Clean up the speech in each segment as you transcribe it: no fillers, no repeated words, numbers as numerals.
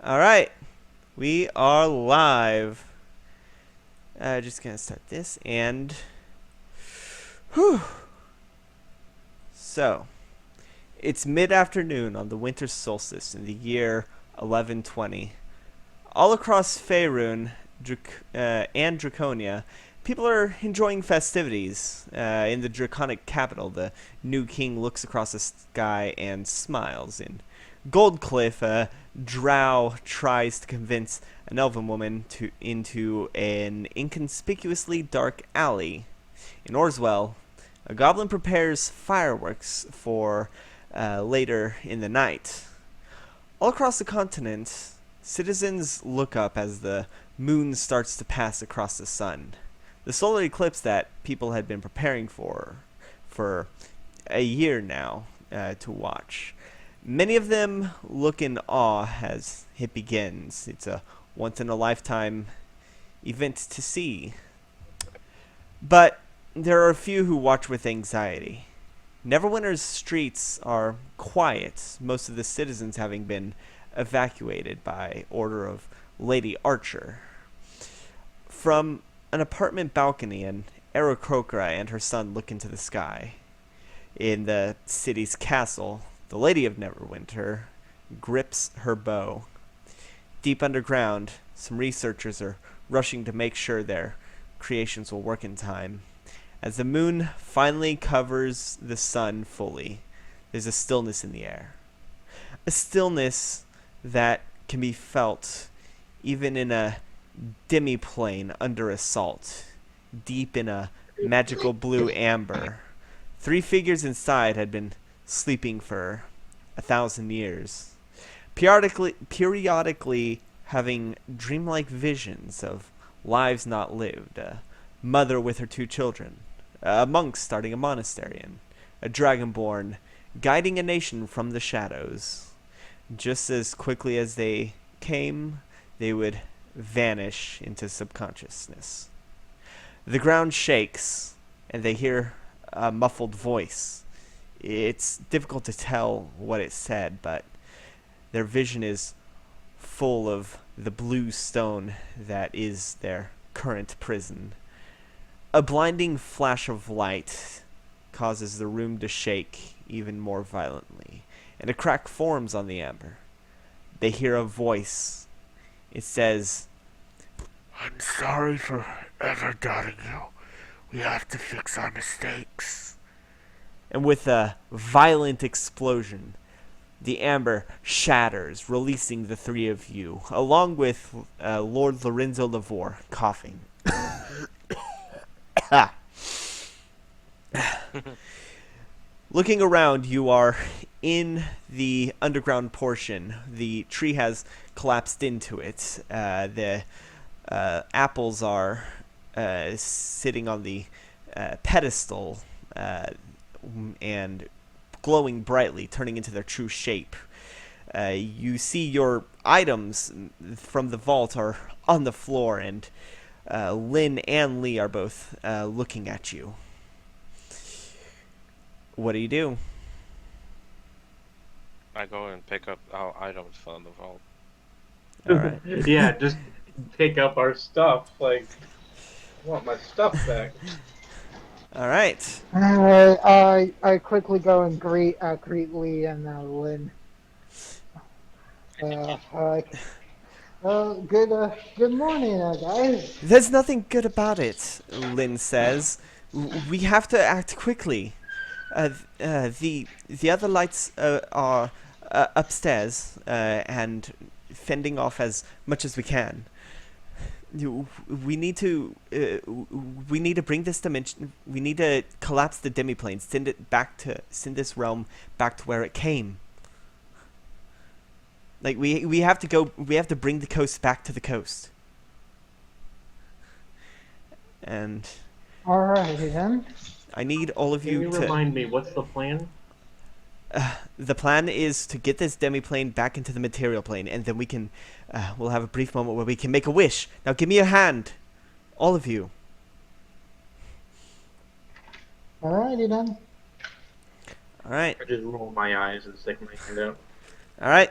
All right, we are live. Just gonna start this and, whew. So, it's mid-afternoon on the winter solstice in the year 1120. All across Faerun and Draconia, people are enjoying festivities. In the draconic capital, the new king looks across the sky and smiles. In Goldcliff, a drow tries to convince an elven woman into an inconspicuously dark alley. In Orswell, a goblin prepares fireworks for later in the night. All across the continent, citizens look up as the moon starts to pass across the sun. The solar eclipse that people had been preparing for a year now to watch. Many of them look in awe as it begins. It's a once in a lifetime event to see. But there are a few who watch with anxiety. Neverwinter's streets are quiet, most of the citizens having been evacuated by order of Lady Archer. From an apartment balcony, an Aarakocra and her son look into the sky. In the city's castle, the Lady of Neverwinter grips her bow. Deep underground, some researchers are rushing to make sure their creations will work in time. As the moon finally covers the sun fully, there's a stillness in the air. A stillness that can be felt even in a demi-plane under assault, deep in a magical blue amber. Three figures inside had been sleeping for 1,000 years, periodically having dreamlike visions of lives not lived. A mother with her two children, a monk starting a monastery, and a dragonborn guiding a nation from the shadows. Just as quickly as they came, they would vanish into subconsciousness. The ground shakes, and they hear a muffled voice. It's difficult to tell what it said, but their vision is full of the blue stone that is their current prison. A blinding flash of light causes the room to shake even more violently, and a crack forms on the amber. They hear a voice. It says, I'm sorry for ever doubting you. We have to fix our mistakes. and with a violent explosion, the amber shatters, releasing the three of you, along with Lord Lorenzo Lavore, coughing. Looking around, you are in the underground portion. The tree has collapsed into it. The apples are sitting on the pedestal and glowing brightly, turning into their true shape. You see your items from the vault are on the floor, and Lynn and Lee are both looking at you. What do you do? I go and pick up our items from the vault. All right. Yeah, just pick up our stuff. Like, I want my stuff back. All right. Alright, I quickly go and greet Lee and Lynn. Uh, good morning, guys. There's nothing good about it, Lynn says. We have to act quickly. The other lights are upstairs and fending off as much as we can. We need to bring this dimension. We need to collapse the demiplane. Send this realm back to where it came. Like we have to go. We have to bring the coast back to the coast. And Alrighty then. I need all of Can you you to. remind me what's the plan? The plan is to get this demiplane back into the material plane, and then we'll have a brief moment where we can make a wish. Now, give me a hand, all of you. Alrighty then. All right, I just roll my eyes and stick my hand out. all right.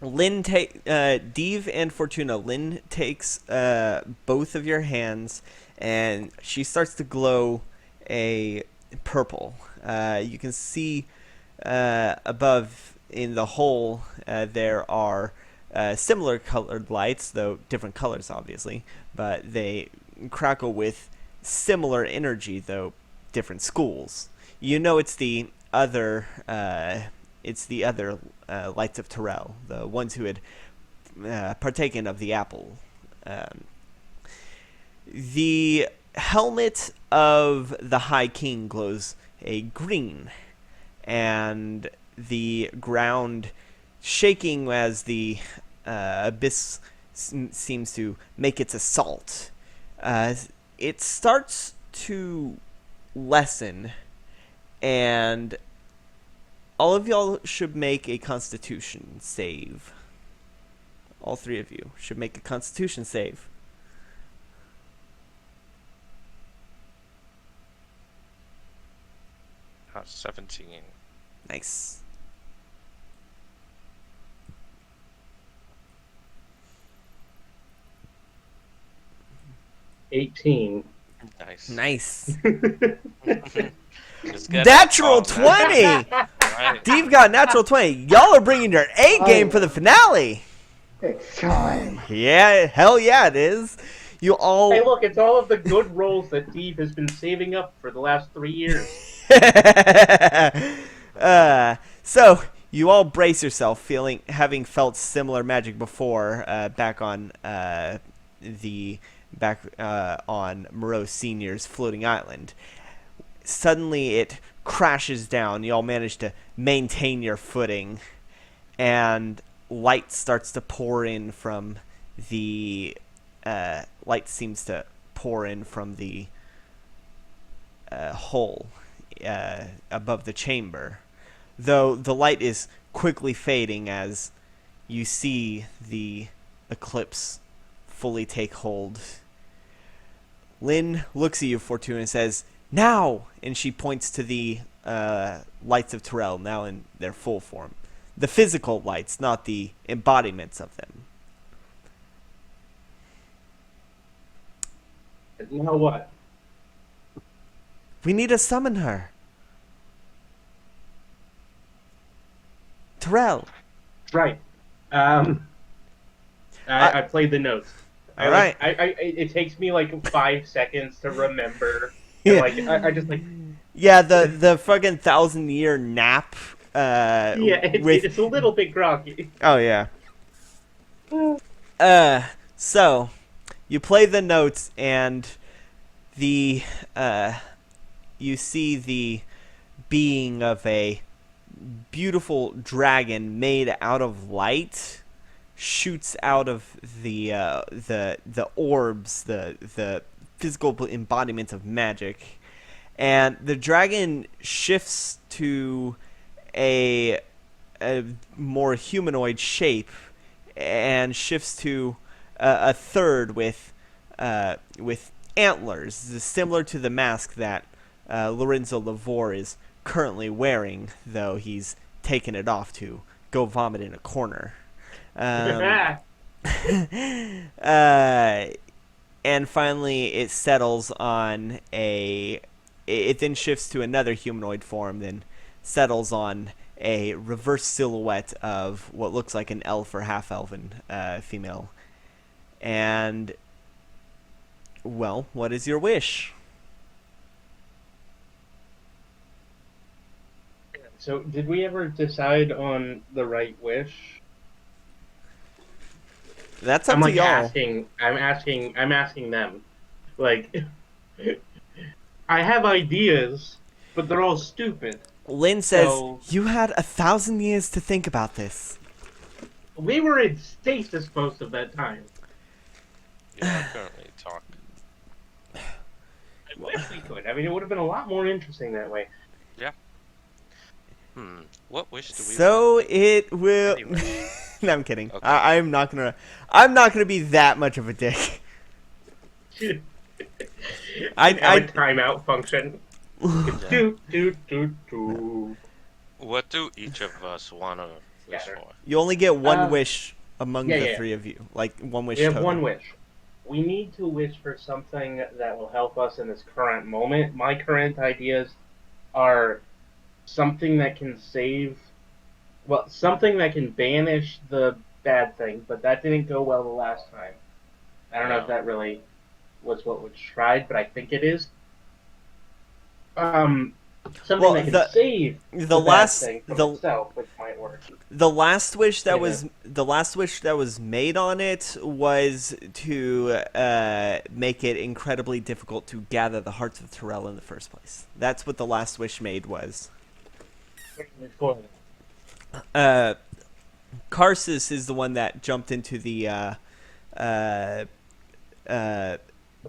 Deve and Fortuna. Lynn takes both of your hands, and she starts to glow a purple. You can see above in the hole there are similar colored lights, though different colors, obviously. But they crackle with similar energy, though different schools. You know it's the other. It's the other Lights of Terrell, the ones who had partaken of the apple. Um, the helmet of the High King glows a green, and the ground shaking as the abyss seems to make its assault. It starts to lessen, and all of y'all should make a Constitution save. All three of you should make a Constitution save. Not 17. Nice. $18. Nice. Nice. Just get Natural it. Oh, man. 20! Right. Steve got natural 20. Y'all are bringing your A game for the finale. It's time. Yeah, hell yeah, it is. You all. Hey, look, it's all of the good rolls that Steve has been saving up for the last 3 years. So you all brace yourself, having felt similar magic before, back on Moreau Senior's floating island. Suddenly, it crashes down. You all manage to maintain your footing, and light starts to pour in from the light seems to pour in from the hole above the chamber, though the light is quickly fading as you see the eclipse fully take hold. Lynn looks at you, Fortuna, and says, "Now!" And she points to the lights of Terrell, now in their full form. The physical lights, not the embodiments of them. Now what? We need to summon her. Terrell. Right. I played the notes. All right. It takes me like 5 seconds to remember. And, like I just like. Yeah, the fucking 1,000-year nap. Yeah, it's a little bit groggy. Oh yeah. So you play the notes, and the you see the being of a beautiful dragon made out of light shoots out of the orbs, the physical embodiments of magic, and the dragon shifts to a more humanoid shape and shifts to a third with antlers, similar to the mask that Lorenzo Lavore is currently wearing, though he's taken it off to go vomit in a corner. And finally, it settles on it then shifts to another humanoid form, then settles on a reverse silhouette of what looks like an elf or half-elven female. And, well, what is your wish? So, did we ever decide on the right wish? That's up I'm to like y'all. I'm asking them. Like, I have ideas, but they're all stupid. Lynn says, So- you had 1,000 years to think about this. We were in stasis most of that time. Yeah, apparently talk. I wish we could. I mean, it would have been a lot more interesting that way. What wish do we So want? it will. Anyway. No, I'm kidding. Okay. I'm not gonna be that much of a dick. Our I timeout function. Yeah. Do. What do each of us want to wish Scatter. for? You only get one Uh, wish among yeah, the yeah. three of you. Like, one wish We have total. one wish. We need to wish for something that will help us in this current moment. My current ideas are something that can save, well, something that can banish the bad thing, but that didn't go well the last time. I don't know if Yeah. that really was what was tried, but I think it is. Um, something Well, that can save the the bad last thing from the itself, which might work. the last wish that You was know. the last wish that was made on it was to make it incredibly difficult to gather the hearts of Terrell in the first place. That's what the last wish made was. Uh, Karsus is the one that jumped into the uh,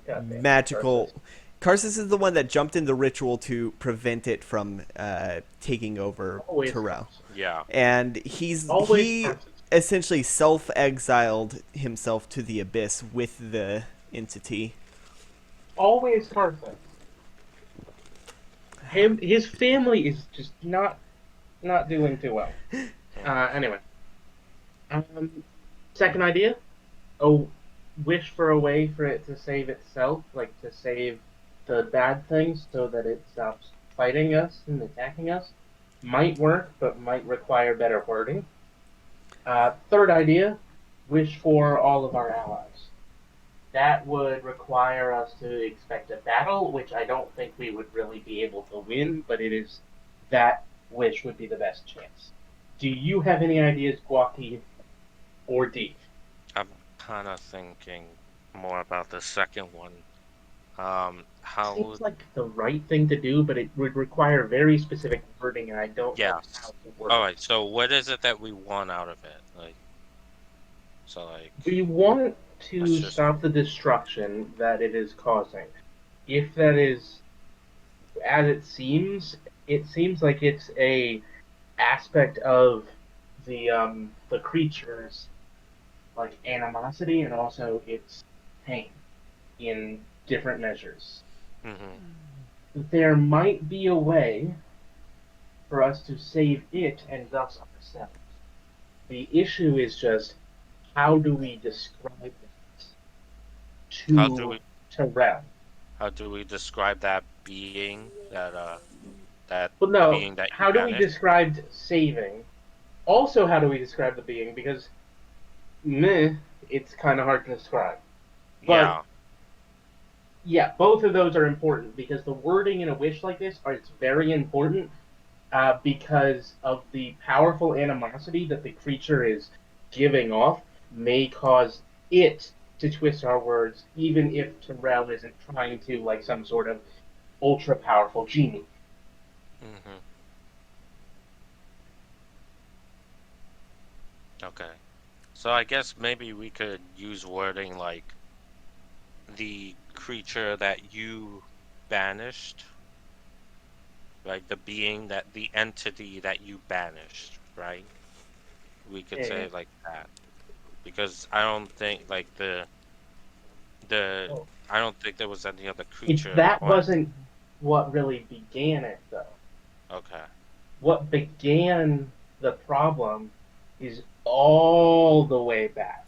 Goddamn, magical. Tarsus. Karsus is the one that jumped in the ritual to prevent it from taking over Always Terrell. Tarsus. Yeah. And Always he Tarsus. essentially self-exiled himself to the abyss with the entity. Always Tarsus. His family is just not doing too well. Anyway, second idea. A wish for a way for it to save itself, like to save the bad things, so that it stops fighting us and attacking us. Might work, but might require better wording. Third idea. Wish for all of our allies. That would require us to expect a battle, which I don't think we would really be able to win, but that wish would be the best chance. Do you have any ideas, Guaki or Dee? I'm kind of thinking more about the second one. How Seems would... like the right thing to do, but it would require very specific wording, and I don't know Yes. how to word All it. right. So what is it that we want out of it? Like, so like, We want let's to just... stop the destruction that it is causing. If that is as it seems like it's a aspect of the creature's like animosity and also its pain in different measures. Mm-hmm. There might be a way for us to save it and thus ourselves. The issue is just how do we describe it How do to we Terrell? how do we describe that being that Well, no. being that you How do we banished? describe saving? Also, how do we describe the being? Because meh, it's kind of hard to describe. But Yeah. yeah, both of those are important because the wording in a wish like this it's very important because of the powerful animosity that the creature is giving off may cause it to twist our words, even if Terrell isn't trying to like some sort of ultra powerful genie. Mm-hmm. Okay. So I guess maybe we could use wording like the creature that you banished, right? The entity that you banished, right? We could say Yeah. it like that. Because I don't think like the Oh. I don't think there was any other If creature that on. wasn't what really began it, though. Okay. What began the problem is all the way back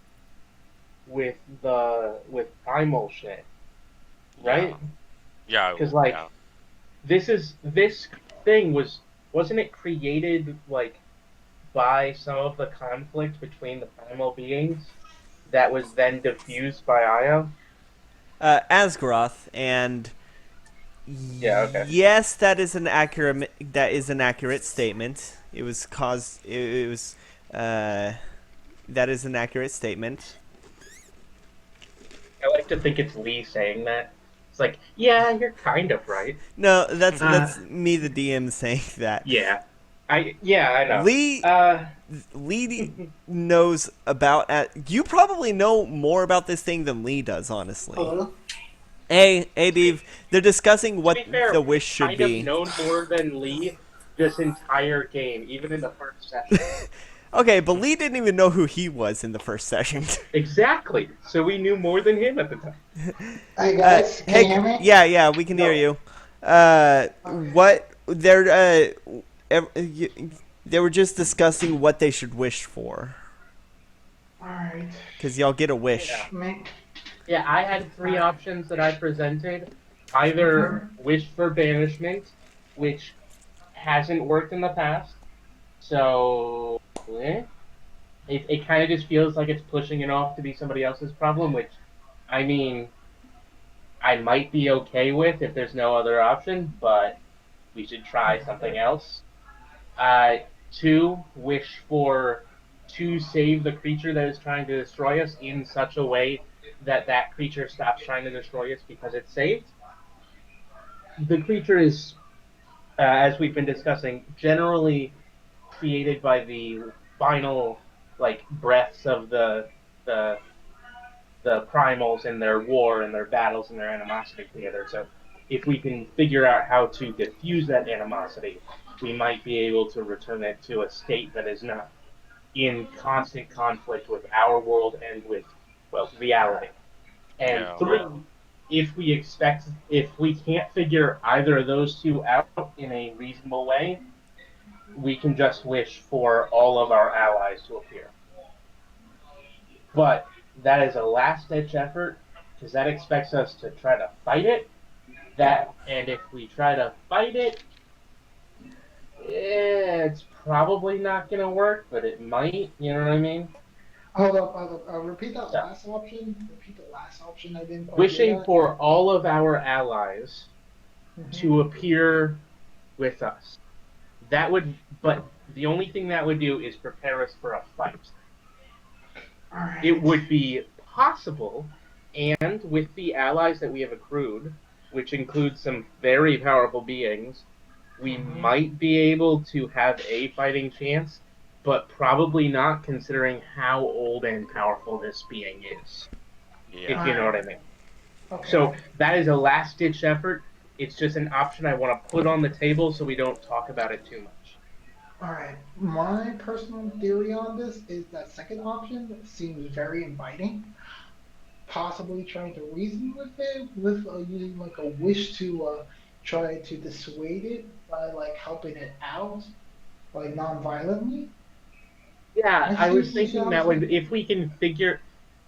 with primal shit, right? Yeah. Because like Yeah. this thing wasn't it created like by some of the conflict between the primal beings that was then diffused by Io? Asgaroth, and Yeah. Okay. yes, that is an accurate statement. It was caused. It was. That is an accurate statement. I like to think it's Lee saying that. It's like, yeah, you're kind of right. No, that's Uh, that's me, the DM, saying that. Yeah. I know. Lee Lee knows about. You probably know more about this thing than Lee does, honestly. Hello? Hey, Dave. They're discussing To what be fair, the we've wish should kind of be. known more than Lee this entire game, even in the first session. Okay, but Lee didn't even know who he was in the first session. Exactly. So we knew more than him at the time. Hey guys, can you hear me? Yeah, we can hear No. you. What they're They were just discussing what they should wish for. Alright. Because y'all get a Yeah. wish. Yeah, I had three options that I presented. Either wish for banishment, which hasn't worked in the past, so it kind of just feels like it's pushing it off to be somebody else's problem, which, I mean, I might be okay with if there's no other option, but we should try something else. Uh, Two, wish for to save the creature that is trying to destroy us in such a way that that creature stops trying to destroy us because it's saved. The creature is, as we've been discussing, generally created by the final like breaths of the the primals in their war and their battles and their animosity together. So if we can figure out how to diffuse that animosity, we might be able to return it to a state that is not in constant conflict with our world and with, well, reality. And Yeah. three, if we can't figure either of those two out in a reasonable way, we can just wish for all of our allies to appear. But that is a last ditch effort because that expects us to try to fight it. And if we try to fight it, it's probably not going to work, but it might. You know what I mean? Hold up, hold up. Repeat that Yeah. last option. Repeat the last option I didn't quite Wishing get. for all of our allies to appear with us. But the only thing that would do is prepare us for a fight. Alright. It would be possible, and with the allies that we have accrued, which includes some very powerful beings, we might be able to have a fighting chance, but probably not considering how old and powerful this being is, Yeah. if you know what I mean. Okay. So that is a last-ditch effort. It's just an option I want to put on the table so we don't talk about it too much. Alright. My personal theory on this is that second option seems very inviting. Possibly trying to reason with it, with using like a wish to try to dissuade it by like helping it out, like non-violently. Yeah, I was thinking that Sounds if we can figure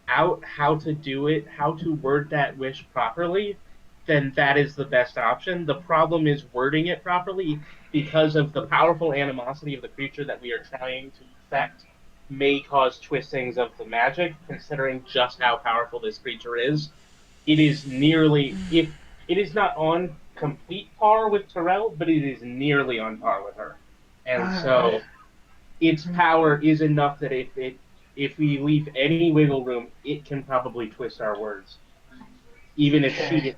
out how to do it, how to word that wish properly, then that is the best option. The problem is wording it properly because of the powerful animosity of the creature that we are trying to affect may cause twistings of the magic, considering just how powerful this creature is. It is nearly, if it is not on complete par with Terrell, but it is nearly on par with her. And so its power is enough that if we leave any wiggle room, it can probably twist our words, even if she didn't.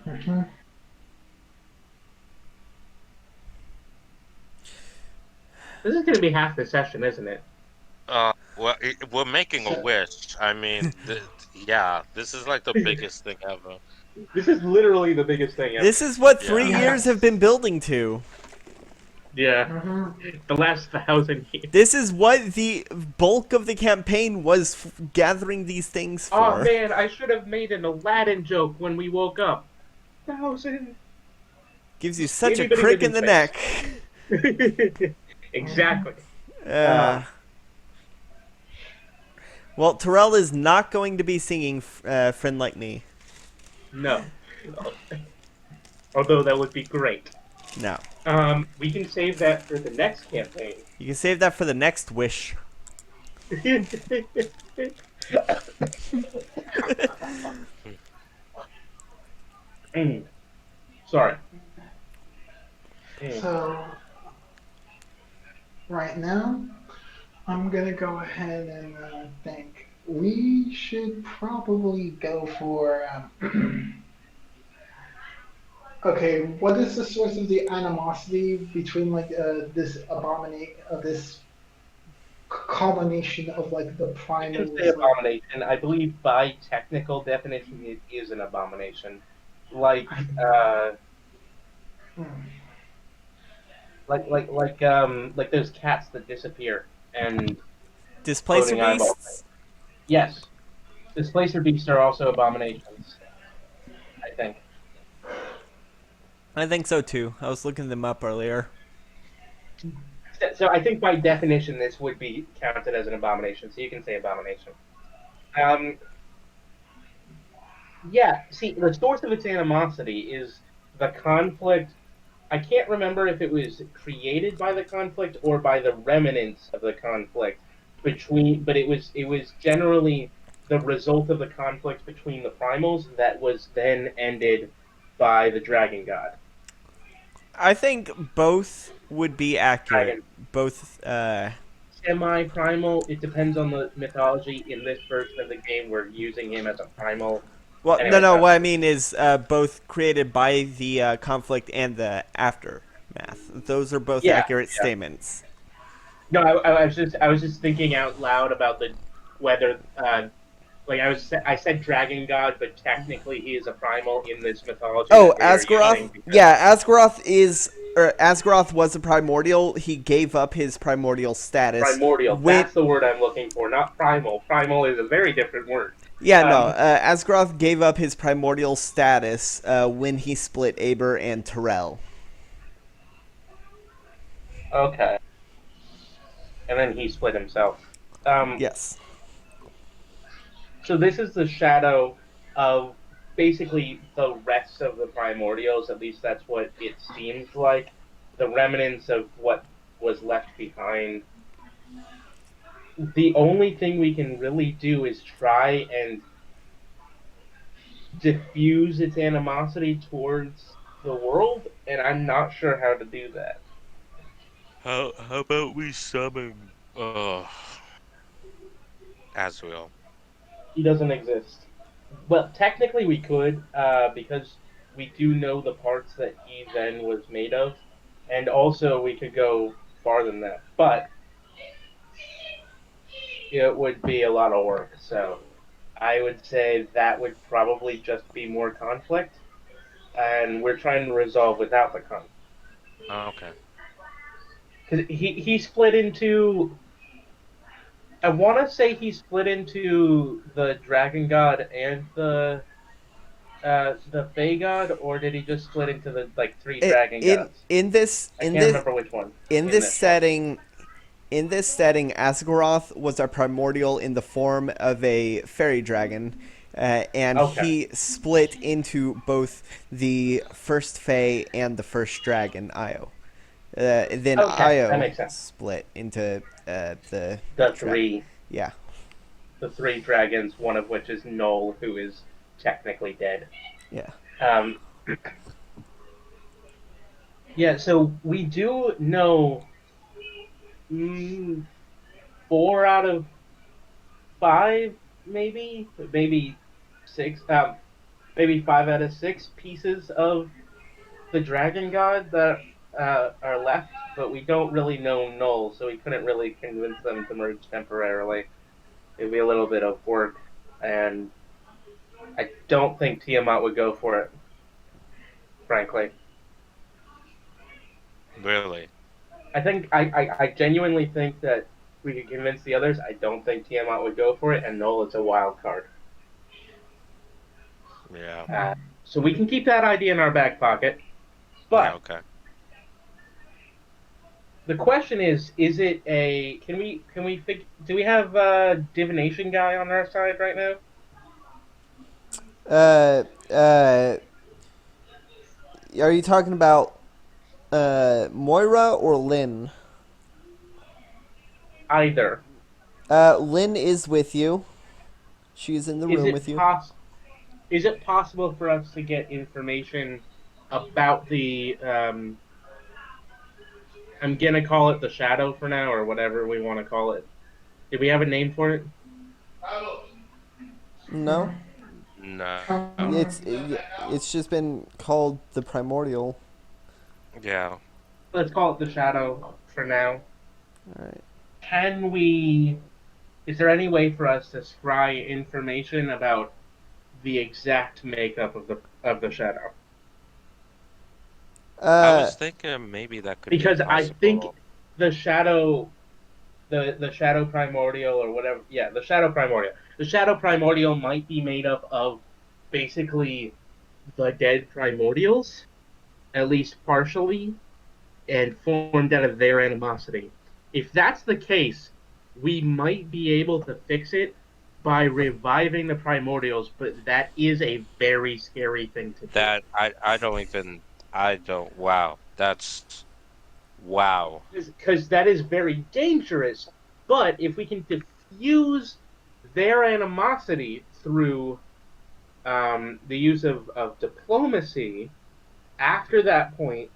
Mm-hmm. This is going to be half the session, isn't it? Well, we're making a wish. I mean, yeah, this is like the biggest thing ever. This is literally the biggest thing ever. This is what Yeah. 3 years have been building to. Yeah, Mm-hmm. the last 1,000 years. This is what the bulk of the campaign was gathering these things for. Oh man, I should have made an Aladdin joke when we woke up. 1,000. Gives you such a Anybody crick with in the space. neck. Exactly. Well, Terrell is not going to be singing Friend Like Me. No. Although that would be great. No. We can save that for the next campaign. You can save that for the next wish. Sorry. So, right now, I'm gonna go ahead and think we should probably go for. Okay, what is the source of the animosity between like this this culmination of like the I can primals? say abomination. I believe by technical definition it is an abomination. Like Hmm. like those cats that disappear and Displacer floating eyeballs. beasts? Yes. Displacer beasts are also abominations, I think. I think so too. I was looking them up earlier. So I think by definition this would be counted as an abomination. So you can say abomination. Um, yeah. See, the source of its animosity is the conflict. I can't remember if it was created by the conflict or by the remnants of the conflict between, but it was generally the result of the conflict between the primals that was then ended by the dragon god. I think both would be accurate. Dragon Both. semi-primal. It depends on the mythology. In this version of the game, we're using him as a primal. Well, no, Anyway, no. What I mean is both created by the conflict and the aftermath. Those are both yeah, accurate yeah. statements. No, I was just thinking out loud about the whether like I said dragon god, but technically he is a primal in this mythology Oh, that we are Asgaroth. using because Yeah, Asgaroth is. Asgaroth was a primordial. He gave up his primordial status. primordial. When That's the word I'm looking for, not primal. Primal is a very different word. Yeah, no. Um, Asgaroth gave up his primordial status when he split Aber and Terrell. okay, and then he split himself. Um, Yes. so this is the shadow of basically the rest of the primordials. At least that's what it seems like. The remnants of what was left behind. The only thing we can really do is try and diffuse its animosity towards the world, and I'm not sure how to do that. How about we summon Azrael? He doesn't exist. Well, technically we could, because we do know the parts that he then was made of, and also we could go farther than that. But it would be a lot of work, so I would say that would probably just be more conflict, and we're trying to resolve without the conflict. Okay. Because he split into. I want to say he split into the Dragon God and the Fey God, or did he just split into the like three It, Dragon Gods? in this I in can't this remember which one in in this this one. setting in this setting, Asgaroth was a primordial in the form of a fairy dragon, and Okay, he split into both the first Fae and the first dragon, Io. Then okay, that Io makes sense. split into the The dragon. three, Yeah. the three dragons, one of which is Null, who is technically dead. Yeah. Um, yeah, so we do know mm, 4 out of 5, maybe 6, maybe 5 out of 6 pieces of the dragon god that are left, but we don't really know Null, so we couldn't really convince them to merge temporarily. It'd be a little bit of work, and I don't think Tiamat would go for it, frankly. Really? I genuinely think that we could convince the others. I don't think Tiamat would go for it, and Null is a wild card. Yeah. So we can keep that idea in our back pocket. Yeah, But okay. the question is it a do we have a divination guy on our side right now? Uh, uh, are you talking about Moira or Lynn? Either. Lynn is with you. She's in the Is room it with you. is it possible for us to get information about the I'm gonna call it the shadow for now, or whatever we want to call it. Do we have a name for it? No, No. it's just been called the primordial. Yeah. Let's call it the shadow for now. All right. Can we? Is there any way for us to scry information about the exact makeup of the shadow? I Uh, was thinking maybe that could be Because I think possible. the shadow, the shadow primordial or whatever, yeah, the shadow primordial. The shadow primordial might be made up of basically the dead primordials, at least partially, and formed out of their animosity. If that's the case, we might be able to fix it by reviving the primordials, but that is a very scary thing to do. That I don't even I don't wow. That's wow. Because that is very dangerous. But if we can diffuse their animosity through the use of diplomacy, after that point,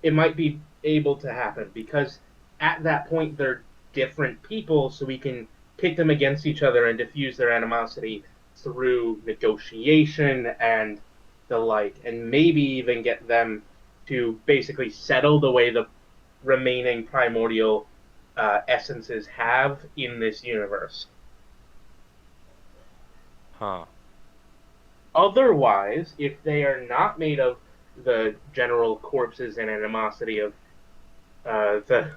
it might be able to happen because at that point they're different people, so we can pit them against each other and diffuse their animosity through negotiation and the like, and maybe even get them to basically settle the way the remaining primordial essences have in this universe. Huh. Otherwise, if they are not made of the general corpses and animosity of the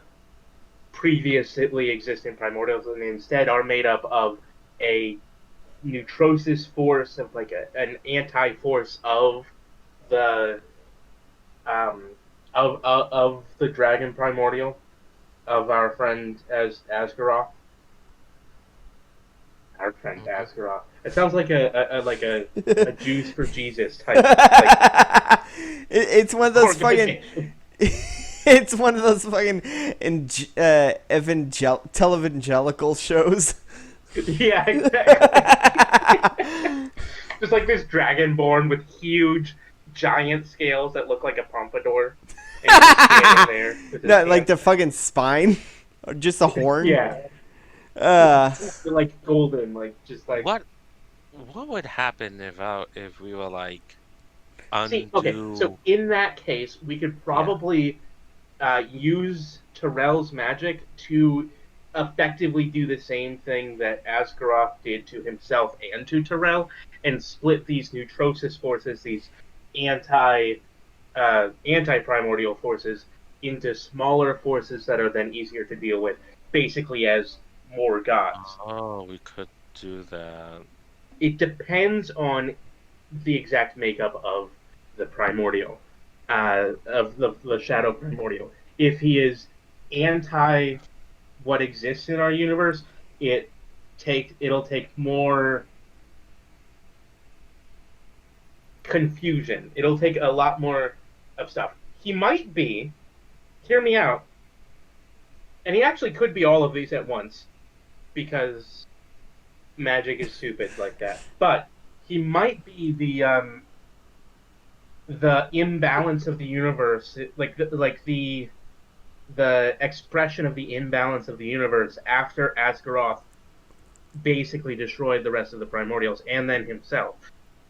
previously existing primordials, and instead are made up of a neutrosis force of like an anti-force of the of the dragon primordial of our friend as Asgaroth. Our friend Asgaroth. It sounds like a Jews for Jesus type. Like, It's one of those fucking. organization. It's one of those fucking televangelical shows. Yeah, exactly. Just like this dragonborn with huge, giant scales that look like a pompadour. And he's just standing there with his No, like hands. the fucking spine, or just a horn. Yeah, Uh, they're like golden, like just like. What would happen if we were like See, okay, so undo in that case, we could probably use Terrell's magic to effectively do the same thing that Asgaroth did to himself and to Terrell, and split these neutrosis forces, these anti primordial forces, into smaller forces that are then easier to deal with, basically as more gods. Oh, we could do that. It depends on the exact makeup of the primordial, of the shadow primordial. If he is anti what exists in our universe, it'll take more confusion. It'll take a lot more of stuff. He might be, hear me out, and he actually could be all of these at once, because magic is stupid like that. But he might be the imbalance of the universe, like the expression of the imbalance of the universe after Asgaroth basically destroyed the rest of the primordials and then himself,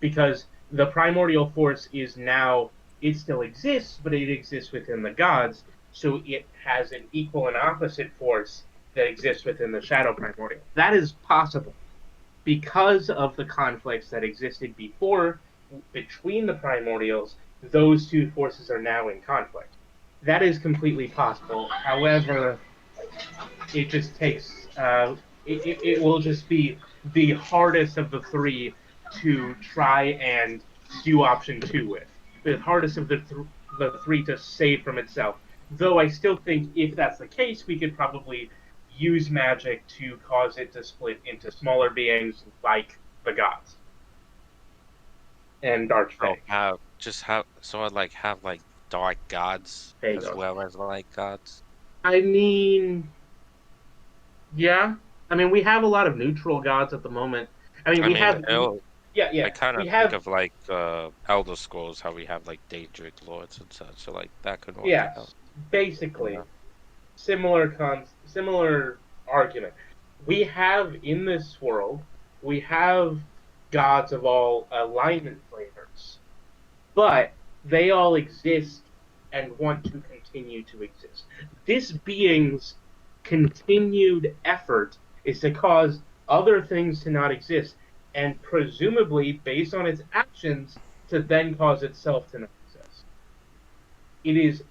because the primordial force is now, it still exists, but it exists within the gods, so it has an equal and opposite force that exists within the shadow primordial. That is possible because of the conflicts that existed before between the primordials. Those two forces are now in conflict. That is completely possible. However, it just takes it will just be the hardest of the three to try and do option 2 with. The hardest of the three to save from itself. Though I still think if that's the case, we could probably use magic to cause it to split into smaller beings like the gods and Oh, archfey. so I'd like have like dark gods as Pagos. well as light gods. I mean, yeah. I mean, we have a lot of neutral gods at the moment. I mean, I we mean, have, yeah. I kind We of think have, of like Elder Scrolls, how we have like Daedric lords and such. So like that could work out. yes, basically Yeah. similar argument. We have in this world, we have gods of all alignment flavors, but they all exist and want to continue to exist. This being's continued effort is to cause other things to not exist, and presumably, based on its actions, to then cause itself to not exist. It is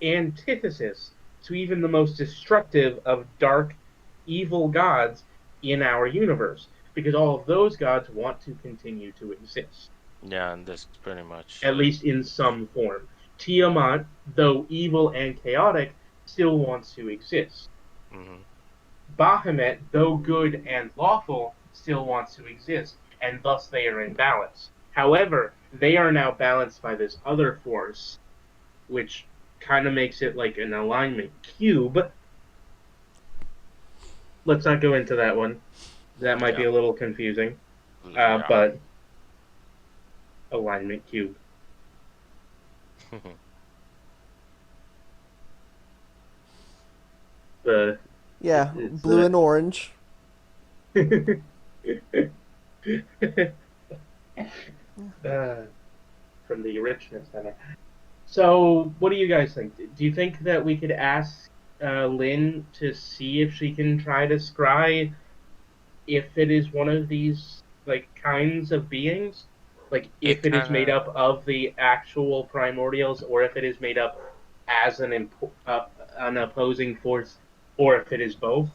antithesis to even the most destructive of dark, evil gods in our universe, because all of those gods want to continue to exist. Yeah, and this pretty much. at least in some form. Tiamat, though evil and chaotic, still wants to exist. Hmm. Bahamut, though good and lawful, still wants to exist, and thus they are in balance. However, they are now balanced by this other force, which kind of makes it like an alignment cube. Let's not go into that one. That might be Yeah. a little confusing. Yeah. But alignment cube. The Yeah, it's blue and orange. from the Richmond Center. So, what do you guys think? Do you think that we could ask Lynn to see if she can try to scry if it is one of these like kinds of beings? Like It if it is kind made of. up of the actual primordials, or if it is made up as an opposing force, or if it is both?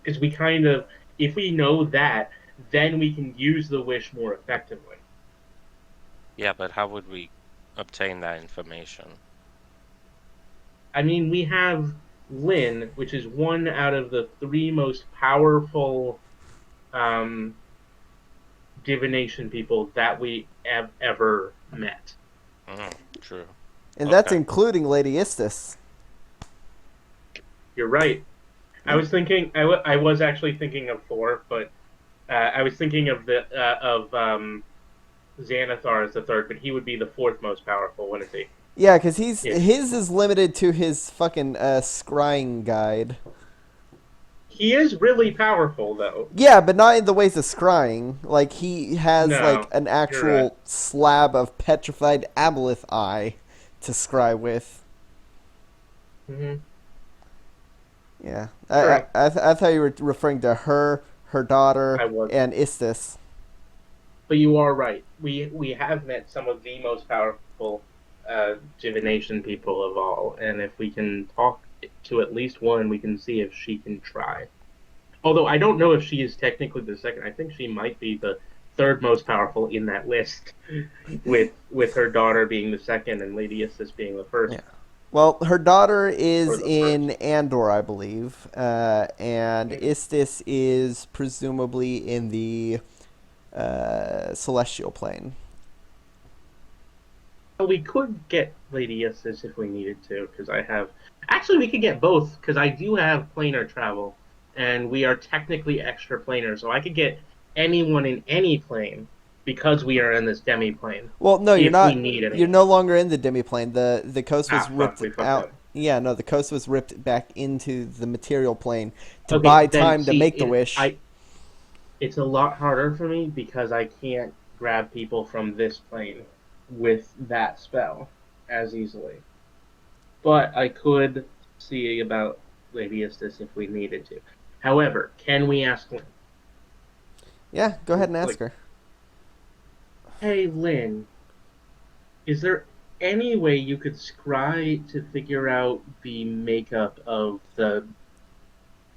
Because we kind of, if we know that, then we can use the wish more effectively. Yeah, but how would we obtain that information? I mean, we have Lin, which is one out of the three most powerful um, divination people that we have ever met. True. And that's Okay. including Lady Istis. You're right. I was thinking, I was actually thinking of four, but I was thinking of Xanathar as the third, but he would be the fourth most powerful, wouldn't he? Yeah, because his Ish. is limited to his fucking scrying guide. He is really powerful, though. Yeah, but not in the ways of scrying. Like, he has, like, No, an you're right. actual slab of petrified aboleth eye to scry with. Hmm. Yeah. True. I thought you were referring to her, her daughter, I was. and Istis. But you are right. We have met some of the most powerful divination people of all, and if we can talk to at least one, we can see if she can try. Although I don't know if she is technically the second. I think she might be the third most powerful in that list, with her daughter being the second and Lady Istis being the first Yeah. Well, her daughter or is the in first. Andor, I believe, and Hmm. Istis is presumably in the celestial plane. Well, we could get Lady Istis if we needed to, because I have. Actually, we could get both, because I do have planar travel, and we are technically extra planar, so I could get anyone in any plane because we are in this demi plane. Well, no, you're If we not. need You're anyone. no longer in the demiplane. The coast was Ah, fuck, ripped we fucked out. up. Yeah, no, the coast was ripped back into the material plane to Okay, buy then time to see, make the wish. it's a lot harder for me because I can't grab people from this plane with that spell as easily. But I could see about Lady Estes if we needed to. However, can we ask Lynn? Yeah, go ahead and ask Like, her. hey, Lynn, is there any way you could scry to figure out the makeup of the.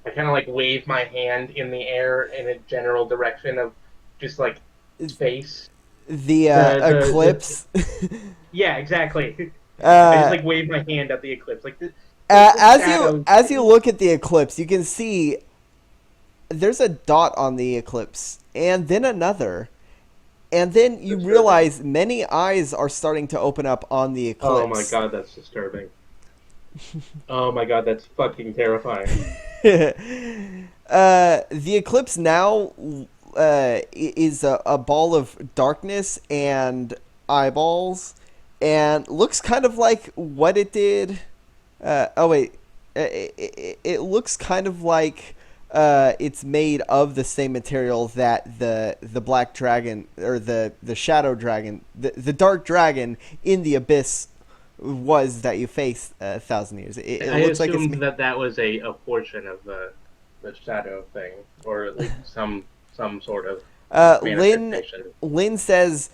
I kind of like wave my hand in the air in a general direction of just like space. The The eclipse. yeah, exactly. I just uh, like wave my hand at the eclipse, like the shadow as you thing. look at the eclipse, you can see there's a dot on the eclipse, and then another, and then you Disturbing. realize many eyes are starting to open up on the Oh my eclipse. god, that's disturbing. Oh my god, that's fucking terrifying. The eclipse now is a ball of darkness and eyeballs, and looks kind of like what it did. Oh wait, it looks kind of like it's made of the same material that the black dragon or the shadow dragon, the dark dragon in the abyss was that you faced 1,000 years. It I looks like it's assumed that that was a portion of the shadow thing, or at least some sort of Lynn. manifestation. Lynn says,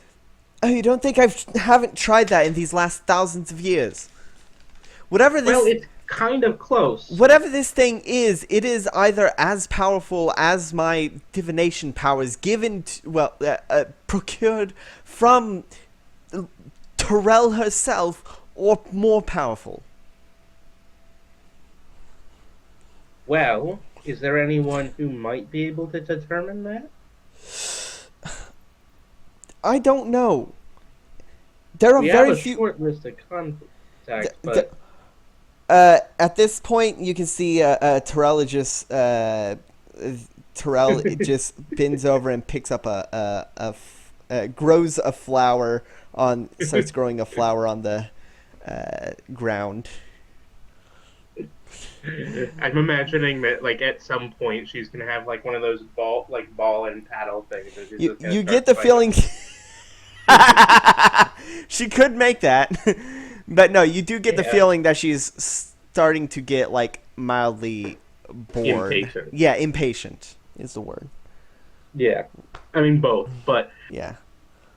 "Oh, you don't think I haven't tried that in these last thousands of years? Whatever Well, this, kind of close. Whatever this thing is, it is either as powerful as my divination powers given procured from Terrell herself, or more powerful. Well, is there anyone who might be able to determine that? I don't know. There are We have very a few. short list of contacts, th- but At this point, you can see Terrell just Terrell just bends over and picks up grows a flower starts growing a flower on the ground. I'm imagining that, like, at some point she's gonna have like one of those ball and paddle things. That she's just gonna You start get the fighting. feeling she could make that, but no, you do get the Yeah. feeling that she's starting to get like mildly bored. Impatient. Yeah, impatient is the word. Yeah, I mean both, but Yeah.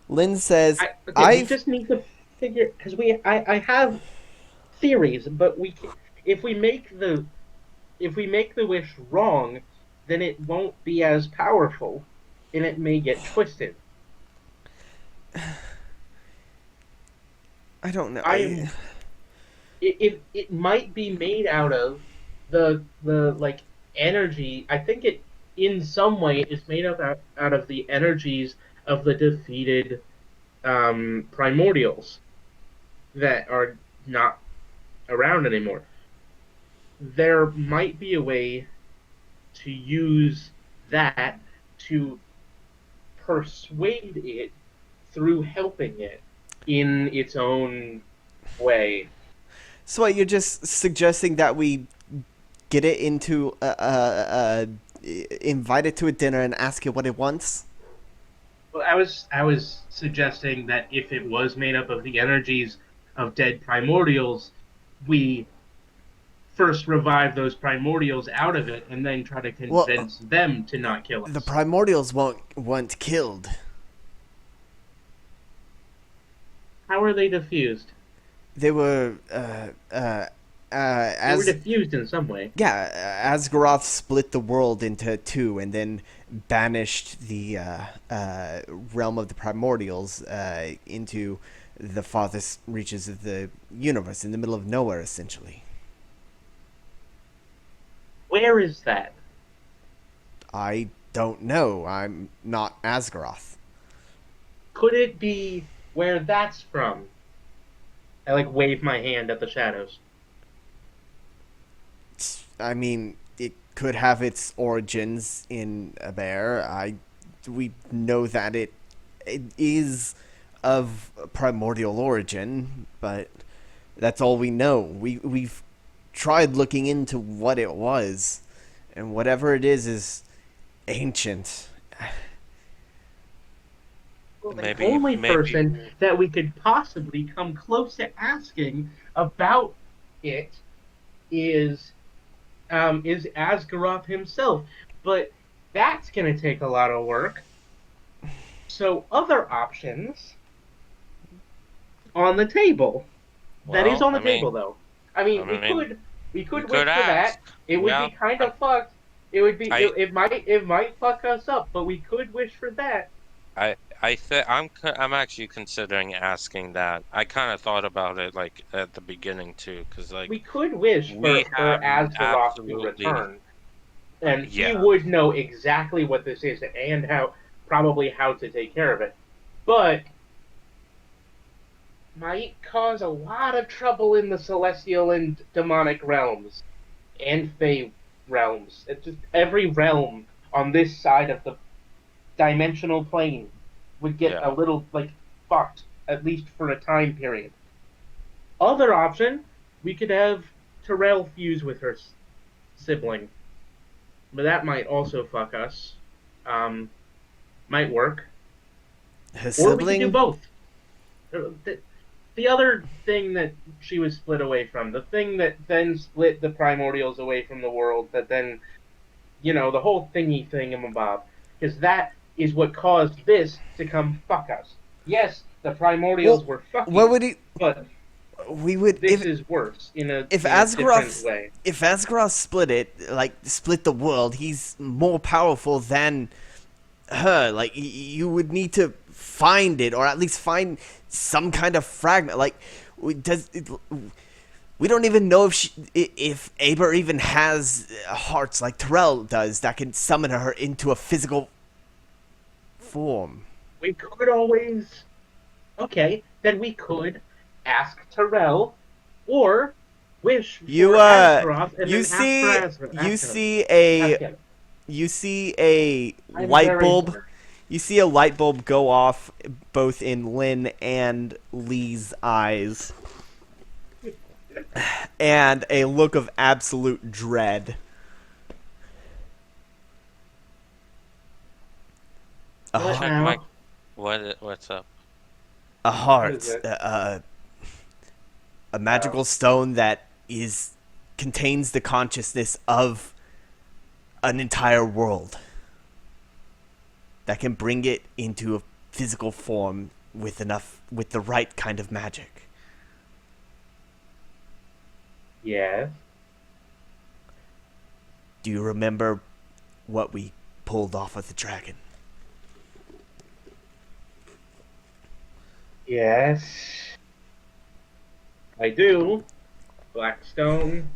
Lynn says, we just need to figure because I have theories, but if we make the wish wrong, then it won't be as powerful, and it may get twisted. I don't know. It might be made out of the like energy. I think it in some way is made up out of the energies of the defeated primordials that are not around anymore. There might be a way to use that to persuade it through helping it in its own way. So what, you're just suggesting that we get it into invite it to a dinner and ask it what it wants? Well, I was suggesting that if it was made up of the energies of dead primordials, we first revive those primordials out of it and then try to convince them to not kill us. The primordials weren't killed. How are they diffused? They were They were diffused in some way. Yeah, Asgaroth split the world into two and then banished the realm of the primordials into the farthest reaches of the universe, in the middle of nowhere, essentially. Where is that? I don't know. I'm not Asgaroth. Could it be where that's from? I like wave my hand at the shadows. I mean, it could have its origins in a bear. We know that it is of primordial origin, but that's all we know. We've tried looking into what it was, and whatever it is ancient. Well, the Maybe- only maybe- person that we could possibly come close to asking about it is Asgaroth himself, but that's going to take a lot of work. So other options on the table. That is on the table, though. I mean, we could wish for that. It would be kind of fucked. It would be it might fuck us up, but we could wish for that. I'm actually considering asking that. I kind of thought about it like at the beginning too, because like We could wish for Asgaroth to absolutely- return, and he yeah. would know exactly what this is and probably how to take care of it, but might cause a lot of trouble in the celestial and demonic realms, and Fey realms. It's just every realm on this side of the dimensional plane would get a little like fucked, at least for a time period. Other option, we could have Terrell fuse with her sibling, but that might also fuck us. Might work. Her Or we could sibling? do both. The other thing that she was split away from, the thing that then split the primordials away from the world, that then, the whole thingamabob, because that is what caused this to come fuck us. Yes, the primordials were fucking, What would he? but we would this is worse if in a different Asgaroth way. if Asgaroth split the world, he's more powerful than her. Like you would need to find it, or at least find some kind of fragment. Like we don't even know if Aber even has hearts like Terrell does that can summon her into a physical form. We could always. Okay, then we could ask Terrell, or wish for Azeroth, and You then see ask for Azeroth. you Ask him. see Ask a him. you see a I'm light very bulb. bored. You see a light bulb go off both in Lynn and Lee's eyes, and a look of absolute dread. A, What heart, now? What's up? a What heart, is it? a magical stone that contains the consciousness of an entire world, that can bring it into a physical form with the right kind of magic. Yes. Do you remember what we pulled off of the dragon? Yes. I do. Blackstone.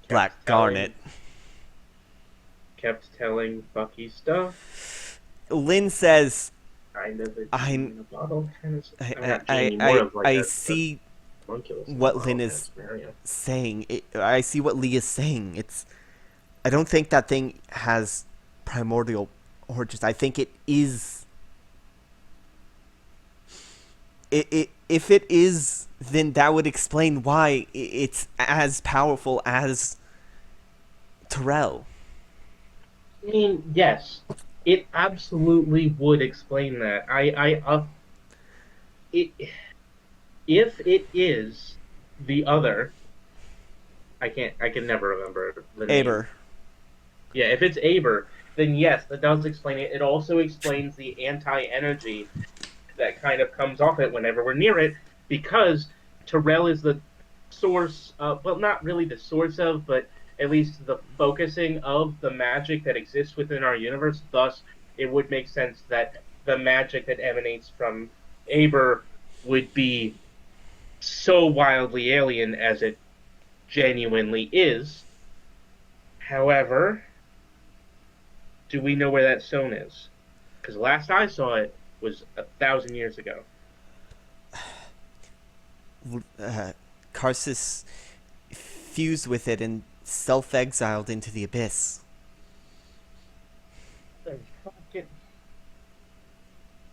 kept Black telling- Garnet. Kept telling Bucky stuff. Lynn says, Kind of a I'm- genie in a bottle kind of. I see what Lynn is saying. I see what Lee is saying. I don't think that thing has primordial origins. I think it is. If it is, then that would explain why it's as powerful as Terrell. I mean, yes, it absolutely would explain that. If it is the other, I can never remember the name. Aber. Yeah, if it's Aber, then yes, that does explain it. It also explains the anti-energy that kind of comes off it whenever we're near it, because Terrell is the source of, well, not really the source of, but at least the focusing of the magic that exists within our universe. Thus, it would make sense that the magic that emanates from Aber would be so wildly alien as it genuinely is. However, do we know where that stone is? Because last I saw it was 1,000 years ago. Karsus fused with it and self-exiled into the abyss.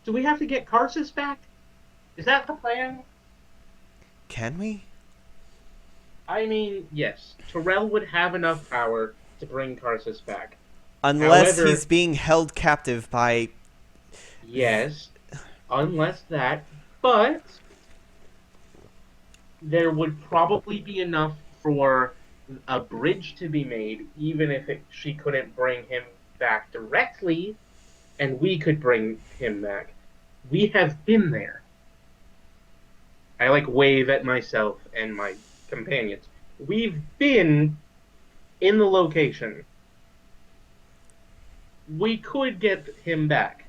Do we have to get Karsus back? Is that the plan? Can we? I mean, yes. Terrell would have enough power to bring Karsus back. Unless However- he's being held captive by... Yes, unless that, but there would probably be enough for a bridge to be made, even if she couldn't bring him back directly, and we could bring him back. We have been there. I wave at myself and my companions. We've been in the location. We could get him back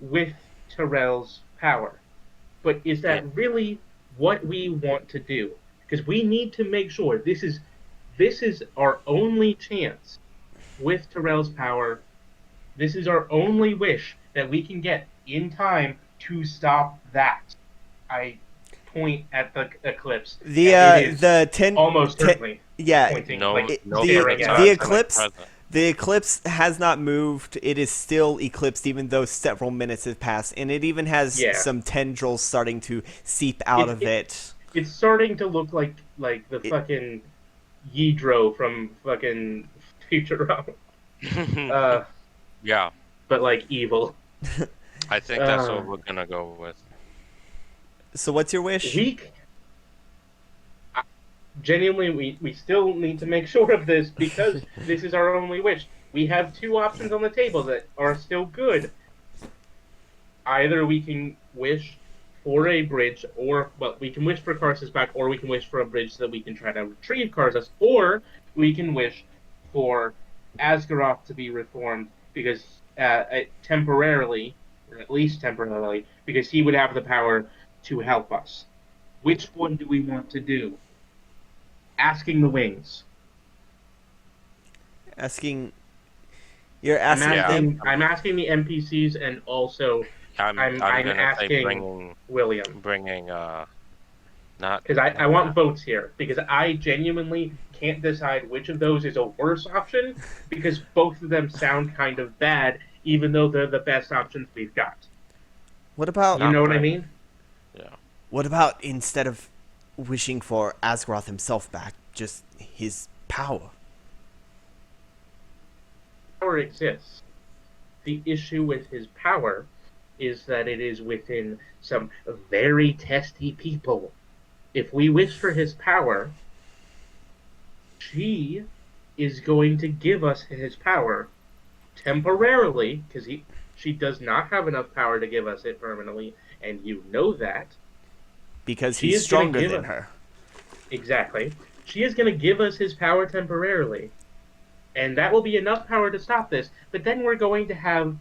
with Terrell's power. But is that really what we want to do? Because we need to make sure this is our only chance with Terrell's power. This is our only wish that we can get in time to stop that. I point at the eclipse. Almost certainly yeah, pointing, the staring at eclipse. The eclipse has not moved. It is still eclipsed, even though several minutes have passed, and it even has some tendrils starting to seep out of it. It's starting to look like the fucking Yidro from fucking Futurama. Yeah, but evil. I think that's what we're gonna go with. So what's your wish? Genuinely, we still need to make sure of this, because this is our only wish. We have two options on the table that are still good. Either we can wish for a bridge, or well, we can wish for Karsus back, or we can wish for a bridge so that we can try to retrieve Karsus, or we can wish for Asgaroth to be reformed because temporarily, or at least temporarily, because he would have the power to help us. Which one do we want to do? Asking the wings. Asking. You're I'm asking Yeah. them. asking the NPCs, and also I'm I'm gonna say asking William. bringing not Because I want votes here, because I genuinely can't decide which of those is a worse option, because both of them sound kind of bad, even though they're the best options we've got. What about? You know what I right. mean? Yeah. What about instead of wishing for Asgaroth himself back, just his power? Power exists. The issue with his power is that it is within some very testy people. If we wish for his power, she is going to give us his power temporarily, because she does not have enough power to give us it permanently, and you know that. Because She he's is gonna stronger give than us- her. Exactly. She is going to give us his power temporarily, and that will be enough power to stop this. But then we're going to have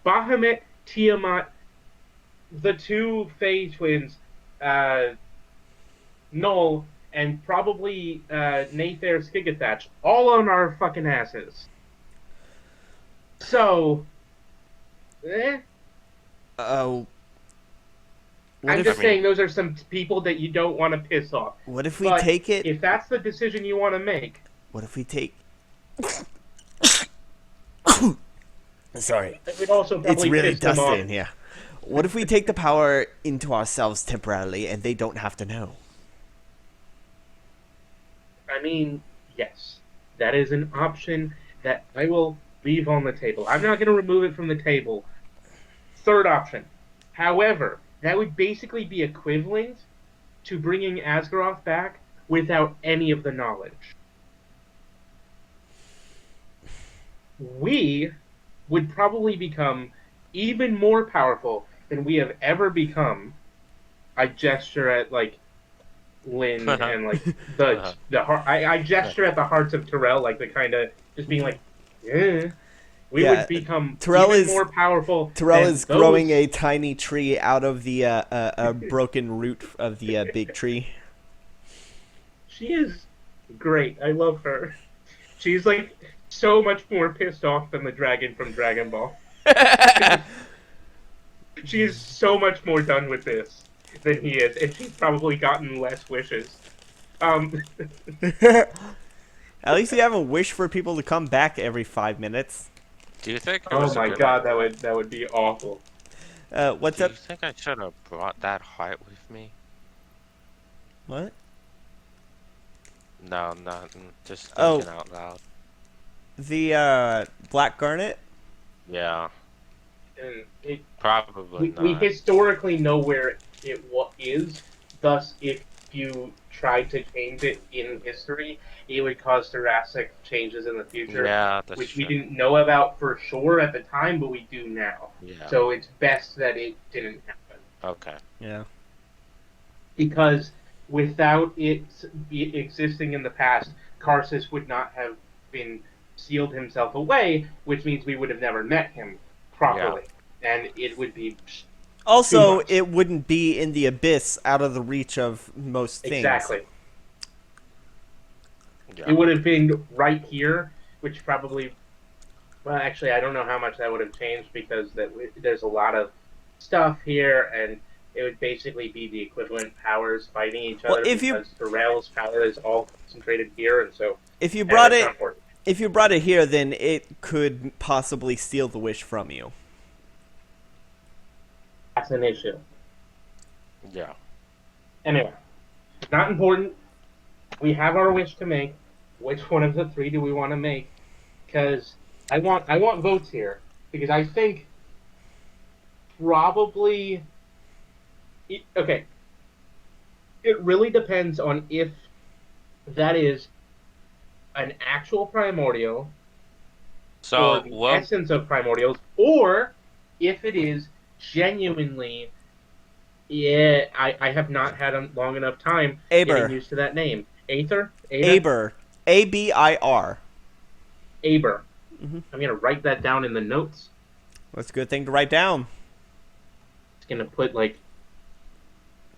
Bahamut, Tiamat, the two Fae twins, Null, and probably Nathair Skigathatch, all on our fucking asses. So, Oh. I'm just saying those are some people that you don't want to piss off. What if we But take it? if that's the decision you want to make, What if we take? Sorry, it would also it's probably really piss them dusty off. in here. What if we take the power into ourselves temporarily, and they don't have to know? I mean, yes, that is an option that I will leave on the table. I'm not going to remove it from the table. Third option. However, that would basically be equivalent to bringing Asgaroth back without any of the knowledge. We would probably become even more powerful than we have ever become. I gesture at like Lynn and like the heart. I gesture at the hearts of Terrell, like the kind of just being like, yeah. We Yeah, would become Terrell even is- more powerful. Terrell than is those. growing a tiny tree out of the broken root of the big tree. She is great. I love her. She's like so much more pissed off than the dragon from Dragon Ball. She is so much more done with this than he is, and she's probably gotten less wishes. At least you have a wish for people to come back every 5 minutes. Do you think it Oh was a my good god, that would be awful. What's Do up? you think I should have brought that heart with me? What? No, nothing. Just Oh. thinking out loud. The Black Garnet? Yeah, And it, probably we not. historically know where it is. Thus, if you tried to change it in history, it would cause drastic changes in the future. Yeah, that's which true. we didn't know about for sure at the time, but we do now. Yeah. So it's best that it didn't happen. Okay. Yeah. Because without it existing in the past, Karsus would not have been sealed himself away, which means we would have never met him properly. And it would be... Also, much. it wouldn't be in the abyss, out of the reach of most things. Exactly. Yeah. It would have been right here, which probably... Well, actually, I don't know how much that would have changed because there's a lot of stuff here, and it would basically be the equivalent powers fighting each Well, other if you- because Terrell's power is all concentrated here, and so... If you and brought it's it, not important. if you brought it here, then it could possibly steal the wish from you. That's an issue. Yeah. Anyway, not important. We have our wish to make. Which one of the three do we want to make? Because I want votes here. Because I think probably... Okay. It really depends on if that is an actual primordial So or the what? essence of primordials, or if it is genuinely Yeah, I have not had a long enough time getting Aber. used to that name. Aether? Ada? Aber. ABIR. Aber. Mm-hmm. I'm gonna write that down in the notes. That's a good thing to write down. It's gonna put like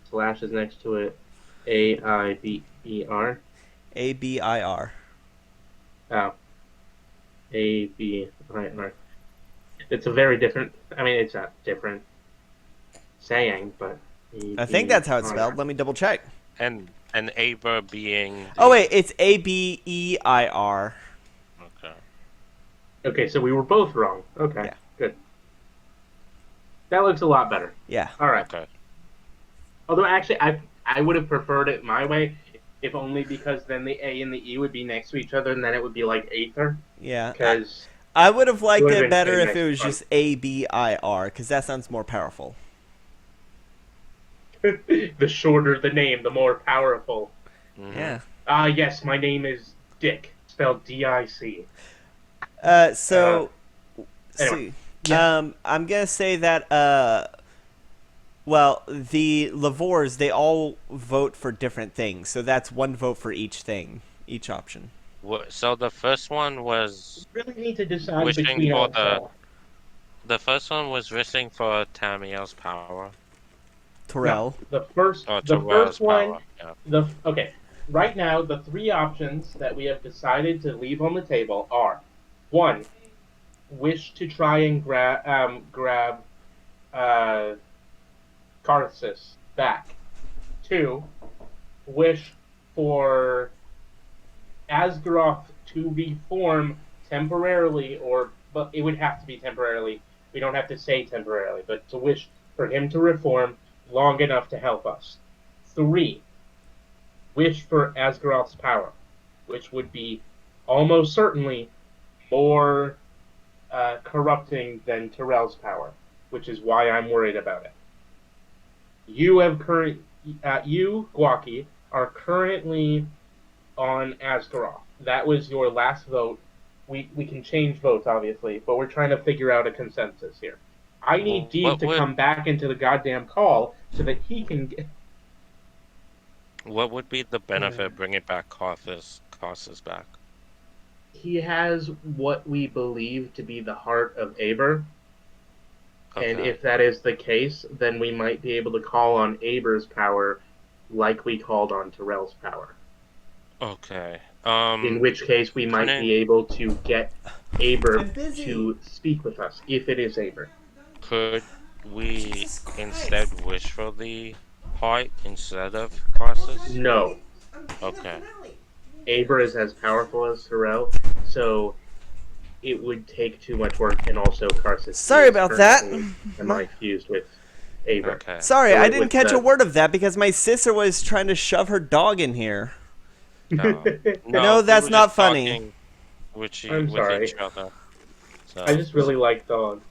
slashes next to it. AIBER. ABIR. Oh, ABIR. It's a very different. I mean, it's a different saying, but I think that's how it's ABIR. spelled. Let me double check. And Aber being the... Oh, wait. It's ABEIR. Okay. Okay, so we were both wrong. Okay, Yeah. good. That looks a lot better. Yeah. All right. Okay. Although actually, I would have preferred it my way, if only because then the A and the E would be next to each other, and then it would be like Aether. Yeah. Because I would have liked would have it been better pretty if nice it was fun. just ABIR, because that sounds more powerful. the shorter the name, the more powerful. Mhm. Yeah. Yes, my name is Dick, spelled DIC. So, Anyway, see, I'm gonna say that, well, the Lavors, they all vote for different things, so that's one vote for each thing, each option. So the first one was We really need to decide wishing between for ourselves. the first one was wishing for Tamiel's power. No, Terrell. Oh, the Terrell's first one, power. Yeah. okay. Right now, the three options that we have decided to leave on the table are: one, wish to try and grab uh, Karthus back; two, wish for Asgaroth to reform temporarily, but it would have to be temporarily. We don't have to say temporarily, but to wish for him to reform long enough to help us. Three, wish for Asgaroth's power, which would be almost certainly more corrupting than Terrell's power, which is why I'm worried about it. You, Guaki, are currently on Asgaroth. That was your last vote. We can change votes, obviously, but we're trying to figure out a consensus here. I need Deeb What to would come back into the goddamn call so that he can get. what would be the benefit of bringing back Karthus back? He has what we believe to be the heart of Aber, and Okay. if that is the case, then we might be able to call on Aber's power like we called on Terrell's power. Okay. In which case, we might be able to get Aber to speak with us, if it is Aber. Could we Jesus Christ. instead wish for the heart instead of Karthus? No. Okay. Aber is as powerful as Terrell, so it would take too much work, and also Karthus. Sorry about that. Semi-fused with Aber. Okay. Sorry, So I it didn't would, catch a word of that because my sister was trying to shove her dog in here. No, No, we that's were not just funny. talking with I'm sorry. each other. So, I just really like dogs.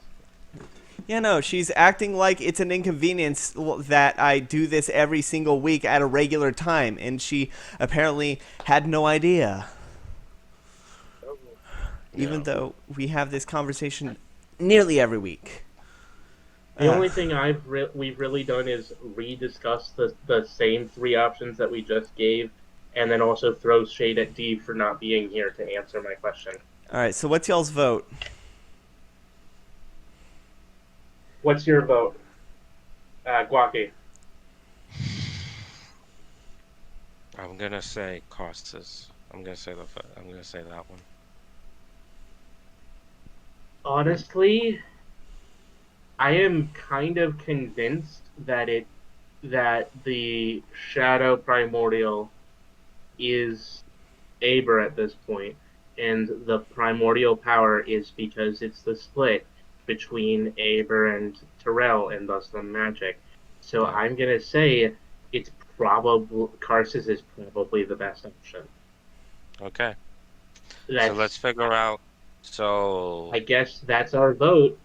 Yeah, no, she's acting like it's an inconvenience that I do this every single week at a regular time, and she apparently had no idea. Even yeah. though we have this conversation nearly every week. The only thing we've really done is rediscuss the same three options that we just gave, and then also throw shade at Dee for not being here to answer my question. All right, so what's y'all's vote? What's your vote, Guaki? I'm gonna say Karthus. I'm gonna say that one. Honestly, I am kind of convinced that the Shadow Primordial is Aber at this point, and the Primordial power is because it's the split between Aber and Terrell, and thus the magic. So Yeah. I'm gonna say it's probably Karsus is probably the best option. Okay. That's, So let's figure out. So I guess that's our vote.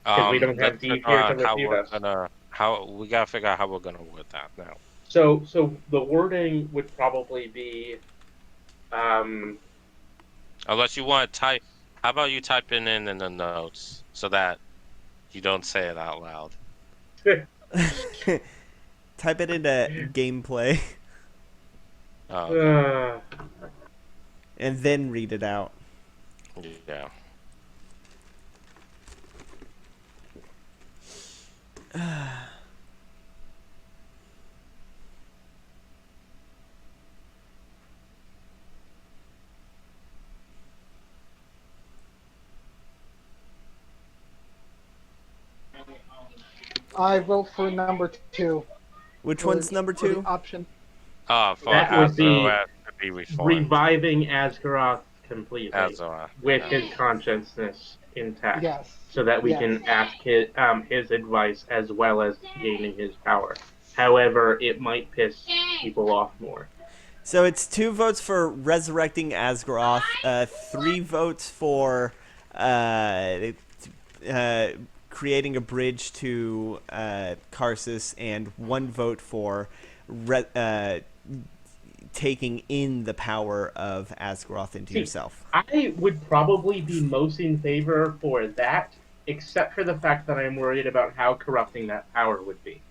'Cause we don't have let's Deep figure here to out how refute we're us. gonna we gotta figure out how we're gonna word that now. So the wording would probably be, Unless you want to type. How about you type it in the notes so that you don't say it out loud? Type it into gameplay Okay. and then read it out. Yeah. I vote for number two. Which one's number For the 2? option. For That would be Azeroth to be reformed. reviving Asgaroth completely Azeroth. with Yeah. his consciousness intact, Yes. so that we Yes. can ask his advice as well as gaining his power. However, it might piss people off more. So it's 2 votes for resurrecting Asgaroth, 3 votes for creating a bridge to Karsus, and 1 vote for taking in the power of Asgaroth into See, yourself. I would probably be most in favor for that, except for the fact that I'm worried about how corrupting that power would be.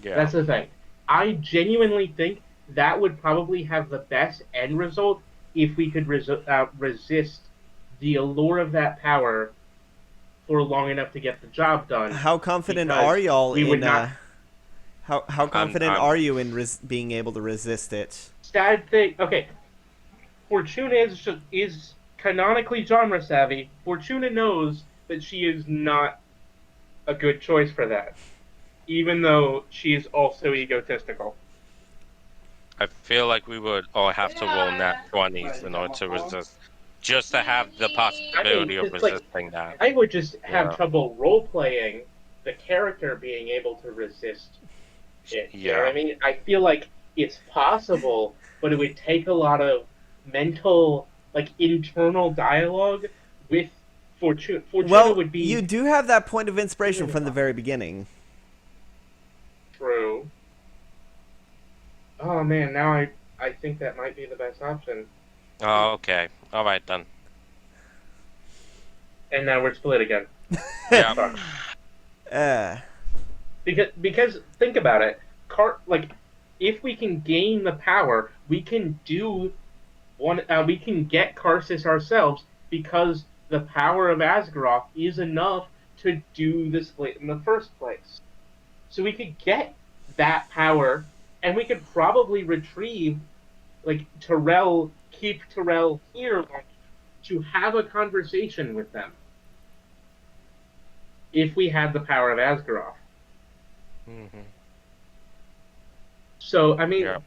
Yeah. That's the thing. I genuinely think that would probably have the best end result if we could resist the allure of that power for long enough to get the job done. How confident because are y'all we would in not. how confident I'm- are you in being able to resist it? Sad thing. Okay, Fortuna is canonically genre savvy. Fortuna knows that she is not a good choice for that, even though she is also egotistical. I feel like we would all have to roll nat 20s in order to resist, just to have the possibility of it's like resisting that. I would just have Yeah. trouble role playing the character being able to resist it. You know what I Yeah. mean? I feel like it's possible, but it would take a lot of mental, like internal dialogue with Fortuna. Fortuna Well, would be you do have that point of inspiration from the very beginning. true. Oh man, now I think that might be the best option. Oh, okay. All right then. And now we're split again. Yeah. Fuck. Uh, Because think about it, if we can gain the power, we can we can get Karsus ourselves because the power of Asgaroth is enough to do the split in the first place. So we could get that power, and we could probably retrieve, keep Terrell here to have a conversation with them. If we had the power of Asgaroth. Mm-hmm. So, I mean, Yeah.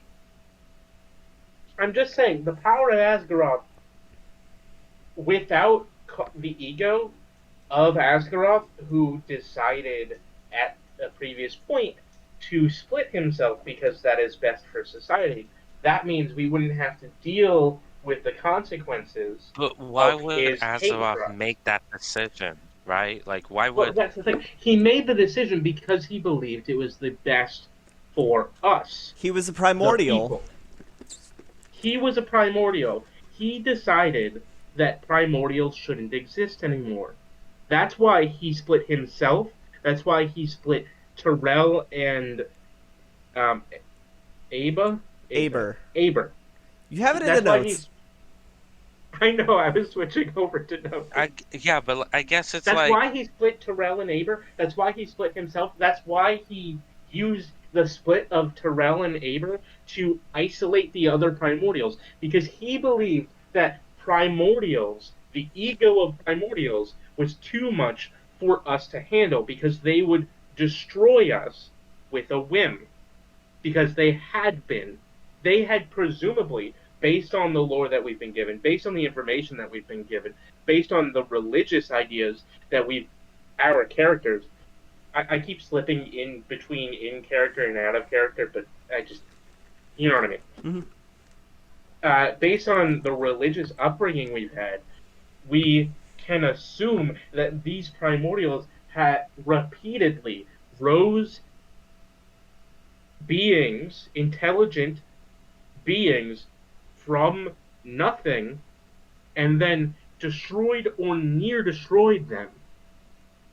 I'm just saying, the power of Asgaroth, without the ego of Asgaroth, who decided at a previous point to split himself because that is best for society, that means we wouldn't have to deal with the consequences. But why of would his hate for Azeroth us. make that decision, right? Like, why Well, would... that's the thing. He made the decision because he believed it was the best for us. he was a The primordial. people. He was a primordial. He decided that primordials shouldn't exist anymore. That's why he split himself. That's why he split Terrell and Aber. Aber. Aber. You have it in That's the why notes. I know. I was switching over to notes. Yeah, but I guess it's That's like... why he split Terrell and Aber. That's why he split himself. That's why he used the split of Terrell and Aber to isolate the other primordials. Because he believed that primordials, the ego of primordials, was too much for us to handle because they would destroy us with a whim. Because they had been. They had presumably, based on the lore that we've been given, based on the information that we've been given, based on the religious ideas that our characters, I keep slipping in between in character and out of character, but you know what I mean. Mhm. Based on the religious upbringing we've had, we can assume that these primordials had repeatedly rose beings, intelligent beings, from nothing, and then destroyed or near destroyed them.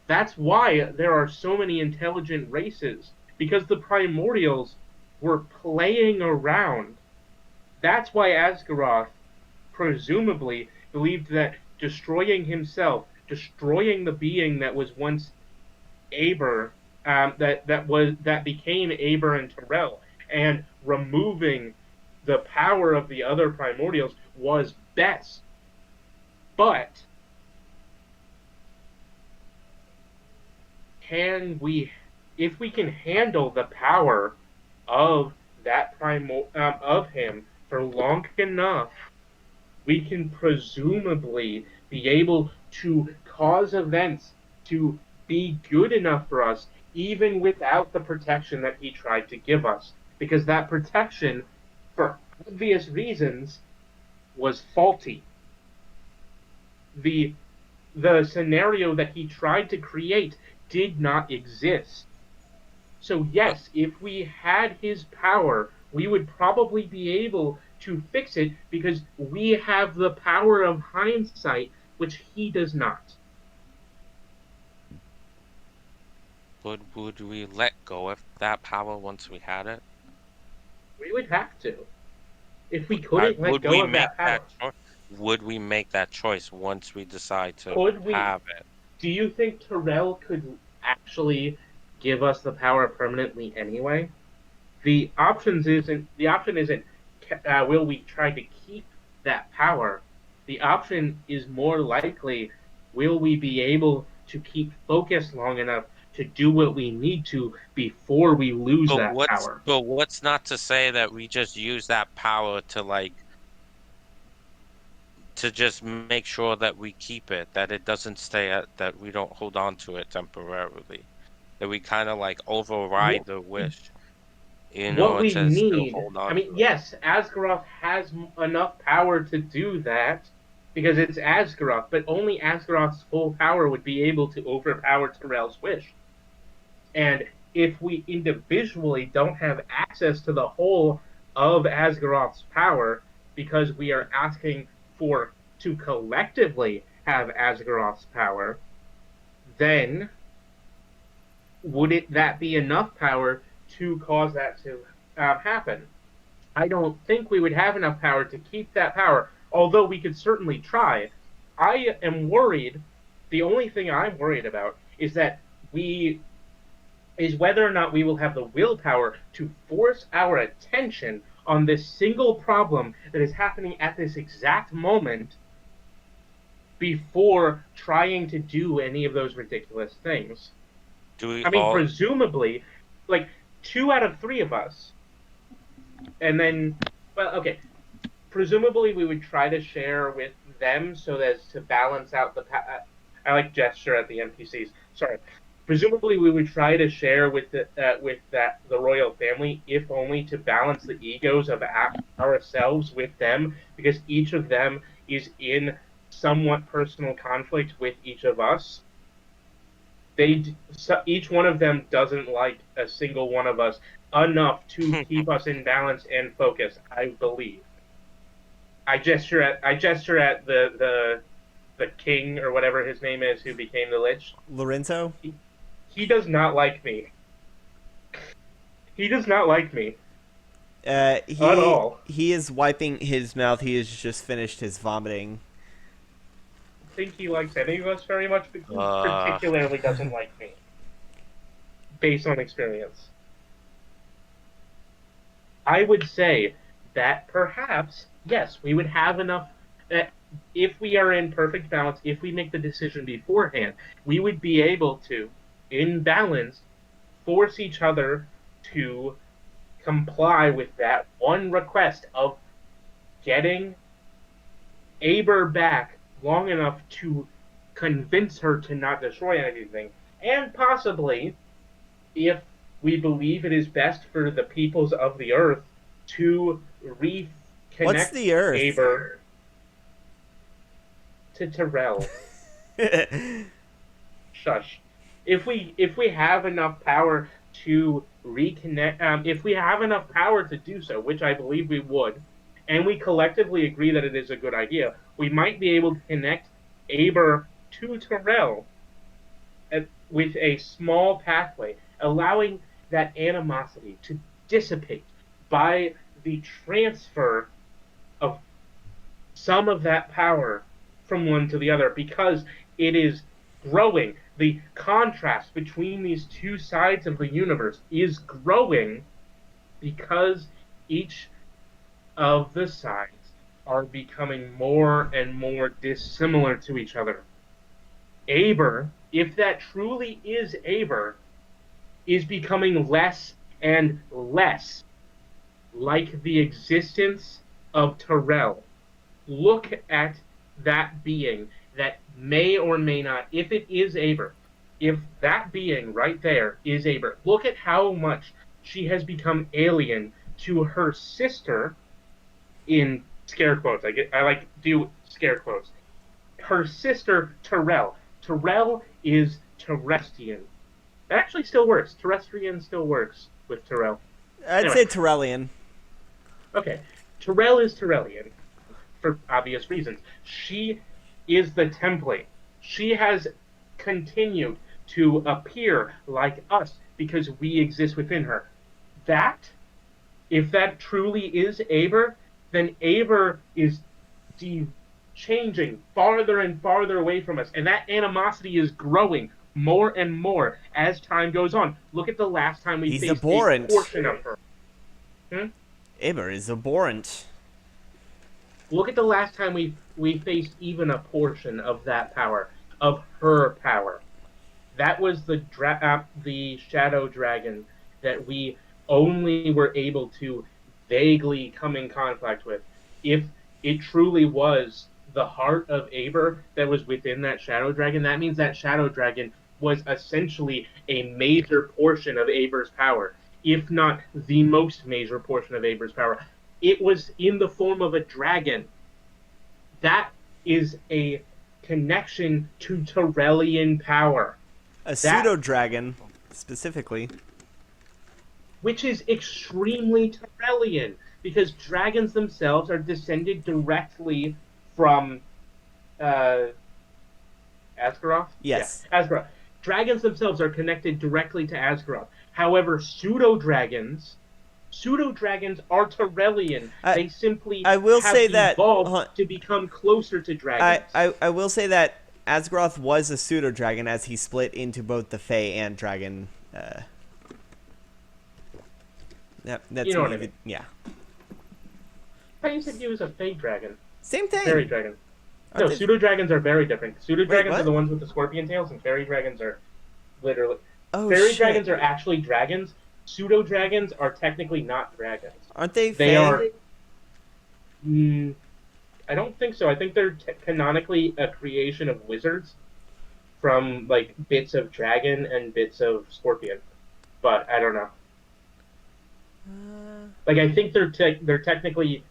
That's why there are so many intelligent races, because the primordials were playing around. That's why Asgaroth presumably believed that destroying himself, destroying the being that was once Aber, that became Aber and Terrell, and removing the power of the other primordials was best. But can we, if we can handle the power of that of him for long enough, we can presumably be able to cause events to be good enough for us, even without the protection that he tried to give us. Because that protection, for obvious reasons, was faulty. The the scenario that he tried to create did not exist. So But yes, if we had his power, we would probably be able to fix it because we have the power of hindsight, which he does not. would we let go of that power once we had it? We would have to. If we Would, couldn't let would go we of make that that power, choice? Would we make that choice once we decide to could we? have it? Do you think Terrell could actually give us the power permanently anyway? The option isn't will we try to keep that power. The option is more likely, will we be able to keep focused long enough to do what we need to before we lose that power. But what's not to say that we just use that power to to just make sure that we keep it, that it doesn't stay at, that we don't hold on to it temporarily, that we kind of like override What, the wish in what order we to still need, hold I on mean, to it. yes, Asgaroth has enough power to do that because it's Asgaroth, but only Asgaroth's full power would be able to overpower Terrell's wish. And if we individually don't have access to the whole of Asgaroth's power because we are asking for to collectively have Asgaroth's power, then would that be enough power to cause that to happen? I don't think we would have enough power to keep that power, although we could certainly try. I am worried. The only thing I'm worried about we is whether or not we will have the willpower to force our attention on this single problem that is happening at this exact moment before trying to do any of those ridiculous things. Do we I mean, all, presumably, like 2 out of 3 of us, and then, well, okay, presumably we would try to share with them so as to balance out I like gesture at the NPCs. Sorry. Presumably we would try to share the royal family, if only to balance the egos of ourselves with them, because each of them is in somewhat personal conflict with each of us. Each one of them doesn't like a single one of us enough to keep us in balance and focus, I believe. I gesture at the king or whatever his name is who became the Lich. Lorenzo? He does not like me. He does not like me at He all. he is wiping his mouth. He has just finished his vomiting. I think he likes any of us very much, but he uh, particularly doesn't like me, based on experience. I would say that perhaps, yes, we would have enough. That if we are in perfect balance, if we make the decision beforehand, we would be able to, in balance, force each other to comply with that one request of getting Aber back long enough to convince her to not destroy anything. And possibly, if we believe it is best for the peoples of the earth to What's reconnect the Earth? Aber to Terrell. Shush. If we have enough power to reconnect, if we have enough power to do so, which I believe we would, and we collectively agree that it is a good idea, we might be able to connect Aber to Terrell with a small pathway, allowing that animosity to dissipate by the transfer of some of that power from one to the other, because it is growing. The contrast between these two sides of the universe is growing because each of the sides are becoming more and more dissimilar to each other. Aber, if that truly is Aber, is becoming less and less like the existence of Terrell. Look at that being that may or may not, if it is Aber, if that being right there is Aber, look at how much she has become alien to her sister, in scare quotes. I like do scare quotes. Her sister Terrell. Terrell is terrestrian. It actually still works. Terrestrian still works with Terrell. I'd Anyway, say Terrellian. okay. Terrell is Terrellian for obvious reasons. She is the template. She has continued to appear like us because we exist within her. That, if that truly is Aber, then Aber is changing farther and farther away from us, and that animosity is growing more and more as time goes on. Look at the last time we He's faced abhorrent. a portion of her. Aber is abhorrent. Look at the last time we faced even a portion of that power, of her power. That was the shadow dragon that we only were able to vaguely come in contact with. If it truly was the heart of Aber that was within that shadow dragon, that means that shadow dragon was essentially a major portion of Aber's power, if not the most major portion of Aber's power. It was in the form of a dragon. That is a connection to Terrellian power. A pseudo-dragon, specifically. Which is extremely Terrellian, because dragons themselves are descended directly from Asgaroth? Yes. Yeah, Asgaroth. Dragons themselves are connected directly to Asgaroth. However, pseudo-dragons are Terrellian. They simply I will have say that evolved to become closer to dragons. I will say that Asgaroth was a pseudo-dragon as he split into both the Fae and Dragon. That's You know what I mean. Yeah. I thought you said he was a fey dragon. Same thing. Fairy dragon. Aren't No, they- pseudo-dragons are very different. Pseudo-dragons what? are the ones with the scorpion tails, and fairy dragons are literally... Oh, fairy shit. dragons are actually dragons. Pseudo-dragons are technically not dragons. Aren't they They Fae? are... I don't think so. I think they're canonically a creation of wizards from, like, bits of dragon and bits of scorpion. But I don't know. Like, I think they're technically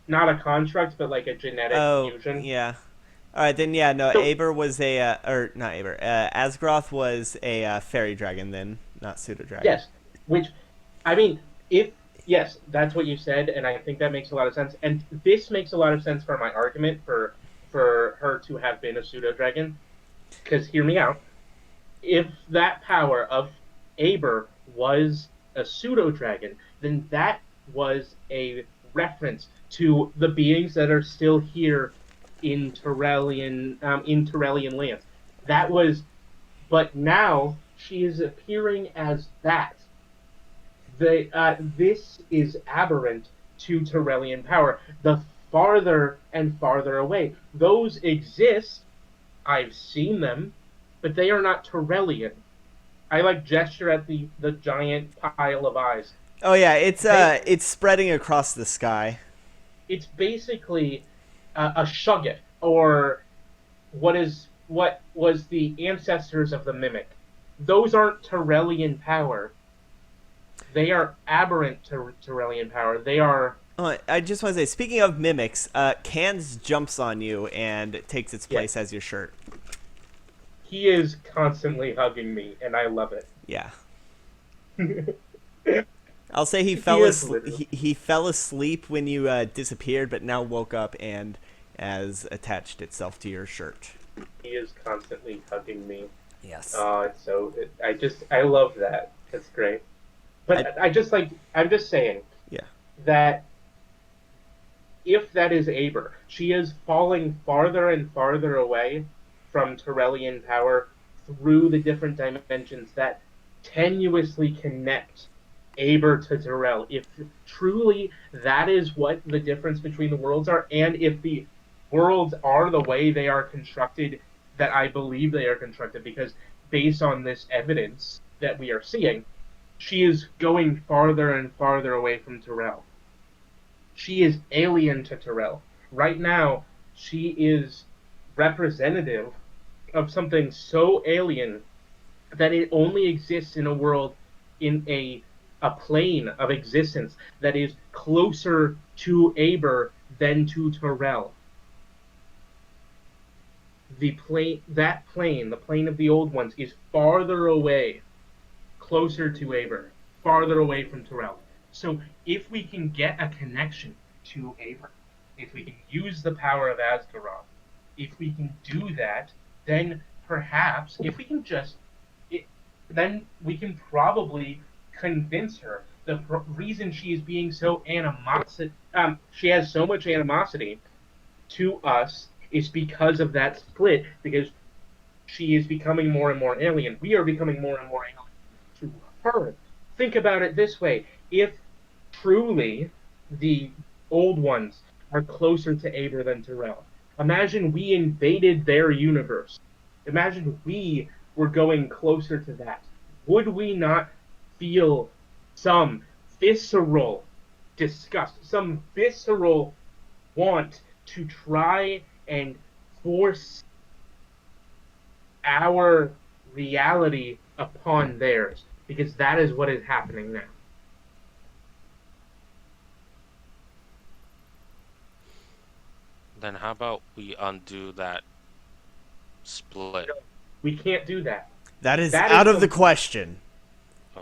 not a construct, but like a genetic fusion. Yeah. All right, then. Yeah, no. So- Aber was or not Aber. Asgaroth was a fairy dragon, then, not pseudo dragon. Yes, which, I mean, yes, that's what you said, and I think that makes a lot of sense. And this makes a lot of sense for my argument for her to have been a pseudo dragon. Because hear me out. If that power of Aber was a pseudo dragon, then that was a reference to the beings that are still here in Terrellian lands. That was, but now she is appearing as that. This is aberrant to Terrellian power. The farther and farther away those exist, I've seen them, but they are not Terrellian. I like gesture at the giant pile of eyes. Oh yeah, it's spreading across the sky. It's basically a Shugget, or what was the ancestors of the Mimic. Those aren't Terrellian power. They are aberrant to Terrellian power. They are... I just want to say, speaking of mimics, Cans jumps on you and takes its place as your shirt. He is constantly hugging me, and I love it. Yeah. I'll say he fell is asleep. literal. He fell asleep when you disappeared, but now woke up and has attached itself to your shirt. He is constantly hugging me. Yes. It's so... I love that. It's great. But I'm just saying, that if that is Aber, she is falling farther and farther away from Tyrellian power through the different dimensions that tenuously connect Aber to Tyrell. If truly that is what the difference between the worlds are, and if the worlds are the way they are constructed, that I believe they are constructed, because based on this evidence that we are seeing, she is going farther and farther away from Tyrell. She is alien to Tyrell. Right now, she is representative of something so alien that it only exists in a world, in a plane of existence that is closer to Aber than to Tyrell. The plane of the old ones, is farther away, closer to Aber, farther away from Tyrell. So if we can get a connection to Aber, if we can use the power of Asgaroth, if we can do that, then perhaps, if we can just, then we can probably convince her the reason she is being so she has so much animosity to us is because of that split, because she is becoming more and more alien. We are becoming more and more alien to her. Think about it this way. If truly the old ones are closer to Aber than Tyrell, imagine we invaded their universe. Imagine we were going closer to that. Would we not feel some visceral disgust, some visceral want to try and force our reality upon theirs? Because that is what is happening now. Then how about we undo that split? We can't do that. That is That out is of the question.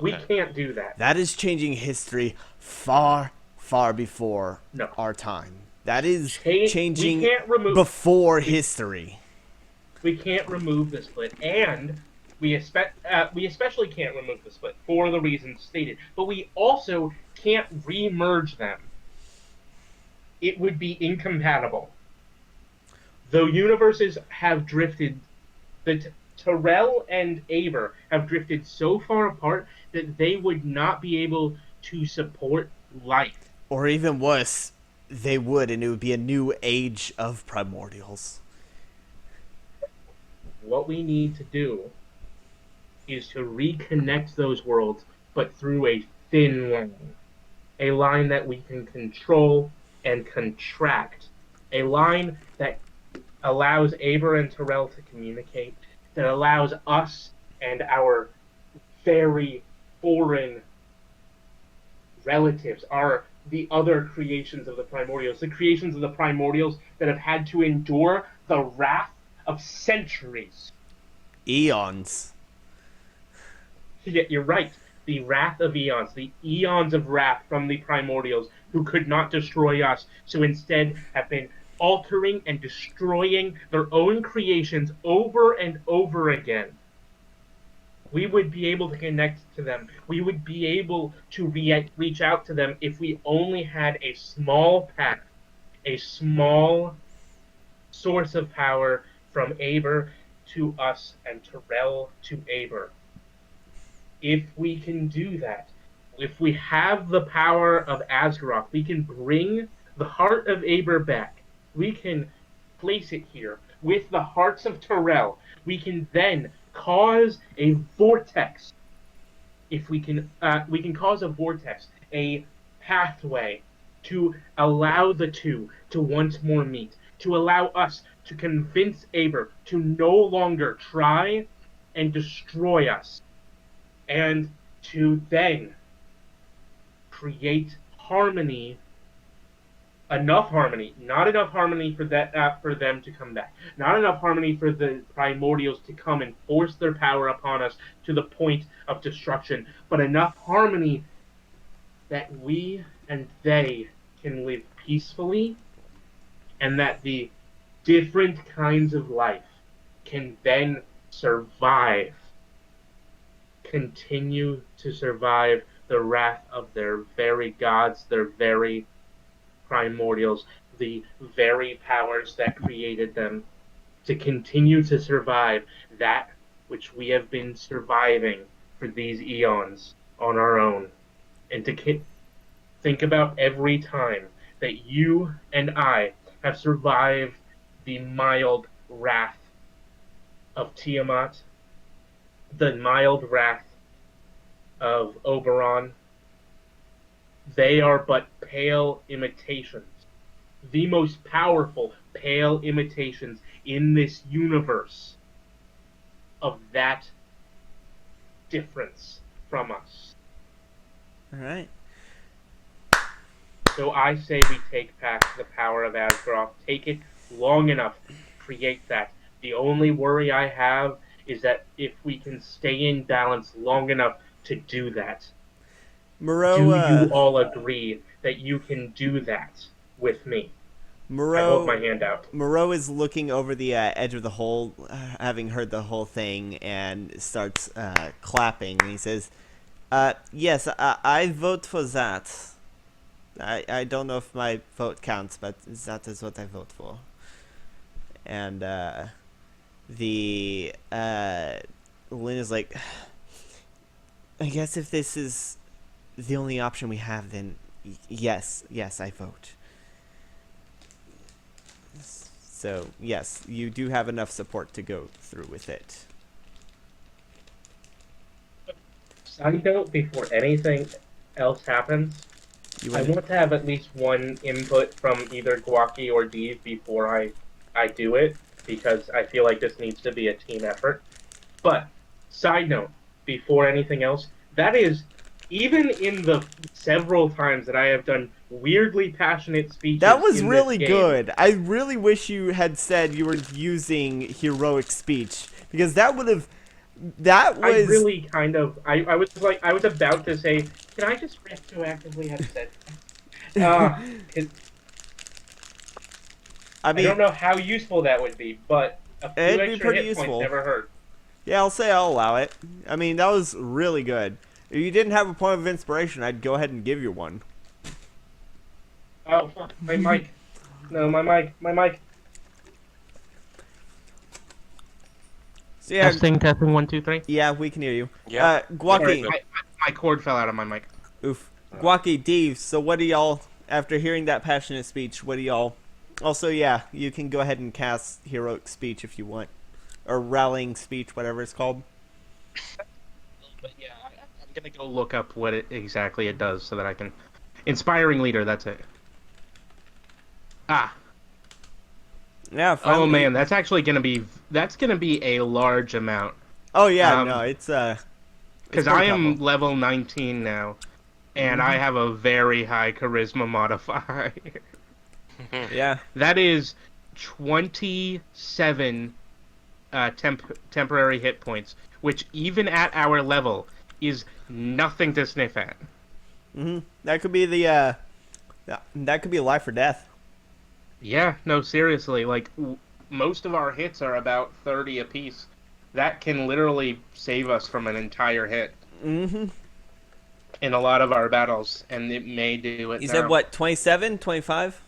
We Okay. can't do that. That is changing history far, far before No. our time. That is We changing can't remove. before history. We can't remove the split, and we especially can't remove the split for the reasons stated. But we also can't re-merge them. It would be incompatible. The universes have drifted. Tyrell and Aber have drifted so far apart that they would not be able to support life. Or even worse, they would, and it would be a new age of primordials. What we need to do is to reconnect those worlds, but through a thin line. A line that we can control and contract. A line that allows Aber and Tyrell to communicate, that allows us and our very foreign relatives, the other creations of the primordials, the creations of the primordials that have had to endure the wrath of centuries. Eons. Yeah, you're right. The wrath of eons, the eons of wrath from the primordials who could not destroy us, so instead have been altering and destroying their own creations over and over again. We would be able to connect to them. We would be able to reach out to them if we only had a small path, a small source of power from Aber to us and Tyrell to Aber. If we can do that, if we have the power of Asgaroth, we can bring the heart of Aber back. We can place it here with the hearts of Tyrell. We can then cause a vortex. If we can cause a vortex, a pathway to allow the two to once more meet, to allow us to convince Aber to no longer try and destroy us, and to then create harmony, enough harmony, not enough harmony for them to come back, not enough harmony for the primordials to come and force their power upon us to the point of destruction, but enough harmony that we and they can live peacefully, and that the different kinds of life can then survive, continue to survive the wrath of their very gods, their very primordials, the very powers that created them, to continue to survive that which we have been surviving for these eons on our own. And to think about every time that you and I have survived the mild wrath of Tiamat, the mild wrath of Oberon. They are but pale imitations, the most powerful pale imitations in this universe of that difference from us. All right. So I say we take back the power of Asgaroth, take it long enough, create that. The only worry I have is that if we can stay in balance long enough to do that, Moreau, do you all agree that you can do that with me? I hold my hand out. Moreau is looking over the edge of the hole, having heard the whole thing, and starts clapping. And he says, yes, I vote for that. I don't know if my vote counts, but that is what I vote for. And Lynn is like, I guess if this is the only option we have, then yes, I vote. So, yes, you do have enough support to go through with it. Side note, before anything else happens, I want to have at least one input from either Guaki or Dave before I do it, because I feel like this needs to be a team effort. But, side note, before anything else, that is, even in the several times that I have done weirdly passionate speeches, that was in really this game, good. I really wish you had said you were using heroic speech, because that would have... That was... I really kind of... I was like... I was about to say, can I just retroactively have said that? I don't know how useful that would be, but a few it'd be extra pretty hit useful. points never hurt. Yeah, I'll allow it. I mean, that was really good. If you didn't have a point of inspiration, I'd go ahead and give you one. Oh, fuck. My mic. No, my mic. So yeah, Testing, 1, 2, 3. yeah, we can hear you. Yeah. Guaki. My cord fell out of my mic. Oof. Guaki, Dave, so what do y'all, after hearing that passionate speech, what do y'all... Also, yeah, you can go ahead and cast heroic speech if you want. Or rallying speech, whatever it's called. But yeah, I'm gonna go look up what exactly it does so that I can... Inspiring leader, that's it. Ah. Yeah, finally. Oh man, that's actually gonna be... That's gonna be a large amount. Oh yeah, no, it's because I am level 19 now, and I have a very high charisma modifier. Yeah. That is 27 temporary hit points, which even at our level is nothing to sniff at. That could be the that could be life or death. Yeah, no, seriously, like most of our hits are about 30 apiece. That can literally save us from an entire hit. In a lot of our battles, and it may do it now. You said what, 27, 25?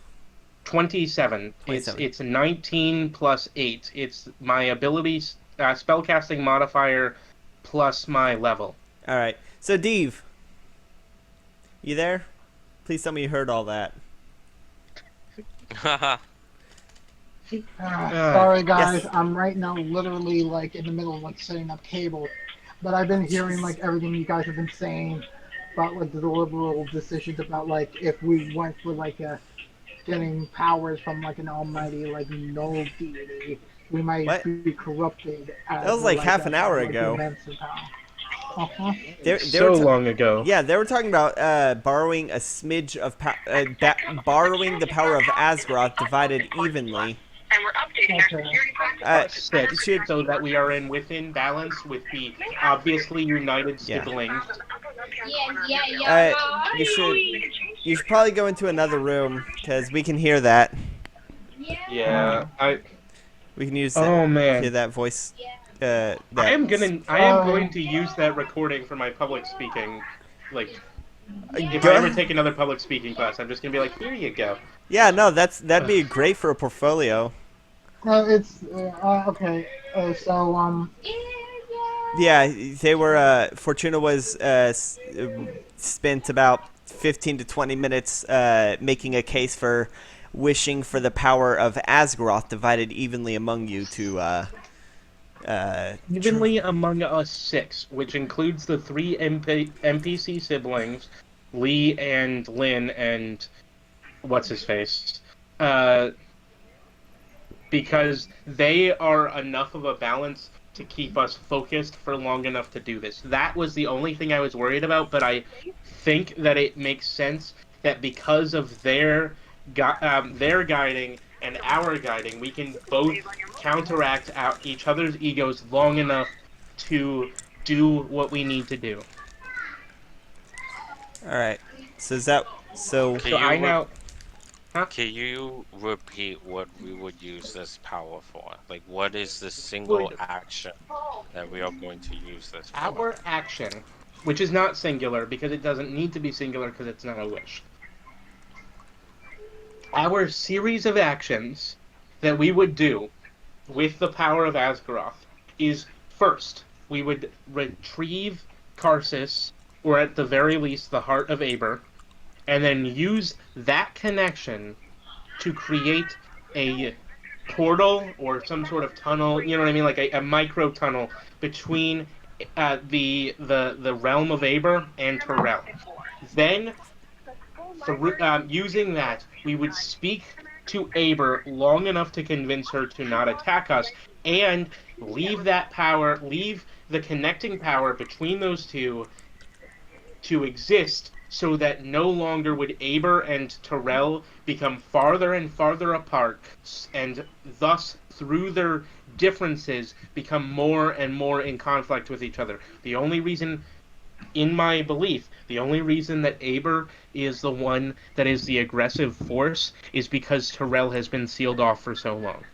27. 27. It's 19 plus 8. It's my ability, spellcasting modifier plus my level. All right. So, Dave, you there? Please tell me you heard all that. Sorry guys, yes. I'm right now literally like in the middle of like setting up cable, but I've been hearing like everything you guys have been saying about like the liberal decisions about like if we went for like getting powers from like an almighty like no deity, we might be corrupted. That was like half an hour ago. They so long ago. Yeah, they were talking about borrowing a smidge of borrowing the power of Asgaroth divided evenly. And we're updating our security practices. So that we are within balance with the obviously united siblings. You should probably go into another room because we can hear that. Yeah, we can use. Oh man, hear that voice. I am going to use that recording for my public speaking like if I ever Go. take another public speaking class, I'm just gonna be like, here you go. Yeah, no, that'd be great for a portfolio. It's okay. So Yeah, they were. Fortuna was spent about 15 to 20 minutes making a case for wishing for the power of Asgaroth divided evenly among you to. Evenly among us six, which includes the three NPC siblings, Lee and Lynn and what's his face, uh, because they are enough of a balance to keep us focused for long enough to do this. That was the only thing I was worried about, but I think that it makes sense that because of their guiding and our guiding, we can both counteract each other's egos long enough to do what we need to do. All right. So is that so? Can So you I now, huh? can you repeat what we would use this power for? Like, what is the single Would action that we are going to use this for? our action, which is not singular because it doesn't need to be singular because it's not a wish. Our series of actions that we would do with the power of Asgaroth is first, we would retrieve Karsus, or at the very least, the heart of Aber, and then use that connection to create a portal or some sort of tunnel, you know what I mean, like a micro tunnel between the realm of Aber and Terrell. Then through using that, we would speak to Aber long enough to convince her to not attack us, and leave the connecting power between those two to exist, so that no longer would Aber and Terrell become farther and farther apart, and thus, through their differences, become more and more in conflict with each other. The only reason, in my belief, the only reason that Aber is the one that is the aggressive force is because Terrell has been sealed off for so long.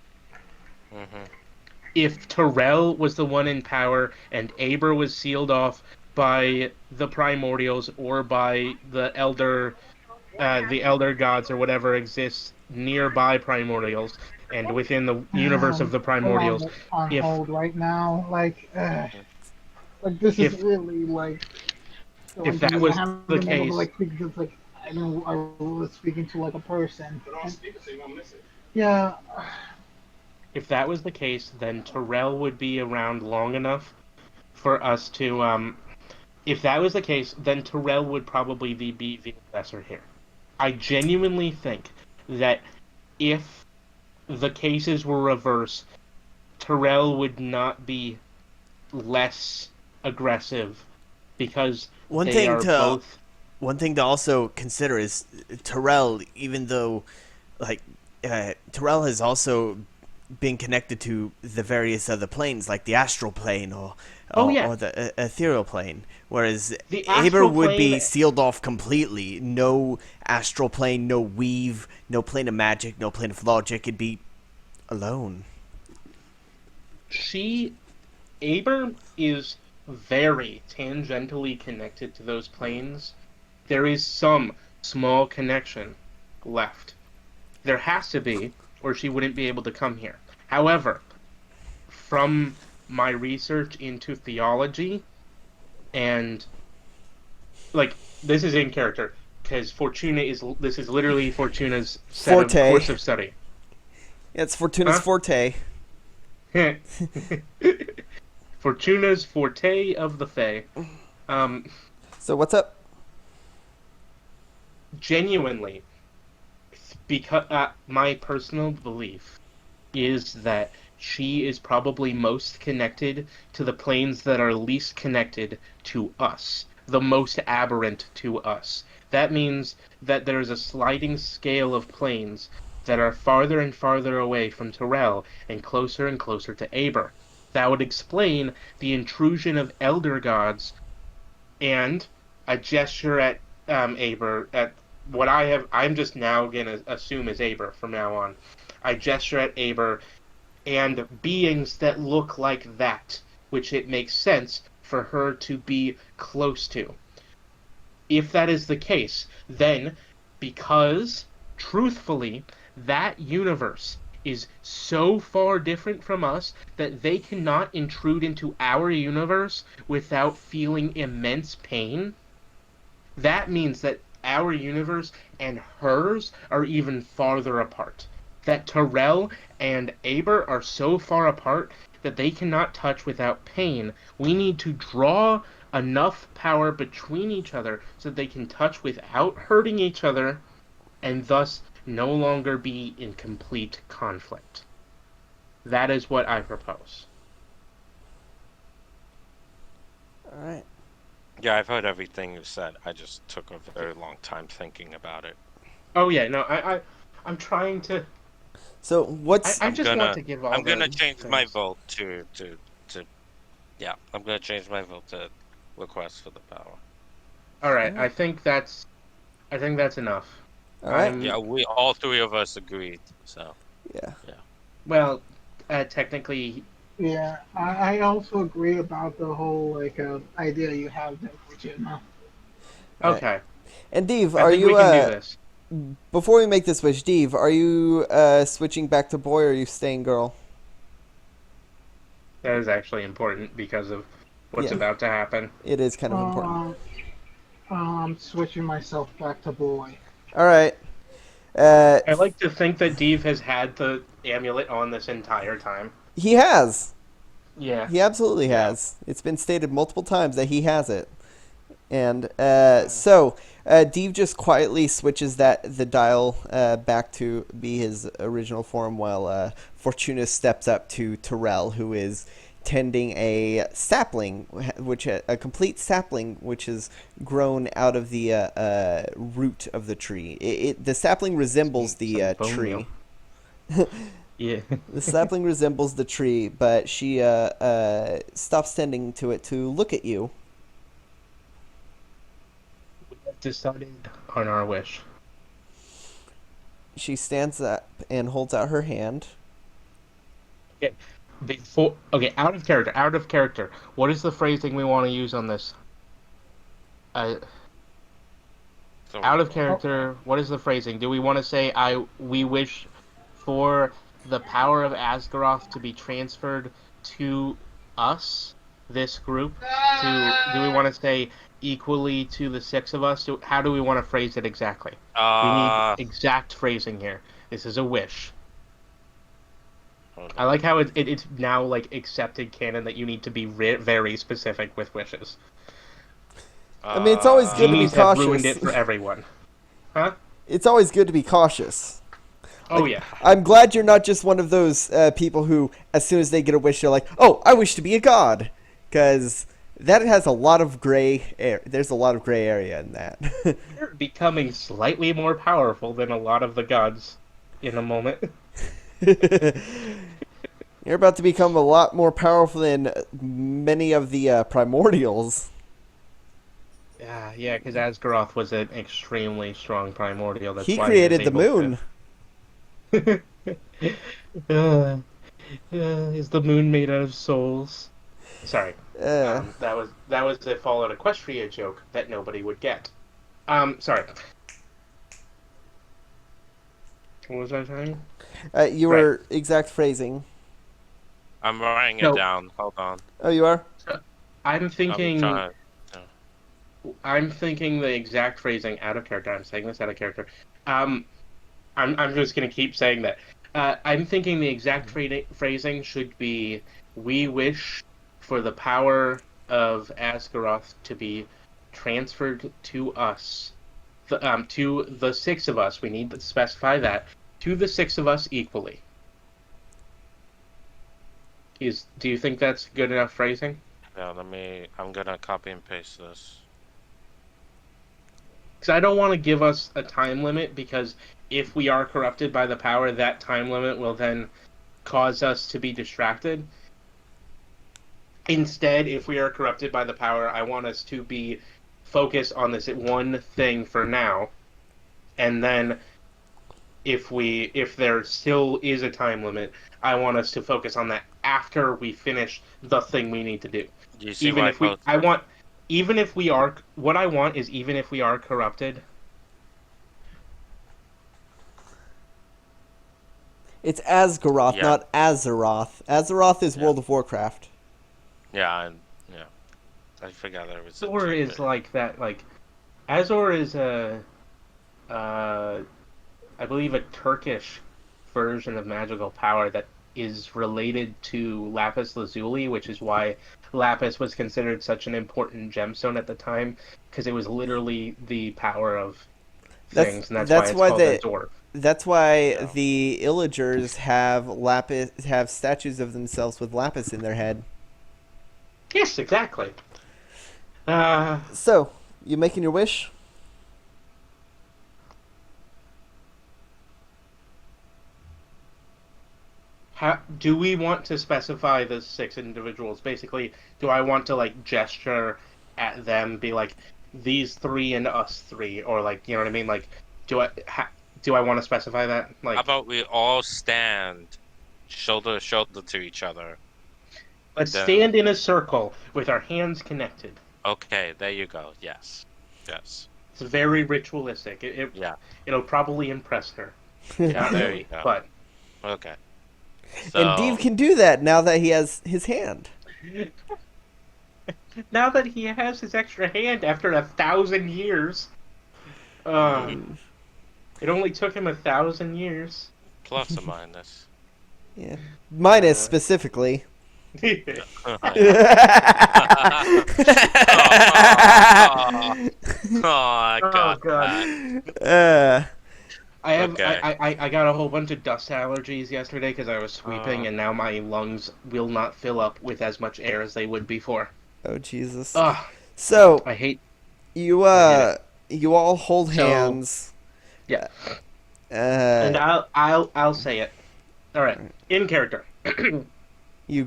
Mm-hmm. If Terrell was the one in power and Aber was sealed off by the primordials or by the elder gods or whatever exists nearby primordials and within the universe of the put primordials, on if hold right now. Mm-hmm. Like this is if really if like that because I was haven't the been able to case, like speak to like I was speaking to like a person. And, yeah, if that was the case, then Terrell would be around long enough for us to if that was the case, then Terrell would probably be the aggressor here. I genuinely think that if the cases were reversed, Terrell would not be less aggressive because One they thing are to both. one thing to also consider is Terrell. Even though, like, Terrell has also been connected to the various other planes, like the astral plane Oh yeah, or the ethereal plane, whereas the Aber astral would be plane. sealed off completely. No astral plane, no weave, no plane of magic, no plane of logic. It'd be alone. She Aber is very tangentially connected to those planes. There is some small connection left. There has to be, or she wouldn't be able to come here. However, from my research into theology and like this is in character because Fortuna is this is literally Fortuna's set of Forte. course of study. Yeah, it's Fortuna's Huh? forte. Fortuna's forte of the Fae. Um, So what's up? genuinely, because my personal belief is that she is probably most connected to the planes that are least connected to us, the most aberrant to us. That means that there's a sliding scale of planes that are farther and farther away from Terrell and closer to Aber. That would explain the intrusion of elder gods and a gesture at Aber at what I'm just now gonna assume is Aber from now on. I gesture at Aber and beings that look like that, which it makes sense for her to be close to. if that is the case, then because truthfully, that universe is so far different from us that they cannot intrude into our universe without feeling immense pain, that means that our universe and hers are even farther apart. That Terrell and Aber are so far apart that they cannot touch without pain. We need to draw enough power between each other so that they can touch without hurting each other and thus no longer be in complete conflict. That is what I propose. All right. Yeah, I've heard everything you said. I just took a very long time thinking about it. Oh yeah, no, I'm trying to. So I, what's I I'm just want gonna to give all I'm the gonna change my things. vote to yeah, I'm gonna change my vote to request for the power. All all right, right? I think that's enough. All right. Yeah, I'm we all three of us agreed. So Yeah. yeah. well, technically, Yeah, I also agree about the whole like idea you have there, Richard. All right. okay. And Dave, I are think we you can do this. before we make this switch, Dave, are you switching back to boy or are you staying girl? That is actually important because of what's Yeah, about to happen. it is kind of important. Um, I'm switching myself back to boy. All right. Uh, I like to think that Dave has had the amulet on this entire time. he has. Yeah. He absolutely Yeah. has. It's been stated multiple times that he has it. And Uh, Dave just quietly switches the dial back to be his original form, while Fortuna steps up to Terrell, who is tending a sapling, which a complete sapling, which has grown out of the root of the tree. The sapling resembles the some bone meal. tree. Yeah. The sapling resembles the tree, but she stops tending to it to look at you. We have decided on our wish. She stands up and holds out her hand. Okay. Out of character, out of character. What is the phrasing we want to use on this? Uh, So Out of Oh, character, what is the phrasing? Do we want to say we wish for the power of Asgaroth to be transferred to us, this group? Do we want to say equally to the six of us? How do we want to phrase it exactly? We need uh exact phrasing here. This is a wish. hold I on. like how it's now like accepted canon that you need to be very specific with wishes. I mean, it's always good to be Genies have ruined cautious. it for everyone. Huh? It's always good to be cautious. Oh Like, yeah. I'm glad you're not just one of those people who, as soon as they get a wish, they're like, "Oh, I wish to be a god," because that has a lot of gray. There's a lot of gray area in that. You're becoming slightly more powerful than a lot of the gods in a moment. You're about to become a lot more powerful than many of the primordials. Yeah, because Asgaroth was an extremely strong primordial. That's He why he was created the able moon. to. uh, is the moon made out of souls? Sorry, Uh, that was a Fallout Equestria joke that nobody would get. Sorry. What was I saying? Right. your exact phrasing. I'm writing it No, down. Hold on. Oh, you are? I'm I'm thinking. trying to I'm thinking the exact phrasing out of character. I'm saying this out of character. Um, I'm just gonna keep saying that. I'm thinking the exact phrasing should be: "We wish for the power of Asgaroth to be transferred to us, to the six of us. We need to specify that to the six of us equally." Do you think that's good enough phrasing? yeah, I'm gonna copy and paste this. Because I don't want to give us a time limit, because if we are corrupted by the power, that time limit will then cause us to be distracted. Instead, if we are corrupted by the power, I want us to be focused on this one thing for now, and then if there still is a time limit, I want us to focus on that after we finish the thing we need to do. Do you see Even why I if we, posted? even if we are, what I want is even if we are corrupted, It's Asgaroth, Yeah, not Azeroth. Azeroth is yeah, World of Warcraft. yeah, and yeah. I forgot there was a Azor G is there. like that. Like Azor is uh, I believe a Turkish version of magical power that is related to lapis lazuli, which is why lapis was considered such an important gemstone at the time, because it was literally the power of That's things, and that's why that's it's why called the Azor. that's why Yeah. the Illagers have statues of themselves with lapis in their head. Yes, exactly. Uh, So, you making your wish? do we want to specify the 6 individuals? Basically, do I want to like gesture at them, be like these three and us three, or like you know what I mean? Like, do I do I want to specify that? How Like, about we all stand shoulder to shoulder to each other? let's Then, stand in a circle with our hands connected. okay, there you go. Yes. Yes. It's very ritualistic. Yeah. It'll probably impress her. Yeah, Not there you really, go. but Okay. And Dave So, can do that now that he has his hand. now that he has his extra hand after 1,000 years, uh, mm, it only took him 1,000 years. plus or minus. Yeah. Minus Uh, specifically. Yeah. Oh, I Oh got god. that. uh, Okay. I got a whole bunch of dust allergies yesterday because I was sweeping, Uh, and now my lungs will not fill up with as much air as they would before. oh Jesus. Ugh, So I hate you I hate it. you all hold So hands. yeah, and Uh, I'll say it. All right, in character. you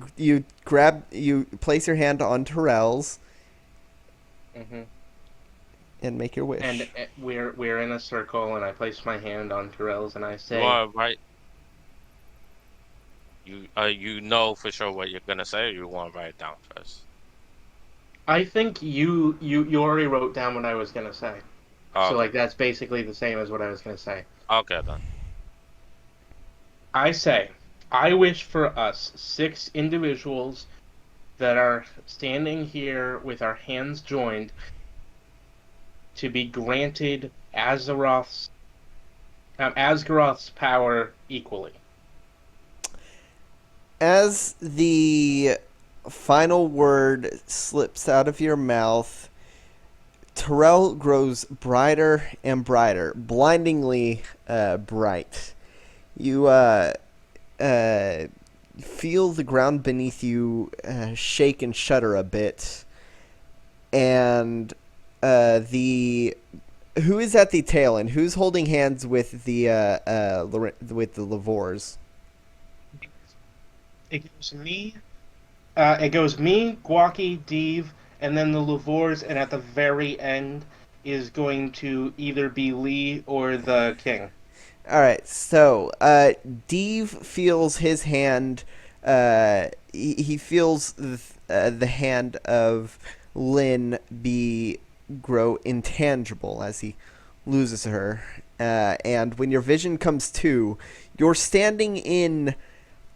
place your hand on Terrell's hmm and make your And wish. we're in a circle, and I place my hand on Terrell's, and I you say, are right. You know for sure what you're gonna say, or you want to write it down first? I think you already wrote down what I was gonna say. Oh, So okay. like that's basically the same as what I was gonna say. Okay then. I say, I wish for us 6 individuals that are standing here with our hands joined to be granted Asgaroth's power equally. As the final word slips out of your mouth, Terrell grows brighter and brighter, blindingly bright. You uh, feel the ground beneath you shake and shudder a bit, and the who is at the tail end? Who's holding hands with with the Lavors? It goes me, Guaki, Deeve, and then the Lavors, and at the very end is going to either be Lee or the King. All right, so Deve feels his hand. He feels the hand of Lynn grow intangible as he loses her. And when your vision comes to, you're standing in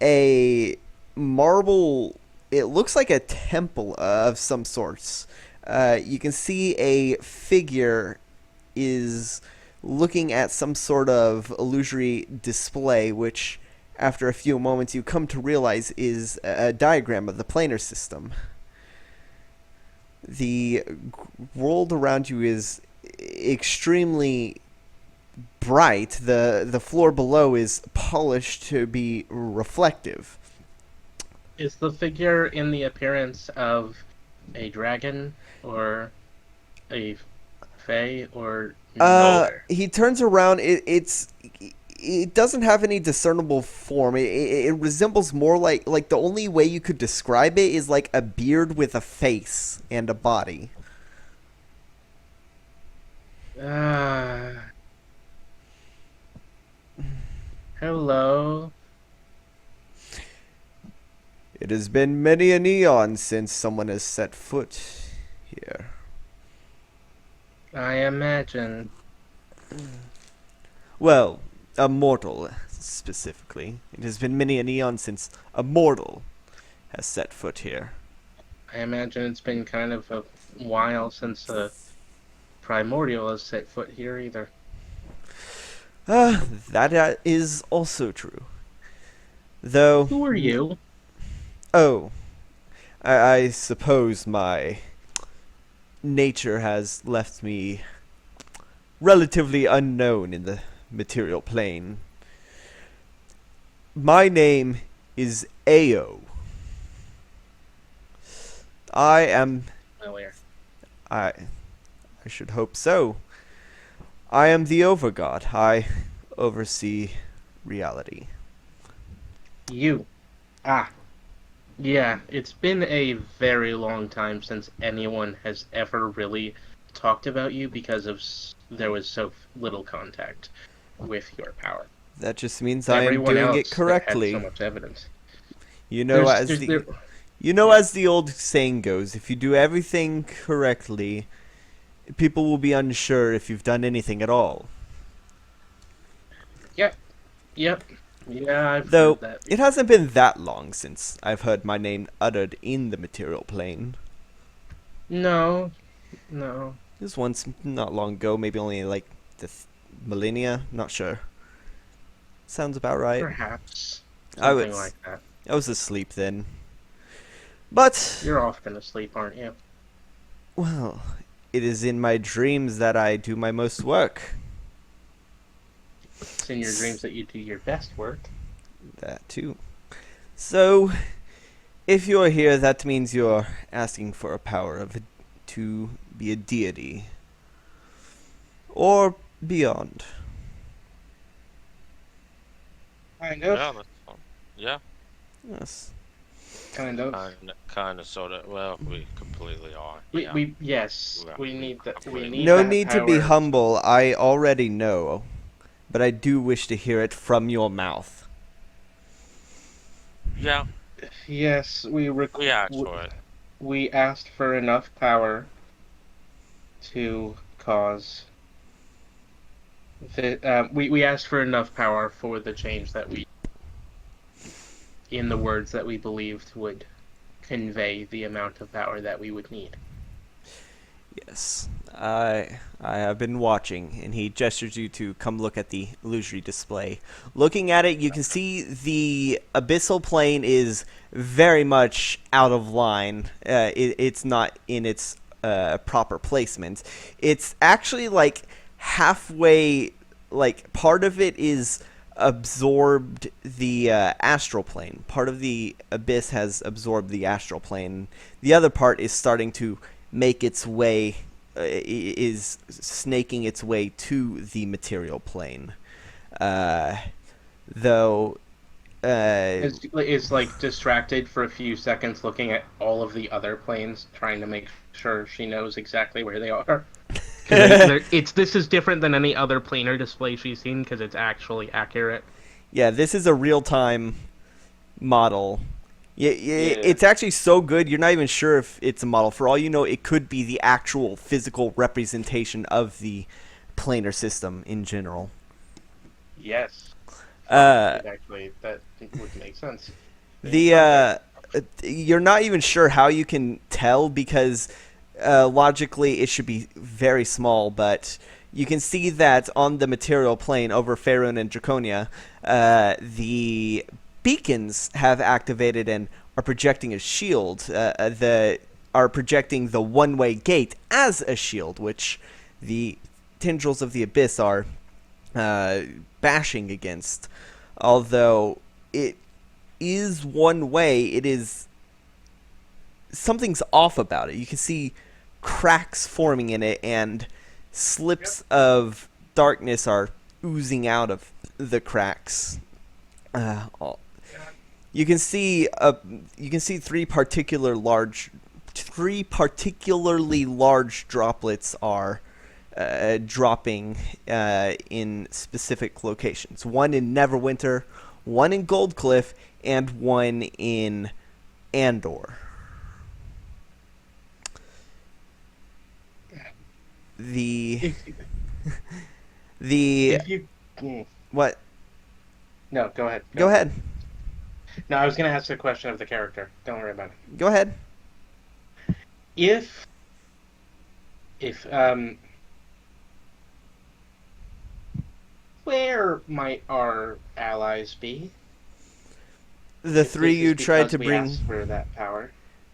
a marble. It looks like a temple of some sorts. You can see a figure is looking at some sort of illusory display, which, after a few moments, you come to realize is a diagram of the planar system. The world around you is extremely bright. The floor below is polished to be reflective. Is the figure in the appearance of a dragon or a fae or Nope. neither? He turns around. It doesn't have any discernible form. It resembles more like the only way you could describe it is like a beard with a face and a body. Hello. It has been many an eon since someone has set foot here. I imagine. Well, a mortal, specifically. It has been many an eon since a mortal has set foot here. I imagine it's been kind of a while since a primordial has set foot here either. That is also true. Though, Who are you? oh, I suppose my nature has left me relatively unknown in the material plane. My name is Ao. I am. Familiar. I should hope so. I am the Overgod. I oversee reality. You. Ah. Yeah, it's been a very long time since anyone has ever really talked about you because there was so little contact with your power. That just means I am Everyone doing it else that had so correctly. much evidence. You know, as the old saying goes, if you do everything correctly, people will be unsure if you've done anything at all. Yep. Yeah, I've Though, heard that. it hasn't been that long since I've heard my name uttered in the material plane. No. This once not long ago, maybe only like the millennia, not sure. Sounds about right. Perhaps. I Something was like that. I was asleep then. But You're often asleep, aren't you? well, it is in my dreams that I do my most work. It's in your dreams that you do your best work. That too. So, if you're here, that means you're asking for a power to be a deity. Or beyond. Kind Yeah, of. that's fine. Yeah, Yes. Kind of. kind of, sort of. Well, we completely are. Yeah. Yes, Yeah, we need that. We need No that need to be power. humble, I already know. But I do wish to hear it from your mouth. Yeah, Yes, we asked for it. we asked for enough power to cause we asked for enough power for the change that we, in the words that we believed would convey the amount of power that we would need. Yes. I have been watching, and he gestures you to come look at the illusory display. Looking at it, you can see the abyssal plane is very much out of line. It's not in its proper placement. It's actually like halfway, like part of it is absorbed the astral plane. Part of the abyss has absorbed the astral plane. The other part is starting to make its way, is snaking its way to the material plane. Though, Is like distracted for a few seconds looking at all of the other planes, trying to make sure she knows exactly where they are. This is different than any other planar display she's seen because it's actually accurate. yeah, this is a real-time model. Yeah, it's actually so good, you're not even sure if it's a model. For all you know, it could be the actual physical representation of the planar system in general. Yes. Uh, Actually, that would make sense. You're not even sure how you can tell because logically it should be very small, but you can see that on the material plane over Faerun and Draconia, the beacons have activated and are projecting a shield. Are projecting the one-way gate as a shield, which the tendrils of the abyss are bashing against. Although it is one way, it is something's off about it. You can see cracks forming in it, and slips of darkness are oozing out of the cracks. You can see three particularly large droplets are dropping in specific locations. One in Neverwinter, one in Goldcliff, and one in Andor. the If, the if you. what? No, go ahead. Go ahead. No, I was going to ask a question of the character. Don't worry about it. Go ahead. If. Where might our allies be? The If three this you is tried because to we bring. asked for that power.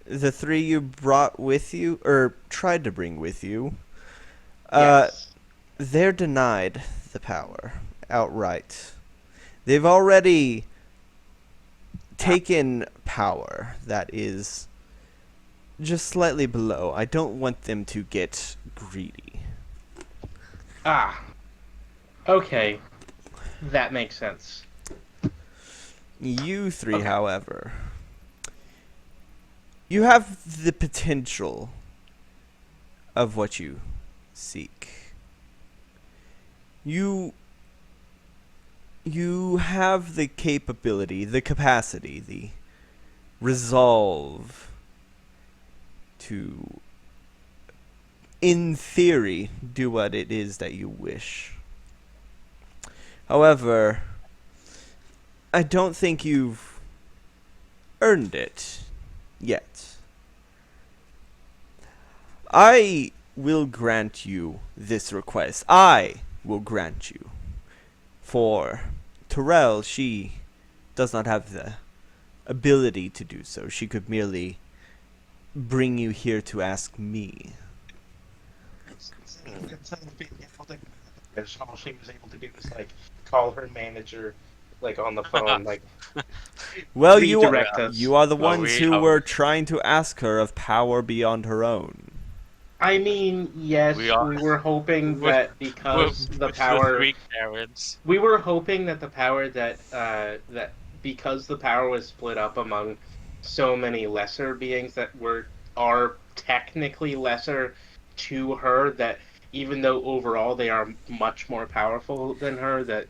The three you brought with you, or tried to bring with you, Yes. they're denied the power outright. They've already taken power that is just slightly below. I don't want them to get greedy. Ah. Okay. That makes sense. You three, Okay. however, you have the potential of what you seek. You have the capability, the capacity, the resolve to, in theory, do what it is that you wish. However, I don't think you've earned it yet. I will grant you this request. I will grant you. For Terrell, she does not have the ability to do so. She could merely bring you here to ask me. All she was able to do was like call her manager, like on the phone, like Well, redirect us. you are the Are ones we- who are were we- trying to ask her of power beyond her own. I mean, yes, We are- we were hoping With- that because the with power, three Karens. we were hoping that the power that because the power was split up among so many lesser beings that are technically lesser to her, that even though overall they are much more powerful than her, that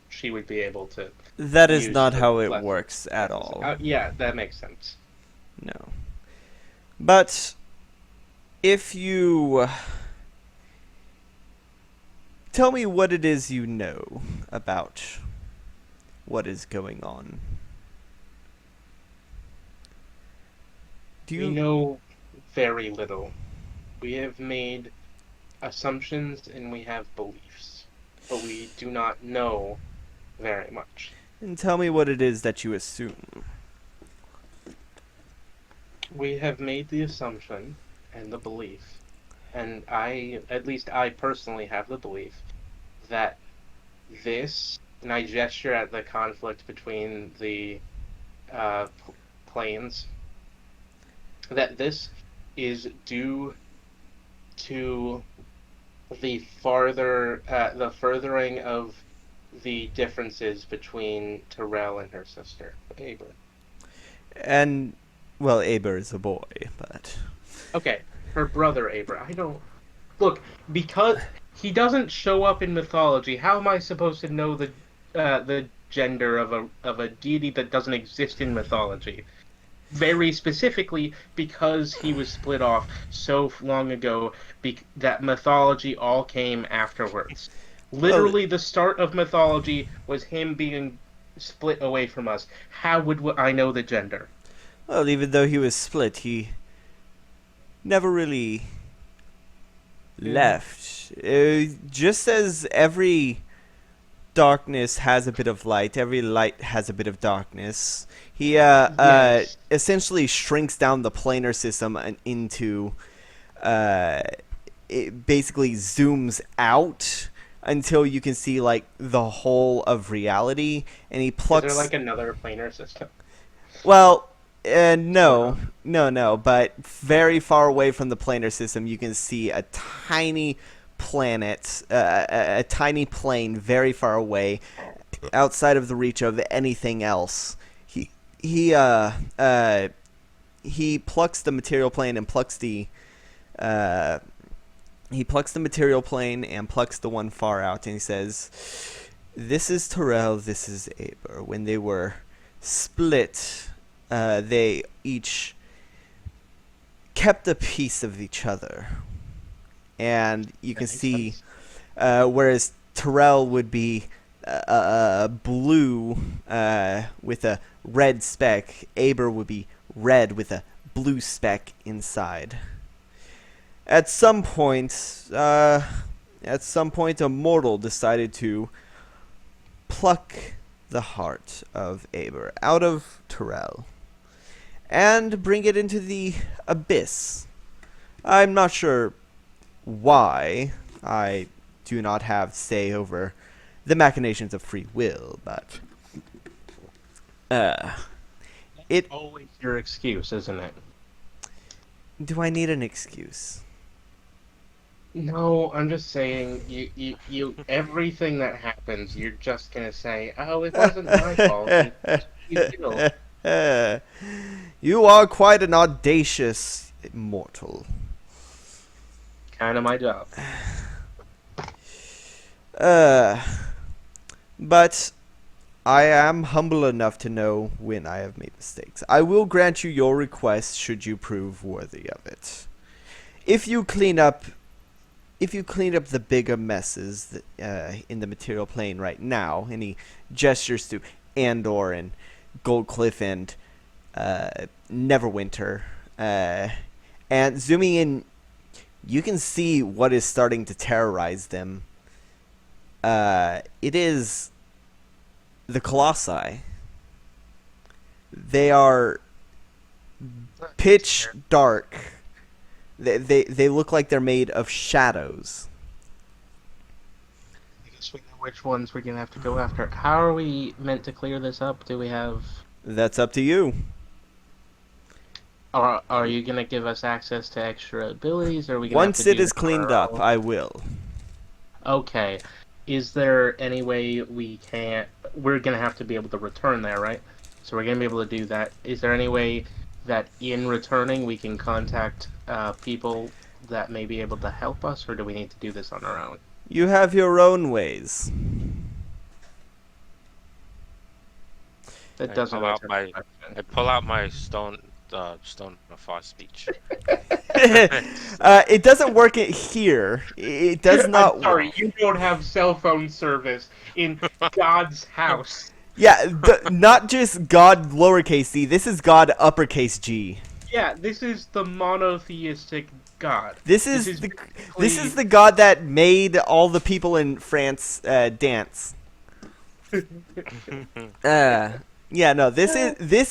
she would be able to That is use not the how it less- works at all. Yeah, that makes sense. No. But if you tell me what it is you know about what is going on. Do We you know very little. We have made assumptions and we have beliefs, but we do not know very much. and tell me what it is that you assume? We have made the assumption and the belief, and at least I personally have the belief, that and I gesture at the conflict between the planes, that this is due to the furthering of the differences between Terrell and her sister, Aber. And well, Aber is a boy, but Okay, her brother Aber. I don't look because he doesn't show up in mythology. How am I supposed to know the gender of a deity that doesn't exist in mythology? Very specifically because he was split off so long ago, that mythology all came afterwards. Literally, the start of mythology was him being split away from us. How would I know the gender? well, even though he was split, he never really left. Just as every darkness has a bit of light, every light has a bit of darkness. He Yes. essentially shrinks down the planar system and into it basically zooms out until you can see like the whole of reality, and he Is plucks. there like another planar system? Well, no. But very far away from the planar system, you can see a tiny planet, a tiny plane, very far away, outside of the reach of anything else. He plucks the material plane and plucks the material plane and plucks the one far out, and he says, "This is Terrell. This is Aber. When they were split, they each kept a piece of each other. and you That can makes see, sense. whereas Terrell would be blue with a red speck, Aber would be red with a blue speck inside. At some point, a mortal decided to pluck the heart of Aber out of Terrell and bring it into the abyss. I'm not sure why. I do not have say over the machinations of free will, but it. Always your excuse, isn't it? Do I need an excuse? No, I'm just saying, everything that happens, you're just gonna say, "Oh, it wasn't my fault." And you will. You are quite an audacious mortal. Kind of my job. But I am humble enough to know when I have made mistakes. I will grant you your request should you prove worthy of it. If you clean up the bigger messes in the material plane right now, and he gestures to Andor and Goldcliff and Neverwinter, and zooming in, you can see what is starting to terrorize them. It is the Colossi. They are pitch dark. They look like they're made of shadows. I guess we know which ones we're gonna have to go after. How are we meant to clear this up? Do we have? That's up to you. Are you gonna give us access to extra abilities? Or are we gonna Once have to it do is this on cleaned our up, own? I will. Okay. Is there any way we can't? We're gonna have to be able to return there, right? So we're gonna be able to do that. Is there any way that in returning we can contact people that may be able to help us, or do we need to do this on our own? You have your own ways. That I doesn't pull out answer my my question. I pull out my stone of far speech. It doesn't work here. It does not. I'm sorry, you don't have cell phone service in God's house. Yeah, not just God lowercase c. This is God uppercase G. Yeah, this is the monotheistic God. This is the God that made all the people in France dance. Yeah, no. This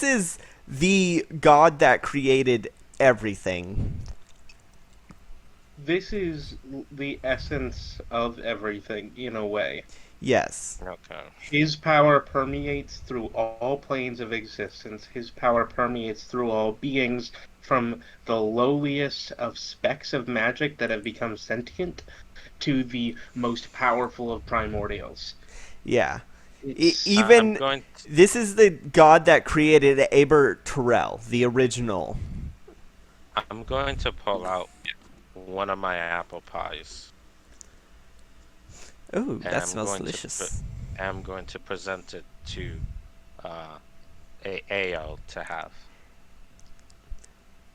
is the God that created everything. This is the essence of everything, in a way. Yes. Okay. His power permeates through all planes of existence. His power permeates through all beings, from the lowliest of specks of magic that have become sentient to the most powerful of primordials. Yeah. It's, Even I'm going this is the God that created Aber Terrell, the original. to pull out one of my apple pies. Ooh, And that I'm smells going to delicious. I'm going to present it to AO to have.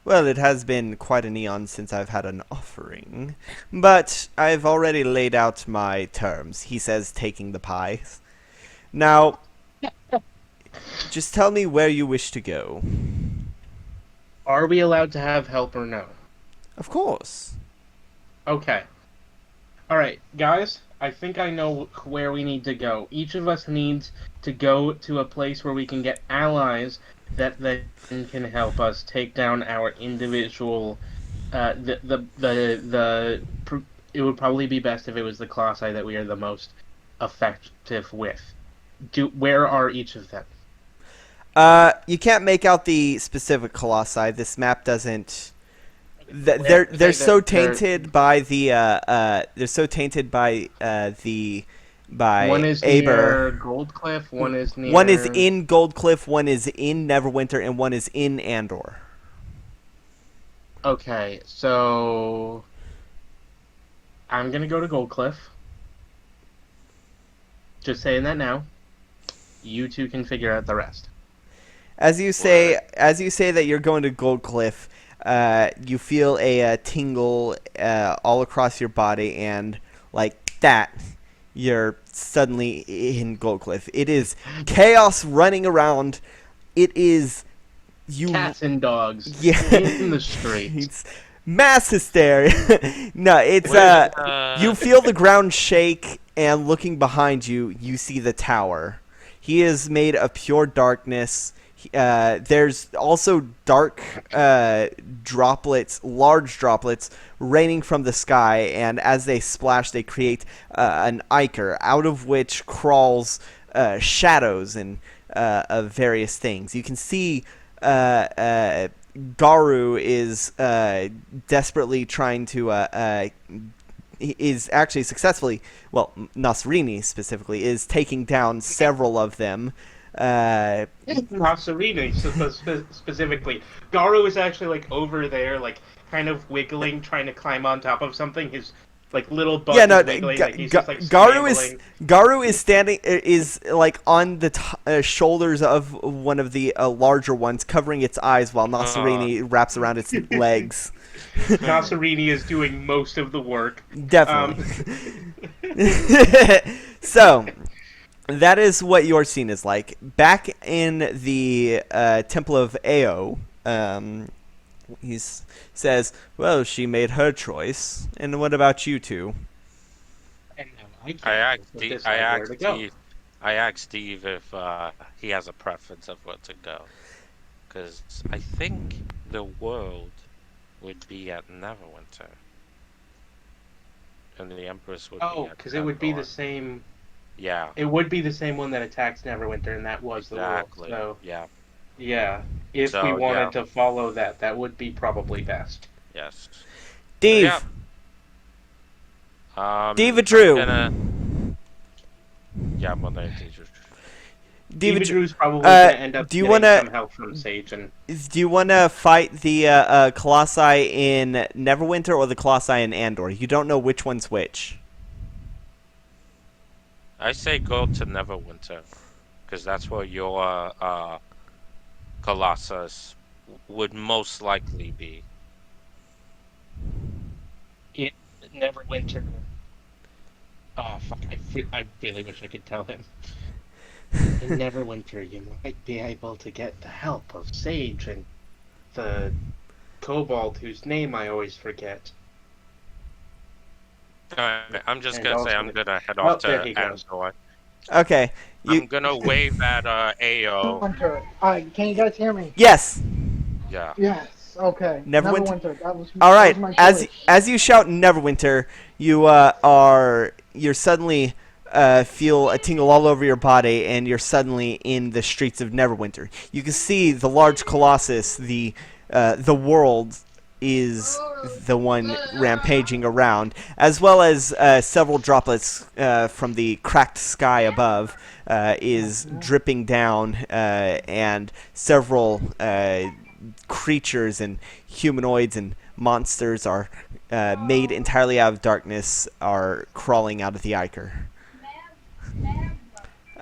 Well, it has been quite an eon since I've had an offering, but I've already laid out my terms, he says, taking the pies. Now, just tell me where you wish to go. are we allowed to have help or no? Of course. Okay. Alright, guys, I think I know where we need to go. Each of us needs to go to a place where we can get allies that then can help us take down our individual. It would probably be best if it was the Colossi that we are the most effective with. Where are each of them? You can't make out the specific colossi. This map doesn't. They're So tainted by the they're so tainted by one is Aber. near Goldcliff, one is near. One is in Goldcliff, one is in Neverwinter, and one is in Andor. Okay, so I'm gonna go to Goldcliff. Just saying that now. You two can figure out the rest. As you say that you're going to Goldcliff, you feel a tingle all across your body, and like that, you're suddenly in Goldcliff. It is chaos running around. It is you. Cats and dogs Yeah, in the streets. it's mass hysteria. No, it's you feel the ground shake, and looking behind you, you see the tower. He is made of pure darkness. There's also dark droplets, large droplets, raining from the sky, and as they splash, they create an ichor, out of which crawls shadows and of various things. You can see Garu is desperately trying to is actually successfully, well, Nasrini specifically is taking down several of them. Nasrini specifically. Garu is actually like over there, like kind of wiggling, trying to climb on top of something. His like little butt is wiggling. Like he's just like Garu is standing, is like on the shoulders of one of the larger ones, covering its eyes, while Nasrini wraps around its legs. Nasrini is doing most of the work. Definitely. So, that is what your scene is like. Back in the Temple of Ao, he says, well, she made her choice. And what about you two? And now I asked Steve if he has a preference of where to go. Because I think the world would be at Neverwinter. And the Empress would be at because it would be the same... Yeah. It would be the same one that attacks Neverwinter, and that was the world. So, yeah. If we wanted to follow that, that would be probably best. Yes. Steve! Diva Drew! Yeah, I'm gonna teach Diva Drew's probably going to end up getting some help from Sage. Do you want to fight the Colossi in Neverwinter or the Colossi in Andor? You don't know which one's which. I say go to Neverwinter, because that's where your Colossus would most likely be. In Neverwinter... Oh, fuck, I really wish I could tell him. In Neverwinter, you might be able to get the help of Sage and the kobold whose name I always forget. I'm just gonna say I'm gonna head off to Andor. Okay. I'm gonna wave at AO. Neverwinter. Can you guys hear me? Yes. Yeah. Yes. Okay. Neverwinter. That was All right. my choice. As you shout Neverwinter, you're suddenly feel a tingle all over your body, and you're suddenly in the streets of Neverwinter. You can see the large colossus, the world is the one rampaging around, as well as several droplets from the cracked sky above is dripping down, and several creatures and humanoids and monsters are made entirely out of darkness are crawling out of the ichor.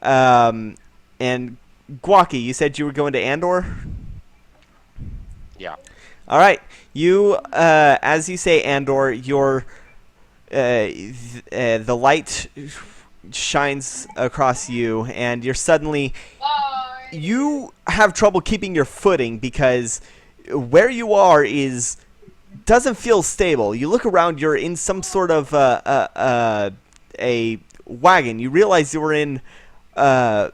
And Guaki, you said you were going to Andor? Yeah. All right. You, as you say Andor, the light shines across you, and you're suddenly... You have trouble keeping your footing because where you are doesn't feel stable. You look around, you're in some sort of a wagon. You realize you're in the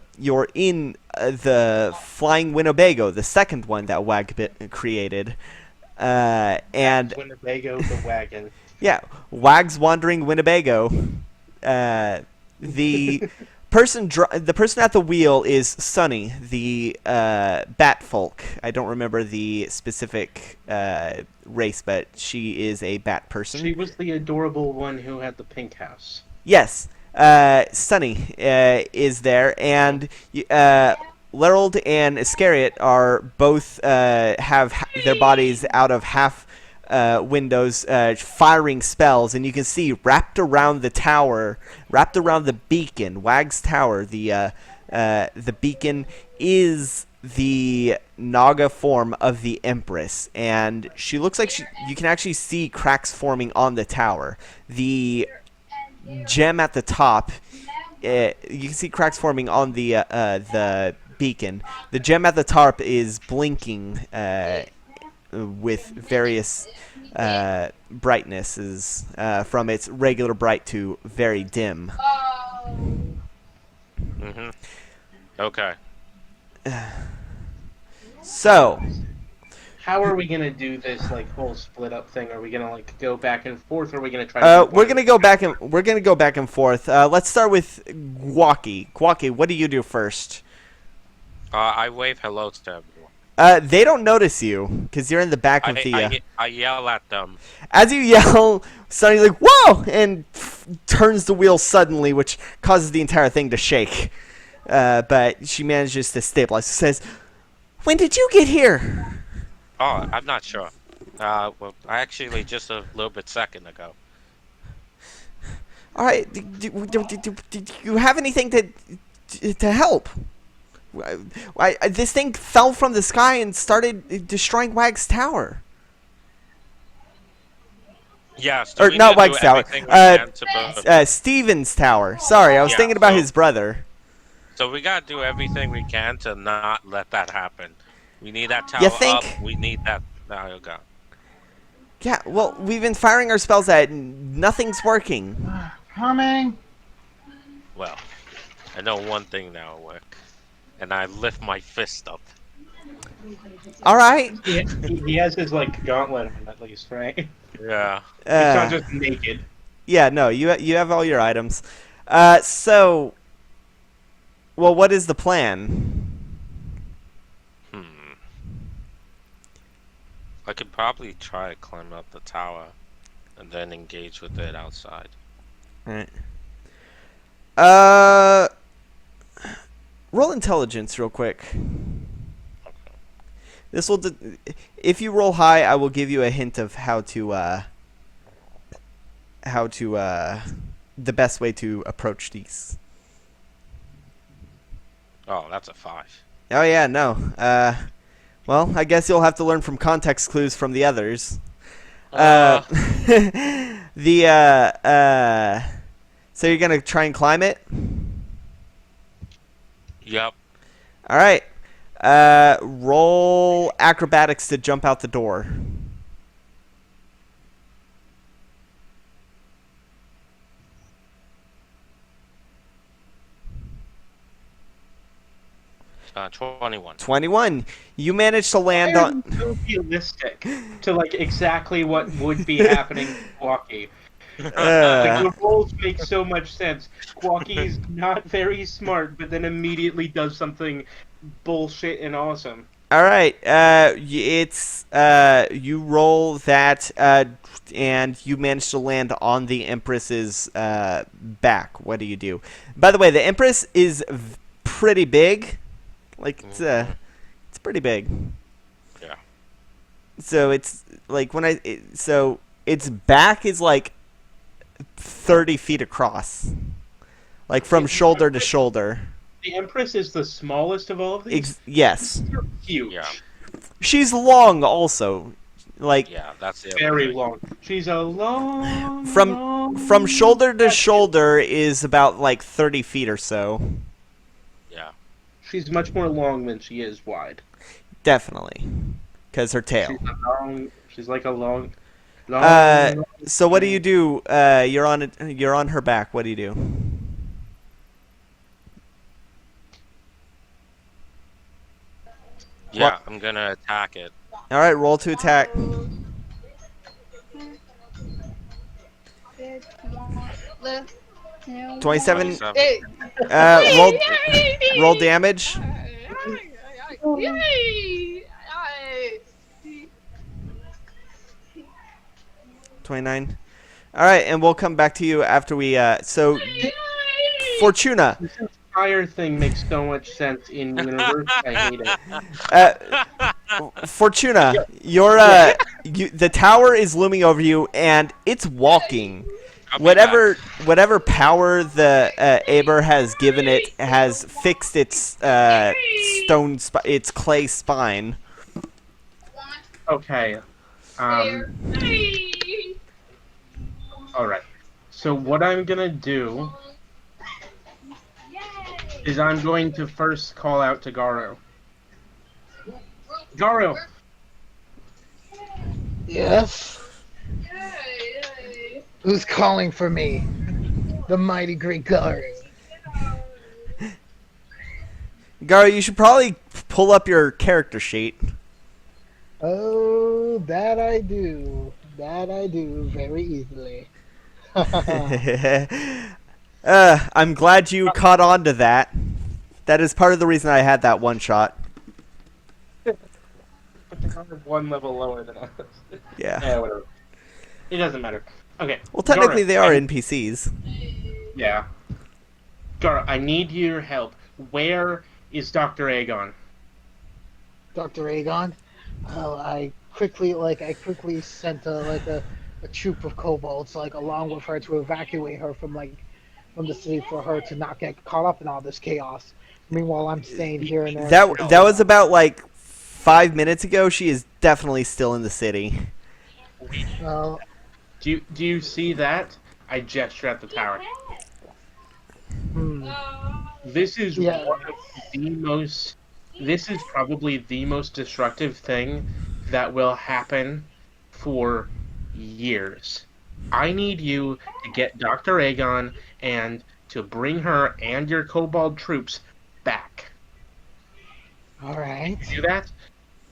Flying Winnebago, the second one that Wagbit created. And Winnebago the wagon. Yeah, Wag's Wandering Winnebago. The person at the wheel is Sunny, the bat folk. I don't remember the specific race, but she is a bat person. She was the adorable one who had the pink house. Yes, Sunny is there, and Lerald and Iscariot are both have their bodies out of half windows, firing spells, and you can see wrapped around the tower, wrapped around the beacon, Wag's Tower. The beacon is the Naga form of the Empress, and she looks like you can actually see cracks forming on the tower. The gem at the top, you can see cracks forming on the beacon. The gem at the top is blinking with various brightnesses from its regular bright to very dim. Mm-hmm. Okay. So, How are we gonna do this like whole split up thing? Are we gonna like go back and forth, or are we gonna try to? we're gonna go back and forth. Let's start with Gwaki. Gwaki, what do you do first? I wave hello to everyone. They don't notice you because you're in the back of the. I yell at them. As you yell, Sonny's like, "Whoa!" and turns the wheel suddenly, which causes the entire thing to shake. But she manages to stabilize. Says, "When did you get here?" Oh, I'm not sure. Well, actually, just a little bit second ago. All right. Do you have anything to help? This thing fell from the sky and started destroying Wag's tower. Yes. Or not Wag's tower. Steven's tower. Sorry, I was thinking about his brother. So we gotta do everything we can to not let that happen. We need that tower You think? up. We need that. There you go. Yeah, well, we've been firing our spells at nothing's working. Coming. Well, I know one thing that'll work. And I lift my fist up. All right. He has his like gauntlet on at least, right? Yeah. He's not just naked. Yeah, no, you have all your items. So, well, what is the plan? I could probably try to climb up the tower and then engage with it outside. All right. Roll intelligence real quick. Okay. This will, if you roll high, I will give you a hint of how to, the best way to approach these. Oh, that's a 5. Oh yeah, no. Well, I guess you'll have to learn from context clues from the others. So you're gonna try and climb it? Yep. All right. Roll acrobatics to jump out the door. Uh, 21. 21. You managed to land on. So realistic to like exactly what would be happening to Squawky. Like, the roles make so much sense. Squawky's not very smart, but then immediately does something bullshit and awesome. All right. It's you roll that, and you manage to land on the Empress's back. What do you do? By the way, the Empress is pretty big. Like it's pretty big. Yeah. So it's like so its back is like 30 feet across, like from shoulder to shoulder. The Empress is the smallest of all of these. Yes. Huge. Yeah. She's long also. Like Yeah, that's the Very long. She's a long. from shoulder to shoulder is about like 30 feet or so. Yeah. She's much more long than she is wide. Definitely. Because her tail. She's like a long. So what do you do? You're on her back. What do you do? Yeah, What? I'm gonna attack it. All right, roll to attack. 27. Roll damage. 29. All right, and we'll come back to you after we. So, Fortuna. This entire thing makes so much sense in universe. I hate it. Fortuna, the tower is looming over you, and it's walking. I'll be back. whatever power the Aber has given it has fixed its its clay spine. Okay. Um. All right. So what I'm gonna do is I'm going to first call out to Garo. Garo, Yes? Who's calling for me? The mighty great Garu. Garo, you should probably pull up your character sheet. Oh, that I do. That I do very easily. I'm glad you caught on to that. That is part of the reason I had that one shot. one level lower than us. Yeah. Yeah, whatever. It doesn't matter. Okay. Well, technically Garo, they are NPCs. Yeah. Garo, I need your help. Where is Dr. Aegon? Dr. Aegon? Well, I quickly sent a troop of kobolds along with her to evacuate her from the city for her to not get caught up in all this chaos. Meanwhile, I'm staying here in That was about 5 minutes ago. She is definitely still in the city. Well, Do you see that? I gesture at the tower. hmm. This is Yeah. one of the most. This is probably the most destructive thing that will happen for years. I need you to get Dr. Aegon and to bring her and your kobold troops back. All right. Do that?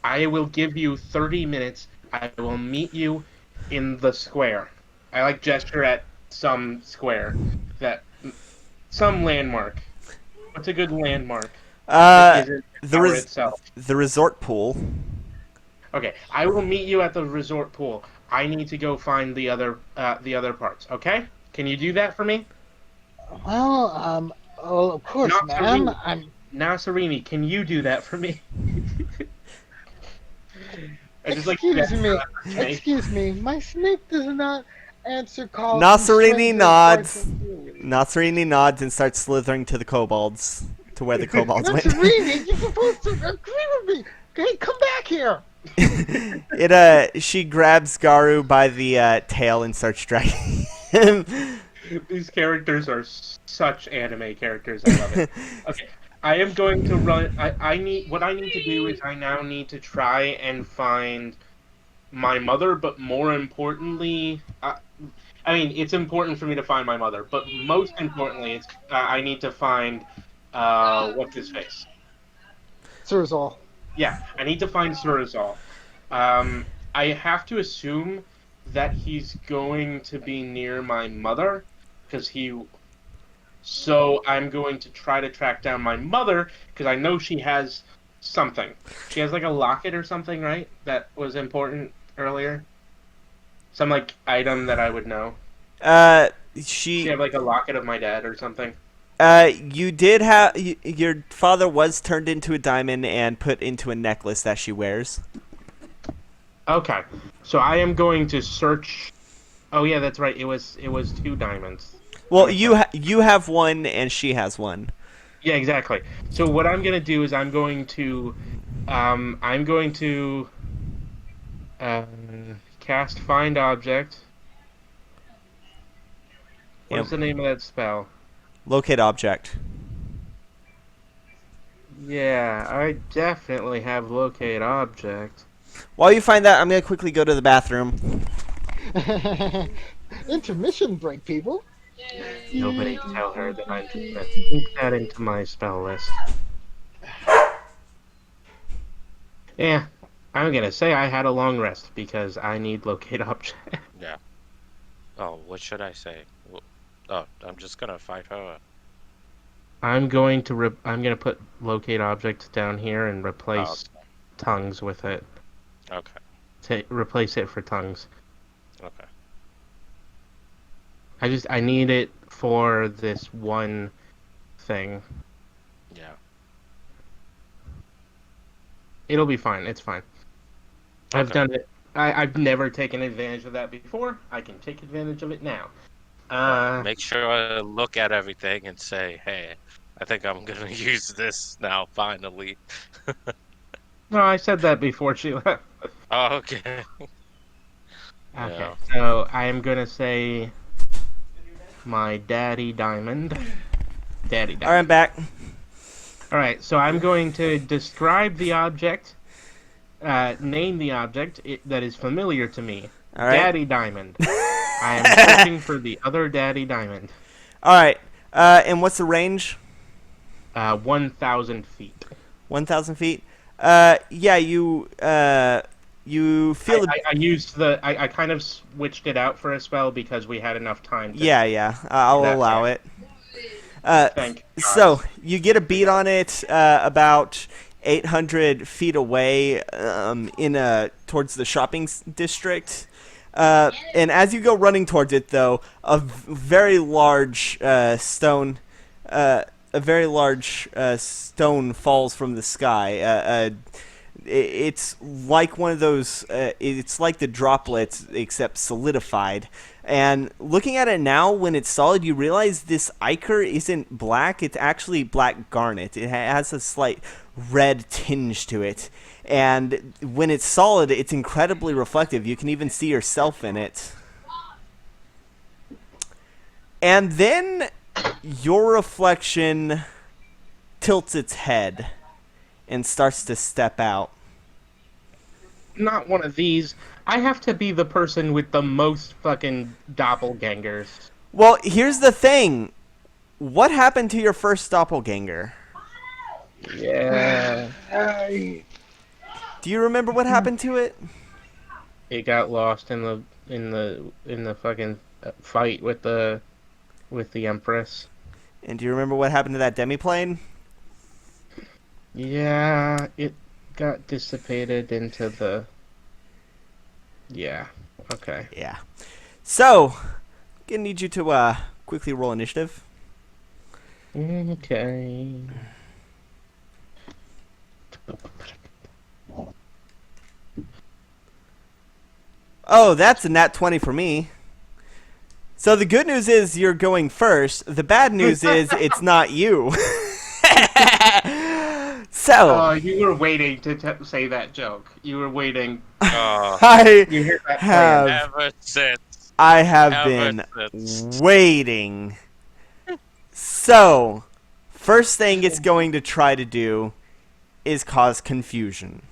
I will give you 30 minutes. I will meet you in the square. I gesture at some square some landmark. What's a good landmark? That isn't the tower itself. The resort pool. Okay, I will meet you at the resort pool. I need to go find the other parts. Okay? Can you do that for me? Well, oh, of course, ma'am. Nasserini, can you do that for me? Excuse me. My snake does not answer calls. Nasserini nods. Nasserini nods and starts slithering to the kobolds, to where the kobolds went. Nasserini, you're supposed to agree with me. Hey, come back here. She grabs Garu by the tail and starts dragging him. These characters are such anime characters. I love it. Okay, I am going to run. What I need to do is I now need to try and find my mother, but more importantly, I mean, it's important for me to find my mother, but most importantly, it's I need to find what's his face. Sirzal. Yeah, I need to find Surazal. I have to assume that he's going to be near my mother, So I'm going to try to track down my mother, because I know she has something. She has a locket or something, right? That was important earlier? Some item that I would know. She have a locket of my dad or something. You did have your father was turned into a diamond and put into a necklace that she wears. Okay, so I am going to search. Oh yeah, that's right. It was 2 diamonds. Well, you have one and she has one. Yeah, exactly. So what I'm gonna do is I'm going to cast Find Object. What's the name of that spell? Locate object. Yeah, I definitely have Locate Object. While you find that, I'm going to quickly go to the bathroom. Intermission break, people. Nobody tell her that I'm going to sneak that into my spell list. Yeah, I'm going to say I had a long rest because I need Locate Object. Yeah. Oh, what should I say? Oh, I'm just gonna fight her. I'm going to put Locate Object down here and replace tongues with it. Okay. Replace it for tongues. Okay. I need it for this one thing. Yeah. It'll be fine. It's fine. I've done it. I've never taken advantage of that before. I can take advantage of it now. Make sure I look at everything and say, "Hey, I think I'm gonna use this now. Finally." No, I said that before she left. Oh, okay. Okay, Yeah. so I am gonna say my daddy diamond. Daddy All right, I'm diamond. back. All right, so I'm going to describe the object, name the object that is familiar to me. All right. Daddy diamond. I am searching for the other daddy diamond. All right. And what's the range? 1,000 feet. 1,000 feet. Yeah, you feel. I used the. I kind of switched it out for a spell because we had enough time. Yeah. I'll That allow way. it. Thank God. So you get a beat on it about 800 feet away, towards the shopping district. And as you go running towards it, though, a very large stone falls from the sky. It's like one of those. It's like the droplets, except solidified. And looking at it now, when it's solid, you realize this ichor isn't black. It's actually black garnet. It has a slight red tinge to it. And when it's solid, it's incredibly reflective. You can even see yourself in it. And then your reflection tilts its head and starts to step out. Not one of these. I have to be the person with the most fucking doppelgangers. Well, here's the thing. What happened to your first doppelganger? Yeah. Do you remember what happened to it? It got lost in the fucking fight with the Empress. And do you remember what happened to that demiplane? Yeah, it got dissipated into the. Yeah. Okay. Yeah. So, I'm gonna need you to quickly roll initiative. Okay. Oh, that's a nat 20 for me. So the good news is you're going first. The bad news is it's not you. So Oh, you were waiting to say that joke. You were waiting. I You hear that have Ever since. I have Ever been since. waiting. So, first thing it's going to try to do is cause confusion.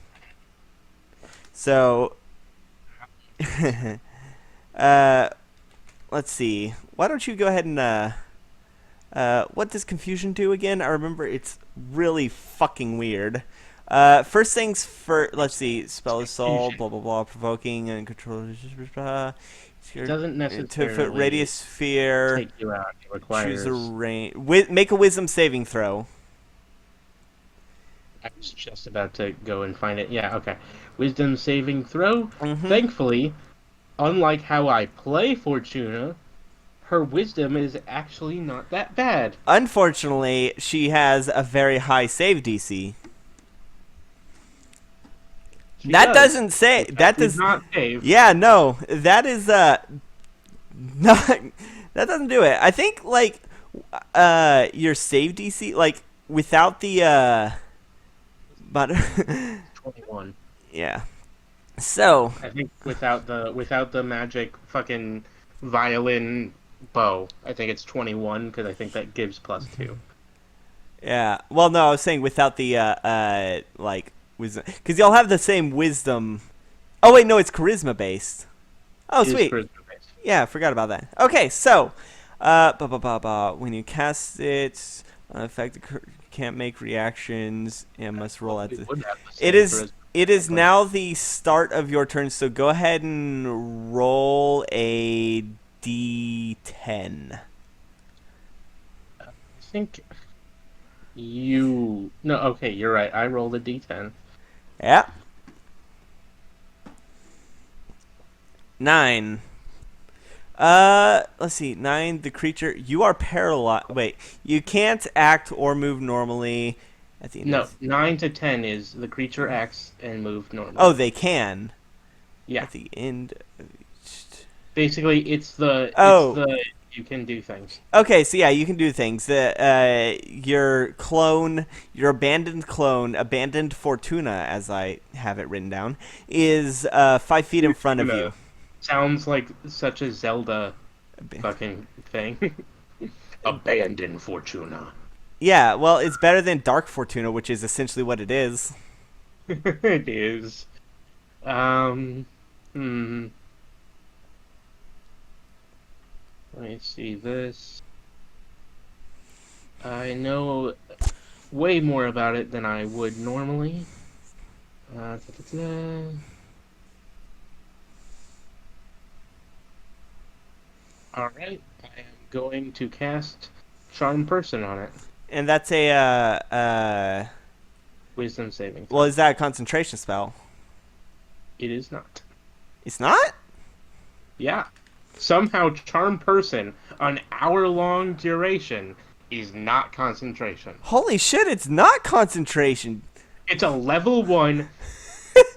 So, let's see. Why don't you go ahead and what does confusion do again? I remember it's really fucking weird. First things first. Let's see. Spell assault. Blah blah blah. Provoking and control. It doesn't necessarily to radius sphere. take you out. It requires. Choose a range. Make a wisdom saving throw. I was just about to go and find it. Yeah, okay. Wisdom saving throw. Mhm. Thankfully, unlike how I play Fortuna, her wisdom is actually not that bad. Unfortunately, she has a very high save DC. She That does. doesn't say Which I that did does not save. Yeah, no. That is not that doesn't do it. I think like your save DC like without the but 21. yeah. So, I think without the magic fucking violin bow, I think it's 21 because I think that gives +2. yeah. Well, no, I was saying without the like wisdom, because y'all have the same wisdom. Oh wait, no, it's charisma based. Oh It is sweet. charisma-based. Yeah, I forgot about that. Okay, so when you cast it, effect can't make reactions and must roll at We the. would have the It same is. charisma. It is now the start of your turn, so go ahead and roll a d10. I think you. No, okay, you're right. I rolled a d10. Yeah. 9. Let's see. 9. The creature. You are paralyzed. Wait. You can't act or move normally. At the end No, of 9 to 10 is the creature acts and move normally. Oh, they can. Yeah. At the end. Basically, it's the Oh. You can do things. Okay, so yeah, you can do things. Your clone, your abandoned Fortuna, as I have it written down, is 5 feet in front of you. Sounds like such a Zelda fucking thing. Abandon Fortuna. Yeah, well, it's better than Dark Fortuna, which is essentially what it is. It is. Hmm. Let me see this. I know way more about it than I would normally. Da-da-da. Alright, I am going to cast Charm Person on it. And that's a Wisdom saving throw. well, is that a concentration spell? It is not. It's not? Yeah. Somehow Charm Person, an hour-long duration, is not concentration. Holy shit, it's not concentration. It's a level 1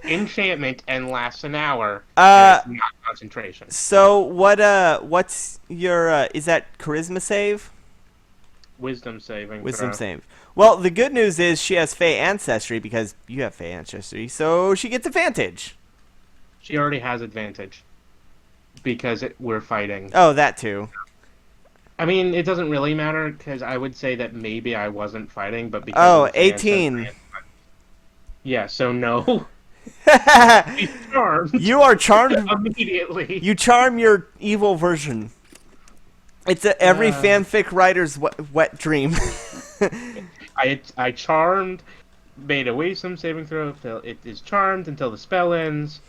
enchantment and lasts an hour. Uh, And it's not concentration. So what's your is that charisma save? Wisdom saving Wisdom throw. save. Well, the good news is she has Fey ancestry because you have Fey ancestry, so she gets advantage. She already has advantage because we're fighting. Oh, that too. I mean, it doesn't really matter because I would say that maybe I wasn't fighting, but because Oh, of the 18. Yeah, so no. He's charmed You are charmed. immediately. You charm your evil version. It's every fanfic writer's wet dream. I charmed, made a wisdom saving throw. It is charmed until the spell ends,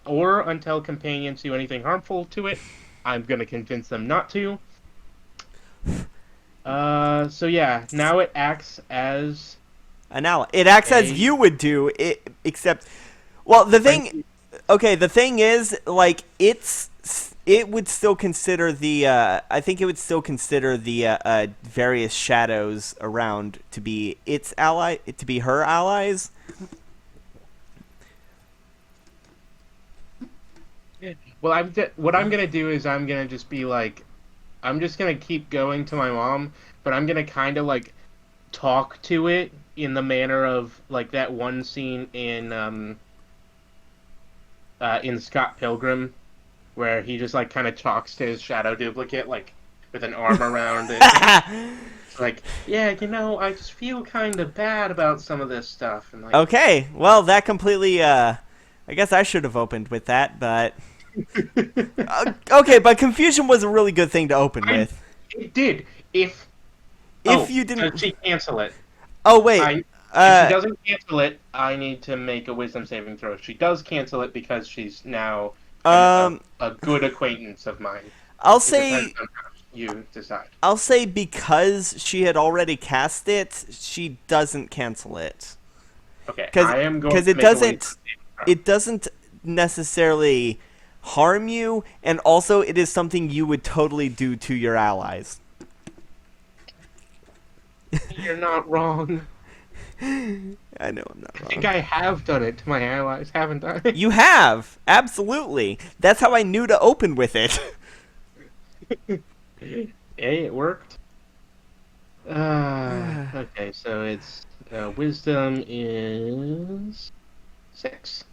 or until companions do anything harmful to it. I'm gonna convince them not to. So yeah, now it acts as An ally. It acts as you would do it, except. Well, the thing. Okay, the thing is, like, it would still consider the. I think it would still consider the various shadows around to be its ally, to be her allies. well. What I'm gonna do is I'm gonna just be like, I'm just gonna keep going to my mom, but I'm gonna kind of like talk to it in the manner of like that one scene in Scott Pilgrim where he just like kind of talks to his shadow duplicate like with an arm around it. It's like, yeah, I just feel kind of bad about some of this stuff. And like, Okay, well, that completely. I guess I should have opened with that, but. Okay, but confusion was a really good thing to open with. It did. If You didn't. does she cancel it? Oh wait. If she doesn't cancel it, I need to make a wisdom saving throw. She does cancel it because she's now a good acquaintance of mine. I'll It say. depends on how you decide. I'll say because she had already cast it, she doesn't cancel it. Okay, Because I am going to it make a doesn't. wisdom saving throw. It doesn't necessarily harm you, and also it is something you would totally do to your allies. You're not wrong. I know I'm not I wrong. think I have done it to my allies, haven't I? You have, absolutely. That's how I knew to open with it. Hey, it worked. Okay, so it's wisdom is 6.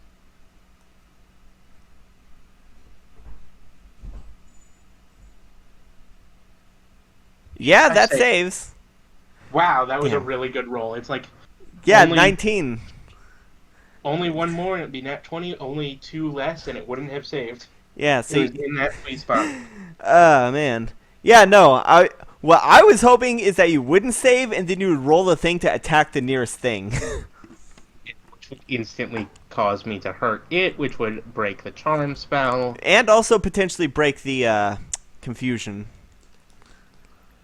Yeah, I that say- saves. Wow, that was a Damn. really good roll. It's like Yeah, Only- 19. only one more and it'd be nat 20, only 2 less and it wouldn't have saved. Yeah, It see. was in that sweet spot. Oh, man. Yeah, no, what I was hoping is that you wouldn't save, and then you would roll the thing to attack the nearest thing. Which would instantly cause me to hurt it, which would break the charm spell. And also potentially break the confusion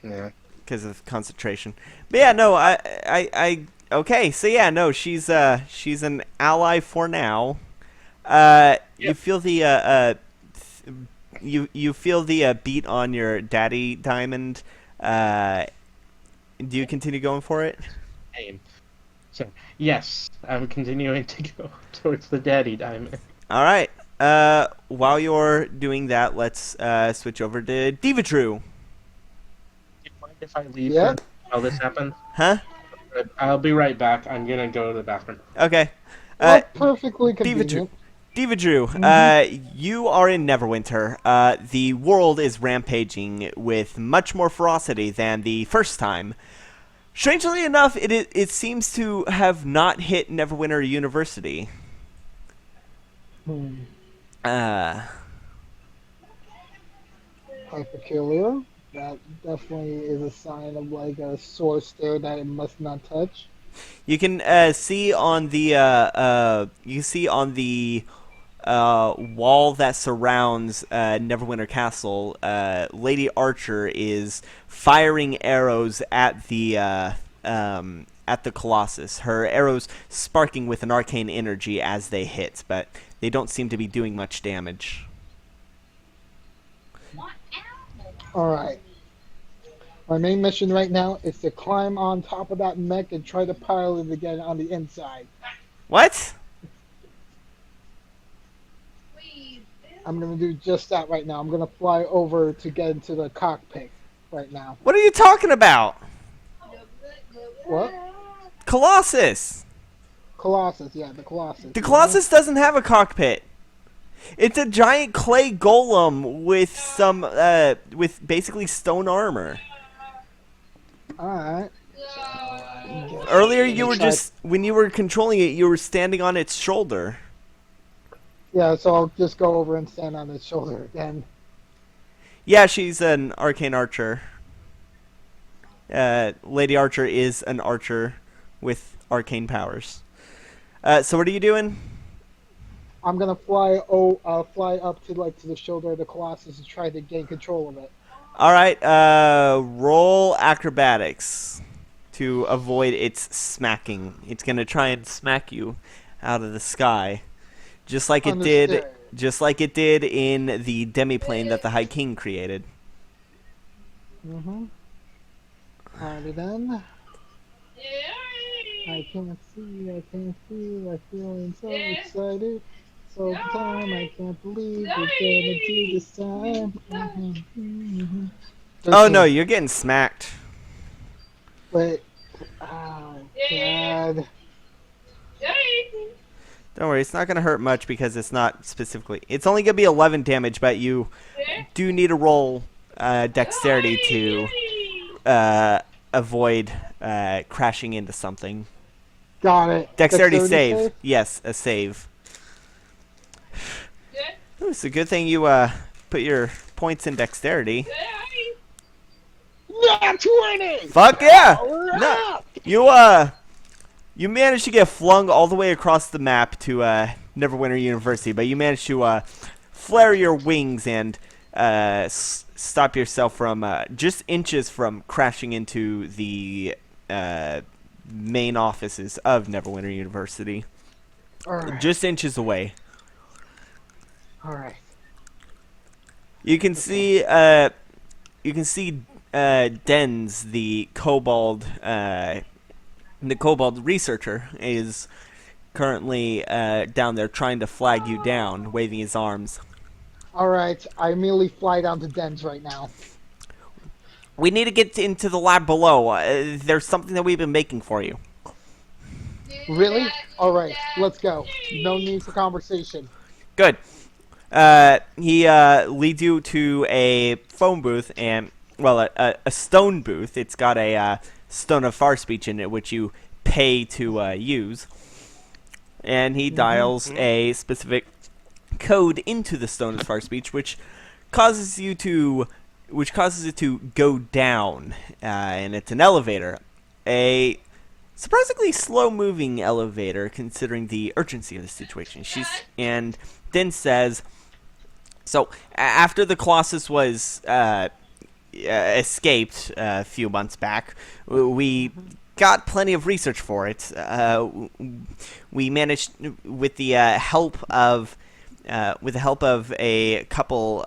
Yeah. because of concentration. But yeah, no, okay, so yeah, no, she's an ally for now. You Yep. feel the you feel the beat on your daddy diamond. Do you continue going for it? Aim. So, yes, I'm continuing to go towards the daddy diamond. All right. While you're doing that, let's switch over to Diva True. Do you mind if I leave Yeah. while this happens? Huh? I'll be right back. I'm gonna go to the bathroom. Okay. Well, perfectly Diva Drew. convenient. Diva Drew, you are in Neverwinter. The world is rampaging with much more ferocity than the first time. Strangely enough, it seems to have not hit Neverwinter University. Quite peculiar. That definitely is a sign of like a source there that it must not touch. You can see on the wall that surrounds Neverwinter Castle, Lady Archer is firing arrows at the Colossus. Her arrows sparking with an arcane energy as they hit, but they don't seem to be doing much damage. Alright. My main mission right now is to climb on top of that mech and try to pilot it again on the inside. What? I'm gonna do just that right now. I'm gonna fly over to get into the cockpit right now. What are you talking about? What? Colossus! Colossus, yeah, the Colossus. The Colossus doesn't have a cockpit. It's a giant clay golem with with basically stone armor. Alright. Earlier, when you were controlling it, you were standing on its shoulder. Yeah, so I'll just go over and stand on its shoulder again. Yeah, she's an arcane archer. Lady Archer is an archer with arcane powers. So what are you doing? I'm gonna fly up to the shoulder of the Colossus and try to gain control of it. All right, roll acrobatics to avoid its smacking. It's gonna try and smack you out of the sky, just like it did in the demiplane that the High King created. Mm-hmm. Alrighty then. I can't see, I feeling so excited. So time, I can't believe we're gonna do this time. Oh no, you're getting smacked. Wait. Oh, God. Don't worry, it's not going to hurt much because it's not specifically... It's only going to be 11 damage, but you do need to roll dexterity to avoid crashing into something. Got it. Dexterity save. Yes, a save. Ooh, it's a good thing you put your points in dexterity. Yeah, 20! Fuck yeah! Right. No, you managed to get flung all the way across the map to Neverwinter University, but you managed to flare your wings and stop yourself from just inches from crashing into the main offices of Neverwinter University. Alright. Just inches away. Alright. You can see Dens, the kobold researcher, is currently down there trying to flag you down, waving his arms. Alright, I immediately fly down to Dens right now. We need to get into the lab below. There's something that we've been making for you. Really? Alright, let's go. No need for conversation. Good. He leads you to a phone booth and, well, a stone booth. It's got a stone of far speech in it, which you pay to use. And he dials a specific code into the stone of far speech, which causes it to go down. And it's an elevator, a surprisingly slow-moving elevator considering the urgency of the situation. And then says, so after the Colossus was escaped a few months back, we got plenty of research for it. We managed, with the help of with the help of a couple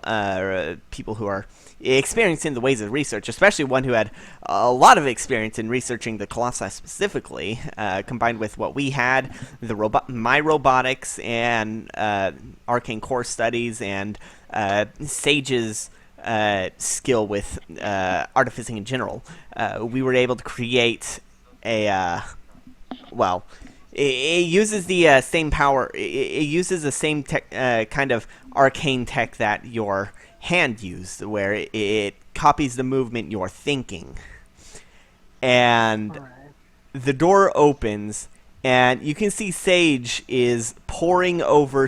people who are experienced in the ways of research, especially one who had a lot of experience in researching the Colossi specifically, combined with what we had, my robotics and arcane core studies and Sage's skill with artificing in general, we were able to create a it uses the same power. It uses the same kind of arcane tech that your hand used, where it copies the movement you're thinking. And All right. the door opens, and you can see Sage is pouring over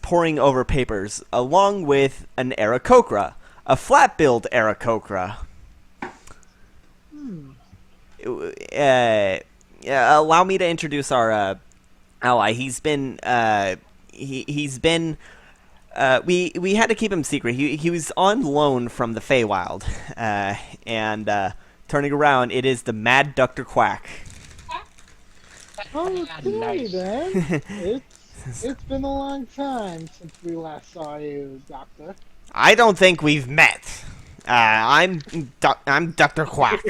pouring over papers, along with an Aarakocra, a flat-billed Aarakocra. Allow me to introduce our ally. He's been he's been we had to keep him secret. He was on loan from the Feywild, and turning around, it is the Mad Dr. Quack. Okay, Nice. then. It's been a long time since we last saw you, Doctor. I don't think we've met. I'm Dr. Quack,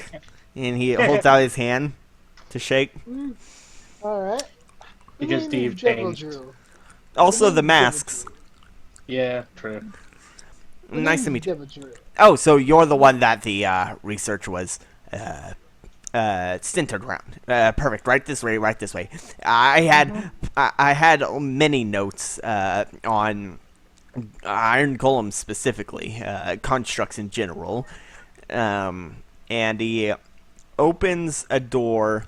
and he holds out his hand to shake. All right. Because My name Steve is Devil changed. Drew. Also, My the name is Devil masks. Drew. Yeah, true. My Nice name to is meet you. Devil Drew. Oh, so you're the one that the research was centered around. Perfect. Right this way. Right this way. I had many notes on iron golems specifically, constructs in general, and he opens a door,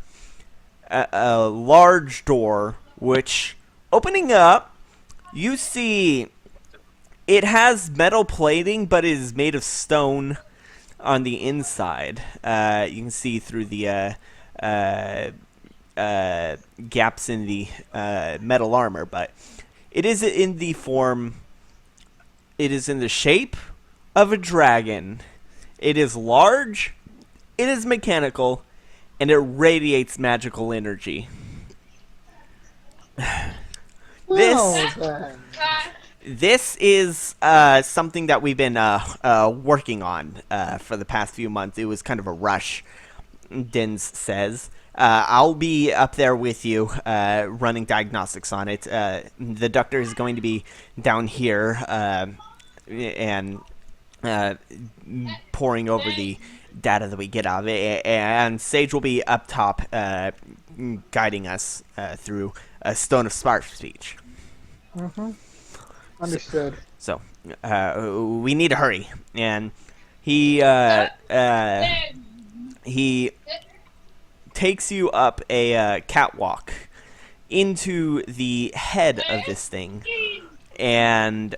a large door, which opening up, you see it has metal plating, but it is made of stone on the inside. You can see through the gaps in the metal armor, but it is in the form. It is in the shape of a dragon. It is large. It is mechanical, and it radiates magical energy. Well, then. This is something that we've been working on for the past few months. It was kind of a rush, Dins says. I'll be up there with you running diagnostics on it. The doctor is going to be down here and pouring over the data that we get out of it. And Sage will be up top guiding us through a Stone of Spark speech. Mm-hmm. Understood. So, we need to hurry. And he takes you up a catwalk into the head of this thing. And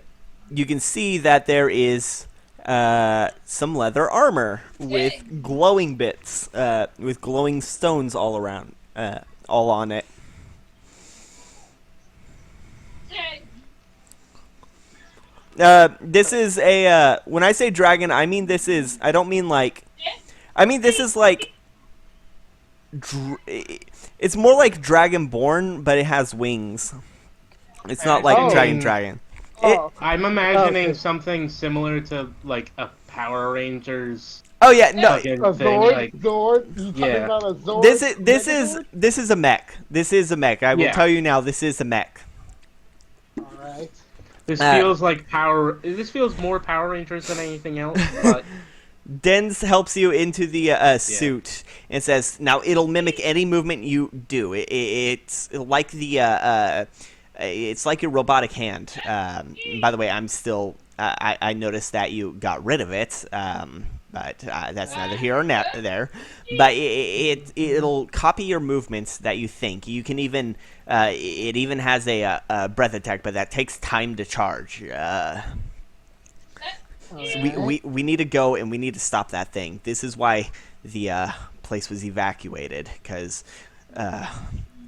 you can see that there is some leather armor with glowing bits, with glowing stones all around, all on it. This is a, when I say dragon, I mean this is, I don't mean like, I mean this is like, it's more like Dragonborn, but it has wings. It's not like Dragon. Oh, I'm imagining Okay. something similar to like a Power Rangers Oh yeah, no. fucking a thing. Zord? Like, Zord? You talking Yeah. about a Zord? This is a mech. This is a mech. I will Yeah. tell you now. This is a mech. Alright. this feels like Power. This feels more Power Rangers than anything else. But Dens helps you into the suit and says, "Now it'll mimic any movement you do. It's like the it's like your robotic hand. By the way, I'm still. I noticed that you got rid of it. But that's neither here or there. But it'll copy your movements that you think. You can even it even has a breath attack, but that takes time to charge. So we need to go and we need to stop that thing. This is why the place was evacuated, because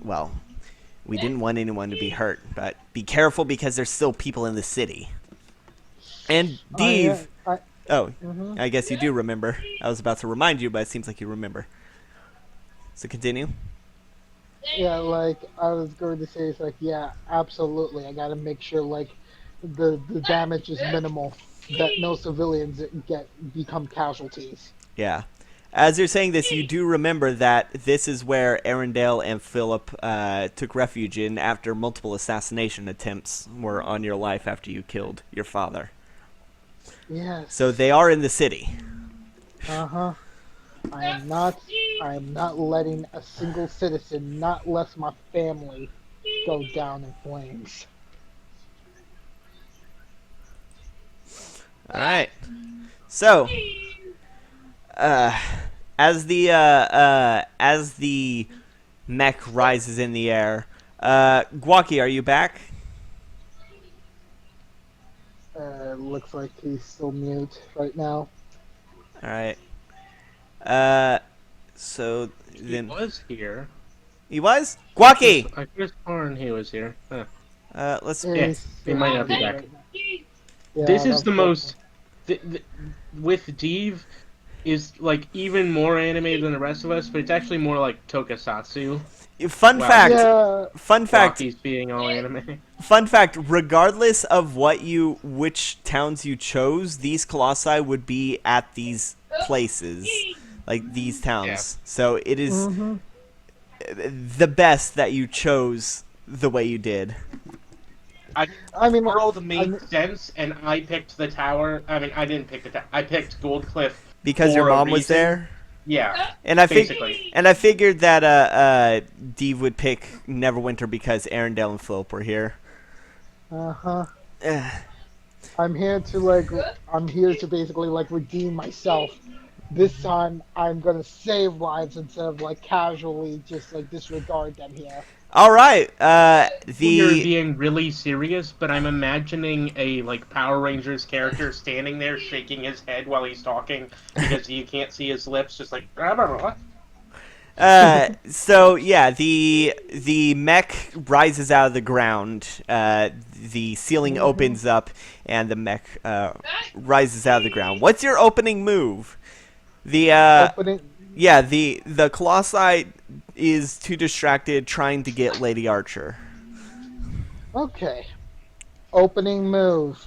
well, we didn't want anyone to be hurt. But be careful, because there's still people in the city. And Dave. I guess you do remember. I was about to remind you, but it seems like you remember. So continue. Yeah, like I was going to say, it's like, yeah, absolutely. I gotta make sure like the damage is minimal, that no civilians become casualties. Yeah. As you're saying this, you do remember that this is where Arendelle and Philip took refuge in after multiple assassination attempts were on your life after you killed your father. So Yes. they are in the city. Uh-huh. I am not I am not letting a single citizen, not less my family, go down in flames. All right. So, uh, as the mech rises in the air, Guaki, are you back? Looks like he's still mute right now. All right. Uh, so He then was here. he was Guaki. I could have sworn he was here. Huh. Let's. Yeah, Yeah, he's he still might not be muted back. right now. Yeah, This is the unfortunately. most. With Deve, is like even more anime than the rest of us, but it's actually more like Tokusatsu. Fun Wow, fact. Yeah, Fun fact. Rocky's being all anime. Fun fact. Regardless of which towns you chose, these colossi would be at these places, like these Yeah. towns. So it is hmm the best that you chose the way you did. I mean, World I made mean, sense, and I picked the tower. I mean, I didn't pick the tower. I picked Gold Cliff Because your for a mom was reason. there. Yeah, And basically. I figured that Deve would pick Neverwinter because Arendelle and Philip were here. uh-huh. Eh, I'm here to basically like redeem myself. This time, I'm gonna save lives instead of like casually just like disregard them here. All right. We are The being really serious, but I'm imagining a like Power Rangers character standing there shaking his head while he's talking because you can't see his lips, just like blah, blah, blah. so yeah, the mech rises out of the ground. The ceiling opens up, and the mech rises out of the ground. What's your opening move? The Opening. yeah, the colossi is too distracted trying to get Lady Archer. Okay. Opening move.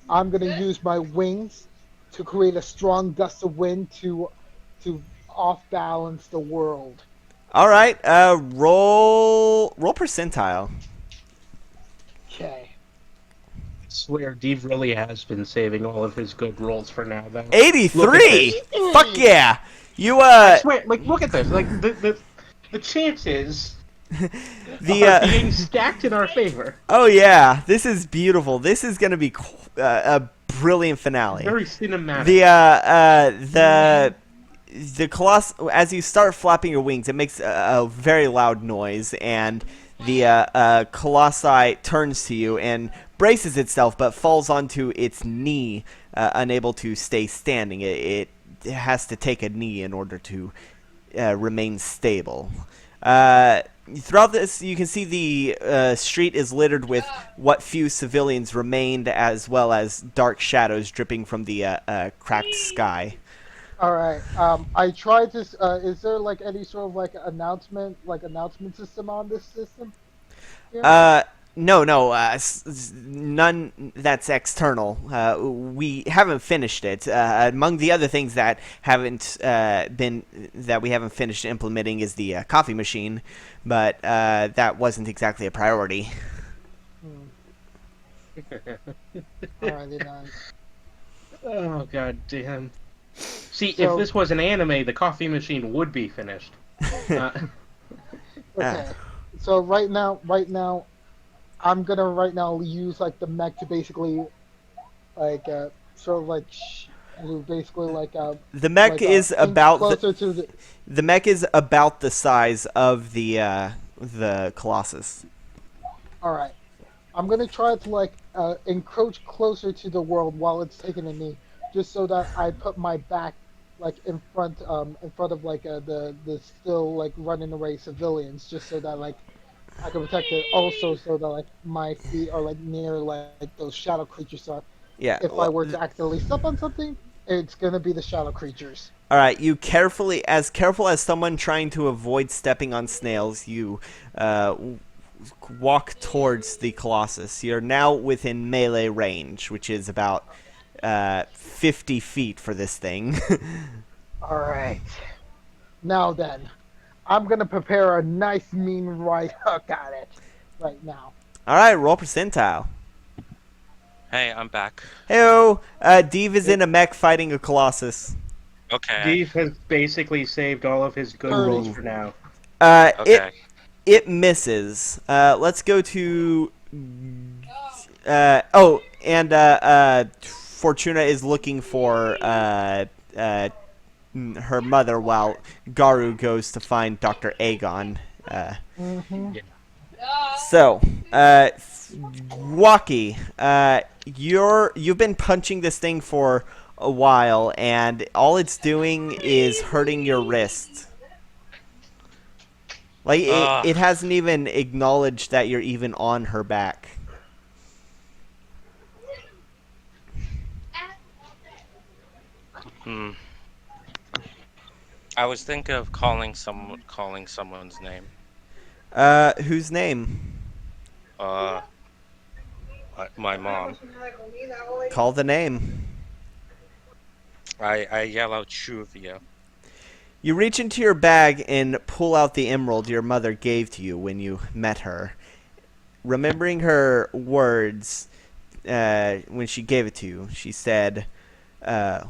I'm gonna use my wings to create a strong gust of wind to off balance the world. All right. Roll percentile. Okay. I swear, Dave really has been saving all of his good rolls for now, though. Look at 83. this. Fuck yeah. You I swear, like, look at this. Like, the chances the are being stacked in our favor. oh yeah, this is beautiful. This is gonna be a brilliant finale. Very cinematic. The coloss as you start flapping your wings, it makes a very loud noise, and the colossi turns to you and braces itself, but falls onto its knee, unable to stay standing. It has to take a knee in order to remain stable. Throughout this, you can see the street is littered with what few civilians remained, as well as dark shadows dripping from the cracked sky. All right. I tried to. Is there like any sort of like announcement system on this system? Yeah. No, none that's external. We haven't finished it. Among the other things that we haven't finished implementing is the coffee machine, but that wasn't exactly a priority. Alrighty then. Oh god damn. See, So- if this was an anime, the coffee machine would be finished. Okay. So right now, I'm gonna right now use like the mech to basically like sort of like basically like The mech like, is inch about closer to the mech is about the size of the Colossus. All right. I'm gonna try to like encroach closer to the world while it's taking a knee, just so that I put my back like in front of like the still like running away civilians, just so that like I can protect it. Also, so that like my feet are like near like those shadow creatures. So Yeah. if I were to accidentally step on something, it's gonna be the shadow creatures. All right, you careful as someone trying to avoid stepping on snails, you walk towards the Colossus. You're now within melee range, which is about 50 feet for this thing. All right. Now then, I'm gonna prepare a nice mean right hook at it right now. All right, roll percentile. Hey, I'm back. Heyo, Deve is in a mech fighting a Colossus. Okay. Deep has basically saved all of his good rolls for now. Okay. It misses. Let's go to. Fortuna is looking for her mother while Garu goes to find Dr. Aegon. So, Waki, you've been punching this thing for a while, and all it's doing is hurting your wrist. Like, it hasn't even acknowledged that you're even on her back. I was thinking of calling someone's name. Whose name? My mom. Call the name. I yell out Shuvia. You reach into your bag and pull out the emerald your mother gave to you when you met her. Remembering her words when she gave it to you, she said,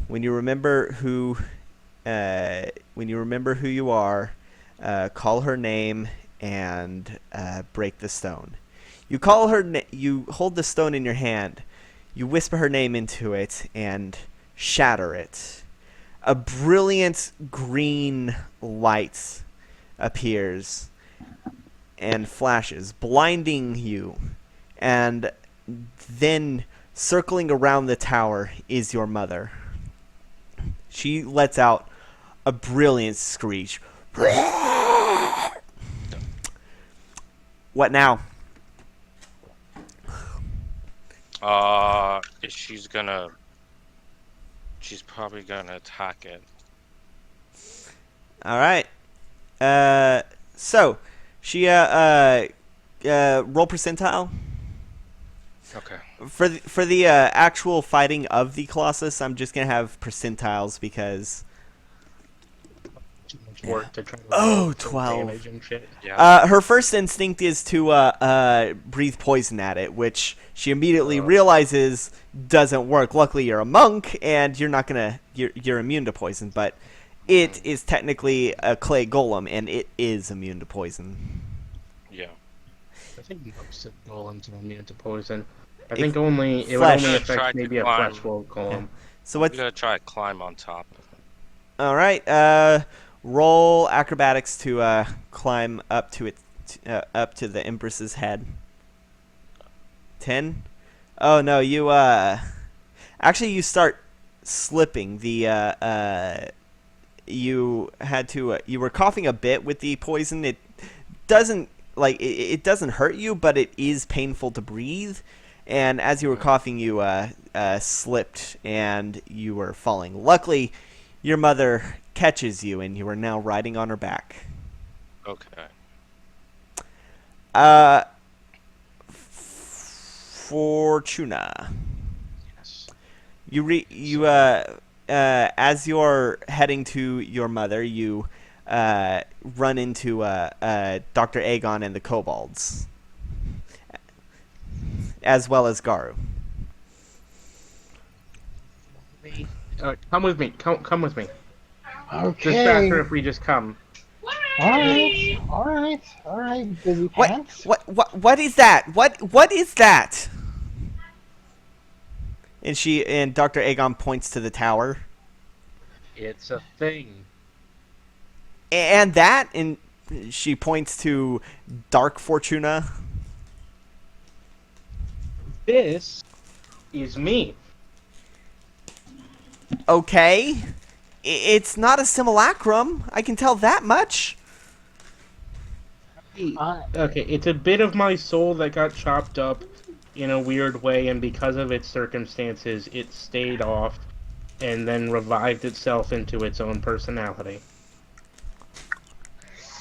when you remember who you are, call her name and break the stone. You call her. You hold the stone in your hand. You whisper her name into it and shatter it. A brilliant green light appears and flashes, blinding you. And then, circling around the tower, is your mother. She lets out a brilliant screech. What now? She's probably gonna attack it. All right. So she roll percentile. Okay. For the actual fighting of the Colossus, I'm just gonna have percentiles because Too much work to try to Oh, roll for 12. damage and shit. Yeah. her first instinct is to breathe poison at it, which she immediately realizes doesn't work. Luckily, you're a monk and you're immune to poison, but it is technically a clay golem and it is immune to poison. Yeah. I think most of golems are immune to poison. I If- think it would only Flesh. affect Try to maybe a climb. flesh wolf golem. So I'm what's gonna try to climb on top. all right? Roll acrobatics to climb up to up to the Empress's head. 10. Oh no, you actually you start slipping. You had to you were coughing a bit with the poison. It doesn't it doesn't hurt you, but it is painful to breathe. And as you were coughing, you slipped and you were falling. Luckily, your mother catches you, and you are now riding on her back. Okay. Fortuna. Yes. As you're heading to your mother, you run into Dr. Aegon and the kobolds, as well as Garu. Come with me. Come with me. Okay. Just faster if we just come. All right. Busy pants. What is that? What is that? And Dr. Aegon points to the tower. It's a thing. And she points to Dark Fortuna. This is me. Okay. It's not a simulacrum. I can tell that much. Okay, it's a bit of my soul that got chopped up in a weird way, and because of its circumstances, it stayed off. and then revived itself into its own personality.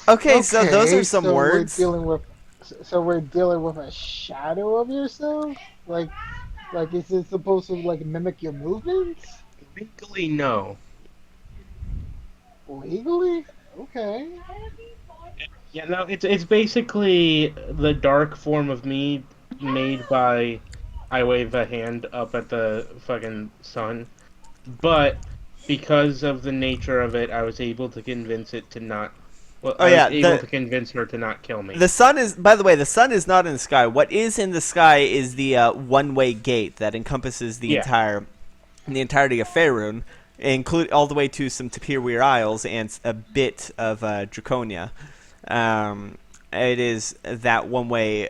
Okay, so those are Okay, some so we're words. dealing with we're dealing with a shadow of yourself? Like is it supposed to like mimic your movements? Legally, no. Legally? Okay. Yeah, no, it's basically the dark form of me made by I wave a hand up at the fucking sun. But because of the nature of it, I was able to convince it to not. Well, Oh I was yeah, able to convince her to not kill me. the sun is. By the way, the sun is not in the sky. What is in the sky is the one-way gate that encompasses Yeah. the entirety of Faerun, include all the way to some Tapir Isles and a bit of Draconia. It is that one-way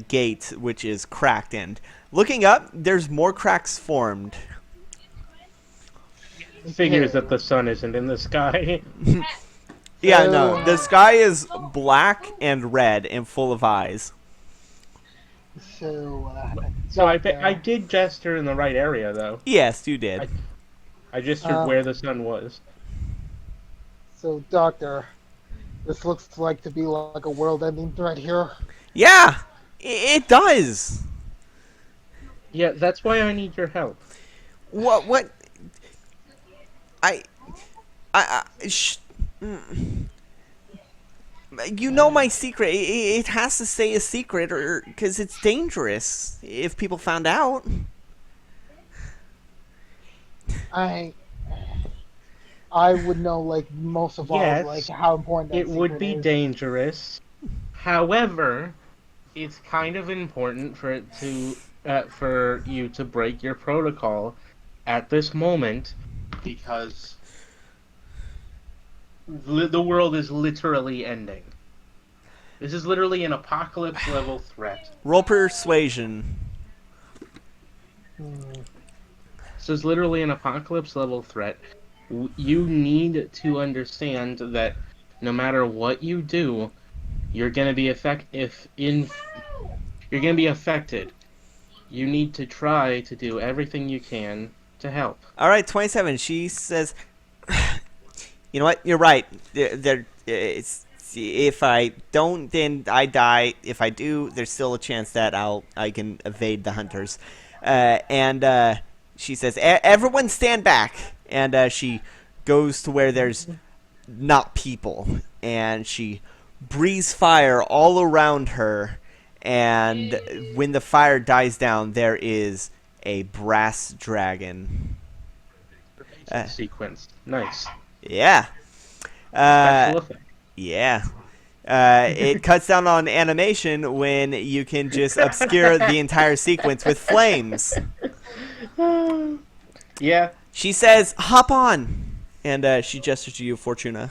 gate which is cracked, and looking up, there's more cracks formed. Figures that the sun isn't in the sky. Yeah, no, the So, sky is black and red and full of eyes. so, So I Doctor, did gesture in the right area though. Yes, you did. I gestured um, where the sun was. so Doctor, this looks like to be like a world-ending threat here. Yeah, it does. Yeah, that's why I need your help. What? What? I. Mm. You know my secret. It has to stay a secret, or because it's dangerous if people found out. I I would know like most of all Yes, like how important that it would secret be is. dangerous. However, it's kind of important for you to break your protocol at this moment because the world is literally ending. This is literally an apocalypse level threat. Roll persuasion. Hmm. This is literally an apocalypse level threat. You need to understand that no matter what you do, you're going to be you're going to be affected. You need to try to do everything you can to help. All right, 27. She says, "You know what? You're right. If I don't, then I die. If I do, there's still a chance that I can evade the hunters." And she says, "Everyone stand back." And she goes to where there's not people, and she breathes fire all around her. And when the fire dies down, there is a brass dragon. Sequence. Nice. Yeah. Special effect. Yeah. It cuts down on animation when you can just obscure the entire sequence with flames. Yeah. She says, "Hop on," and she gestures to you, Fortuna.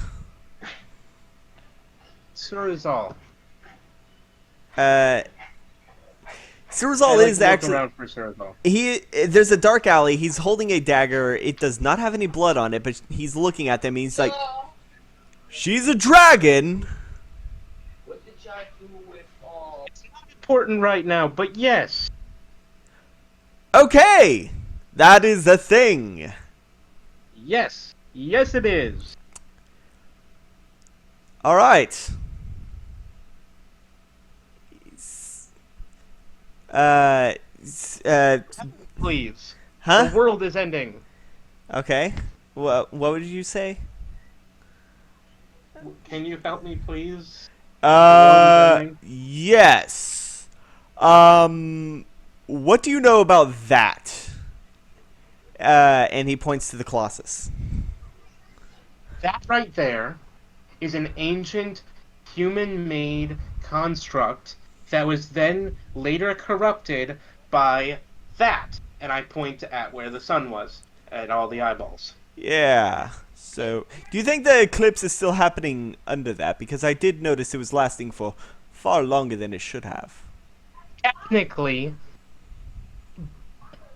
Surazal. Surazal is actually around for Surazal. There's a dark alley. He's holding a dagger. It does not have any blood on it, but he's looking at them. He's like, "She's a dragon." It's not important right now, but yes. Okay, that is the thing. Yes. Yes, it is. All right. Uh, Please. huh? The world is ending. Okay. What would you say? Can you help me, please? ending? Yes. What do you know about that? And he points to the Colossus. That right there is an ancient human-made construct that was then later corrupted by that. And I point at where the sun was, at all the eyeballs. Yeah. So, do you think the eclipse is still happening under that? Because I did notice it was lasting for far longer than it should have. Technically,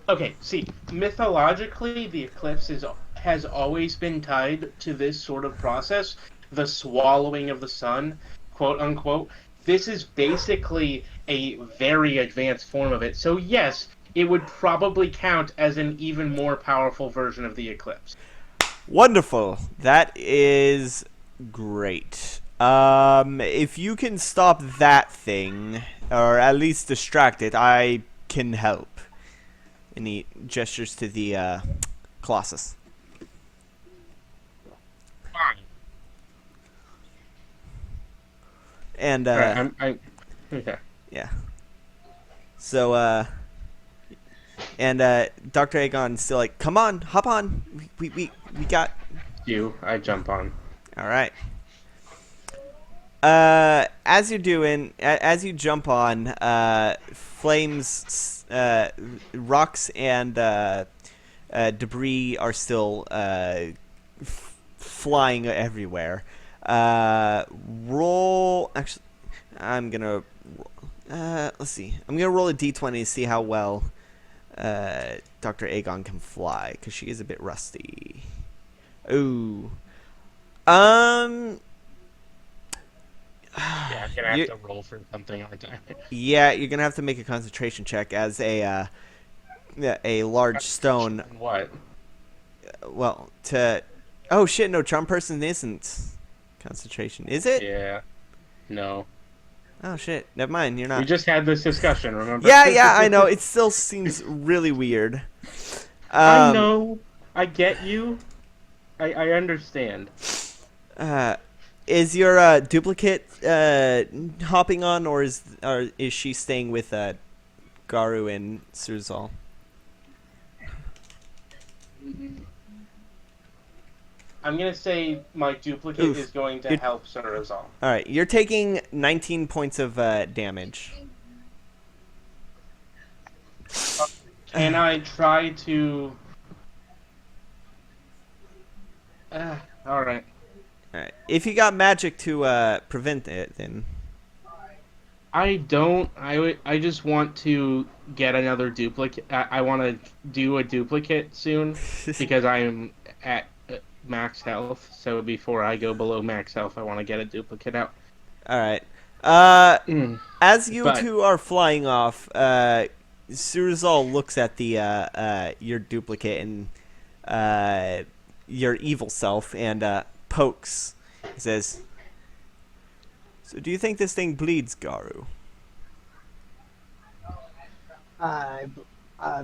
okay, see, mythologically, the eclipse has always been tied to this sort of process, the swallowing of the sun, quote unquote. This is basically a very advanced form of it. So yes, it would probably count as an even more powerful version of the Eclipse. Wonderful. That is great. If you can stop that thing, or at least distract it, I can help. And he gestures to the Colossus. Fine. And Alright, okay. yeah. So and Dr. Aegon's still like, come on, hop on. We got. I jump on. All right. As you jump on, flames, rocks, and debris are still flying everywhere. Roll. Actually, I'm gonna. Let's see. I'm gonna roll a d20 to see how well Dr. Aegon can fly, because she is a bit rusty. Ooh. Yeah, I'm gonna have to roll for something like that. Yeah, you're gonna have to make a concentration check as a large stone. What? Well, to. Oh shit! No, charm person isn't concentration, is it? Yeah. No. Oh shit! Never mind. You're not. We just had this discussion, remember? Yeah, I know. It still seems really weird. I know. I get you. I understand. Is your duplicate hopping on, or is she staying with Garu and Surzal? I'm gonna say my duplicate Oof. is going to You're- help Surazal. All right, you're taking 19 points of damage. Can I try to? All right. All right. If you got magic to prevent it, then I don't. I just want to get another duplicate. I want to do a duplicate soon because I am at max health. So before I go below max health, I want to get a duplicate out. all right. As you two are flying off, Surzal looks at the your duplicate and your evil self and pokes. He says, "So do you think this thing bleeds, Garu?" I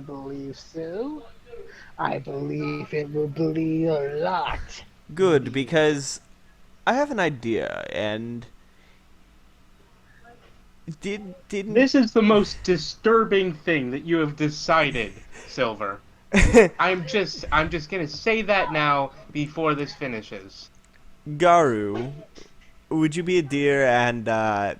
believe so. I believe it will bleed a lot. Good, because I have an idea, and didn't This is the most disturbing thing that you have decided, Silver. I'm just gonna say that now before this finishes. Garu, would you be a dear and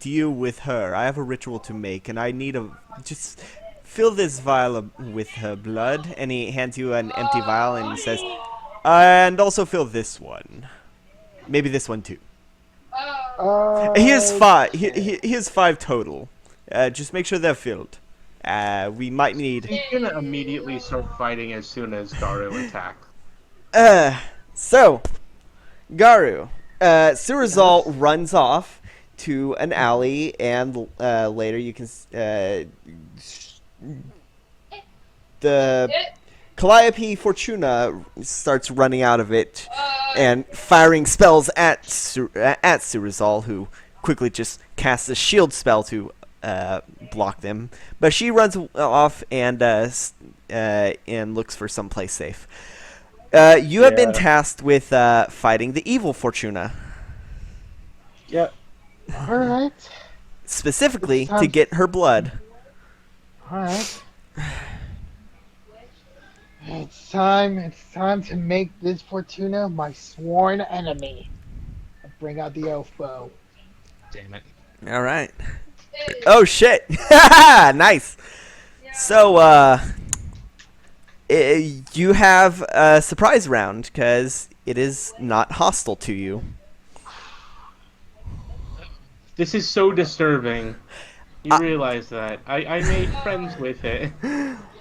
deal with her? I have a ritual to make, and I need just fill this vial with her blood. And he hands you an empty vial, and he says, and also fill this one. Maybe this one too. Here's 5. Here's 5 total. Just make sure they're filled. We might need. He's gonna immediately start fighting as soon as Garu attacks. So, Garu, Surazal runs off to an alley, and later you can the Calliope Fortuna starts running out of it and firing spells at Surazal, who quickly just casts a shield spell to block them. But she runs off and looks for someplace safe. You have been tasked with fighting the evil Fortuna. Yep. Alright. Specifically to get her blood. Alright. It's time to make this Fortuna my sworn enemy. Bring out the elf bow. Damn it. All right. Oh shit! Nice. So you have a surprise round because it is not hostile to you. This is so disturbing. You realize that. I made friends with it.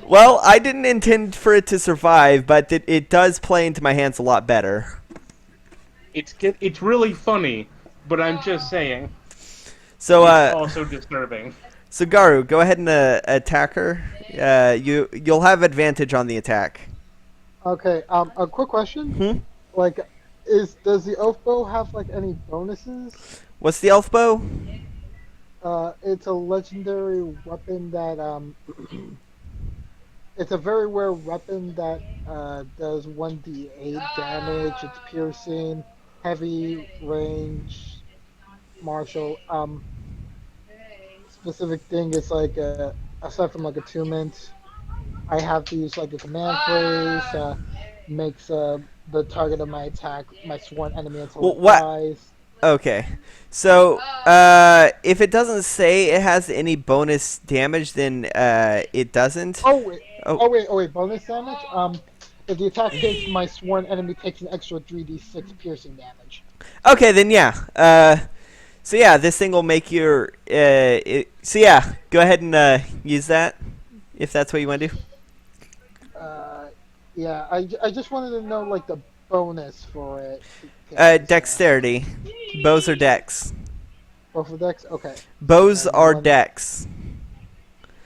Well, I didn't intend for it to survive, but it does play into my hands a lot better. It's really funny, but I'm just saying. So It's also disturbing. So Garu, go ahead and attack her. You'll have advantage on the attack. Okay. A quick question. Hmm? Like, does the oath bow have like any bonuses? What's the elf bow? It's a legendary weapon that it's a very rare weapon that does 1d8 damage. It's piercing, heavy range, martial. Specific thing is like aside from like attunement, I have to use like a command phrase. Makes the target of my attack my sworn enemy until Well, it what? dies. Okay. So, if it doesn't say it has any bonus damage, then it doesn't. Oh wait, Oh, oh wait, bonus damage. If the attack hits, my sworn enemy takes an extra 3d6 piercing damage. okay, then yeah. So yeah, this thing will make your. So yeah, go ahead and use that if that's what you want to do. Yeah, I just wanted to know like the bonus for it. Dexterity. Bows or dex. Both of decks. Okay, Bows and are one. dex.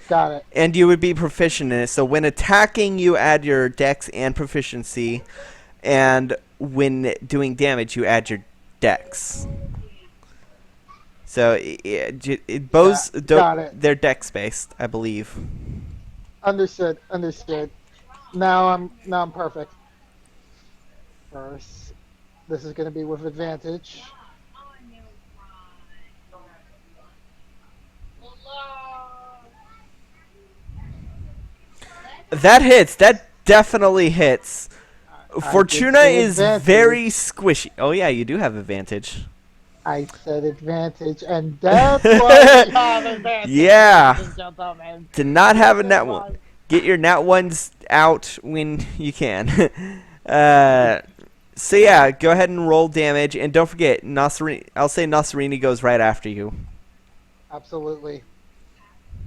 Got it. And you would be proficient in it. So when attacking, you add your dex and proficiency. And when doing damage, you add your dex. So bows, got it. they're dex based, I believe. Understood. Understood. Now I'm perfect. First, this is gonna be with advantage. That hits. That definitely hits. I Fortuna did say is advantage. very squishy. Oh yeah, you do have advantage. I said advantage, and that's why we have advantage. Yeah. ladies and gentlemen. To not have a That's nat why. one. Get your nat ones out when you can. So yeah, go ahead and roll damage, and don't forget, Nasserini. I'll say Nasserini goes right after you. Absolutely.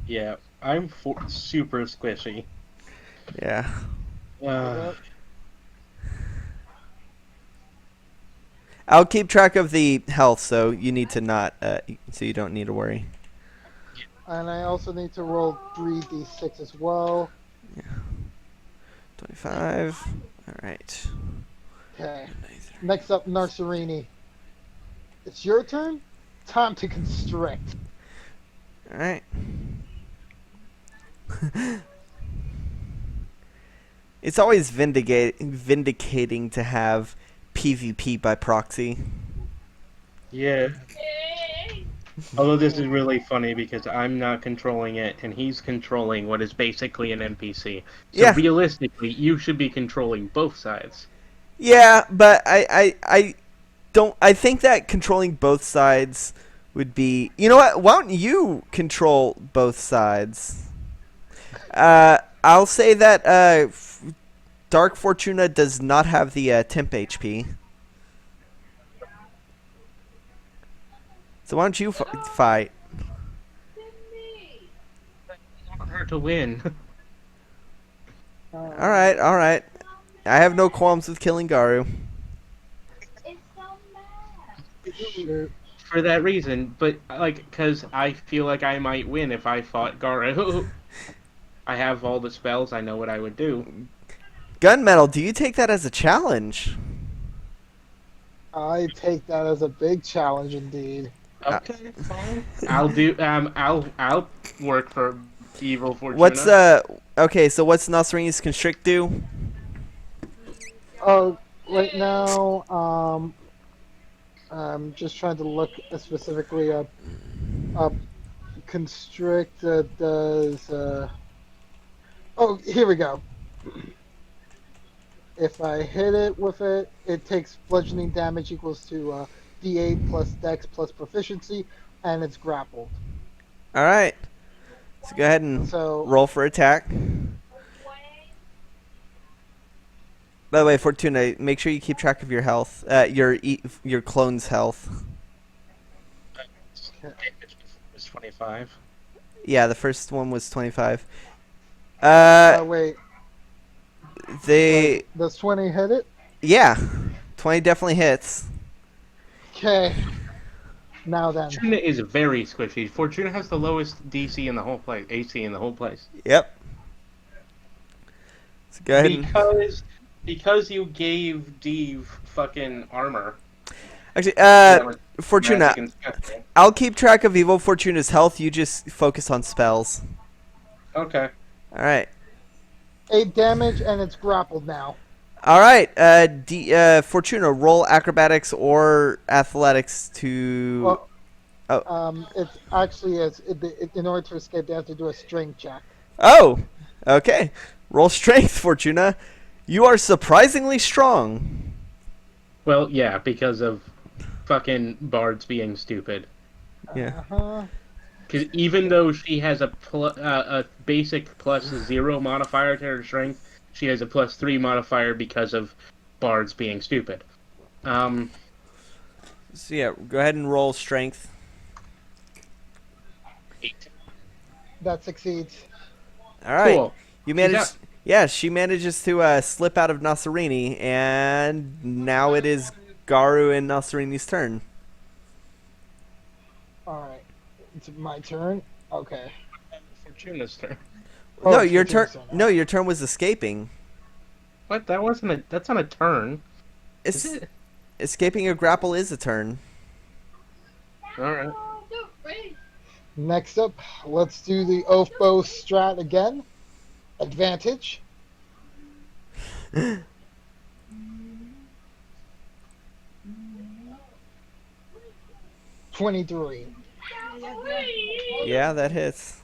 Yeah, I'm super squishy. Yeah. Yep. I'll keep track of the health, so you need to not. So you don't need to worry. And I also need to roll 3d6 as well. 25. All right. Okay. Next up, Narcerini. It's your turn. Time to constrict. All right. It's always vindicating to have PvP by proxy. Yeah. Although this is really funny because I'm not controlling it and he's controlling what is basically an NPC. So Yeah. realistically, you should be controlling both sides. Yeah, but I don't. I think that controlling both sides would be. You know what? Why don't you control both sides? I'll say that Dark Fortuna does not have the temp HP. So why don't you fight? I want her to win. All right, all right. I have no qualms with killing Garu. Shoot. For that reason, but like, because I feel like I might win if I fought Garu. I have all the spells, I know what I would do. Gunmetal, do you take that as a challenge? I take that as a big challenge indeed. Okay, fine. I'll do. I'll work for Evil Fortuna. What's okay? So what's Nasrini's constrict do? Oh, right now, I'm just trying to look specifically up. Constrict does. Oh, here we go. If I hit it with it, it takes bludgeoning damage equals to D8 plus Dex plus proficiency, and it's grappled. All right. So go ahead and So roll for attack. By the way, Fortuna, make sure you keep track of your health. Your clone's health. It's 25. Yeah, the first one was 25. wait, They does 20 hit it? yeah, 20 definitely hits. Okay. Now then, Fortuna is very squishy. Fortuna has the lowest DC in the whole place, AC in the whole place. Yep. So go ahead and Because you gave Deve fucking armor. actually, That was Fortuna, magic and stuff, right? I'll keep track of Evil Fortuna's health. You just focus on spells. Okay. All right. 8 damage, and it's grappled now. All right. Fortuna, roll acrobatics or athletics to. Well, it's actually in order to escape, they have to do a strength check. Oh, okay. Roll strength, Fortuna. You are surprisingly strong. Well, yeah, because of fucking bards being stupid. Yeah. Because even though she has a basic +0 modifier to her strength, she has a +3 modifier because of bards being stupid. So yeah, go ahead and roll strength. 8. That succeeds. All right. Cool. You manage. out. Yeah, she manages to slip out of Nasserini, and now it is Garu and Nasserini's turn. Alright. It's my turn. Okay. Fortuna's turn. Oh, No, it's your Fortuna's turn. now. No, your turn was escaping. What? That wasn't a. That's not a turn. Es- Is it? escaping a grapple is a turn. All right. Next up, let's do the oath bow strat again. Advantage. $23. Yeah, that hits.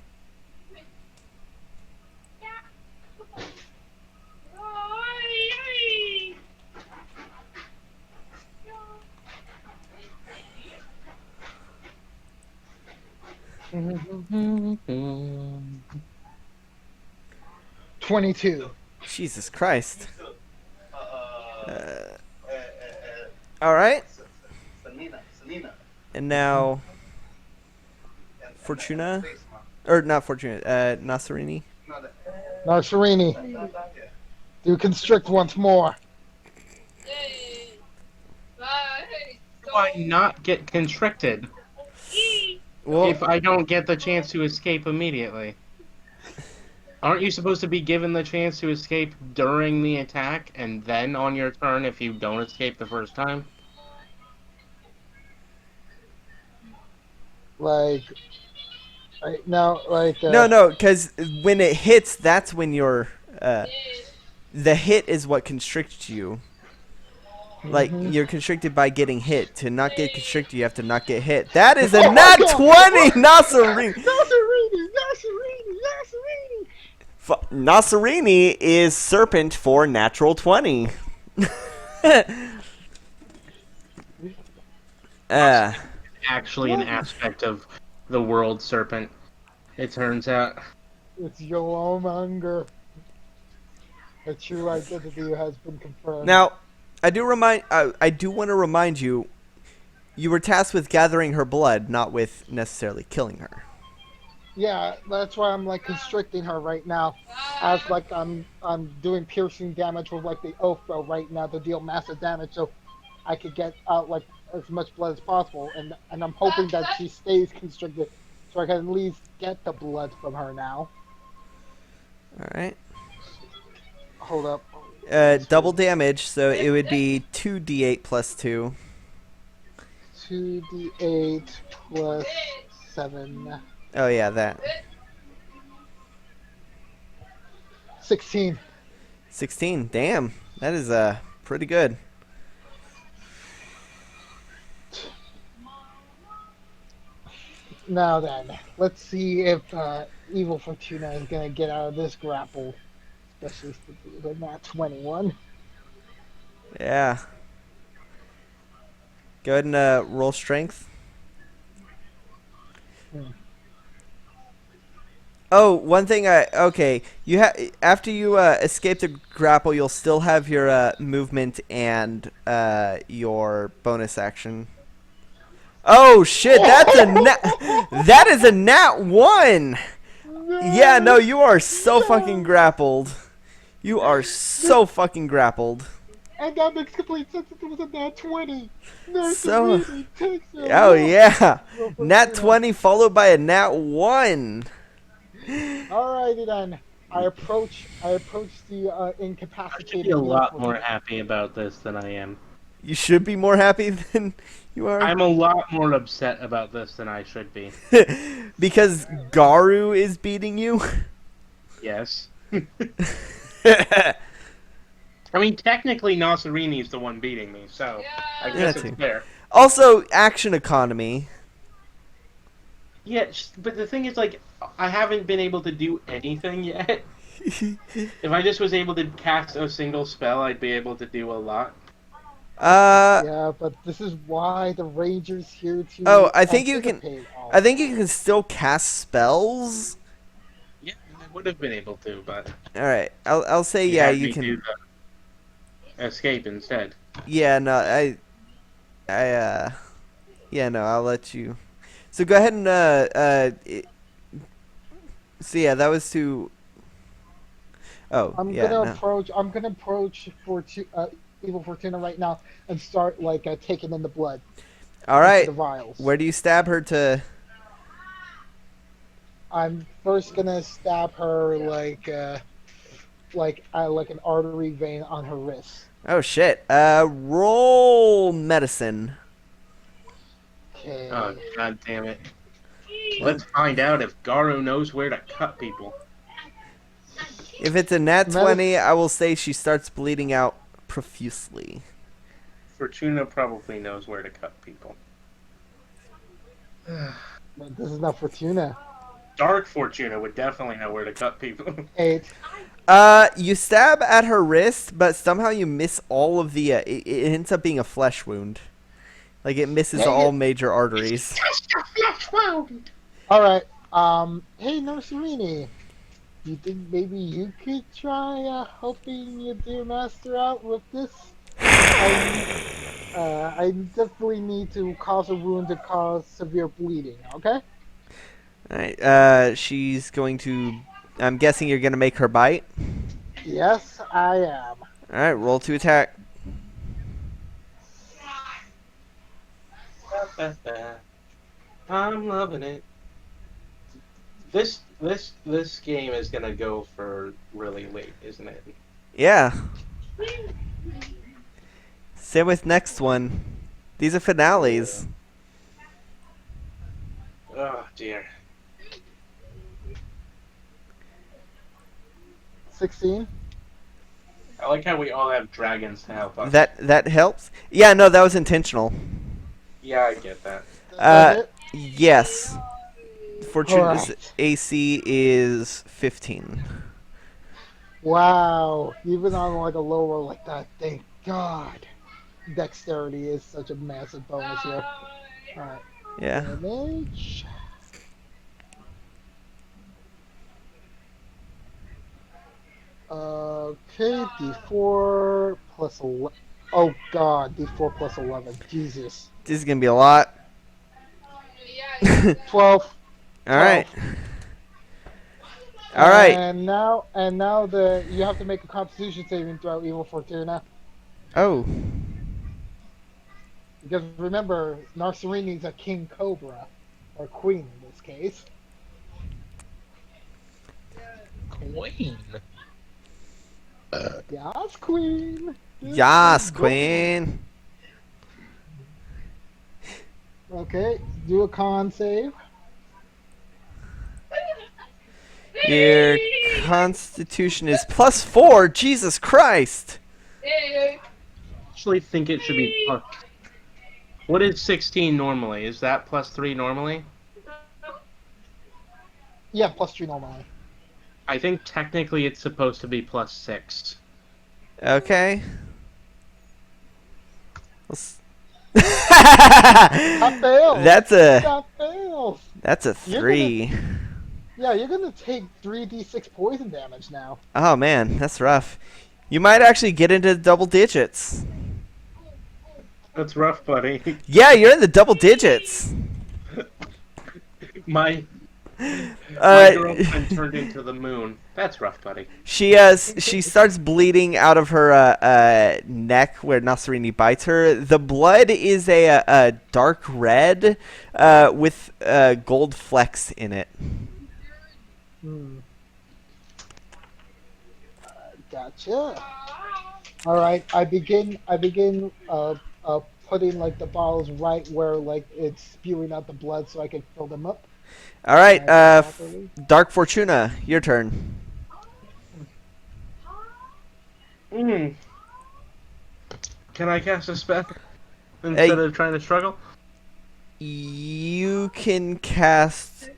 $22. Jesus Christ. All right. And now, Fortuna, or not Fortuna, Nasserini. Narsarini. Do constrict once more. Do I not get constricted Well, if I don't get the chance to escape immediately? Aren't you supposed to be given the chance to escape during the attack and then on your turn if you don't escape the first time? Like, now, like. no, because when it hits, that's when you're. The hit is what constricts you. Like, you're constricted by getting hit. To not get constricted, you have to not get hit. That is a Oh my nat God! 20, Nasserini! Narsarini! Nasserini is serpent for natural 20. Actually, an aspect of the world serpent, it turns out. It's Yolomonger. A true identity has been confirmed. Now, I do want to remind you, you were tasked with gathering her blood, not with necessarily killing her. Yeah, that's why I'm like constricting her right now, as like I'm doing piercing damage with like the oath bow right now to deal massive damage, so I could get out like as much blood as possible, and I'm hoping that she stays constricted, so I can at least get the blood from her now. All right. Hold up. Double damage, so it would be 2d8 plus 2. 2d8 plus 7. Oh yeah, that. 16. 16. Damn, that is pretty good. Now then, let's see if Evil Fortuna is gonna get out of this grapple, especially with that 21. Yeah. Go ahead and roll strength. Oh, one thing okay. After you escape the grapple, you'll still have your movement and your bonus action. Oh shit! That is a nat 1. Yeah, no, you are so fucking grappled. You are so fucking grappled. And that makes complete sense if it was a nat 20. Nurse So- Reedy takes her Oh out. yeah, Evil nat Fortuna. 20 followed by a nat 1. Alrighty then. I approach the I should incapacitated be a Evil lot more Fortuna. happy about this than I am. You should be more happy than you are. I'm a lot more upset about this than I should be. Because Garu is beating you. Yes. I mean, technically, Nasarini's the one beating me, so I guess too. it's fair. Also, action economy. Yeah, but the thing is, like, I haven't been able to do anything yet. If I just was able to cast a single spell, I'd be able to do a lot. Yeah, but this is why the Ranger's here to Oh, I think you can. anticipate all I think you can still cast spells. Yeah, I would have been able to, but All right, I'll say you yeah. had You me do can. the escape instead. Yeah, no, yeah, no, I'll let you. So go ahead and so yeah, that was to. Oh, I'm yeah, gonna no. approach Evil Fortuna right now and start like taking in the blood. All into right, The vials. where do you stab her to? I'm first gonna stab her like an artery vein on her wrist. Oh shit! Roll medicine. Okay. Oh, god damn it. Let's find out if Garu knows where to cut people. If it's a nat Medic- 20, I will say she starts bleeding out profusely. Fortuna probably knows where to cut people. But this is not Fortuna. Dark Fortuna would definitely know where to cut people. 8. You stab at her wrist, but somehow you miss all of the. It ends up being a flesh wound. Like it misses Dang all it. major arteries. Alright, hey Nurserini. You think maybe you could try helping your dear master out with this? I definitely need to cause a wound to cause severe bleeding, okay? Alright, she's going to. I'm guessing you're going to make her bite. Yes, I am. Alright, roll to attack. I'm loving it. This game is gonna go for really late, isn't it? Yeah. Same with next one. These are finales. Oh dear. 16. I like how we all have dragons to help us. That helps? Yeah, no, that was intentional. Yeah, I get that. Uh, Does it? Yes. Fortuna's Alright. AC is 15. Wow, even on like a low roll like that, thank God. Dexterity is such a massive bonus here. Alright, Yeah. damage. Okay, D4 plus 11. Oh God, D4 plus 11. Jesus. This is going to be a lot. 12. Alright. Alright. And now you have to make a Constitution saving throw, Evil Fortuna. Oh. Because remember, Narcerini's a King Cobra. Or Queen in this case. Queen. Yes, Queen! Yas, Queen. Okay, do a con save. Your constitution is +4. Jesus Christ. I actually think it should be plus. What is 16 normally? Is that +3 normally? Yeah, plus 3 normally. I think technically it's supposed to be +6. Okay. That fails! That fails! That's a You're 3. Yeah, you're gonna take 3d6 poison damage now. Oh man, that's rough. You might actually get into double digits. That's rough, buddy. Yeah, you're in the double digits. My My Uh, girlfriend turned into the moon. That's rough, buddy. she starts bleeding out of her neck where Nasrini bites her. The blood is a dark red with gold flecks in it. Hmm. Gotcha. All right. I begin putting like the bottles right where like it's spewing out the blood so I can fill them up All right, nice and properly. Dark Fortuna, your turn. Mm. Can I cast a spell instead Hey, of trying to struggle? you can cast. You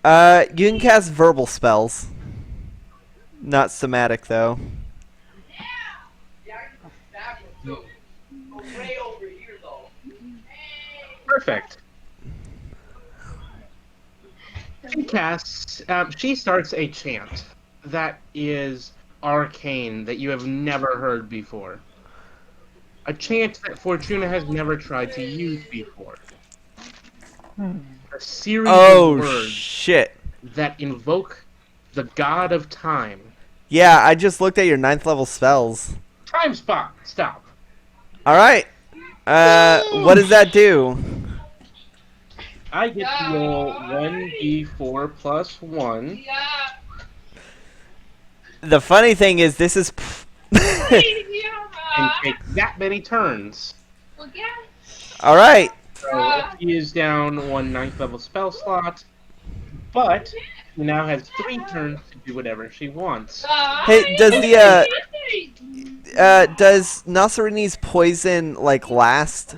can cast verbal spells. Not somatic though. Perfect. She casts. She starts a chant that is arcane that you have never heard before. A chant that Fortuna has never tried to use before. A series of Oh words shit! that invoke the god of time. Yeah, I just looked at your ninth level spells. Time spot. Stop. All right. What does that do? I get to roll 1d4 plus 1 The funny thing is, this is. and take that many turns. All right. So he is down one ninth level spell slot, but she now has 3 turns to do whatever she wants. Hey, does Nasrini's poison like last?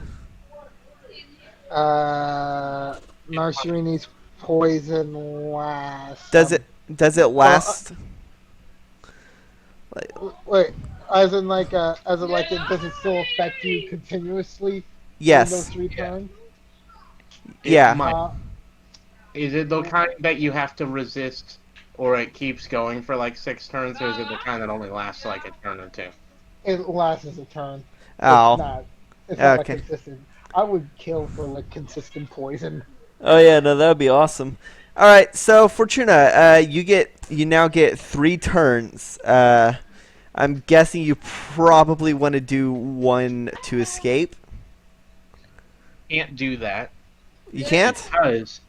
Uh, Narcirini's poison lasts. Does it last? Like, Wait, as in like it does it still affect you continuously in those yes. 3 turns? It Yeah. might. Is it the kind that you have to resist, or it keeps going for like 6 turns, or is it the kind that only lasts like a turn or two? It lasts as a turn. Oh. It's not like Okay. consistent. I would kill for like consistent poison. Oh yeah, no, that would be awesome. All right, so Fortuna, you now get 3 turns. I'm guessing you probably want to do one to escape. Can't do that You can't? because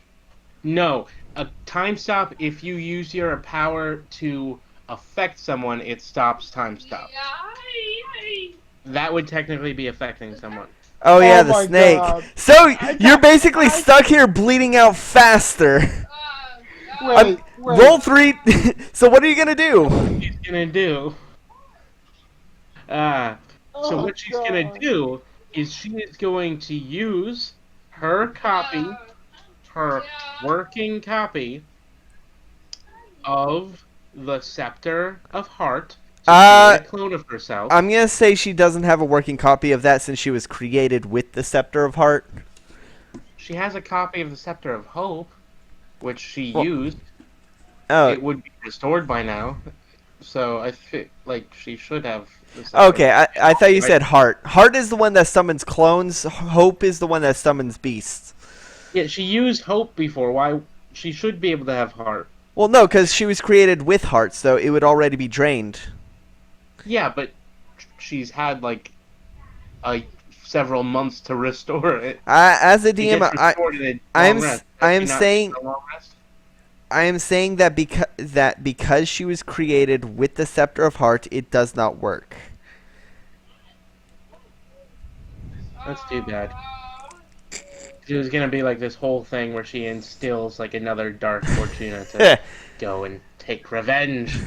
no, a time stop. If you use your power to affect someone, it stops time stop. That would technically be affecting someone. Oh yeah, Oh the my snake. God. So I you're got- basically I- stuck here bleeding out faster. Wait, Roll 3. So what are you gonna do? She's gonna do. So Oh, what she's gonna God. do is she is going to use her copy, her working copy of the Scepter of Heart to create a clone of herself. I'm gonna say she doesn't have a working copy of that since she was created with the Scepter of Heart. She has a copy of the Scepter of Hope, which she Well- used. Oh, It would be restored by now, so I feel like she should have. The Scepter okay. of I thought you Right. said Heart. Heart is the one that summons clones. Hope is the one that summons beasts. Yeah, she used Hope before. Why? She should be able to have Heart. Well, no, because she was created with Heart, so it would already be drained. Yeah, but she's had like several months to restore it. As a It DM, gets restored in a I'm long rest. I Does am she not saying take a long rest? I am saying that because she was created with the Scepter of Heart, it does not work. That's too bad. It was gonna be like this whole thing where she instills like another Dark Fortuna to go and take revenge.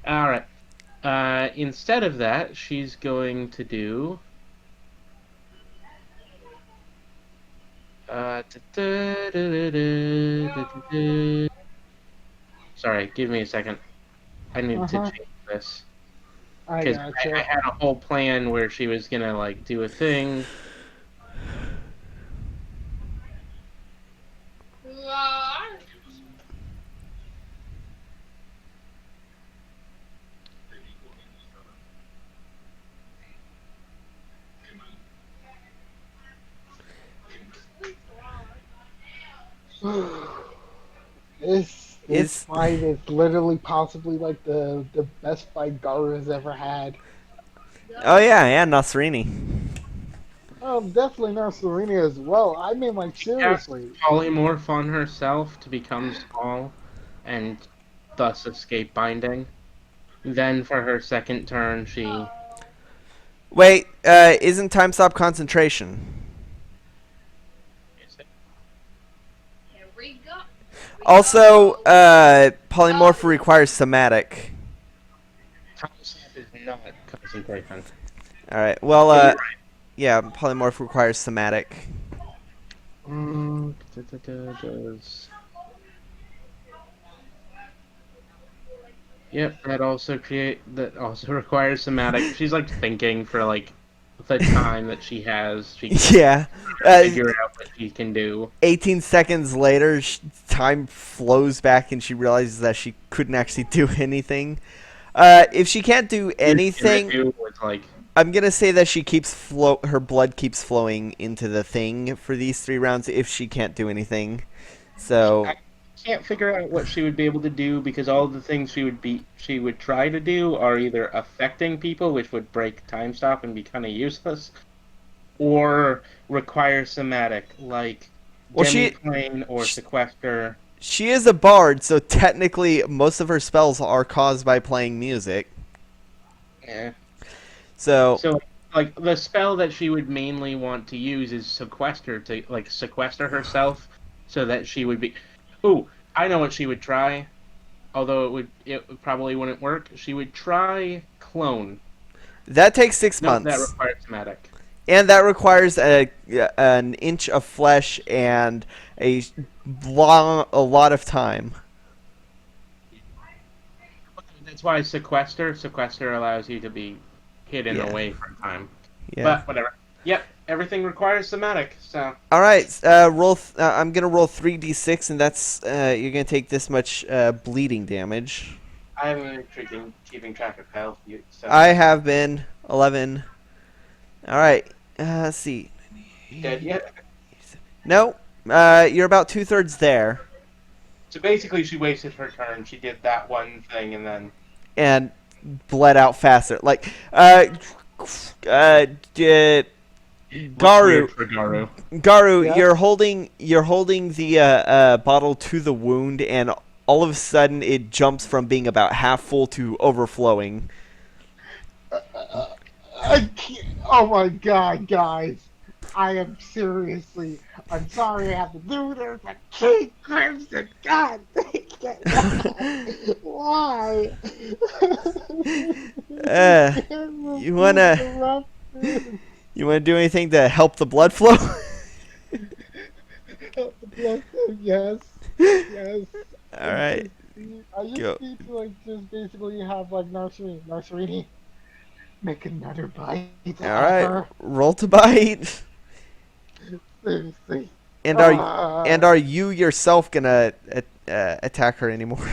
All right. Instead of that, she's going to do. Sorry, give me a second. I need to Uh-huh. change this. I Because gotcha. I had a whole plan where she was gonna like do a thing. This Is fight is literally possibly like the best fight Garu has ever had. oh yeah, yeah, Nasrini. Definitely not Serena as well. I mean, like Cast seriously. polymorph on herself to become small, and thus escape binding. Then for her second turn, she Wait, isn't time stop concentration? Also, polymorph requires somatic. concept is not concentration. All right. Well, So you're right. yeah, polymorph requires somatic. Does- Yep, that also requires somatic. She's like thinking for like the time that she has. She can Yeah. Uh, figure out what she can do. 18 seconds later, time flows back and she realizes that she couldn't actually do anything. If she can't do anything, Was like I'm gonna say that she keeps her blood keeps flowing into the thing for these 3 rounds if she can't do anything. So I can't figure out what she would be able to do because all the things she would try to do are either affecting people, which would break time stop and be kind of useless, or require somatic, like well, demiplane or sequester. she is a bard, so technically most of her spells are caused by playing music. Yeah. So So, like, the spell that she would mainly want to use is sequester to like sequester herself, so that she would be. Ooh, I know what she would try. Although it probably wouldn't work. She would try clone. that takes 6 No, that months. requires somatic. And that requires an inch of flesh and a lot of time. That's why sequester allows you to be hidden Yeah. away from time. Yeah. But whatever. Yep, everything requires somatic. So All right. Roll. I'm gonna roll 3d6, and that's you're gonna take this much bleeding damage. I haven't been keeping track of health. So I have been 11. All right. Let's see. dead yet? No. You're about 2/3 there, So basically, she wasted her turn. She did that one thing, and then and bled out faster. Like did Garu. for Garu. Garu, Yes? you're holding the bottle to the wound, and all of a sudden it jumps from being about half full to overflowing. I can't, oh my god, guys. I am seriously. I'm sorry I have to do this, but King Crimson, God, why? You wanna do anything to help the blood flow? Yes, yes. All right. I just Go. need to like just basically have like Narcerini make another bite. All right. Roll to bite. Seriously. And are you yourself gonna attack her anymore?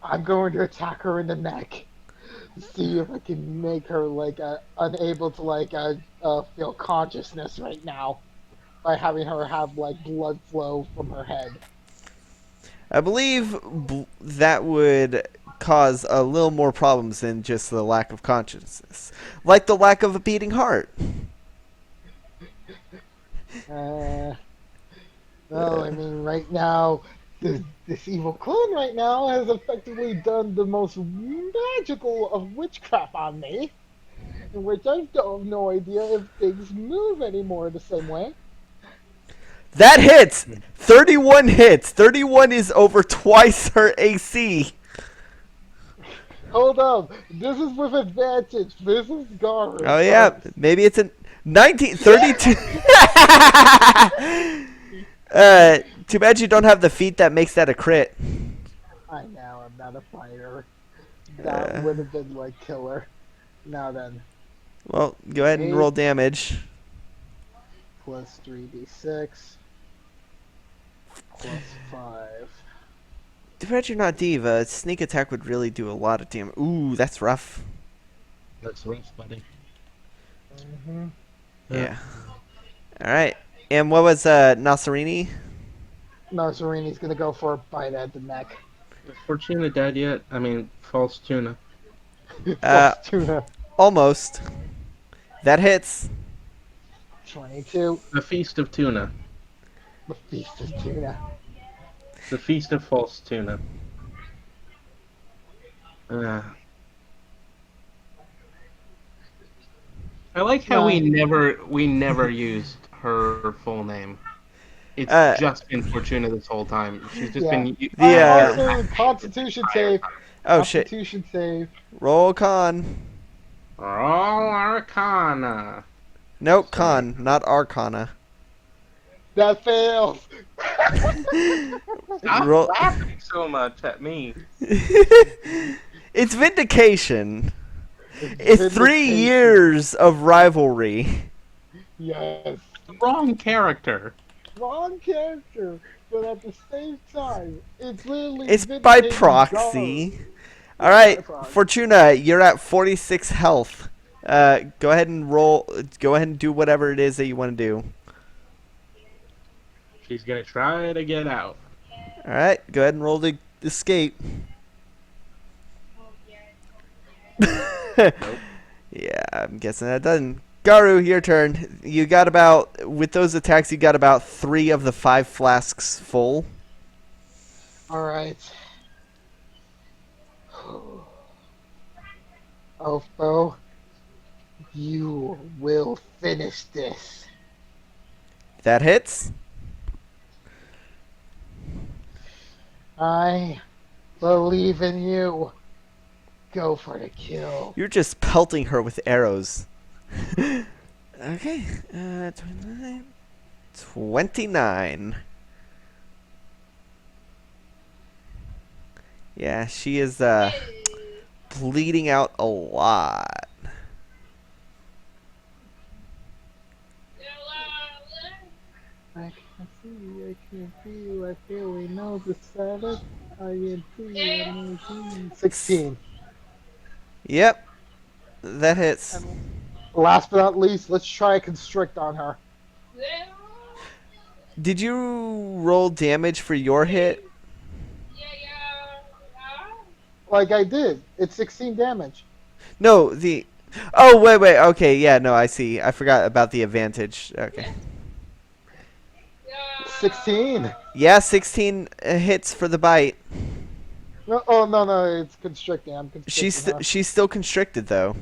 I'm going to attack her in the neck. See if I can make her like unable to like feel consciousness right now by having her have like blood flow from her head. I believe that would cause a little more problems than just the lack of consciousness, like the lack of a beating heart. No, I mean right now this evil clone right now has effectively done the most magical of witchcraft on me, in which I don't have no idea if things move anymore the same way. That hits! 31 hits! 31 is over twice her AC! Hold up, this is with advantage. This is Garu. Oh yeah, maybe it's a 32. Too bad you don't have the feat that makes that a crit. I know, I'm not a fighter. That would have been like killer. Now then, Well, go ahead and roll damage. plus 3d6, plus 5. Too bad you're not Diva. Sneak attack would really do a lot of damage. Ooh, that's rough. That's rough, buddy. Yeah. Alright. And what was Nasserini? Narzarini's gonna go for a bite at the neck. Is Fortuna dead yet? I mean, false tuna. Uh, False tuna. almost. That hits. 22. The feast of tuna. The feast of tuna. The feast of false tuna. Uh, I like how we never used her full name. It's Uh, just been Fortuna this whole time. She's just Yeah. been. The, Also, Constitution save. Oh shit! Constitution save. Roll con. All Arcana. Nope, con, not arcana. That fails. Stop Roll- laughing so much at me. It's vindication. It's 3 years of rivalry. Yes. Wrong character. Wrong character, but at the same time, it's literally. It's by vindicating proxy. Garou. All right, By proxy. Fortuna, you're at 46 health. Go ahead and roll. Go ahead and do whatever it is that you want to do. She's gonna try to get out. All right, go ahead and roll the escape. Yeah, I'm guessing that doesn't. Garou, your turn. You got about, with those attacks, you got about 3 of the 5 flasks full. All right. Ofo, you will finish this. That hits. I believe in you. Go for the kill. You're just pelting her with arrows. Okay. 29. 29. Yeah, she is bleeding out a lot. I can see, I can feel, I feel, we know the Sabbath. I am free, 16. Yep. That hits. Last but not least, let's try a constrict on her. Did you roll damage for your hit? Like I did. It's 16 damage. No, the... Oh, wait. Okay, yeah, no, I see. I forgot about the advantage. Okay. 16. Yeah, 16 hits for the bite. No, oh no, it's constricting. I'm constricting. her. She's still constricted, though.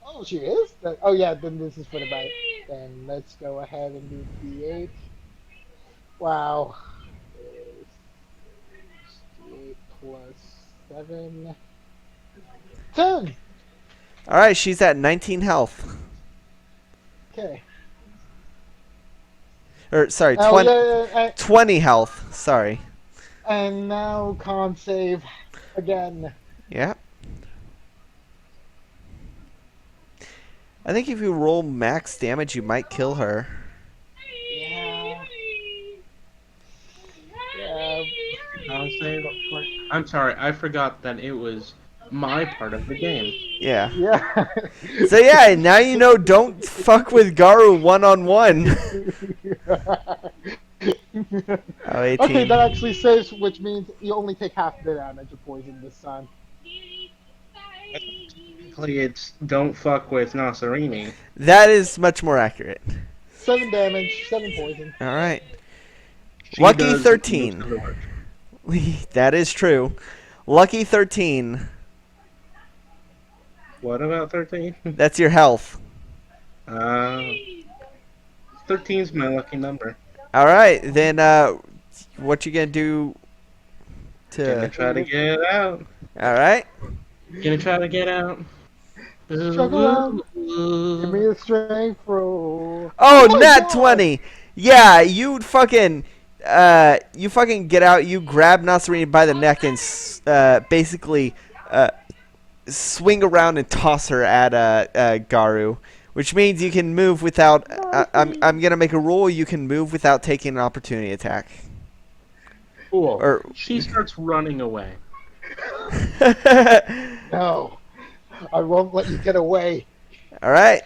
Oh, she is? Oh yeah, then this is for the bite. Then let's go ahead and do D8. Wow. D8 plus 7. 10! Alright, she's at 19 health. Okay. Or, sorry, Oh, 20, yeah, 20 health. Sorry. and now con save again. Yeah. I think if you roll max damage, you might kill her. Yeah. Yeah. I'm sorry, I forgot that it was my part of the game. Yeah. Yeah. So yeah, now you know don't fuck with Garou one-on-one. Oh, 18. Okay, that actually saves, which means you only take half the damage of poison this time. Technically, it's don't fuck with Nasserini. That is much more accurate. 7 damage, 7 poison. Alright. She Lucky does 13. most of the work. That is true. Lucky 13. What about 13? That's your health. 13's my lucky number. Alright, then what you gonna do Gonna to... try to get out. Alright. Gonna try to get out. Struggle out. Give me a strength roll. Oh, my nat God. 20! Yeah, you fucking get out, you grab Nasserini by the neck and basically swing around and toss her at Garou, which means you can move without. I'm gonna make a rule: you can move without taking an opportunity attack. Cool. Or She starts running away. No. I won't let you get away. All right.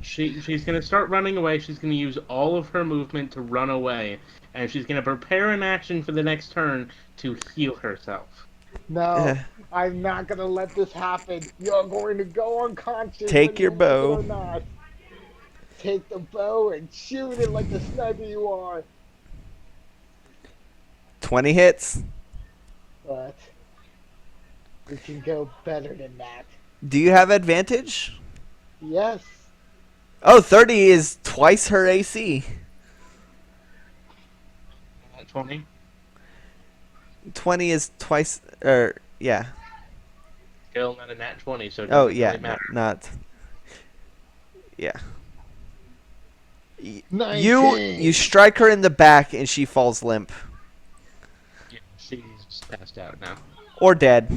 She's gonna start running away. She's gonna use all of her movement to run away, and she's going to prepare an action for the next turn to heal herself. No, Uh, I'm not gonna let this happen. You're going to go unconscious take whether your you like it bow. or not. Take the bow and shoot it like the sniper you are. 20 hits. But we can go better than that. Do you have advantage? Yes. Oh, 30 is twice her AC. 20. 20 is twice, yeah. Still not a nat 20, so it Oh, doesn't yeah, really matter. not. Yeah. You 19. strike her in the back and she falls limp Yeah, she's passed out now. or dead.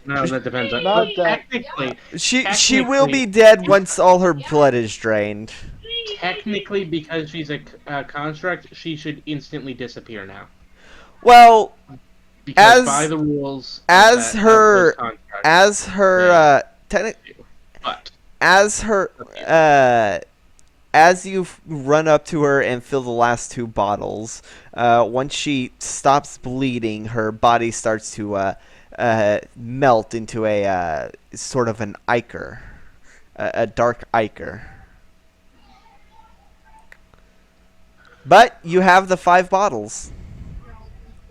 No, that depends on. Not But that. She will be dead once all her blood is drained. technically, because she's a construct, she should instantly disappear now. Well, Because As- by the rules, as of her- those constructs, as her but as her as you run up to her and fill the last 2 bottles, once she stops bleeding, her body starts to melt into a sort of an ichor, a dark ichor. But you have the 5 bottles.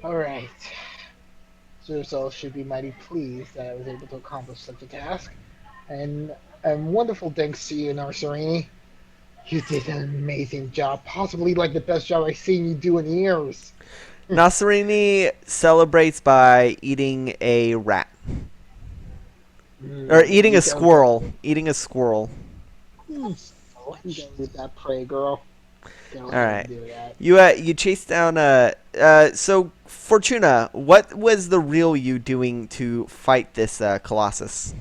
Alright. Zurzel should be mighty pleased that I was able to accomplish such a task. And wonderful thanks to you, Narsarini. You did an amazing job, possibly like the best job I've seen you do in years. Nasserini celebrates by eating a rat. Or eating You a squirrel. Eating a squirrel. Go with that prey, girl. Go ahead Alright. and do that. You chase down so Fortuna, what was the real you doing to fight this Colossus?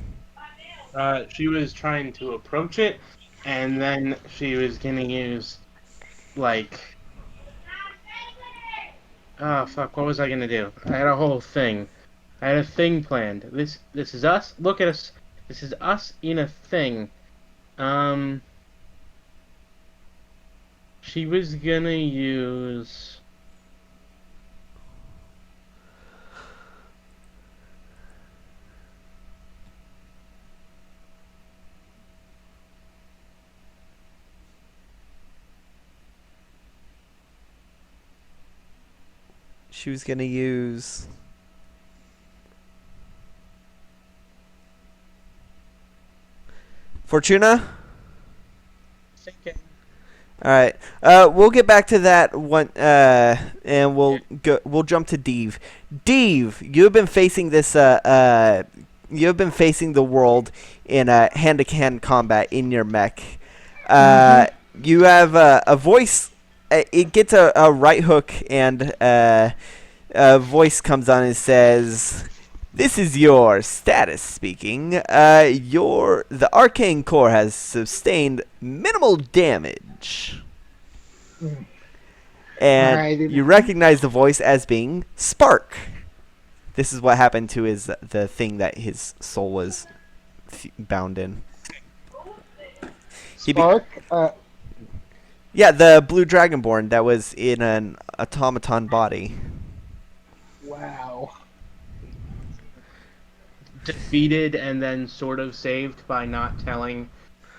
she was trying to approach it, and then she was gonna use, like, oh fuck, what was I gonna do? I had a whole thing. I had a thing planned. This is us. Look at us. This is us in a thing. She was gonna use. She was gonna use Fortuna? Thinking. All right. We'll get back to that one, and we'll jump to Deve. Deve, you have been facing this. You have been facing the world in hand-to-hand combat in your mech. You have a voice. It gets a right hook, and a voice comes on and says, "This is your status speaking. The arcane core has sustained minimal damage." And Alright. you recognize the voice as being Spark. This is what happened to the thing that his soul was bound in. Spark, Yeah, the blue dragonborn that was in an automaton body. wow. Defeated and then sort of saved by not telling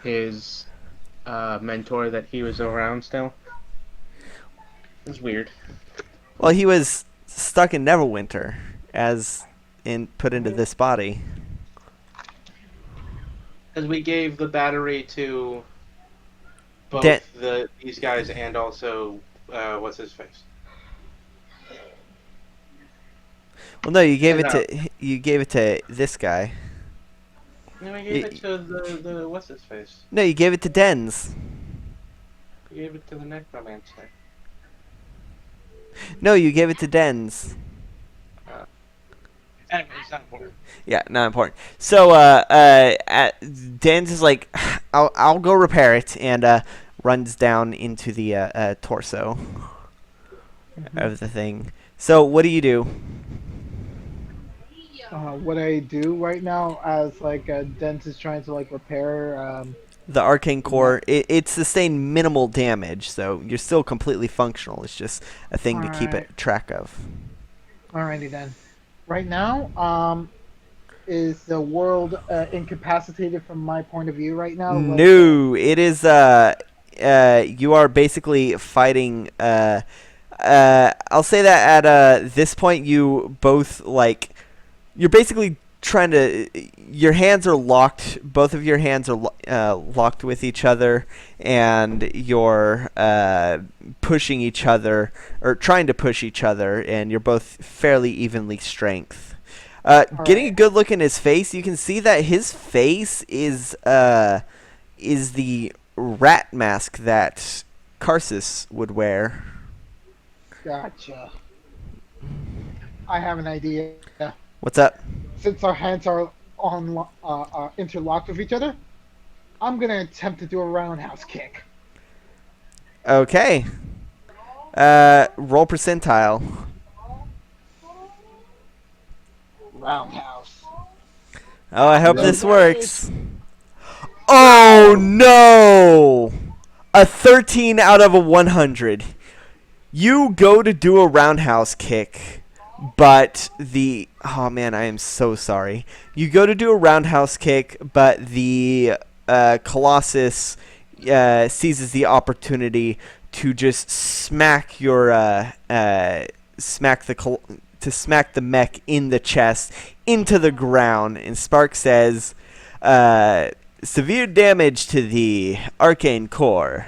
his mentor that he was around still. It was weird. Well, he was stuck in Neverwinter put into this body. Because we gave the battery to both these guys and also what's his face. Well, no, you gave it to this guy. No, we gave it to the what's his face. No, you gave it to Dens. We gave it to the necromancer. No, you gave it to Dens. Anyway, it's not important. Yeah, not important. So, Dens is like, I'll go repair it, and runs down into the torso of the thing. So, what do you do? What I do right now, as like Dent is trying to like repair The arcane core, it sustained minimal damage, so you're still completely functional. It's just a thing to keep Alright. it track of. Alrighty then. Right now, is the world incapacitated from my point of view right now? No, it is. You are basically fighting. I'll say that at this point, you both like. You're basically trying to. Your hands are locked. Both of your hands are locked with each other, and you're pushing each other or trying to push each other, and you're both fairly evenly strength. Getting a good look in his face, you can see that his face is the rat mask that Karsus would wear. Gotcha. I have an idea. What's up? Since our hands are interlocked with each other, I'm gonna attempt to do a roundhouse kick. Okay. Roll percentile. Roundhouse. Oh, I hope No this dice. works. Oh no! A 13 out of a 100. You go to do a roundhouse kick, but oh man, I am so sorry. You go to do a roundhouse kick, but the Colossus seizes the opportunity to just smack your smack the mech in the chest into the ground. And Spark says, severe damage to the arcane core.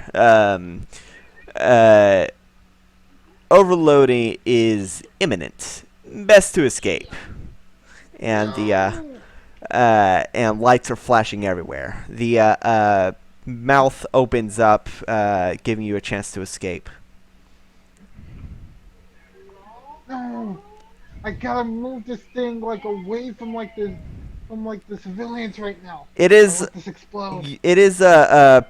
Overloading is imminent. Best to escape. And and lights are flashing everywhere. The mouth opens up, giving you a chance to escape. No, I gotta move this thing like away from the civilians right now. It I is. let this explode. It is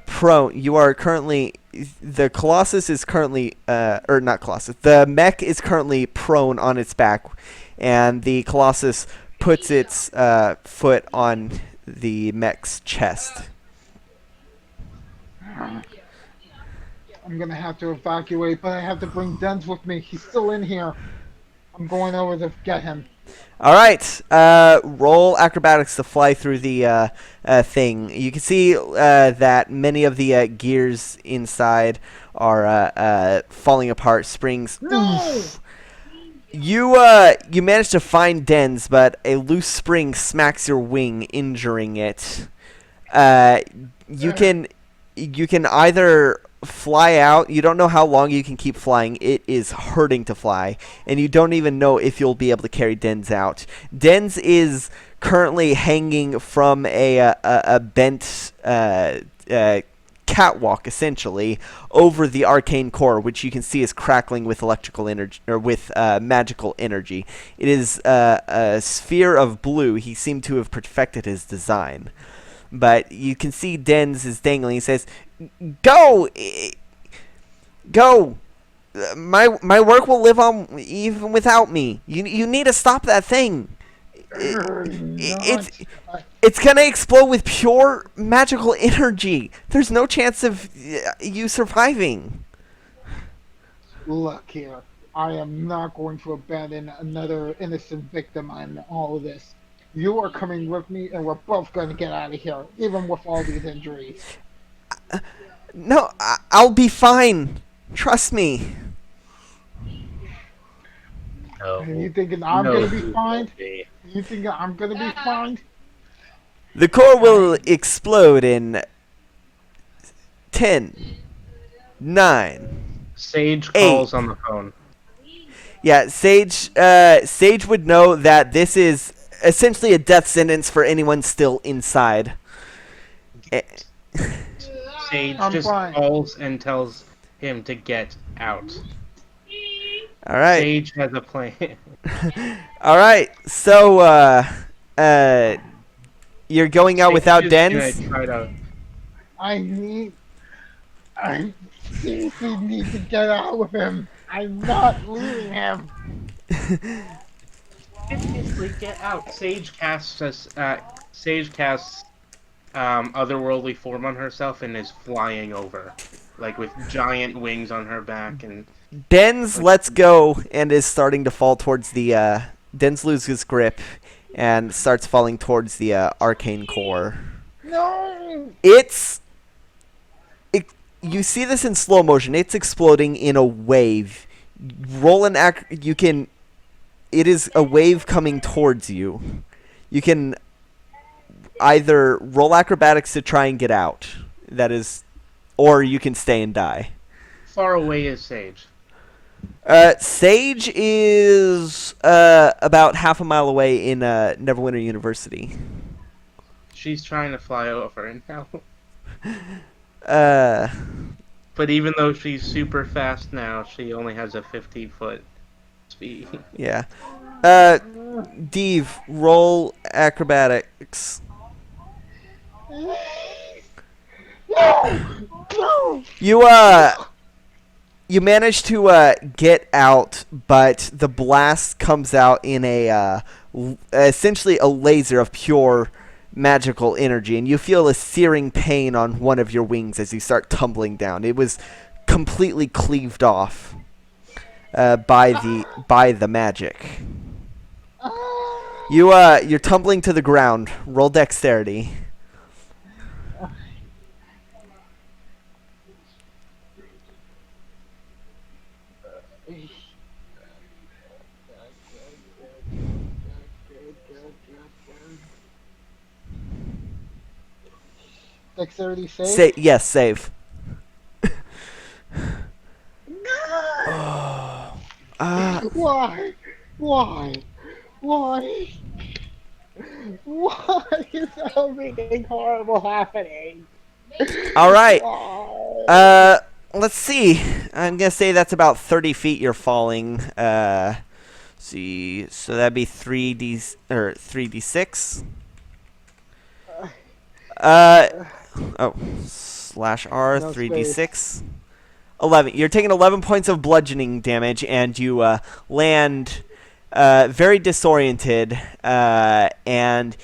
prone. You are currently. The Colossus is currently, or not Colossus. The mech is currently prone on its back, and the Colossus puts its foot on the mech's chest. I'm gonna have to evacuate, but I have to bring Dens with me. He's still in here. I'm going over to get him. All right. Roll acrobatics to fly through the thing. You can see that many of the gears inside are falling apart. Springs. No! Oof. You manage to find Dens, but a loose spring smacks your wing, injuring it. You can either fly out. You don't know how long you can keep flying. It is hurting to fly, and you don't even know if you'll be able to carry Dens out. Dens is currently hanging from a bent catwalk, essentially, over the arcane core, which you can see is crackling with electrical energy or with magical energy. It is a sphere of blue. He seemed to have perfected his design. But you can see Dens is dangling. He says, "Go, go! My work will live on even without me. You need to stop that thing. It's gonna explode with pure magical energy. There's no chance of you surviving." Look here. I am not going to abandon another innocent victim on all of this. You are coming with me, and we're both going to get out of here, even with all these injuries. No, I'll be fine. Trust me. No. You thinking I'm No. going to be fine? You think I'm going to be fine? The core will explode in 10, 9. Sage 8. calls on the phone. Yeah, Sage would know that this is essentially a death sentence for anyone still inside. Sage I'm just fine. calls and tells him to get out. All right. Sage has a plan. All right. So you're going out without Sage is Dens? gonna try to- I seriously need to get out with him. I'm not leaving him. Basically, get out. Sage casts otherworldly form on herself and is flying over, like with giant wings on her back and Dens like lets go and is starting to fall towards the. Dens loses his grip and starts falling towards the arcane core. No. It's. You see this in slow motion. It's exploding in a wave. Roll an you can. It is a wave coming towards you. You can either roll acrobatics to try and get out. That is, or you can stay and die. far away is Sage. Sage is about half a mile away in Neverwinter University. She's trying to fly over now. Uh, But even though she's super fast now, she only has a 50-foot speed. yeah. Deve, roll acrobatics. No. No. You manage to get out, but the blast comes out in essentially a laser of pure magical energy, and you feel a searing pain on one of your wings as you start tumbling down. It was completely cleaved off by the magic. You're tumbling to the ground. Roll dexterity. Dexterity save. Yes, save. Why? Why? Why? Why is everything horrible happening? All right. Why? Let's see. I'm gonna say that's about 30 feet. You're falling. See, so that'd be 3d6. /R No 3d6. 11. You're taking 11 points of bludgeoning damage, and you land very disoriented. And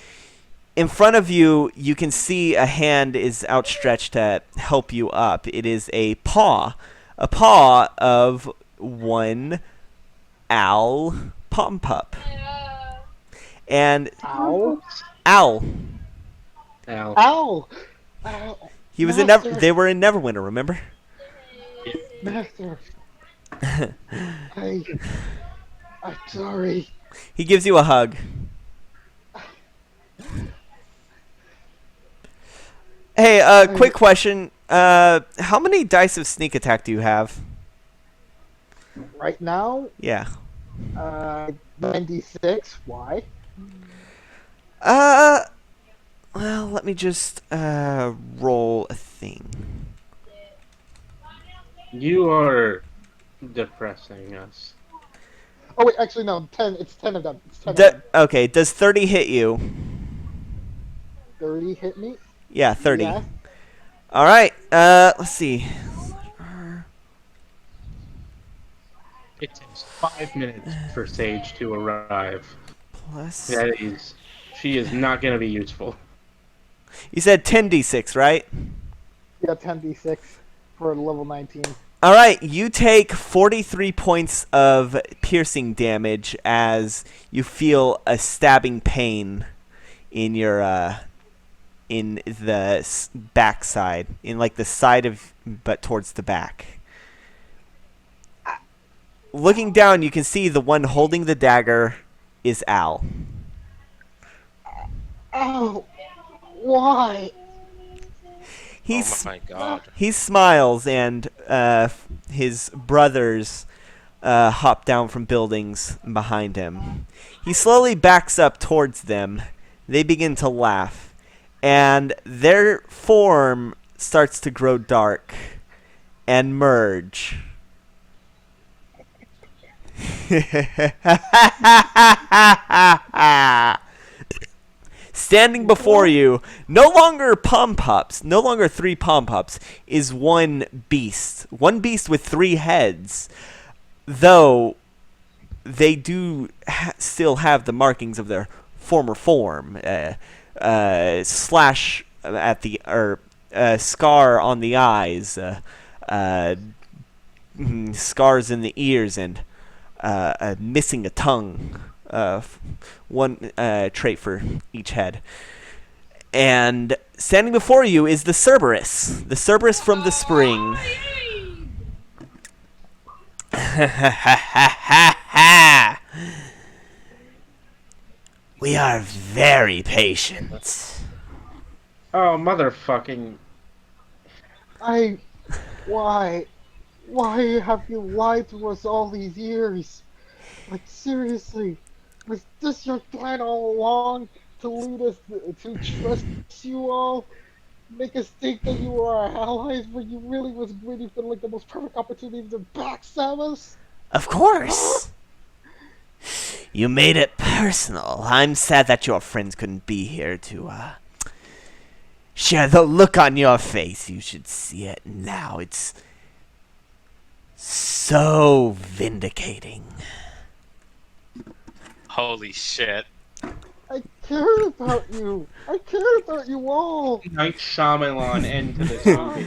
in front of you, you can see a hand is outstretched to help you up. It is a paw of one owl Pompup. And Ow! Owl. Ow. Ow! Ow! He was Master. They were in Neverwinter, remember? Master. I'm sorry. He gives you a hug. Hey, quick question. How many dice of sneak attack do you have? Right now, Yeah. 96. Why? Well, let me just roll a thing. You are depressing us. Oh wait, actually no. 10. It's 10 of them. It's 10 of them. Okay, does 30 hit you? 30 hit me. Yeah, 30. Yeah. All right. Let's see. It takes 5 minutes for Sage to arrive. Plus. She is not going to be useful. You said 10d6, right? Yeah, 10d6 for level 19. All right, you take 43 points of piercing damage as you feel a stabbing pain in your in the backside, in like the side of, but towards the back. Looking down, you can see the one holding the dagger is Al. Oh, why? Oh my god. He smiles, and his brothers hop down from buildings behind him. He slowly backs up towards them. They begin to laugh, and their form starts to grow dark and merge. Standing before you, no longer pom-pops, no longer 3 pom-pops, is one beast. One beast with 3 heads. Though they do still have the markings of their former form. Slash at the or scar on the eyes, uh, scars in the ears, and missing a tongue. One trait for each head. And standing before you is the Cerberus from the spring. We are very patient. Oh, motherfucking. I. Why? Why have you lied to us all these years? Like, seriously, was this your plan all along to lead us to trust you all? Make us think that you were our allies when you really was waiting for like the most perfect opportunity to backstab us? Of course. You made it personal. I'm sad that your friends couldn't be here to share the look on your face. You should see it now. It's so vindicating. Holy shit. I cared about you. I cared about you all. Night Shyamalan end to this movie.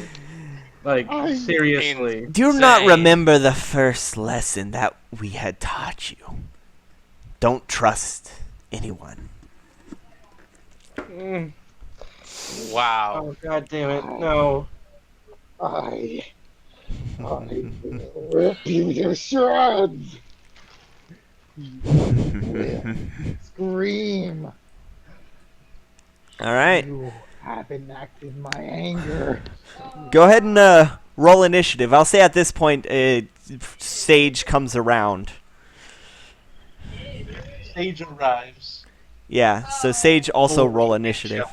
Like, I- seriously. Do you not Insane. remember the first lesson that we had taught you? Don't trust anyone. Mm. Wow. Oh, god damn it. No. I will rip you to shreds. Scream. All right. You have enacted my anger. Go ahead and roll initiative. I'll say at this point, Sage comes around. Sage arrives. Yeah, so Sage also roll initiative.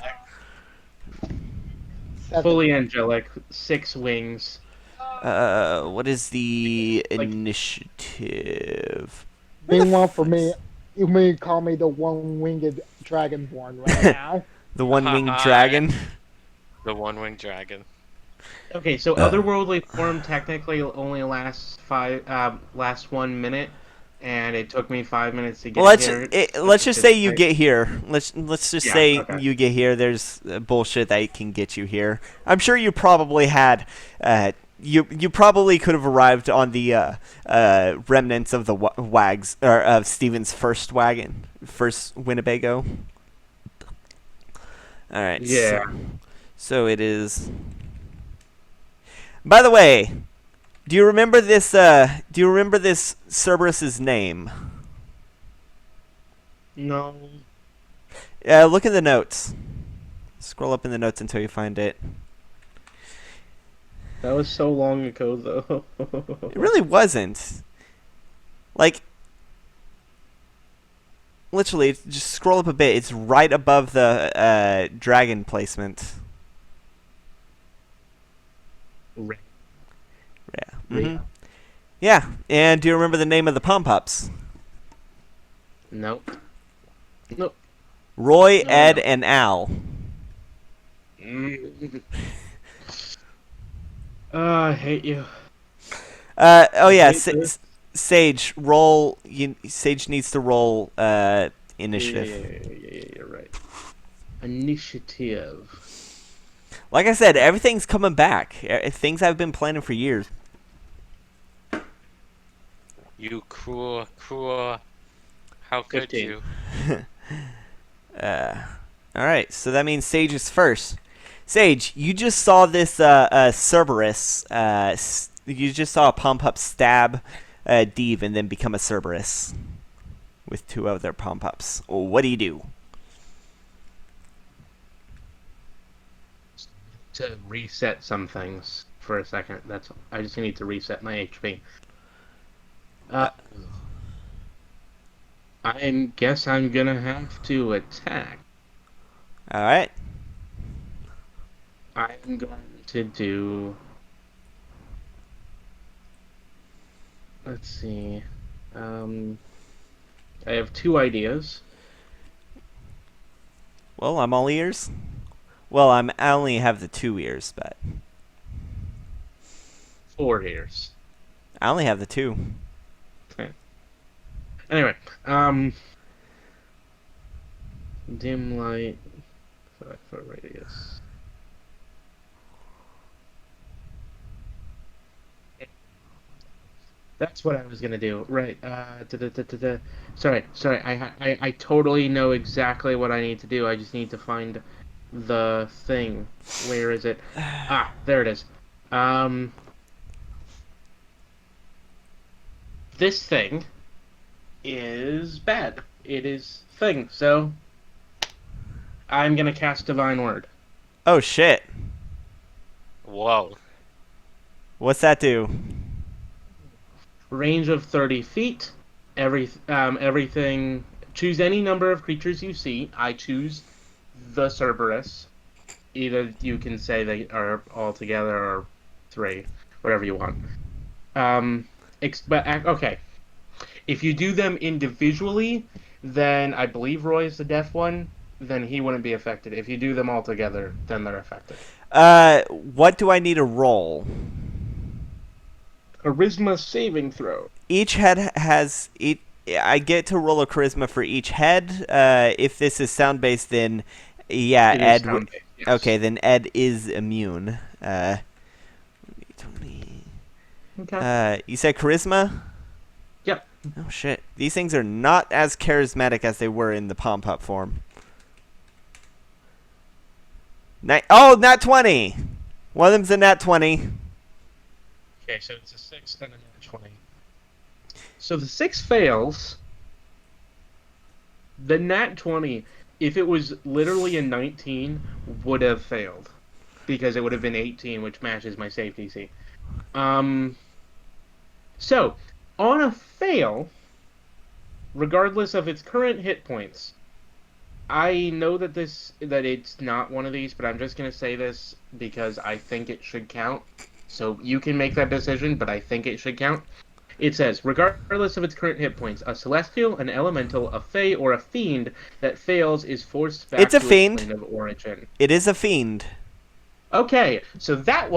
Fully angelic. 6 wings. What is the initiative? Meanwhile, for me, you may call me the one-winged dragonborn right now. The one-winged dragon? The one-winged dragon. Okay, so otherworldly form technically only lasts 1 minute, and it took me 5 minutes to get Well, here. let's just say you get here. Let's just Yeah, say okay. you get here. There's bullshit that can get you here. I'm sure you probably had. You probably could have arrived on the remnants of the wags or of Steven's first wagon, first Winnebago. All right. Yeah. So it is. By the way, do you remember this? Do you remember this Cerberus's name? No. Look in the notes. Scroll up in the notes until you find it. That was so long ago, though. It really wasn't. Like, literally, just scroll up a bit. It's right above the dragon placement. Right. Yeah. Mm-hmm. Yeah. And do you remember the name of the pom-pops? Nope. Nope. Roy, No, Ed, no. and Al. I hate you. Oh yeah, Wait, this- Sage, roll. Sage needs to roll initiative. Yeah, you're right. Initiative. Like I said, everything's coming back. Things I've been planning for years. You cruel, cruel. How could 15. you? All right, so that means Sage is first. Sage, you just saw this Cerberus. You just saw a pom-pop stab Deeve and then become a Cerberus with 2 other pom-pops. What do you do? To reset some things for a second. I just need to reset my HP. I guess I'm gonna have to attack. All right. I'm going to do. Let's see. I have 2 ideas. Well, I'm all ears. Well, I only have the 2 ears, but 4 ears. I only have the 2. Anyway, dim light, 5-foot radius. That's what I was gonna do. Right. Sorry. I totally know exactly what I need to do. I just need to find the thing. Where is it? Ah, there it is. Um, this thing is bad. It is thing. So I'm gonna cast Divine Word. Oh shit! Whoa. What's that do? Range of 30 feet. Everything. Choose any number of creatures you see. I choose the Cerberus. Either you can say they are all together or three, whatever you want. Okay. If you do them individually, then I believe Roy is the deaf one. Then he wouldn't be affected. If you do them all together, then they're affected. What do I need to roll? Charisma saving throw. Each head has I get to roll a charisma for each head. If this is sound based, then yeah, It is Ed. sound-based, yes. Okay, then Ed is immune. 20. Okay. You said charisma? Yep. Oh shit! These things are not as charismatic as they were in the pom pop form. Nat 20. One of them's a nat 20. Okay, so it's a 6 and a nat 20. So the 6 fails. The nat 20, if it was literally a 19, would have failed. Because it would have been 18, which matches my safety DC. So, on a fail, regardless of its current hit points, I know that it's not one of these, but I'm just going to say this because I think it should count. So you can make that decision, but I think it should count. It says, regardless of its current hit points, a celestial, an elemental, a fae, or a fiend that fails is forced back It's a to fiend. its plane of origin. It is a fiend. Okay, so that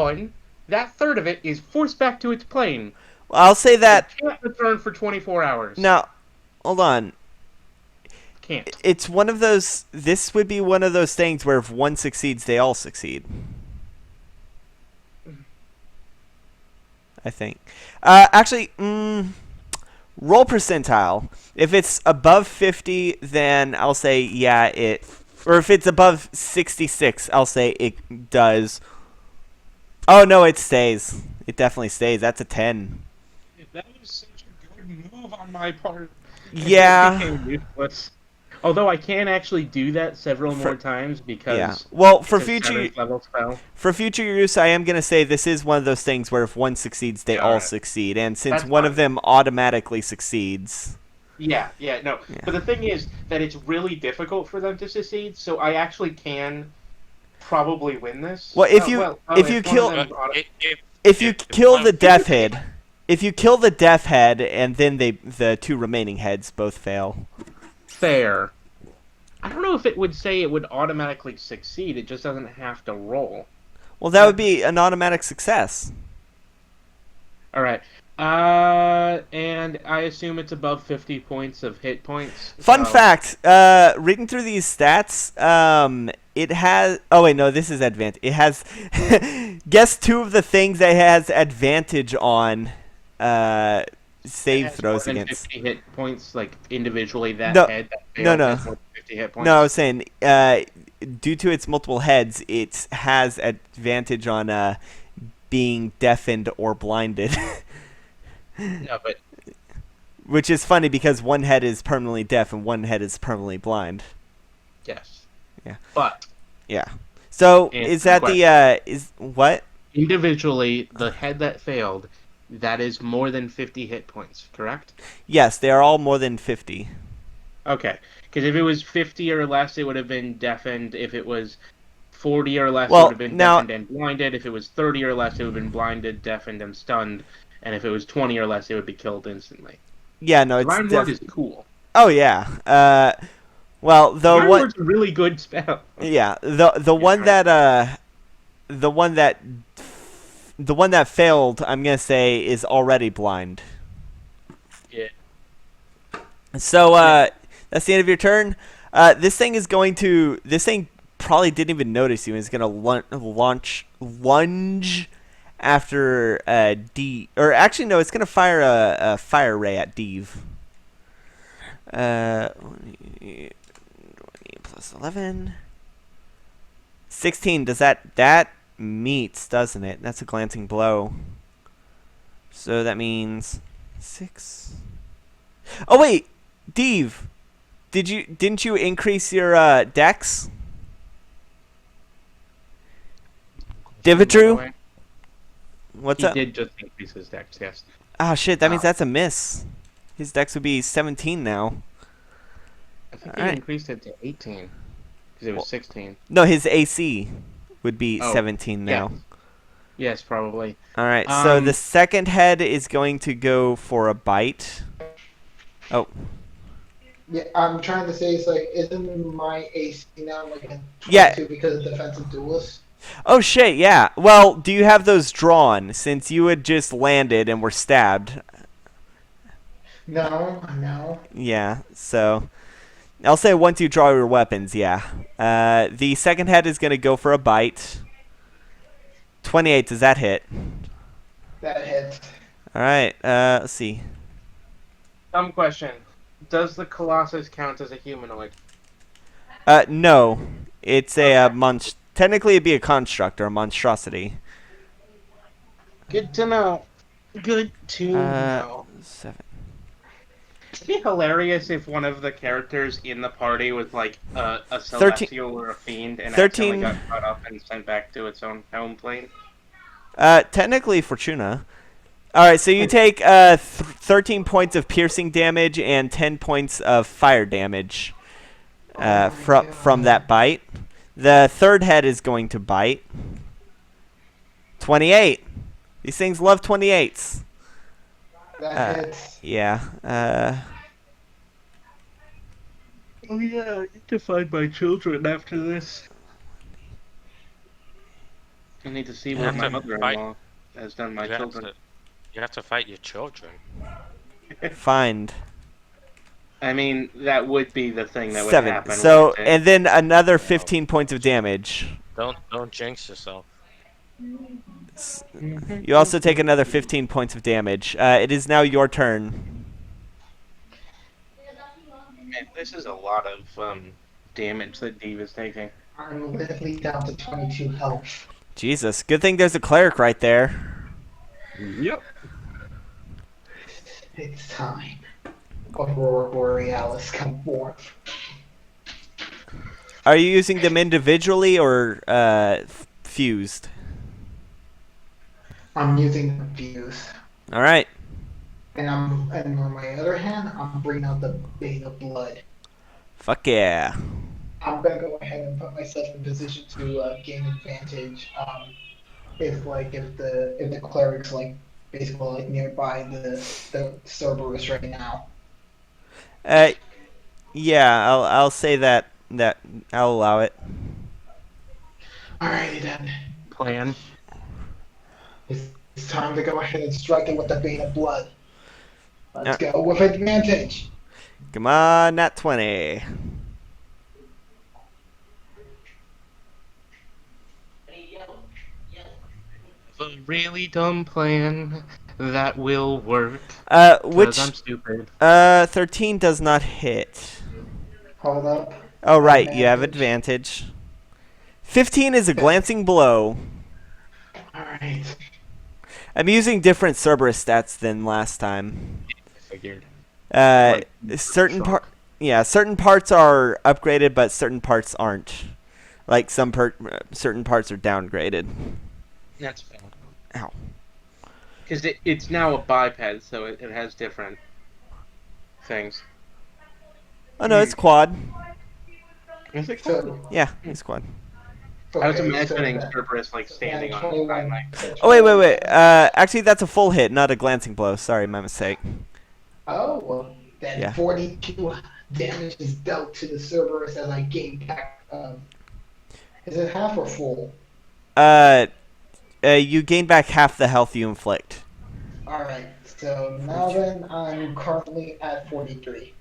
third of it is forced back to its plane. I'll say that. It can't return for 24 hours. Now, hold on. Can't. It's one of those. This would be one of those things where if one succeeds, they all succeed. I think. Actually, roll percentile. If it's above 50, then I'll say yeah, it. Or if it's above 66, I'll say it does. Oh no, it stays. It definitely stays. That's a 10. That was such a good move on my part. Yeah. It became useless. Although I can actually do that several more times because Yeah. Well, for it's a future 7th level spell. for future use, I am gonna say this is one of those things where if one succeeds, they Yeah, all alright. succeed, and since That's one fine. of them automatically succeeds. No. Yeah. But the thing is that it's really difficult for them to succeed, so I actually can probably win this. Well, if you kill- them If you If kill one- the death head, if you kill the death head, and then the two remaining heads both fail. fair. I don't know if it would say it would automatically succeed. It just doesn't have to roll. Well, that would be an automatic success. All right. And I assume it's above 50 points of hit points. Fun so- fact: reading through these stats, it has. Oh wait, no, this is advantage. It has. Guess two of the things that it has advantage on. Save It has throws more than against. 50 hit points, like individually. That No, head that no, failed no. has more than 50 hit points. No, I was saying, due to its multiple heads, it has advantage on being deafened or blinded. No, but Which is funny because one head is permanently deaf and one head is permanently blind. yes. Yeah. But Yeah. So Answer is the that question. the is what? individually, the head that failed, that is more than 50 hit points, correct? Yes, they are all more than 50. Okay. Because if it was 50 or less, it would have been deafened. If it was 40 or less, Well, it would have been now- deafened and blinded. If it was 30 or less, it would have been blinded, deafened, and stunned. And if it was 20 or less, it would be killed instantly. Yeah, no, it's Divine Word is cool. Oh yeah. Well, the Divine one Word's a really good spell. yeah, the one that the one that failed, I'm going to say is already blind. Yeah. So that's the end of your turn. This thing probably didn't even notice you and is going to lunge after D. Or actually, no, it's going to fire a fire ray at Deve. 20 plus 11. 16. Does that meets, doesn't it? That's a glancing blow. So that means 6. Oh wait, Deve, didn't you increase your dex? Divitru? What's He up? did just increase his dex, yes. Ah, shit, that means that's a miss. His dex would be 17 now. I think he Alright. increased it to 18. Because it was 16. No, his AC would be Oh, 17 now. Yes, probably. Alright, so the second head is going to go for a bite. Oh, Yeah, I'm trying to say, it's like, isn't my AC now like a 22 Yeah. because of defensive duelist? oh shit, yeah. Well, do you have those drawn since you had just landed and were stabbed? No. Yeah, so I'll say once you draw your weapons, yeah. The second head is going to go for a bite. 28, does that hit? That hits. Alright, let's see. Dumb question. Does the Colossus count as a humanoid? No. It's a technically it'd be a construct or a monstrosity. Good to know. Good to know. 7. It'd be hilarious if one of the characters in the party was like a celestial or a fiend and 13 accidentally got caught up and sent back to its own home plane. Technically Fortuna. Alright, so you take 13 points of piercing damage and 10 points of fire damage from that bite. The third head is going to bite. 28. These things love 28s. That hits. Yeah. Oh yeah, I need to find my children after this. I need to see You where have my to mother-in-law has done my You have children. you have to fight your children. Find. I mean, that would be the thing that would 7. happen. So, wouldn't it? and then another 15 points of damage. Don't jinx yourself. You also take another 15 points of damage. It is now your turn. Man, this is a lot of damage that Deve is taking. I'm literally down to 22 health. Jesus, good thing there's a cleric right there. Yep. It's time. Aurora Borealis, come forth. Are you using them individually or fused? I'm using the fuse. All right. And on my other hand, I'm bringing out the Bane of Blood. Fuck yeah. I'm gonna go ahead and put myself in position to gain advantage. If the cleric's like basically like nearby the Cerberus right now. Yeah, I'll say that I'll allow it. Alrighty then. Plan. It's time to go ahead and strike it with the Bane of Blood. Let's go with advantage. Come on, nat 20. A really dumb plan that will work. Which I'm stupid. 13 does not hit. Hold up. Oh right, you have advantage. 15 is a glancing blow. Alright. I'm using different Cerberus stats than last time. Figured. Certain parts are upgraded, but certain parts aren't. Like certain parts are downgraded. That's fair. Ow. Because it's now a biped, so it has different things. Oh no, it's quad. Is it So, Yeah, it's quad. I was okay, imagining so Cerberus like standing on 21. like Oh wait. Actually, that's a full hit, not a glancing blow. Sorry, my mistake. Oh, well, then Yeah. 42 damage is dealt to the Cerberus as I gain back. Is it half or full? You gain back half the health you inflict. Alright, so now then I'm currently at 43.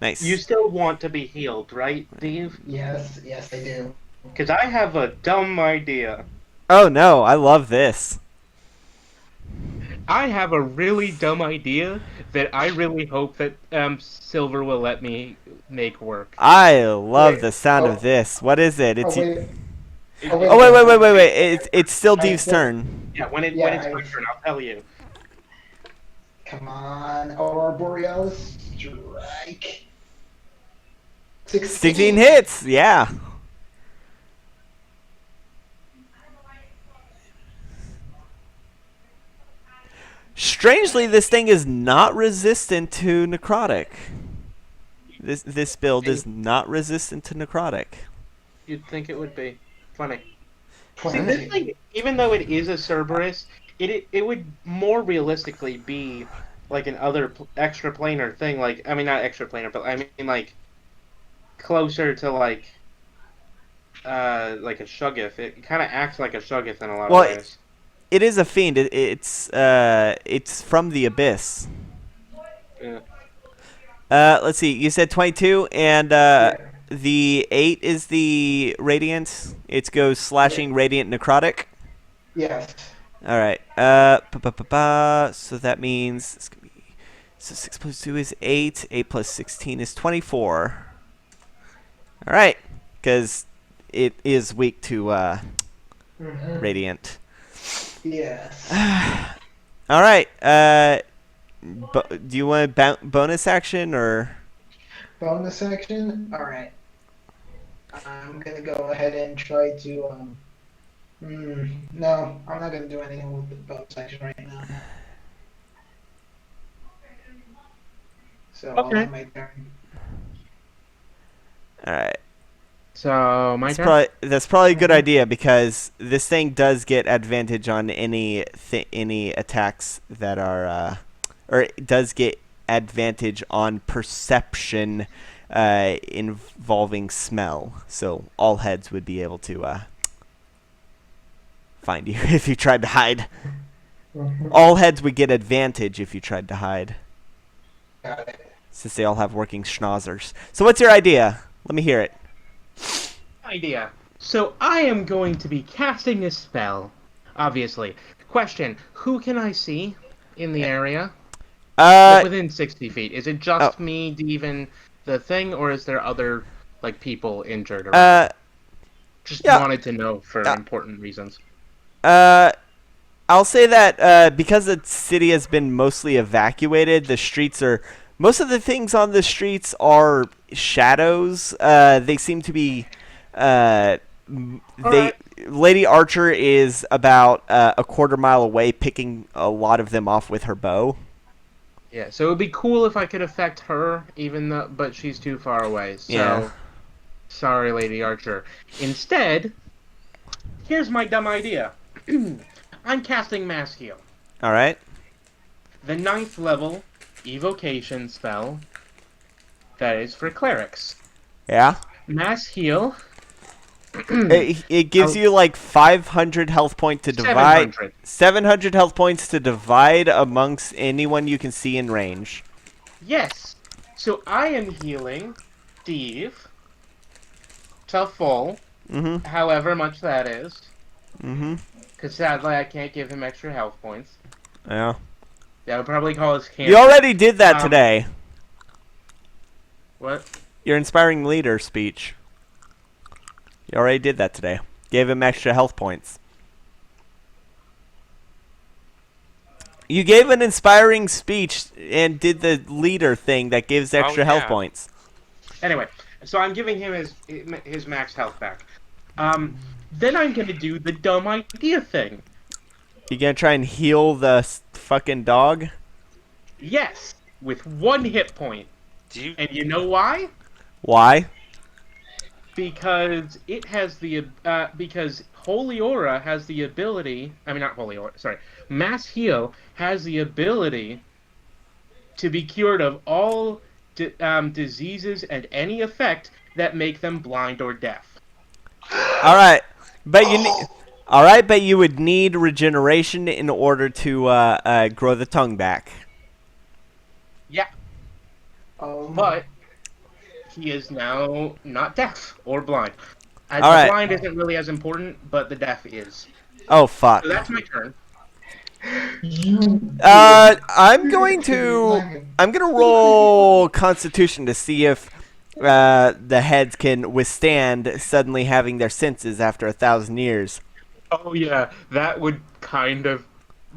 Nice. You still want to be healed, right, Dave? Yes, I do. Because I have a dumb idea. Oh no, I love this. I have a really dumb idea that I really hope that Silver will let me make work. I love Wait. the sound of Oh. this. What is it? Oh It's wait. It, Oh it, wait oh a wait minute. wait wait wait wait. It's still I Deve's still. turn. yeah, when it's Yeah. my turn, I'll tell you. Come on, Aurora Borealis, strike. 16 16. hits. Yeah. Strangely, this thing is not resistant to necrotic. This build is not resistant to necrotic. You'd think it would be funny. See, All right. this 20. thing, even though it is a Cerberus, it would more realistically be like an other extra planar thing. Like, I mean, not extra planar, but I mean like closer to like a Shuggoth. It kind of acts like a Shuggoth in a lot of Well, ways. it is a fiend. It's from the abyss. Yeah. Let's see. You said 22, and Yeah. the 8 is the radiant. It goes slashing radiant necrotic. Yes. All right. So that means it's gonna be, so 6 plus 2 is 8. 8 plus 16 is 24. All right, because it is weak to Mhm. radiant. Yes. All right. Do you want a bonus action or? Bonus action. All right. I'm gonna go ahead and try to. No, I'm not gonna do anything with the bonus action right now. So I'll Okay. end my turn. All right. So my turn. That's probably a good idea because this thing does get advantage on any attacks that are, or it does get advantage on perception involving smell. So all heads would be able to find you if you tried to hide. All heads would get advantage if you tried to hide, Got it. since they all have working schnauzers. So what's your idea? Let me hear it. Idea. So I am going to be casting a spell. Obviously. Question: who can I see in the area? Like within 60 feet. Is it just me, Devin, the thing, or is there other like people injured around? Just yeah. wanted to know for important reasons. I'll say that because the city has been mostly evacuated, the streets are. Most of the things on the streets are shadows. They seem to be. Alright. Lady Archer is about a quarter mile away, picking a lot of them off with her bow. Yeah, so it would be cool if I could affect her, even though, but she's too far away. So, Yeah. sorry, Lady Archer. Instead, here's my dumb idea. I'm casting Mass Heal. All right. The 9th level evocation spell that is for clerics. Yeah. Mass Heal. It gives you like 500 health points to divide. 700. 700 health points to divide amongst anyone you can see in range. Yes. So I am healing Steve to full, however much that is. Mm-hmm. Because sadly I can't give him extra health points. Yeah. That would probably call us cancer. You already did that today. What? Your inspiring leader speech. You already did that today. Gave him extra health points. You gave an inspiring speech and did the leader thing that gives extra health points. Anyway, so I'm giving him his max health back. Then I'm gonna do the dumb idea thing. You gonna try and heal the fucking dog? Yes, with 1 hit point. And you know why? Why? Because it has the because Holy Aura has the ability. I mean, not Holy Aura. Sorry, Mass Heal has the ability to be cured of all diseases and any effect that make them blind or deaf. All right, but you need. All right, but you would need regeneration in order to grow the tongue back. Yeah. But he is now not deaf or blind. All the right. blind isn't really as important, but the deaf is. Oh fuck. So that's my turn. You I'm going dirty to lemon. I'm gonna roll Constitution to see if the heads can withstand suddenly having their senses after 1,000 years. Oh yeah, that would kind of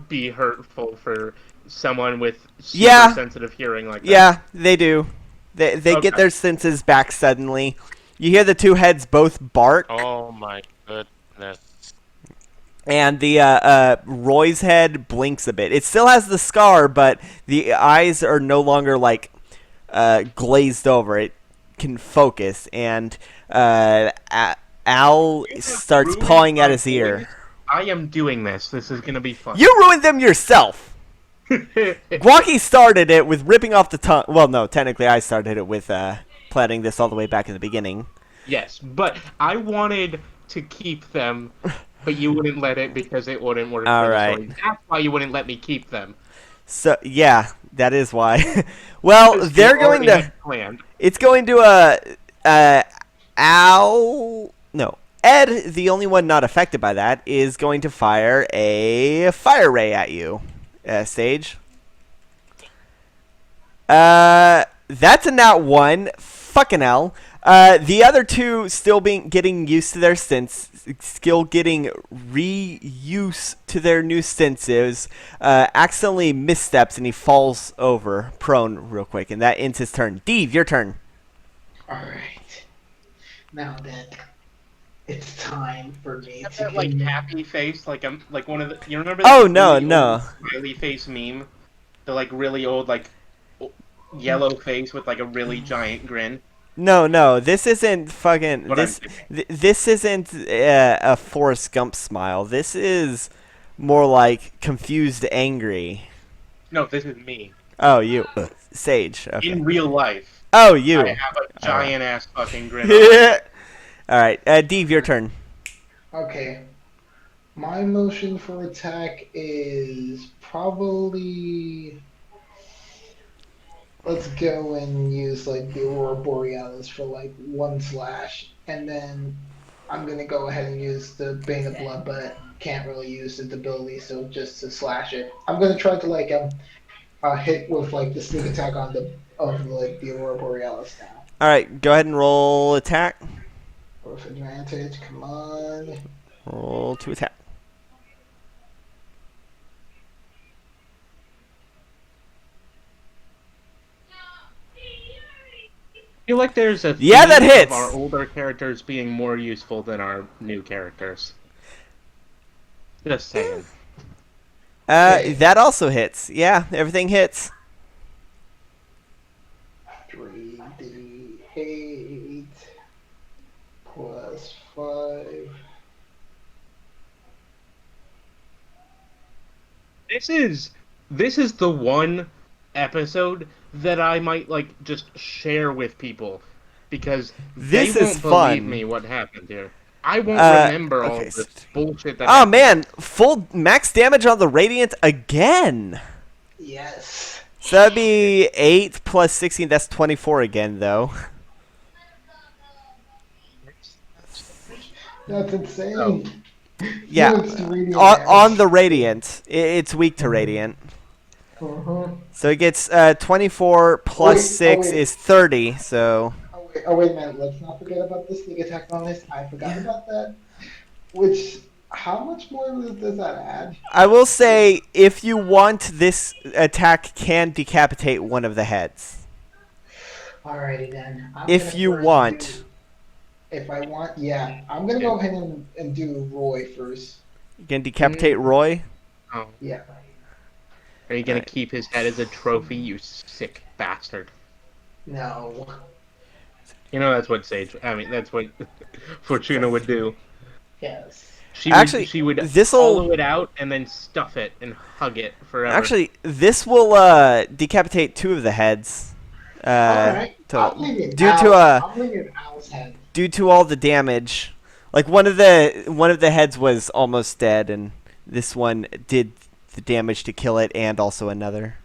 be hurtful for someone with super Yeah, sensitive hearing like that. yeah, they do. They get Okay. their senses back suddenly. You hear the two heads both bark, Oh my goodness. and the Roy's head blinks a bit. It still has the scar, but the eyes are no longer like glazed over. It can focus, and Al You have starts ruined pawing at my his ear. boys. I am doing this. This is gonna be fun. You ruined them yourself. Guaki started it with ripping off the tongue. Well, no, technically I started it with planning this all the way back in the beginning. Yes, but I wanted to keep them, but you wouldn't let it because it wouldn't work All for the right. story. That's why you wouldn't let me keep them. So yeah, that is why. Well, Because they're you going already to. had planned. It's going to Al. No, Ed, the only one not affected by that, is going to fire a fire ray at you. Sage. That's a nat one. Fucking hell. The other two still getting used to their sense, still getting reuse to their new senses. Accidentally missteps and he falls over prone real quick, and that ends his turn. Deve, your turn. Alright. Now then, it's time for me Have to that like get happy face, like one of the. You remember that Oh no, really no. old smiley face meme? The like really old like yellow face with like a really giant grin. No, this isn't fucking What this. I'm thinking. This isn't a Forrest Gump smile. This is more like confused, angry. No, this is me Oh, you, Sage. Okay. in real life. Oh, you. I have a giant ass fucking grin. On Yeah. All right, Deve, your turn. Okay. My motion for attack is probably. Let's go and use like the Aurora Borealis for like one slash, and then I'm gonna go ahead and use the Bane of Blood, but can't really use its ability, so just to slash it. I'm gonna try to like hit with like the sneak attack on the of like the Aurora Borealis now. All right, go ahead and roll attack. With advantage, come on. Roll to attack. I feel like there's a Yeah, theme that hits. of our older characters being more useful than our new characters. Just saying. Okay. That also hits. Yeah, everything hits. 3d8 plus 5. This is the one episode that I might like just share with people because This they is won't believe fun. me what happened here. I won't remember all okay, this bullshit that Oh happened. man, full max damage on the Radiant again. Yes. So that'd be 8 plus 16. That's 24 again, though. That's insane. Oh. Yeah, Helix to radiant on damage. the Radiant. It's weak to Radiant. Uh-huh. So it gets 24 plus Wait, 6 wait. is 30. So Oh wait a minute, let's not forget about the sneak attack on this. I forgot about that. Which, how much more does that add? I will say, if you want, this attack can decapitate one of the heads. Alrighty then. I'm If gonna you first want. do- if I want, yeah. I'm gonna go ahead and do Roy first. You can decapitate Roy. Oh. Yeah. Are you gonna Alright. keep his head as a trophy, you sick bastard? No. You know that's what that's what Fortuna would do. Yes. Actually, she would this'll- hollow it out and then stuff it and hug it forever. Actually, this will decapitate 2 of the heads. Alright. Total. I'm leaving Due to I'm leaving Al's head. due to all the damage, like one of the heads was almost dead, and this one did the damage to kill it, and also another.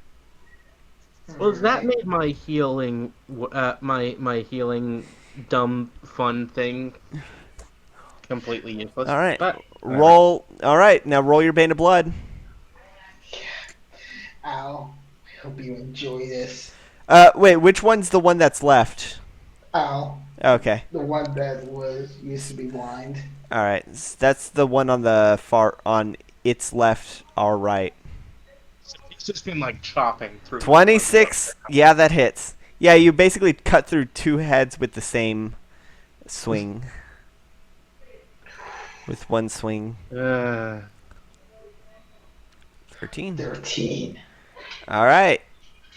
Well, that made my healing, my healing, dumb fun thing completely useless. All right, But roll. All right, now roll your Bane of Blood. Al, I hope you enjoy this. Wait, which one's the one that's left? Al, Okay. the one that was used to be blind. All right. That's the one on the far on its left, our right. So he's just been like chopping through the blood. 26. Yeah, that hits. Yeah, you basically cut through two heads with the same swing. With one swing. 13. 13. All right.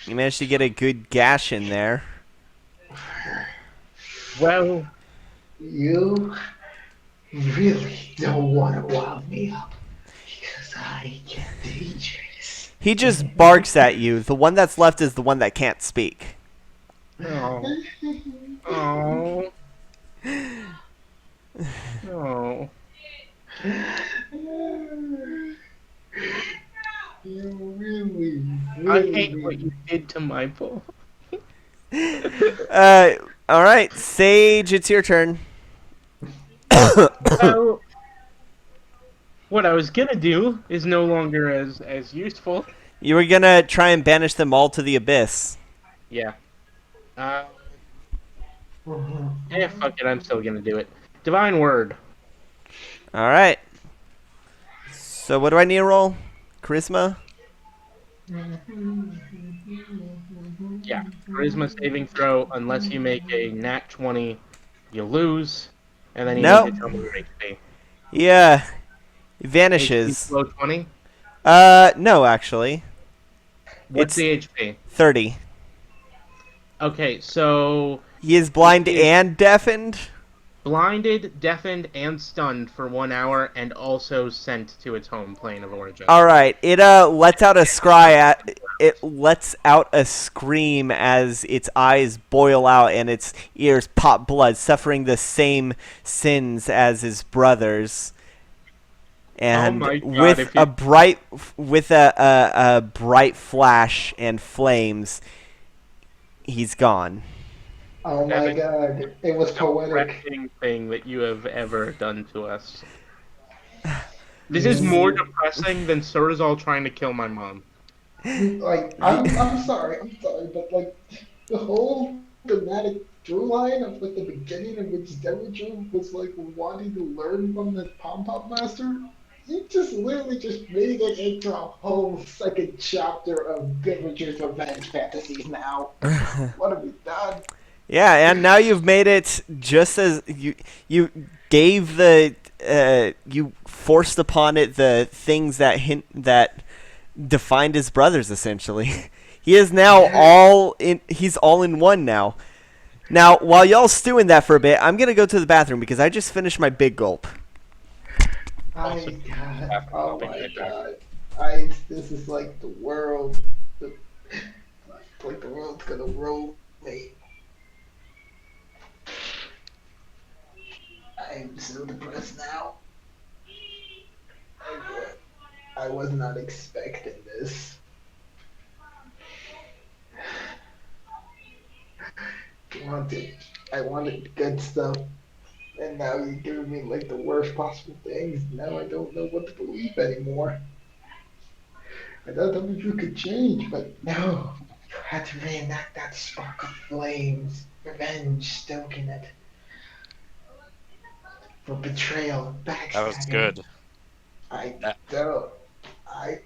You managed to get a good gash in there. Well, You really don't want to wild me up because I get dangerous. He just barks at you. The one that's left is the one that can't speak. oh, oh, oh. You really, I really. hate what you did to my boy. All right, Sage, it's your turn. Well, what I was gonna do is no longer as useful. You were gonna try and banish them all to the abyss. Yeah. Yeah, fuck it, I'm still gonna do it. Divine Word. All right. So what do I need to roll? Charisma? Yeah. Charisma saving throw, unless you make a nat 20, you lose. And then you Nope. need to tell me your HP. Yeah. It HP vanishes. below 20? No, actually. What's It's the HP? 30. Okay, so He is blind He is- and deafened? blinded, deafened, and stunned for 1 hour, and also sent to its home plane of origin. All right. It lets out a it lets out a scream as its eyes boil out and its ears pop blood, suffering the same sins as his brothers. And Oh my God, with if you- a bright flash and flames, he's gone. Oh my Having- god, it was poetic. Depressing thing that you have ever done to us. This is more depressing than Surzal trying to kill my mom. Like, I'm sorry, but like, the whole thematic through line of like the beginning in which Derringer was like wanting to learn from the Pom Pom Master, you just literally just made it into a whole second chapter of Derringer's revenge fantasies now. What have we done? Yeah, and now you've made it just as you gave the you forced upon it the things that defined his brothers essentially. He is now he's all in one now. Now, while y'all stew in that for a bit, I'm going to go to the bathroom because I just finished my big gulp. Oh my god. This is like the world. Like the world's gonna roll me. I'm so depressed now. I was not expecting this. I wanted good stuff, and now you're giving me like the worst possible things. Now I don't know what to believe anymore. I thought that you could change, but no. You had to reenact that spark of flames, revenge, stoking it. For betrayal, backstabbing. That was good. I That- don't. I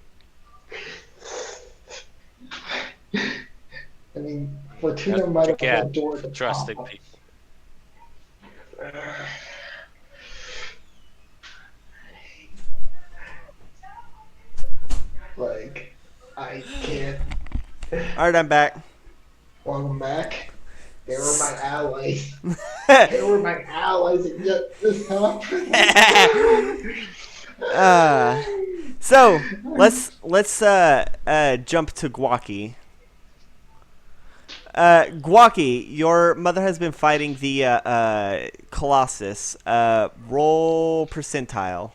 mean, Fortuna That's might have again, adored the trusting pop-up. people. Like, I can't. All right, I'm back. Welcome back. They were my allies. They were my allies, and yet this happened. So let's jump to Guaki. Guaki, your mother has been fighting the Colossus. Roll percentile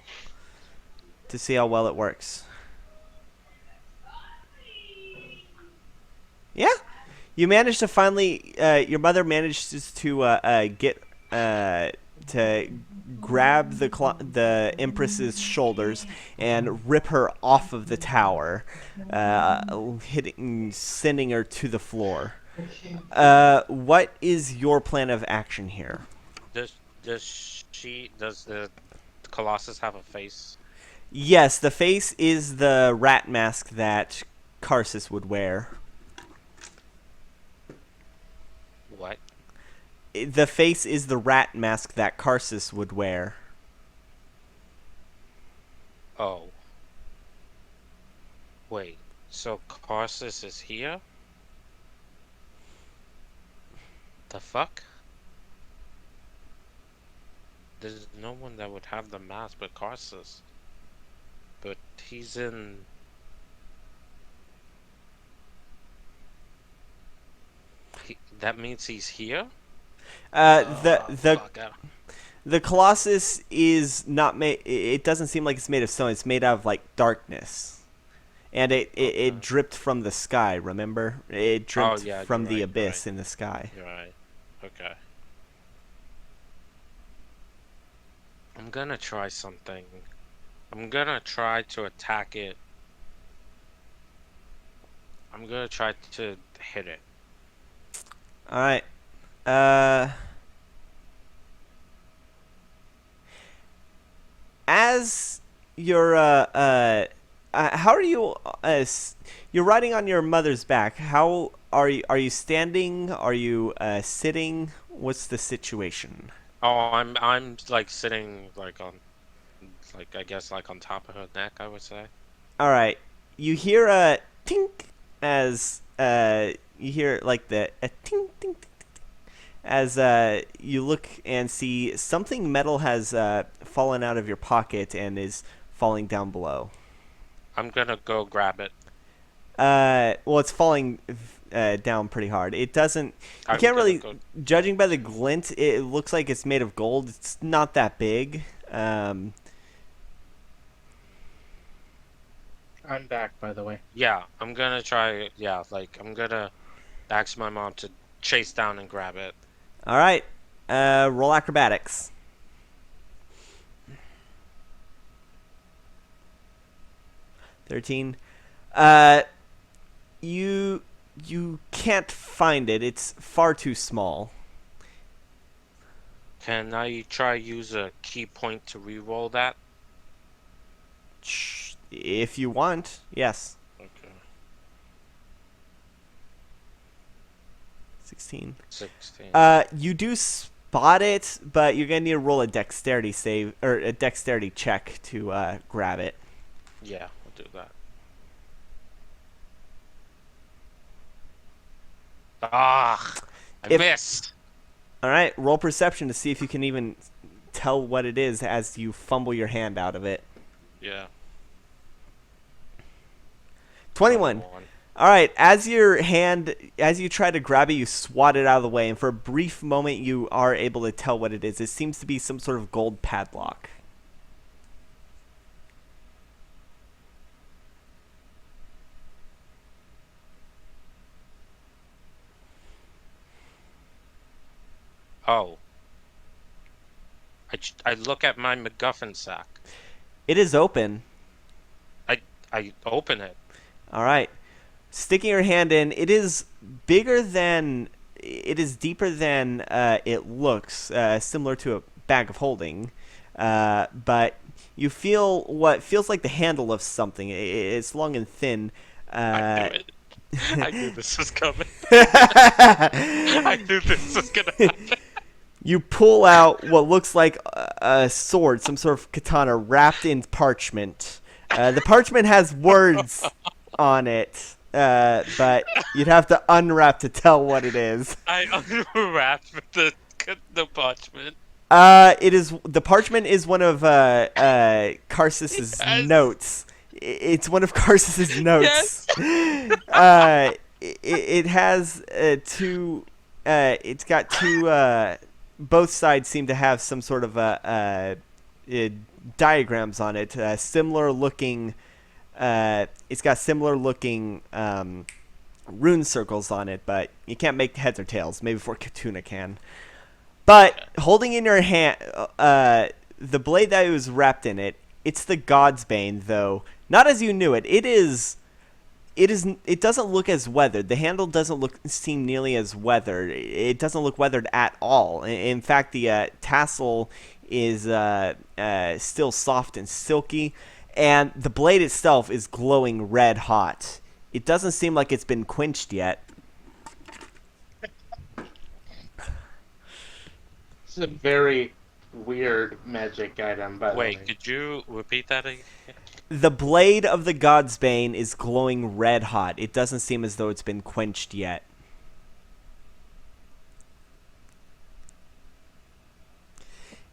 to see how well it works. Yeah, you managed to finally. Your mother manages to get to grab the Empress's shoulders and rip her off of the tower, sending her to the floor. What is your plan of action here? Does the Colossus have a face? Yes, the face is the rat mask that Karsus would wear. What? The face is the rat mask that Karsus would wear. Oh. Wait. So Karsus is here? The fuck? There's no one that would have the mask but Karsus. But he's in... that means he's here? The Fuck. the Colossus is not made. It doesn't seem like it's made of stone. It's made out of like darkness, and it dripped from the sky. Remember, it dripped yeah, from you're the right, abyss in the sky. You're right. Okay. I'm gonna try something. I'm gonna try to attack it. I'm gonna try to hit it. All right. As you're how are you? You're riding on your mother's back. How are you? Are you standing? Are you sitting? What's the situation? Oh, I'm like sitting like on, like I guess like on top of her neck, I would say. All right. You hear a tink as you hear like the a tink tink tink as you look and see something metal has fallen out of your pocket and is falling down below. I'm gonna go grab it. Well, it's falling down pretty hard. It doesn't. You I'm can't gonna really, go- judging by the glint, it looks like it's made of gold. It's not that big. I'm back, by the way. Yeah, I'm gonna try. Yeah, like I'm gonna ask my mom to chase down and grab it. All right. Roll acrobatics. 13. You can't find it. It's far too small. Can I try use a key point to re-roll that? If you want, yes. Okay. 16. 16. You do spot it, but you're gonna need to roll a dexterity save or a dexterity check to grab it. Yeah, we'll do that. Ah, I missed. All right, roll perception to see if you can even tell what it is as you fumble your hand out of it. Yeah. 21. All right, as you try to grab it, you swat it out of the way, and for a brief moment, you are able to tell what it is. It seems to be some sort of gold padlock. Oh. I look at my MacGuffin sack. It is open. I open it. All right. Sticking your hand in, it is deeper than it looks, similar to a bag of holding. But you feel what feels like the handle of something. It's long and thin. I knew it. I knew this was coming. I knew this was gonna happen. You pull out what looks like a sword, some sort of katana wrapped in parchment. The parchment has words on it, but you'd have to unwrap to tell what it is. I unwrapped the parchment. The parchment is one of Karsus's Yes. notes. It's one of Karsus's notes. It has two. It's got two. Both sides seem to have some sort of diagrams on it. Similar looking. It's got similar looking rune circles on it, but you can't make heads or tails. Maybe for Katuna can. But holding in your hand, the blade that was wrapped in it, it's the God's Bane, though. Not as you knew it. It is. It is. It doesn't look as weathered. The handle doesn't seem nearly as weathered. It doesn't look weathered at all. In fact, the tassel is still soft and silky, and the blade itself is glowing red hot. It doesn't seem like it's been quenched yet. This is a very weird magic item, by the way. Wait, could you repeat that again? The blade of the God's Bane is glowing red hot. It doesn't seem as though it's been quenched yet.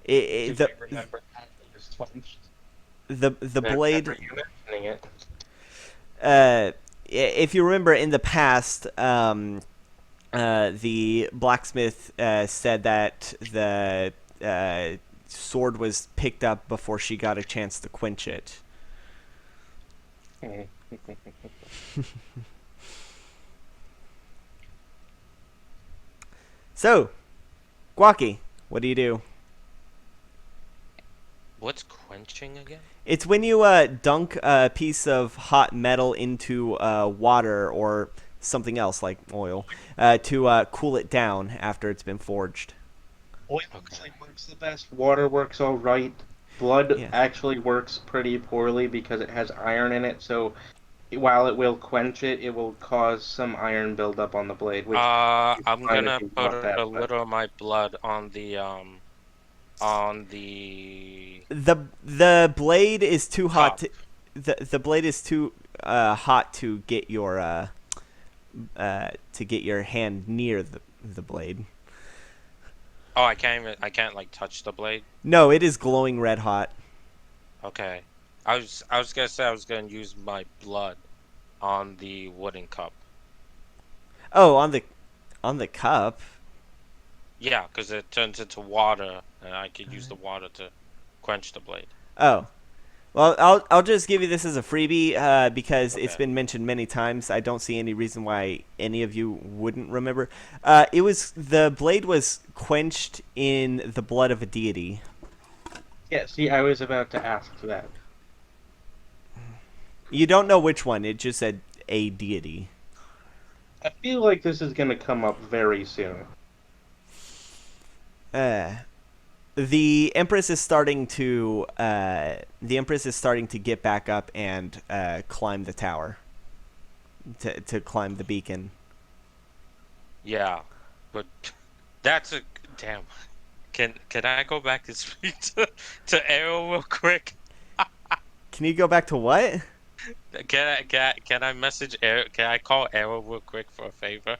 Do you remember how it was quenched? The blade. You mentioning it. If you remember in the past, the blacksmith said that the sword was picked up before she got a chance to quench it. So, Guaki, what do you do? What's quenching again? It's when you dunk a piece of hot metal into water or something else like oil to cool it down after it's been forged. Oil actually works the best. Water works all right. Blood Yeah. actually works pretty poorly because it has iron in it. So while it will quench it, it will cause some iron buildup on the blade. Which I'm fine gonna if you put want that, a but- little of my blood on the The blade is too hot. Top. The blade is too hot to get your hand near the blade. Oh, I can't like touch the blade. No, it is glowing red hot. Okay. I was gonna say I was gonna use my blood on the wooden cup. Oh, on the cup. Yeah, because it turns into water, and I could use the water to quench the blade. Oh. Well, I'll just give you this as a freebie because it's Okay. been mentioned many times. I don't see any reason why any of you wouldn't remember. The blade was quenched in the blood of a deity. Yeah, see, I was about to ask that. You don't know which one. It just said a deity. I feel like this is going to come up very soon. The Empress is starting to get back up and climb the tower. To climb the beacon. Yeah, but that's a damn. Can I go back and speak to Arrow real quick? Can you go back to what? Can I message Arrow? Can I call Arrow real quick for a favor?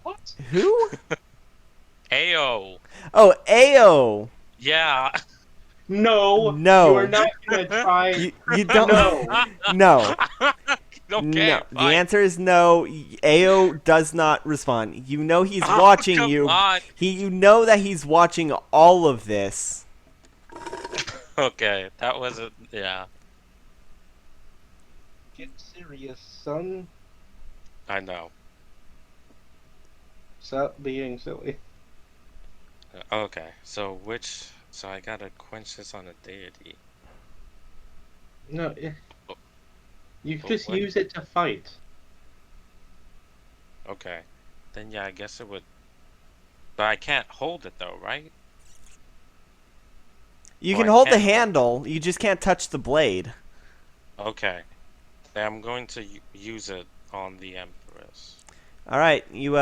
What? Who? Ao. Oh, Ao. Yeah. No. No. You are not going to try. You don't. No. No. Okay. No. The fine. answer is no. Ao does not respond. You know he's watching come you. on. You know that he's watching all of this. Okay, that wasn't. Yeah, Get serious, son. I know. Stop being silly. Okay, so I gotta quench this on a deity. No, you But just when- use it to fight. Okay, then yeah, I guess it would. But I can't hold it though, right? You Oh, can I hold the can hold- handle. You just can't touch the blade. Okay, then I'm going to use it on the Empress. All right. You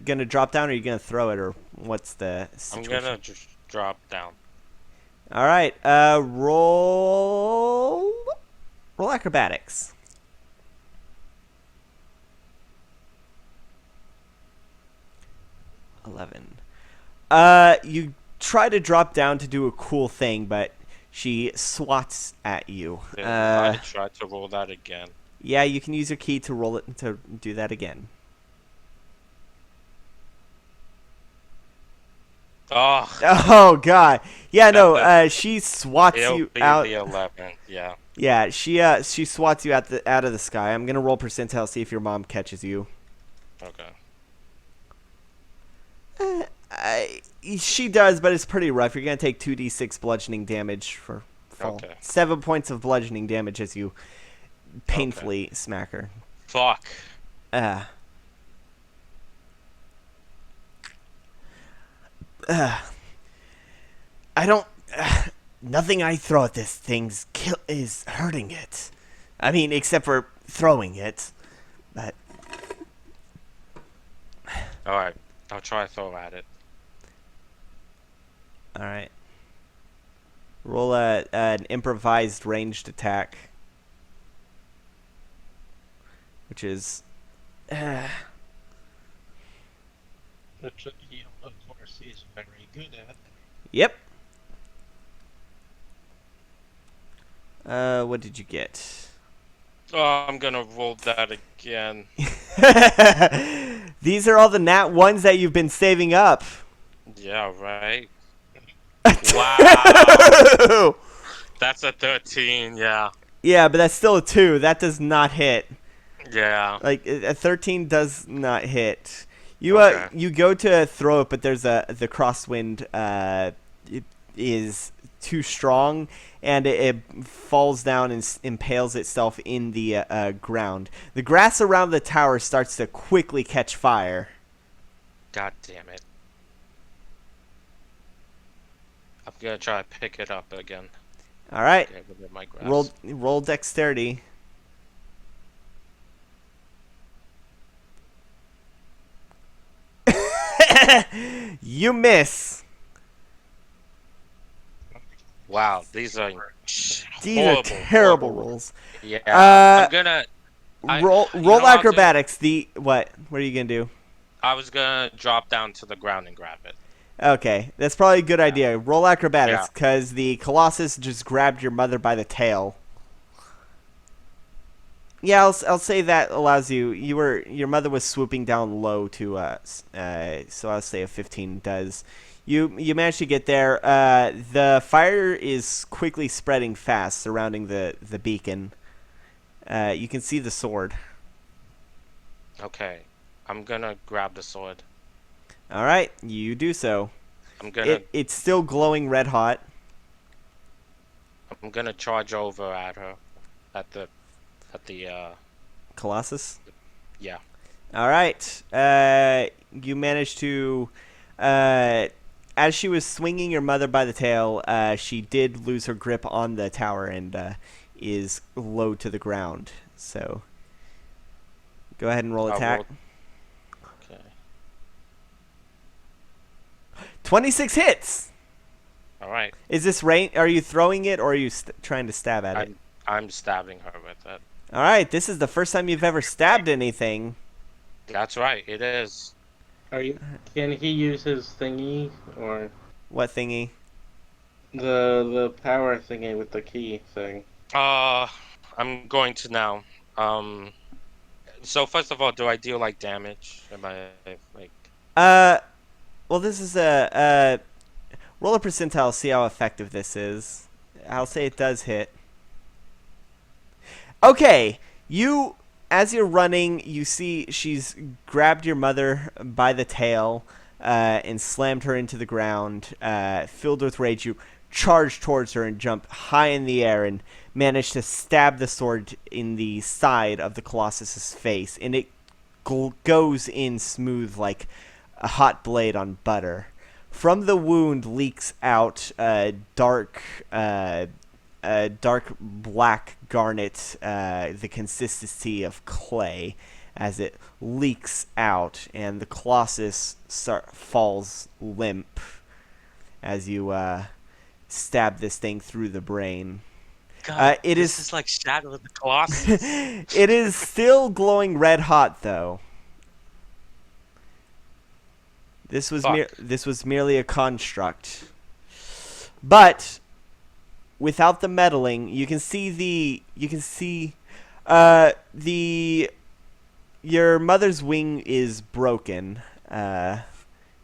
gonna drop down, or you gonna throw it, or what's the I'm situation? gonna just drop down. All right. Roll acrobatics. 11. You try to drop down to do a cool thing, but she swats at you. Then I try to roll that again. Yeah, you can use your key to roll it to do that again. Oh, Oh God. Yeah, no. She swats it'll you be out. the 11. Yeah. Yeah, she swats you out of the sky. I'm gonna roll percentile, see if your mom catches you. Okay. She does, but it's pretty rough. You're gonna take 2d6 bludgeoning damage for fall. Okay. 7 points of bludgeoning damage as you painfully smack her. Fuck. Uh, I don't. Nothing I throw at this thing's is hurting it. I mean, except for throwing it. But All right. I'll try to throw at it. all right. Roll an improvised ranged attack, which is. Which he, of course, he's very good at. Yep. What did you get? Oh, I'm gonna roll that again. These are all the nat ones that you've been saving up. Yeah, right. Wow. That's a 13. Yeah. Yeah, but that's still a 2. That does not hit. Yeah. Like a 13 does not hit. You Okay. you go to throw it, but there's the crosswind it is too strong, and it falls down and impales itself in the ground. The grass around the tower starts to quickly catch fire. God damn it. I'm gonna try to pick it up again. All right, Get rid of my grass. roll dexterity. You miss. Wow, these are These horrible, are terrible horrible. rolls. Yeah. Uh, I'm gonna. Roll you know what I'll do? acrobatics. The what? What are you gonna do? I was gonna drop down to the ground and grab it. Okay, that's probably a good idea. Roll acrobatics, Yeah. because the Colossus just grabbed your mother by the tail. Yeah, I'll say that allows you. Your mother was swooping down low to us, so I'll say a 15 does. You managed to get there. The fire is quickly spreading fast, surrounding the beacon. You can see the sword. Okay. I'm gonna grab the sword. All right, you do so. I'm gonna It's still glowing red hot. I'm gonna charge over at her. At the Colossus. yeah. All right. You managed to, as she was swinging your mother by the tail, she did lose her grip on the tower and is low to the ground. So, go ahead and roll I'll attack. roll- Okay. 26 hits. All right. Is this rain? Are you throwing it or are you trying to stab at it? I'm stabbing her with it. All right. This is the first time you've ever stabbed anything. That's right. It is. Can he use his thingy or What thingy? the power thingy with the key thing? I'm going to now. So first of all, do I deal like damage? Am I like? Well, this is a roll a percentile. See how effective this is. I'll say it does hit. Okay, as you're running, you see she's grabbed your mother by the tail and slammed her into the ground. Filled with rage, you charge towards her and jump high in the air and manage to stab the sword in the side of the Colossus's face, and it goes in smooth like a hot blade on butter. From the wound leaks out dark black garnet, the consistency of clay, as it leaks out, and the Colossus falls limp as you stab this thing through the brain. God, It this is is like Shadow of the Colossus. it is still glowing red hot, though. This was merely a construct. But without the meddling, you can see your mother's wing is broken.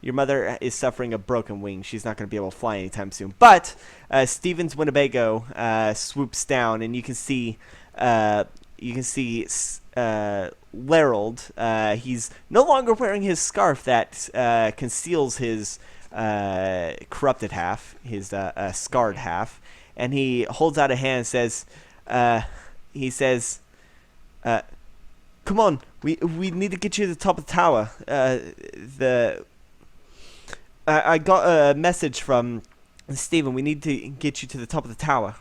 Your mother is suffering a broken wing. She's not going to be able to fly anytime soon. But Stevens Winnebago swoops down, and you can see Lerald. He's no longer wearing his scarf that conceals his corrupted half, his scarred half, and he holds out a hand and says, he says, "Come on, we need to get you to the top of the tower. I got a message from Stephen. We need to get you to the top of the tower."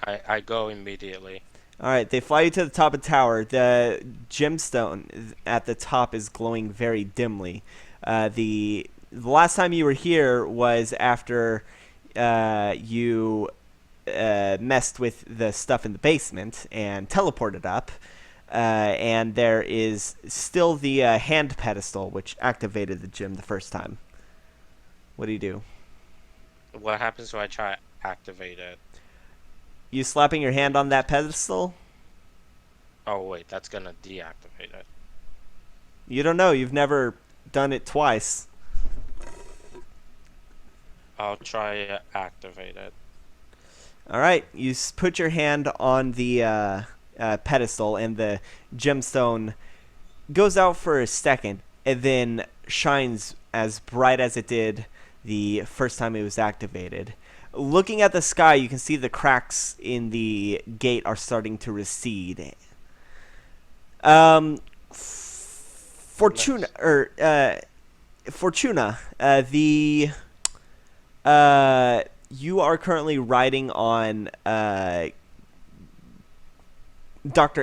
I go immediately. All right, they fly you to the top of the tower. The gemstone at the top is glowing very dimly. The last time you were here was after you messed with the stuff in the basement and teleported up. And there is still the hand pedestal, which activated the gem the first time. What do you do? What happens when I try to activate it? You slapping your hand on that pedestal? Oh wait, that's gonna deactivate it. You don't know. You've never done it twice. I'll try to activate it. All right. You put your hand on the pedestal, and the gemstone goes out for a second, and then shines as bright as it did the first time it was activated. Looking at the sky, you can see the cracks in the gate are starting to recede. Fortuna, you are currently riding on Dr.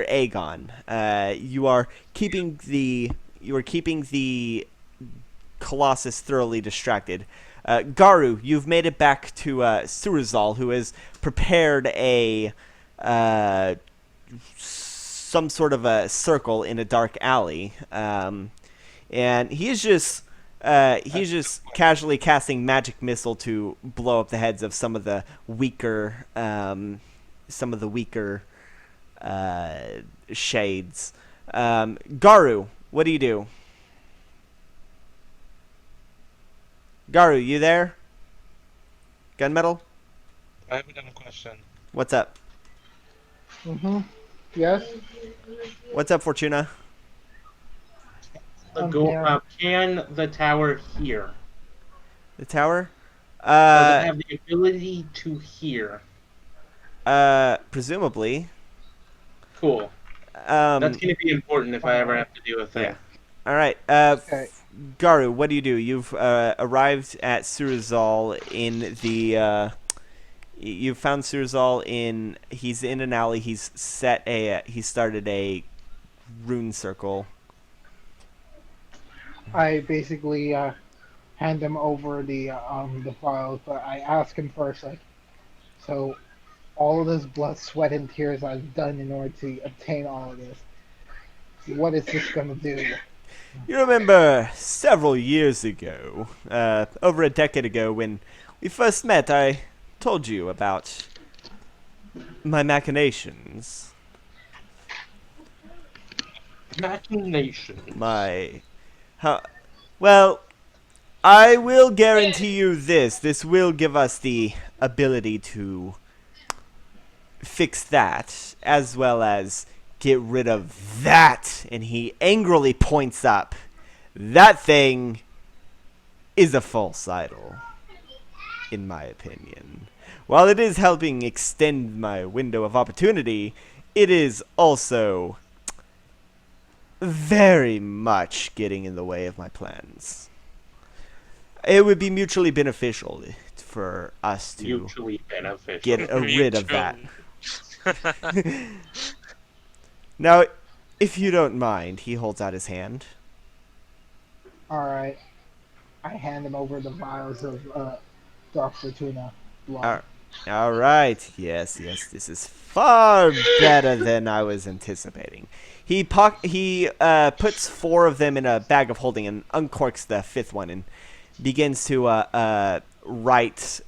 Aegon. You are keeping the Colossus thoroughly distracted. Garu, you've made it back to Surazal, who has prepared a some sort of a circle in a dark alley, and he's just casually casting magic missile to blow up the heads of some of the weaker shades. Garu, what do you do? Garu, you there? Gunmetal? I have another question. What's up? Yes. What's up, Fortuna? Can the tower hear? The tower? Does it have the ability to hear? Presumably. Cool. That's going to be important if I ever have to do a thing. Yeah. All right. Okay. Garu, what do you do? You've arrived at Surazal in the. You found Surazal in. He's in an alley. He's started a rune circle. I basically hand him over the files, but I ask him first, like, so all of this blood, sweat, and tears I've done in order to obtain all of this, what is this gonna do? You remember several years ago, over a decade ago, when we first met, I told you about my machinations. Machinations. Well, I will guarantee you this. This will give us the ability to fix that, as well as get rid of that. And he angrily points up. That thing is a false idol, in my opinion. While it is helping extend my window of opportunity, it is also very much getting in the way of my plans. It would be mutually beneficial for us to Mutually beneficial. get rid of that. Now, if you don't mind, he holds out his hand. Alright. I hand him over the vials of Dark Fortuna blood. All right. Yes, this is far better than I was anticipating. He puts 4 of them in a bag of holding and uncorks the 5th one and begins to write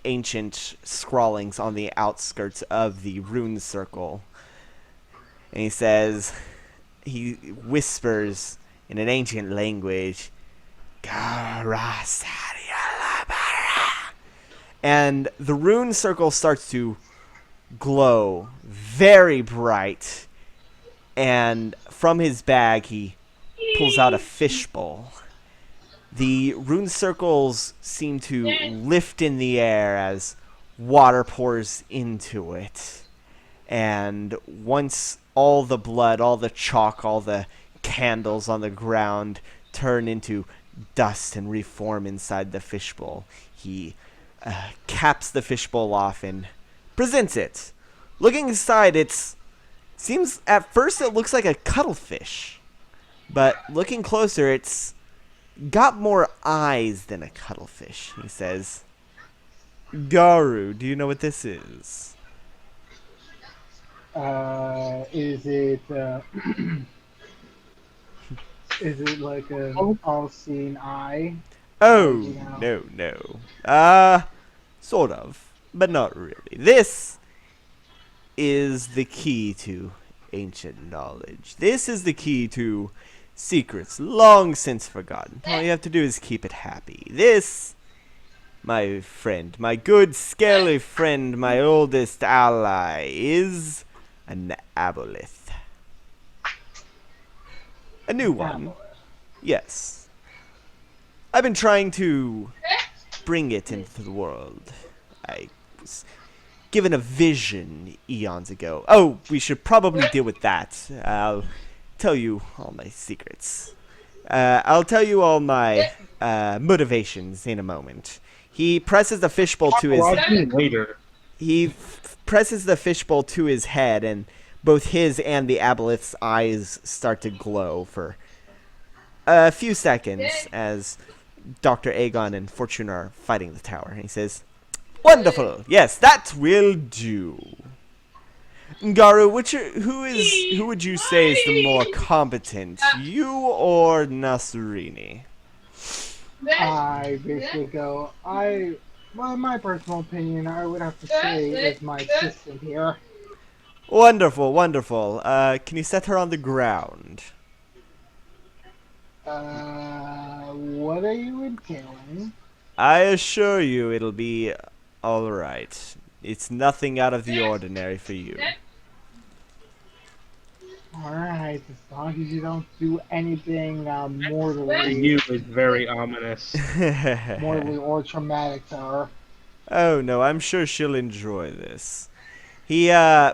ancient scrawlings on the outskirts of the rune circle. And he whispers in an ancient language, and the rune circle starts to glow very bright. And from his bag, he pulls out a fishbowl. The rune circles seem to lift in the air as water pours into it. And once all the blood, all the chalk, all the candles on the ground turn into dust and reform inside the fishbowl, he caps the fishbowl off and presents it. Looking inside, seems at first it looks like a cuttlefish, but looking closer, it's got more eyes than a cuttlefish. He says, "Garu, do you know what this is?" Is it is it like an all-seeing eye? Or, Oh, you know, no, no. Sort of, but not really. This is the key to ancient knowledge. This is the key to secrets long since forgotten. All you have to do is keep it happy. This, my friend, my good, scaly friend, my oldest ally, is an aboleth. A new one. Yes. I've been trying to bring it into the world. I was given a vision eons ago. Oh, we should probably deal with that. I'll tell you all my secrets. I'll tell you all my motivations in a moment. He presses the fishbowl to his. Later. He presses the fishbowl to his head, and both his and the aboleth's eyes start to glow for a few seconds as Dr. Aegon and Fortuna are fighting the tower. And he says, "Wonderful. Yes, that will do." Ngaru, who would you say is the more competent, you or Nasrini? I basically go. Well, in my personal opinion, I would have to say is my assistant here. Wonderful, wonderful. Can you set her on the ground? What are you entailing? I assure you it'll be alright. It's nothing out of the ordinary for you. Alright, as long as you don't do anything The mortally, you is very ominous. mortally or traumatic to her. Oh no, I'm sure she'll enjoy this. He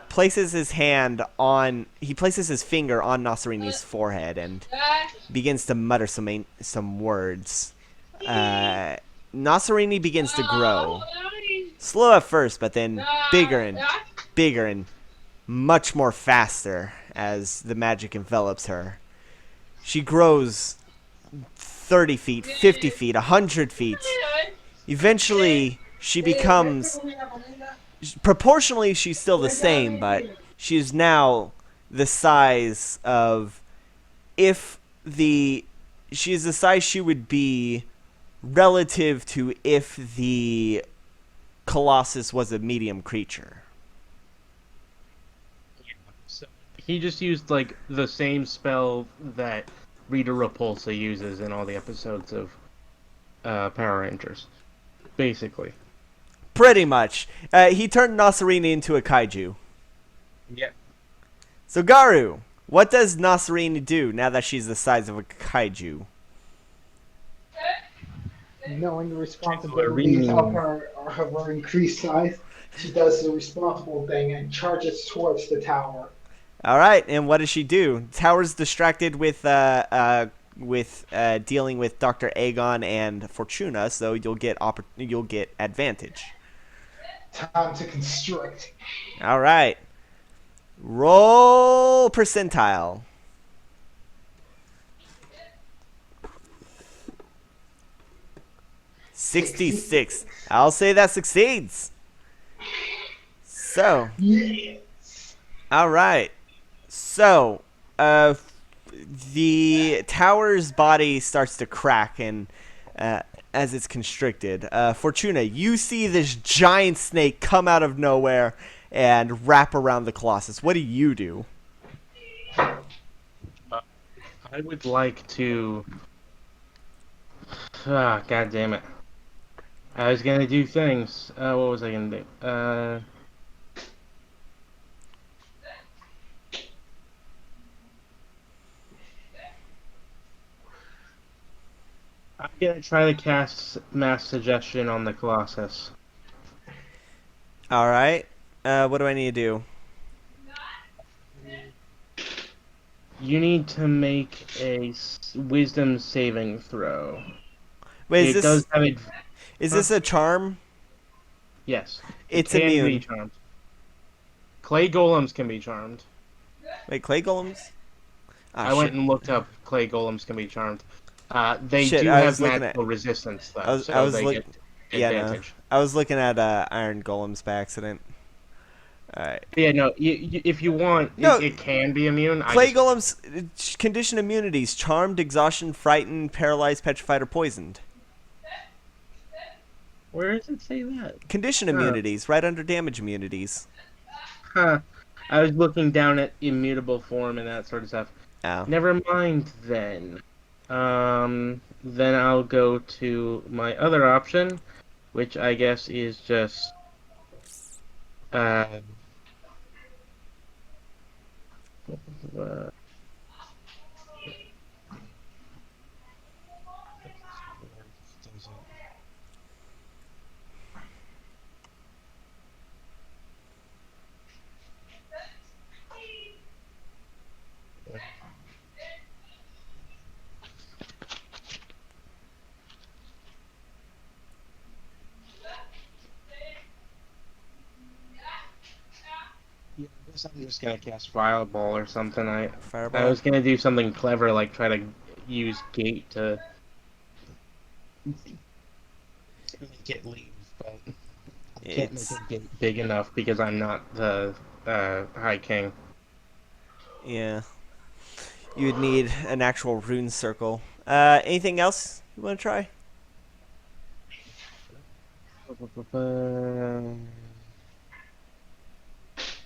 places his finger on Nasrini's forehead and begins to mutter some words. Nasrini begins to grow. Slow at first, but then bigger and much more faster as the magic envelops her. She grows 30 feet, 50 feet, 100 feet. Eventually, she becomes... Proportionally, she's still the same, but she's now the size of... She's the size she would be relative to if the Colossus was a medium creature. So he just used like the same spell that Rita Repulsa uses in all the episodes of Power Rangers, basically. Pretty much. He turned Nasrini into a kaiju. Yeah. So Garu, what does Nasrini do now that she's the size of a kaiju? Knowing the responsibilities of her increased size, she does the responsible thing and charges towards the tower. All right, and what does she do? Tower's distracted with dealing with Dr. Aegon and Fortuna, so you'll get advantage. Time to constrict. All right. Roll percentile. 66. I'll say that succeeds. So. Yes. All right. So, the tower's body starts to crack and as it's constricted. Fortuna, you see this giant snake come out of nowhere and wrap around the Colossus. What do you do? I would like to... Ah, God damn it. I was gonna do things. What was I gonna do? gonna try to cast mass suggestion on the Colossus. All right. What do I need to do? You need to make a wisdom saving throw. Wait, It does have a is huh? this a charm? Yes, it It's can be immune. charmed. Clay golems can be charmed. Wait, clay golems? Ah, I went shit. and looked up clay golems can be charmed. They Shit, do I have was looking at. magical resistance I though, was. I so was they look. get Yeah, no. advantage. I was looking at iron golems by accident. All right. Yeah, no. If you want, No, it can be immune. I clay just golems condition immunities: charmed, exhaustion, frightened, paralyzed, petrified, or poisoned. where does it say that? Condition Huh. immunities, right under damage immunities. Huh. I was looking down at immutable form and that sort of stuff. Oh. Never mind then. Then I'll go to my other option, which I guess is just uh, uh yeah, I guess I'm just gonna cast Fireball or something. I Fireball. was gonna do something clever like try to use Gate to make it leave, but I can't make It's it big enough because I'm not the High King. yeah. You would need an actual rune circle. Anything else you want to try?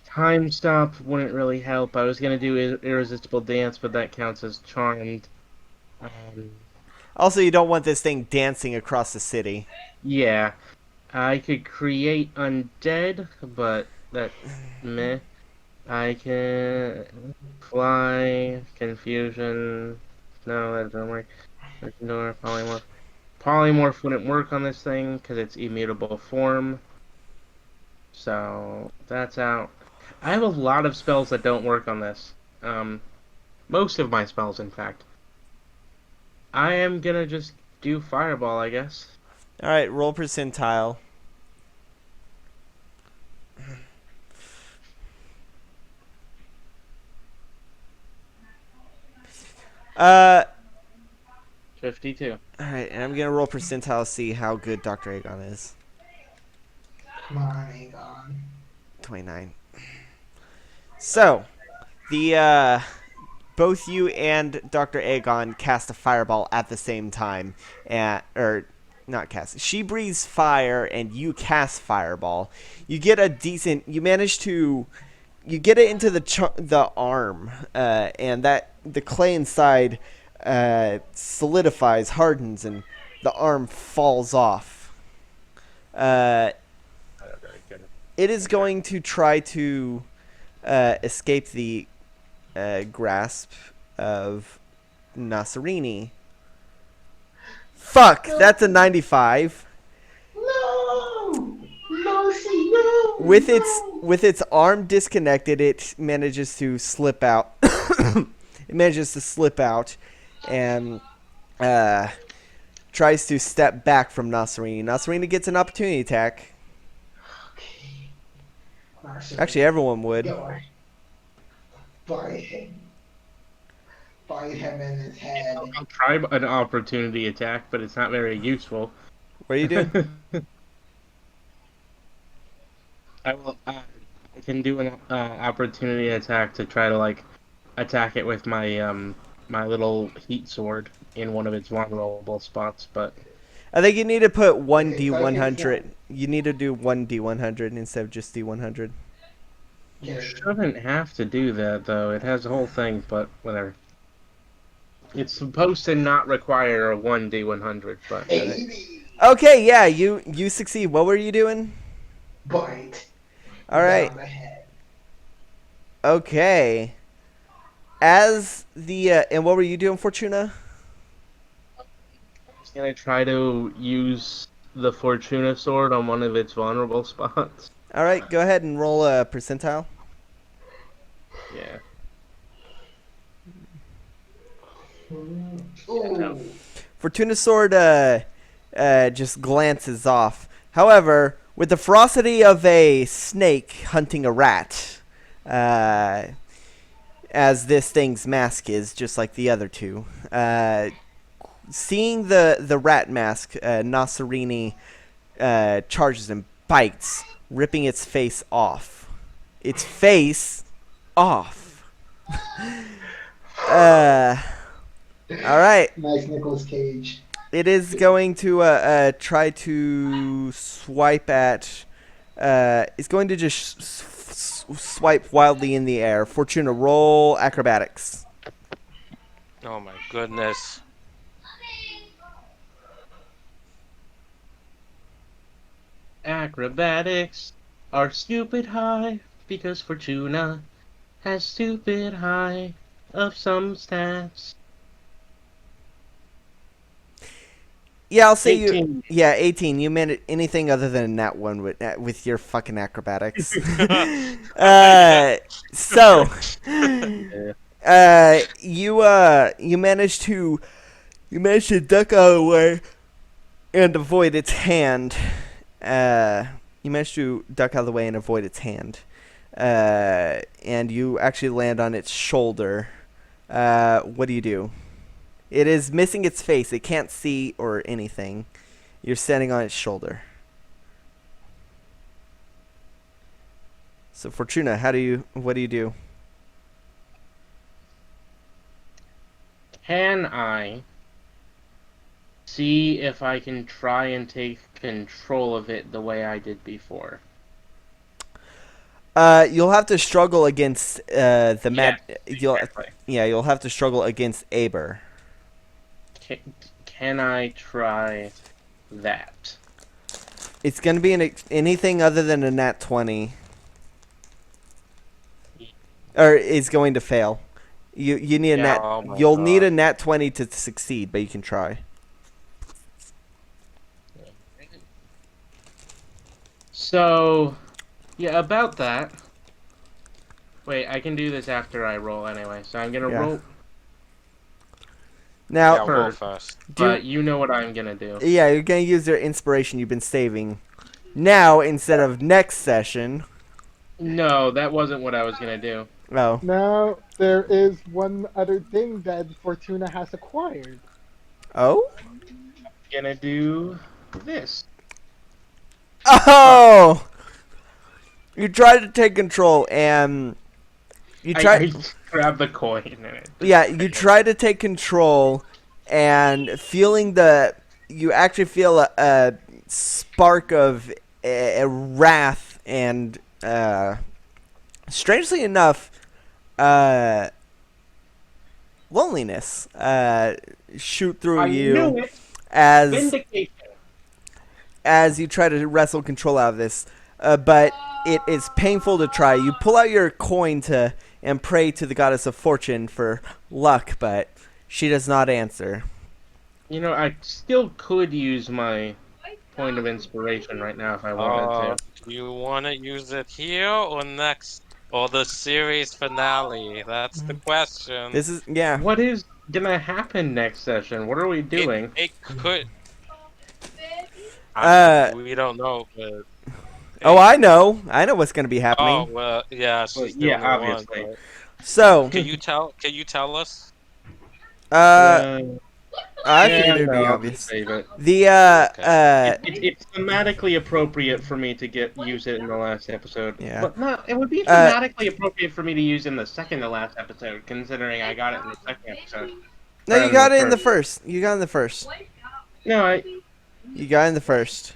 Time stop wouldn't really help. I was gonna do irresistible dance, but that counts as charmed. Um, Also, you don't want this thing dancing across the city. yeah, I could create undead, but that's meh. I can fly, confusion. No, that doesn't work. Gryffindor, polymorph. Polymorph wouldn't work on this thing because it's immutable form. So that's out. I have a lot of spells that don't work on this. Most of my spells, in fact. I am gonna just do Fireball, I guess. All right, roll percentile. Uh, 52. all right, and I'm gonna roll percentile to see how good Dr. Aegon is. Come on, Aegon. 29. So, the both you and Dr. Aegon cast a fireball at the same time, or not cast. She breathes fire, and you cast fireball. You get a decent. You manage to. You get it into the arm, and that the clay inside solidifies, hardens, and the arm falls off. It is going to try to escape the grasp of Nasserini. Fuck, that's a 95. No! Mercy, no! With no! its arm disconnected, it manages to slip out. It manages to slip out and tries to step back from Nasserini. Nasserini gets an opportunity attack. Okay. Mercy, Actually, everyone would. go. Bite him. Bite him in his head. I'll try an opportunity attack, but it's not very useful. What are you doing? I can do an opportunity attack to try to like attack it with my my little heat sword in one of its vulnerable spots, but I think you need to put one Okay, so D100. You need to do one D100 instead of just D100. you shouldn't have to do that though. It has a whole thing, but whatever. It's supposed to not require a 1D100, but 80. Okay, yeah, you succeed. What were you doing? Bite. All right. Down the head. Okay. As the and what were you doing, Fortuna? Can I try to use the Fortuna sword on one of its vulnerable spots? All right, go ahead and roll a percentile. Yeah. Oh, Fortuna Sword just glances off. However, with the ferocity of a snake hunting a rat, as this thing's mask is, just like the other two, seeing the rat mask, Nasserini charges and bites, ripping its face off. Its face off. All right. nice Nicolas Cage. It is going to try to swipe at. It's going to just swipe wildly in the air. Fortuna, roll acrobatics. Oh my goodness. Acrobatics are stupid high because Fortuna has stupid high of some stats. Yeah, I'll say 18. you. Yeah, 18. You meant anything other than that one with your fucking acrobatics. So, you managed to duck out of the way and avoid its hand. You managed to duck out of the way and avoid its hand. And you actually land on its shoulder. What do you do? It is missing its face. It can't see or anything. You're standing on its shoulder. So Fortuna, what do you do? Can I see if I can try and take control of it the way I did before? You'll have to struggle against the mad. Exactly. You'll have to struggle against Aber. Can I try that? It's gonna be anything other than a nat 20, or is going to fail. You need a nat. Oh my You'll God. need a nat 20 to succeed, but you can try. So, yeah, about that. Wait, I can do this after I roll anyway. So I'm gonna Yeah. roll, Now, Yeah, roll first. first. but you know what I'm gonna do. yeah, you're gonna use your inspiration you've been saving. Now instead of next session. No, that wasn't what I was gonna do. Oh. Now there is one other thing that Fortuna has acquired. Oh. Gonna do this. Oh. You tried to take control and you tried. I grab the coin in it. Yeah, you try to take control, and you actually feel a spark of a wrath, and strangely enough, loneliness shoot through I you knew it. as Vindication. you try to wrestle control out of this, but it is painful to try. You pull out your coin and pray to the goddess of fortune for luck, but she does not answer. You know, I still could use my point of inspiration right now if I wanted to. Do you want to use it here or next? Or the series finale? That's the question. This is What is gonna happen next session? What are we doing? It could. We don't know, but. Oh, I know what's going to be happening. Oh well, yeah, she's the yeah, only one, obviously. but- So, Can you tell us? I yeah, figured it'd be no, I'll obvious. save it. The It's thematically appropriate for me to use it in the last episode. Yeah. But no, it would be thematically appropriate for me to use in the second to last episode, considering I got it in the second episode. no, you got it in the first. You got it in the first. No, You got it in the first.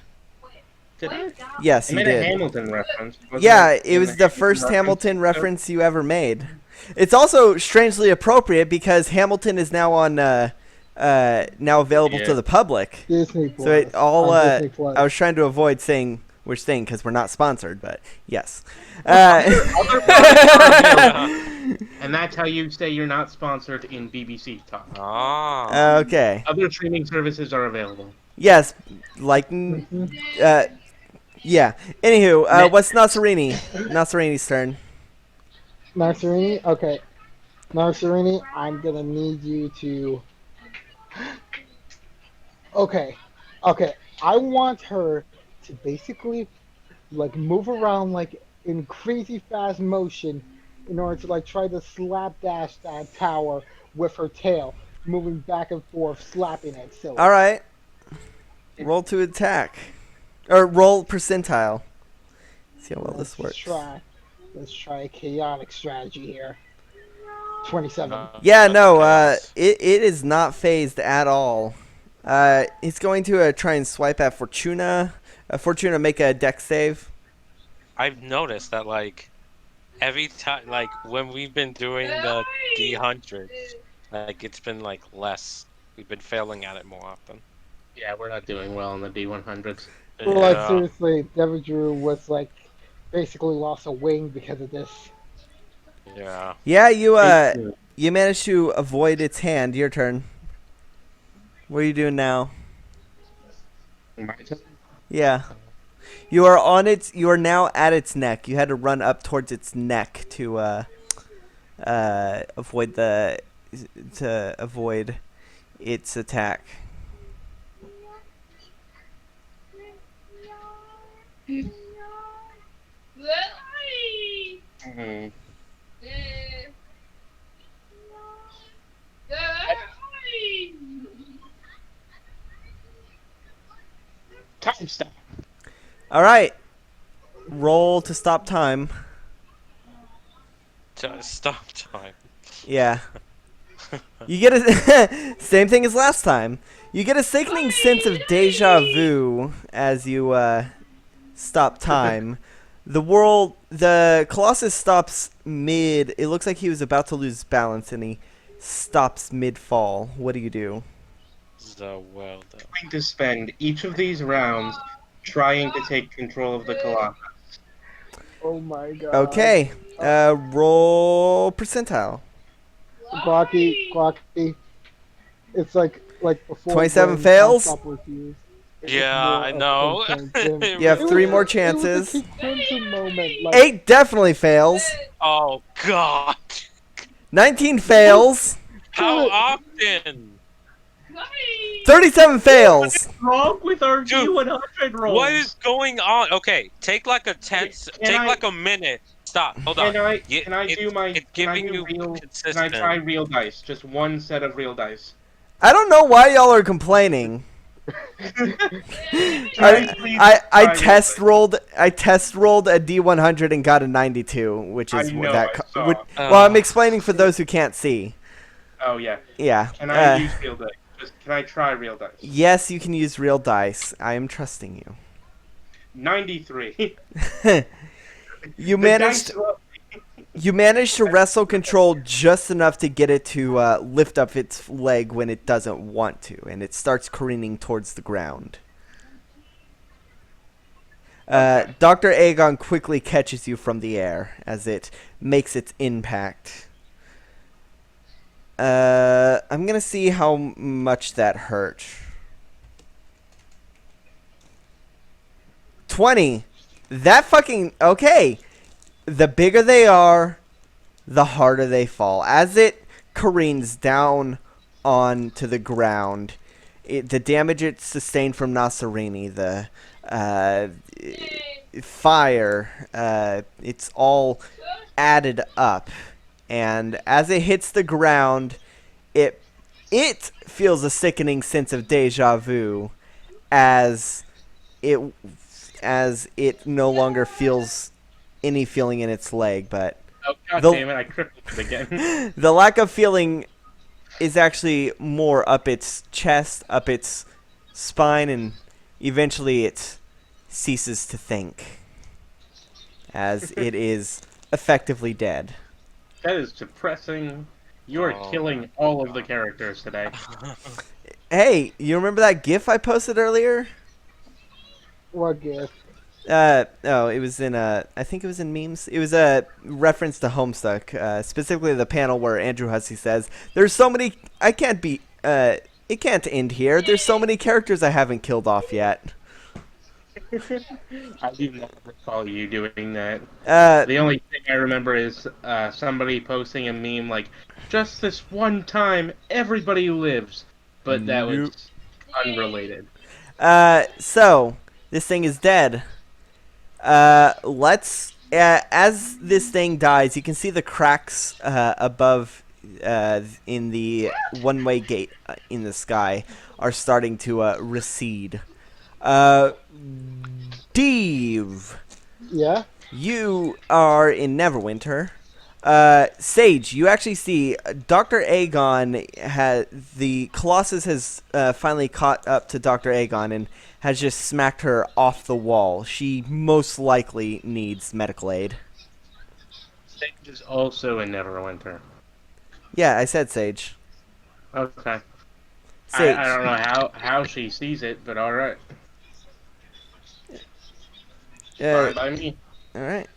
did I? Yes, I you made a did. Hamilton reference. Wasn't Yeah, it it in was the first reference? Hamilton reference you ever made. It's also strangely appropriate because Hamilton is now on now available to Yeah. the public. Disney Plus. So it all on Disney Plus. I was trying to avoid saying which thing because we're not sponsored, but yes. And that's how you say you're not sponsored in BBC talk. Ah. Okay. Other streaming services are available. Yes, like, yeah. Anywho, Net- what's Nasserini? Nasserini's turn. Narcerini? Okay. Narcerini, I'm gonna need you to. Okay. Okay. I want her to basically like move around like in crazy fast motion in order to like try to slapdash that tower with her tail, moving back and forth, slapping it silly. All right. Roll to attack, or roll percentile. See how well this Let's works. try. Let's try a chaotic strategy here. 27. Yeah, no. Chaos. It is not phased at all. He's going to try and swipe at Fortuna. Fortuna, make a dex save. I've noticed that like every time, like when we've been doing the D100s, like it's been like less. We've been failing at it more often. Yeah, we're not doing well in the D100s. Well, like Yeah. seriously, Devil Drew was like basically lost a wing because of this. Yeah. Yeah, you managed to avoid its hand. Your turn. What are you doing now? My turn? Yeah. You are on its. You are now at its neck. You had to run up towards its neck to avoid its attack. Mhm. Time stop. All right. Roll to stop time. Stop time. Yeah. You get a same thing as last time. You get a sickening sense of deja vu as you stop time. The Colossus stops mid. It looks like he was about to lose balance, and he stops mid fall. What do you do? So well done. I'm going to spend each of these rounds trying to take control of the Colossus. Oh my god. Okay. Roll percentile. Glocky. It's like before. 27 when fails? Time Stop was used. It was Yeah, more I of know. intense. You have It was 3 more It was chances. a crimson moment. Like, 8 definitely fails. Oh God! 19 fails. How often? 37 fails. What's wrong with our Dude, D100 rolls? What is going on? Okay, take like a Can I- like a minute. Stop. Hold on. Can I It's can I giving do you real? consistent. Can I try real dice? Just one set of real dice. I don't know why y'all are complaining. Can I please try real dice? I test rolled a D100 and got a 92, which is I know, that. I saw. Well, I'm explaining for those who can't see. Oh yeah. Yeah. Can I use real dice? Can I try real dice? Yes, you can use real dice. I am trusting you. 93. You The managed. dice roll- You managed to wrestle control just enough to get it to lift up its leg when it doesn't want to, and it starts careening towards the ground. Dr. Aegon quickly catches you from the air as it makes its impact. I'm going to see how much that hurt. 20. That fucking... Okay. The bigger they are, the harder they fall. As it careens down onto the ground, the damage it sustained from Nasserini, the fire, it's all added up. And as it hits the ground, it feels a sickening sense of deja vu as it no longer feels any feeling in its leg, but Oh god damn it! I crippled it again. the lack of feeling is actually more up its chest, up its spine, and eventually it ceases to think as it is effectively dead. That is depressing. You are Oh, killing all of the characters today. Hey, you remember that GIF I posted earlier? what gift? it was in I think it was in memes. It was a reference to Homestuck, specifically the panel where Andrew Hussey says, "There's so many. I can't be. It can't end here. There's so many characters I haven't killed off yet." I do not recall you doing that. Uh, The only thing I remember is somebody posting a meme like, "Just this one time, everybody lives," but that Nope. was unrelated. So this thing is dead. Let's. As this thing dies, you can see the cracks above in the one-way gate in the sky are starting to recede. Steve, Yeah. you are in Neverwinter. Sage, you actually see Dr. Aegon the Colossus has finally caught up to Dr. Aegon and has just smacked her off the wall. She most likely needs medical aid. Sage is also in Neverwinter. Yeah, I said Sage. Okay. Sage. I don't know how she sees it, but alright. Fine by me. Alright.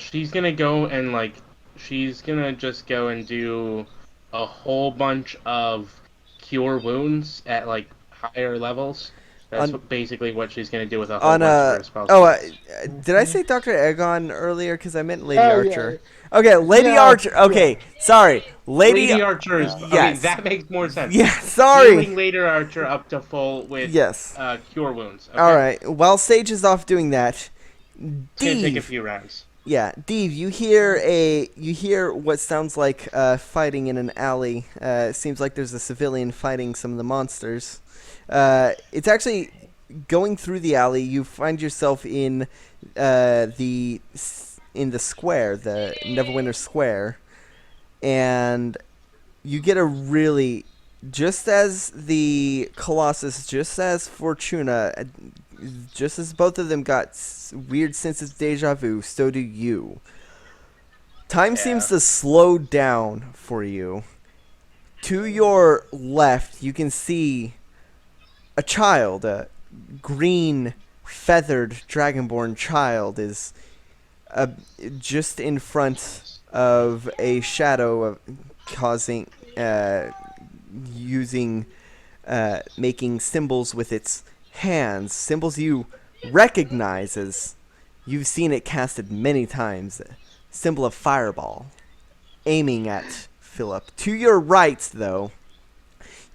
She's gonna go and she's gonna just go and do a whole bunch of cure wounds at higher levels. That's basically what she's gonna do with a whole bunch of her spells. Did I say Dr. Aegon earlier? Because I meant Lady Oh, Archer. yeah. Okay, Lady Yeah, Archer. Okay, sorry. Lady Archer is yes. okay, that makes more sense. Yeah, sorry. Healing Lady Archer up to full with Yes. Cure wounds. Okay? Alright, while Sage is off doing that, It's gonna take a Dave. few rounds. Yeah, Dave, you hear what sounds like fighting in an alley. It seems like there's a civilian fighting some of the monsters. It's actually going through the alley. You find yourself in the square, the Neverwinter Square, and you get a really, just as the Colossus, just as Fortuna, just as both of them got weird sense of deja vu, so do you. Time seems to slow down for you. To your left, you can see a child, a green, feathered, dragonborn child is just in front of a shadow of causing, making symbols with its hands, symbols you recognize as you've seen it casted many times. A symbol of fireball, aiming at Philip. To your right, though,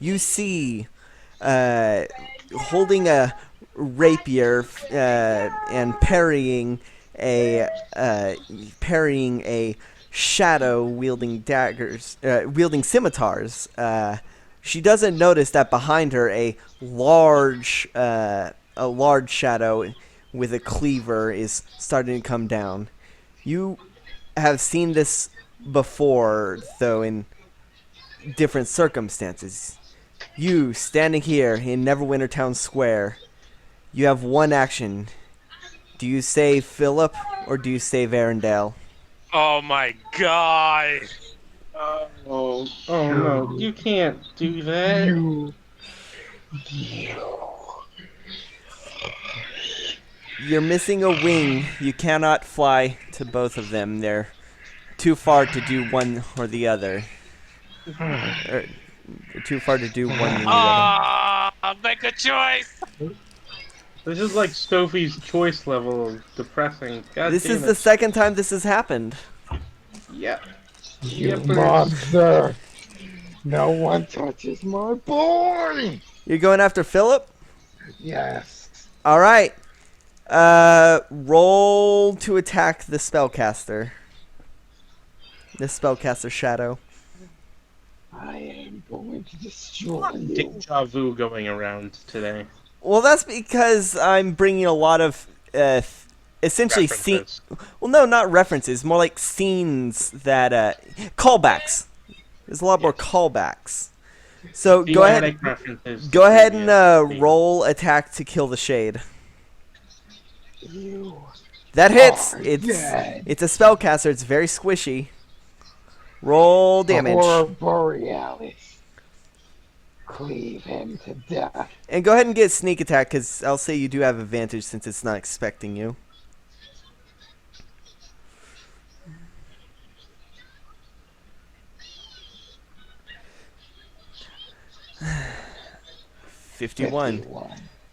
you see holding a rapier and parrying a shadow wielding daggers, wielding scimitars. She doesn't notice that behind her a large shadow with a cleaver is starting to come down. You have seen this before, though in different circumstances. You, standing here in Neverwinter Town Square, you have one action. Do you save Philip or do you save Arendelle? Oh my god! Oh no, you can't do that. You're missing a wing. You cannot fly to both of them. They're too far to do one or the other. Or, too far to do one or the other. Make a choice! This is like Sophie's choice level of depressing. God This damn is it. the second time this has happened. Yep. You Yep, it is. monster! No one touches my boy! You're going after Philip? Yes. All right. Roll to attack the spellcaster. The spellcaster shadow. I am going to destroy you. Deja vu going around today. Well, that's because I'm bringing a lot of essentially References. well, no, not references, more like scenes that callbacks. There's a lot more callbacks. So go ahead. Thematic references to Go ahead and previous themes. roll attack to kill the shade. You That hits. are It's dead. it's a spellcaster. It's very squishy. Roll damage. Aurora Borealis. cleave him to death. And go ahead and get sneak attack, because I'll say you do have advantage since it's not expecting you. $51. 51.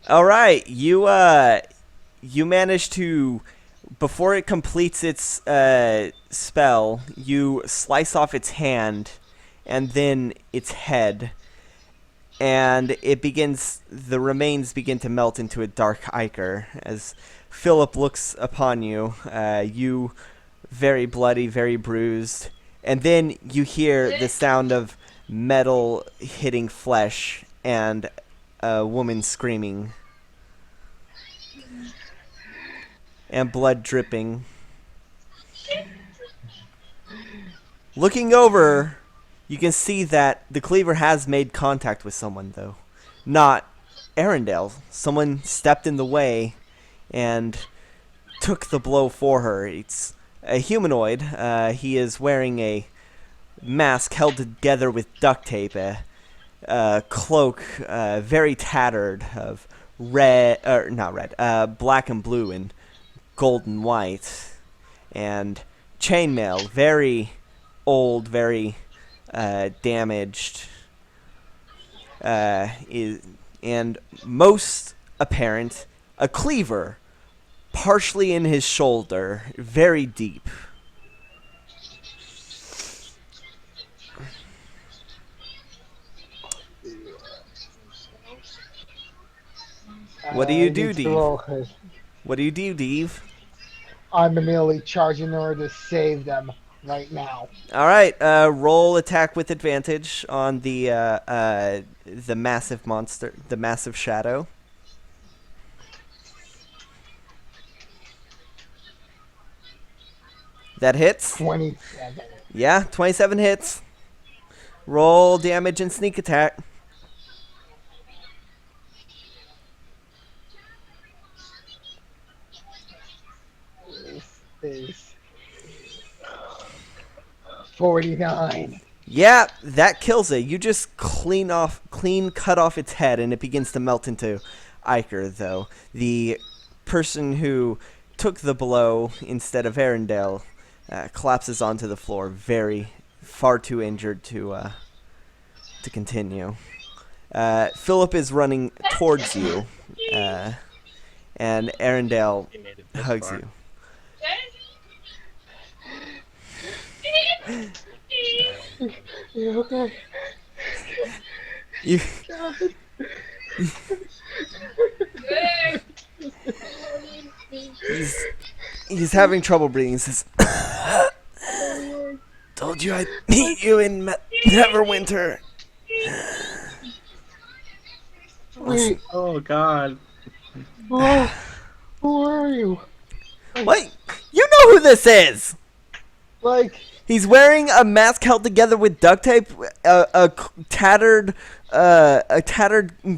All right, you manage to, before it completes its spell, you slice off its hand, and then its head, and the remains begin to melt into a dark ichor as Philip looks upon you. You very bloody, very bruised, and then you hear the sound of metal hitting flesh and a woman screaming and blood dripping. Looking over, you can see that the cleaver has made contact with someone, though. Not Arendelle. Someone stepped in the way and took the blow for her. It's a humanoid. He is wearing a mask held together with duct tape, a cloak, very tattered, of black and blue and gold and white, and chainmail, very old, very damaged, and most apparent, a cleaver, partially in his shoulder, very deep. What do you do, Deve? What do you do, Deve? I'm immediately charging in order to save them right now. All right, roll attack with advantage on the massive monster, the massive shadow. That hits. 27. Yeah, 27 hits. Roll damage and sneak attack. This is 49. Yeah, that kills it. You just clean cut off its head, and it begins to melt into ichor, though. The person who took the blow instead of Arendelle collapses onto the floor, far too injured to continue. Philip is running towards you, and Arendelle hugs you. You okay? You. He's having trouble breathing. He says, "Told you I'd meet you in Neverwinter." Wait, Oh God. who are you? What? You know who this is? Like, He's wearing a mask held together with duct tape, a tattered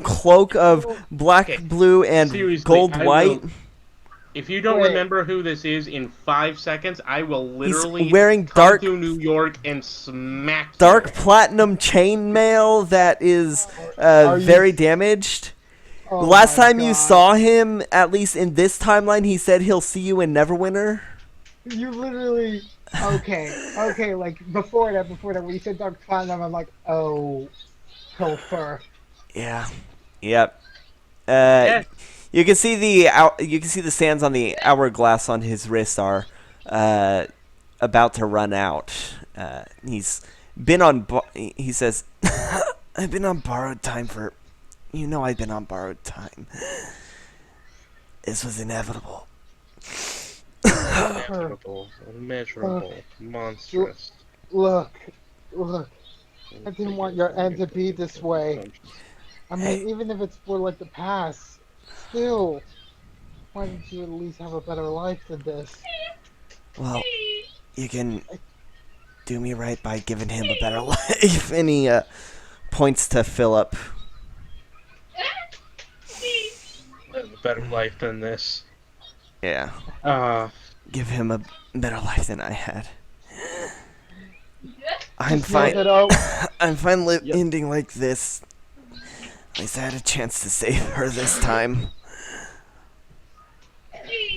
cloak of black, Okay, blue, and seriously, gold, I white. will- If you don't Wait. remember who this is in 5 seconds, I will literally wearing come dark- to New York and smack you. Dark platinum chainmail that is Are you- very damaged. oh Last my time you God. saw him, at least in this timeline, he said he'll see you in Neverwinter. You literally. Okay, like, before that, when you said Dark Platinum, I'm like, oh, Pilfer. Yeah. Yep. Yeah. You can see the sands on the hourglass on his wrist are about to run out. He's been on. He says, "I've been on borrowed time for. I've been on borrowed time. This was inevitable." Immeasurable, immeasurable, monstrous. Look, I didn't want your end to be this way. I mean, even if it's for, like, the past, still, why didn't you at least have a better life than this? Well, you can do me right by giving him a better life. And he points to Philip. I have a better life than this. Yeah. Give him a better life than I had. I'm Just fine. know that I'm fine ending like this. At least I had a chance to save her this time.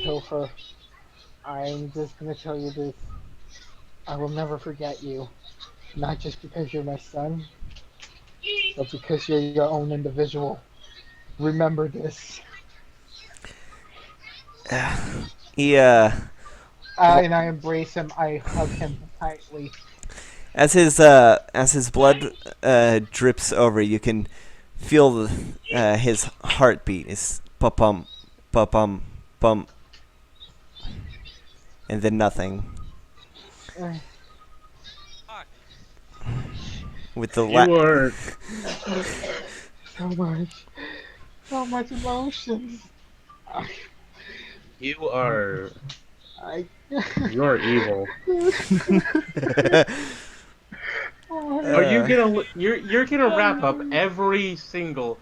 Topher, I'm just gonna tell you this. I will never forget you. Not just because you're my son, but because you're your own individual. Remember this. He, And I embrace him. I hug him tightly. as his blood drips over, you can feel his heartbeat is bum bum bum, and then nothing. With the You are So much emotions. you are I. you're evil. Oh, Are you gonna you're gonna wrap up every single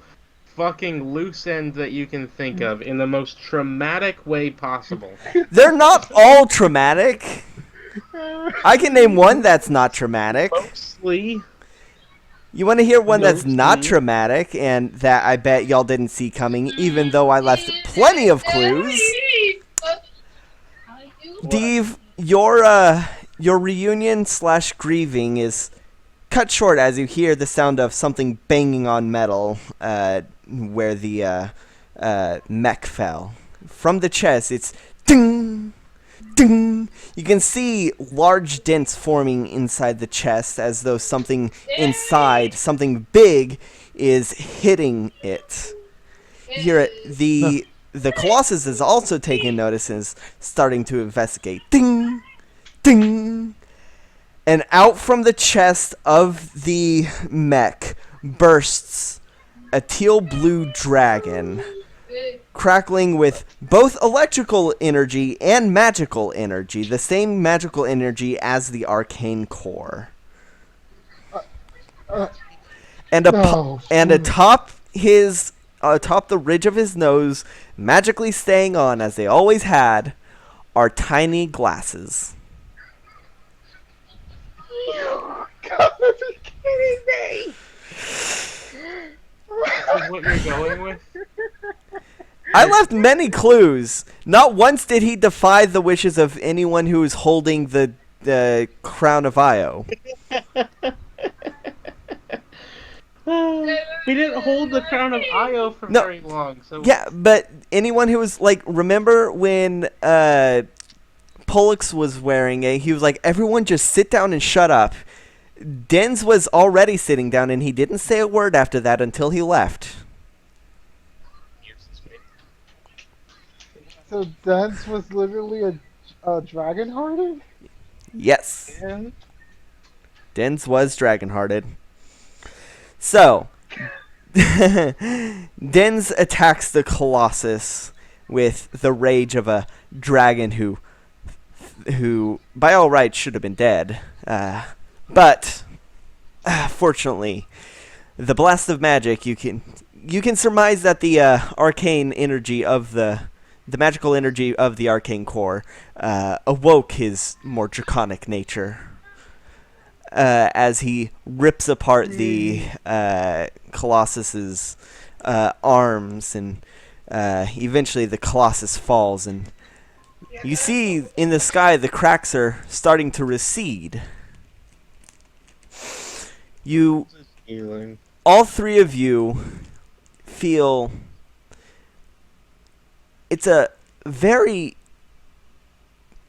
fucking loose end that you can think of in the most traumatic way possible? They're not all traumatic. I can name one that's not traumatic. Mostly. You want to hear one that's not Mostly. traumatic and that I bet y'all didn't see coming, even though I left plenty of clues? Dave, your reunion / grieving is cut short as you hear the sound of something banging on metal where the mech fell. From the chest, it's ding, ding. You can see large dents forming inside the chest as though something inside, something big, is hitting it. Here, the Colossus is also taking notice and is starting to investigate. Ding, ding. And out from the chest of the mech bursts a teal blue dragon, crackling with both electrical energy and magical energy, the same magical energy as the arcane core. And No. atop the ridge of his nose, magically staying on as they always had, are tiny glasses. You gotta be kidding me! Is what you're going with? I left many clues. Not once did he defy the wishes of anyone who was holding the crown of Io. We didn't hold the crown of Io for No. very long, so Yeah, but anyone who was like, remember when Pollux was wearing it, he was like, everyone just sit down and shut up. Denz was already sitting down and he didn't say a word after that until he left. So Dance was literally a dragon hearted? Yes. yeah. Denz was dragon-hearted. So, Denz attacks the Colossus with the rage of a dragon who by all rights should have been dead. But fortunately, the blast of magic, you can surmise that the arcane energy of the magical energy of the arcane core awoke his more draconic nature. As he rips apart the Colossus's arms, and eventually the Colossus falls, and you see in the sky the cracks are starting to recede. All three of you feel it's a very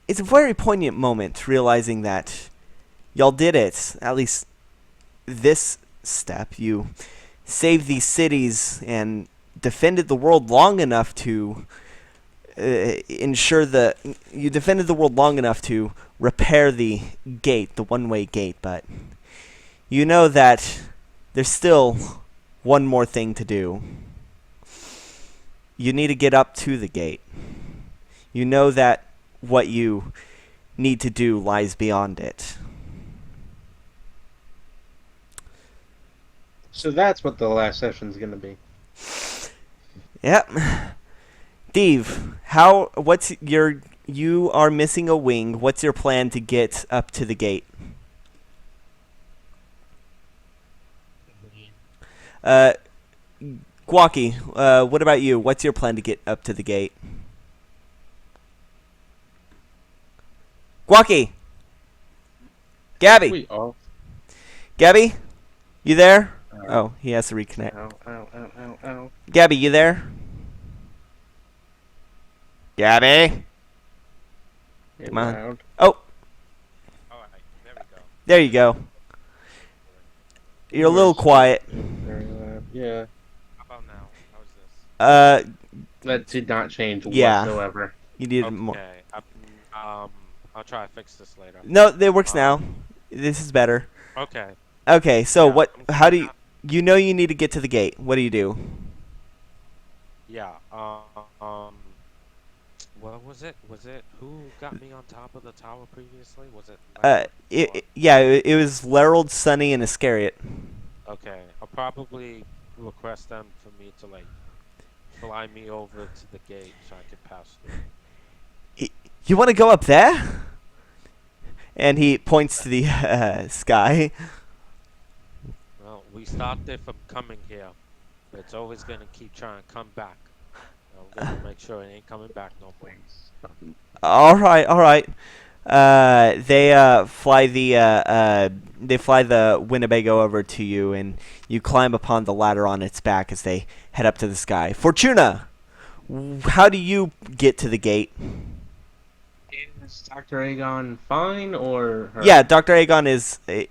poignant moment, realizing that y'all did it. At least this step. You saved these cities and defended the world long enough to you defended the world long enough to repair the gate, the one-way gate, but you know that there's still one more thing to do. You need to get up to the gate. You know that what you need to do lies beyond it. So that's what the last session's gonna be. Yep. Steve, you are missing a wing. What's your plan to get up to the gate? Guaki, what about you? What's your plan to get up to the gate? Guaki! Gabby! We all. Gabby? You there? Ow, Oh, he has to reconnect. ow, ow, ow, ow, ow. Gabby, you there? Gabby? Get Come on. loud. Oh, All right, there we go. there you go. You're a little quiet. Very loud. Yeah. How about now? How's this? That did not change Yeah. whatsoever. You need more. Okay. I'll try to fix this later. No, it works now. This is better. Okay. Okay, so Yeah, what? I'm How do you? not- You know you need to get to the gate. What do you do? Yeah. What was it? Was it who got me on top of the tower previously? Was it? Yeah, it was Larold, Sunny, and Iscariot. Okay. I'll probably request them for me to like fly me over to the gate so I could pass through. You want to go up there? And he points to the sky. Well, we stopped it from coming here, but it's always gonna keep trying to come back. I'm gonna make sure it ain't coming back no more. All right, all right. They fly the Winnebago over to you, and you climb upon the ladder on its back as they head up to the sky. Fortuna, how do you get to the gate? Is Dr. Aegon fine or her? Yeah, Dr. Aegon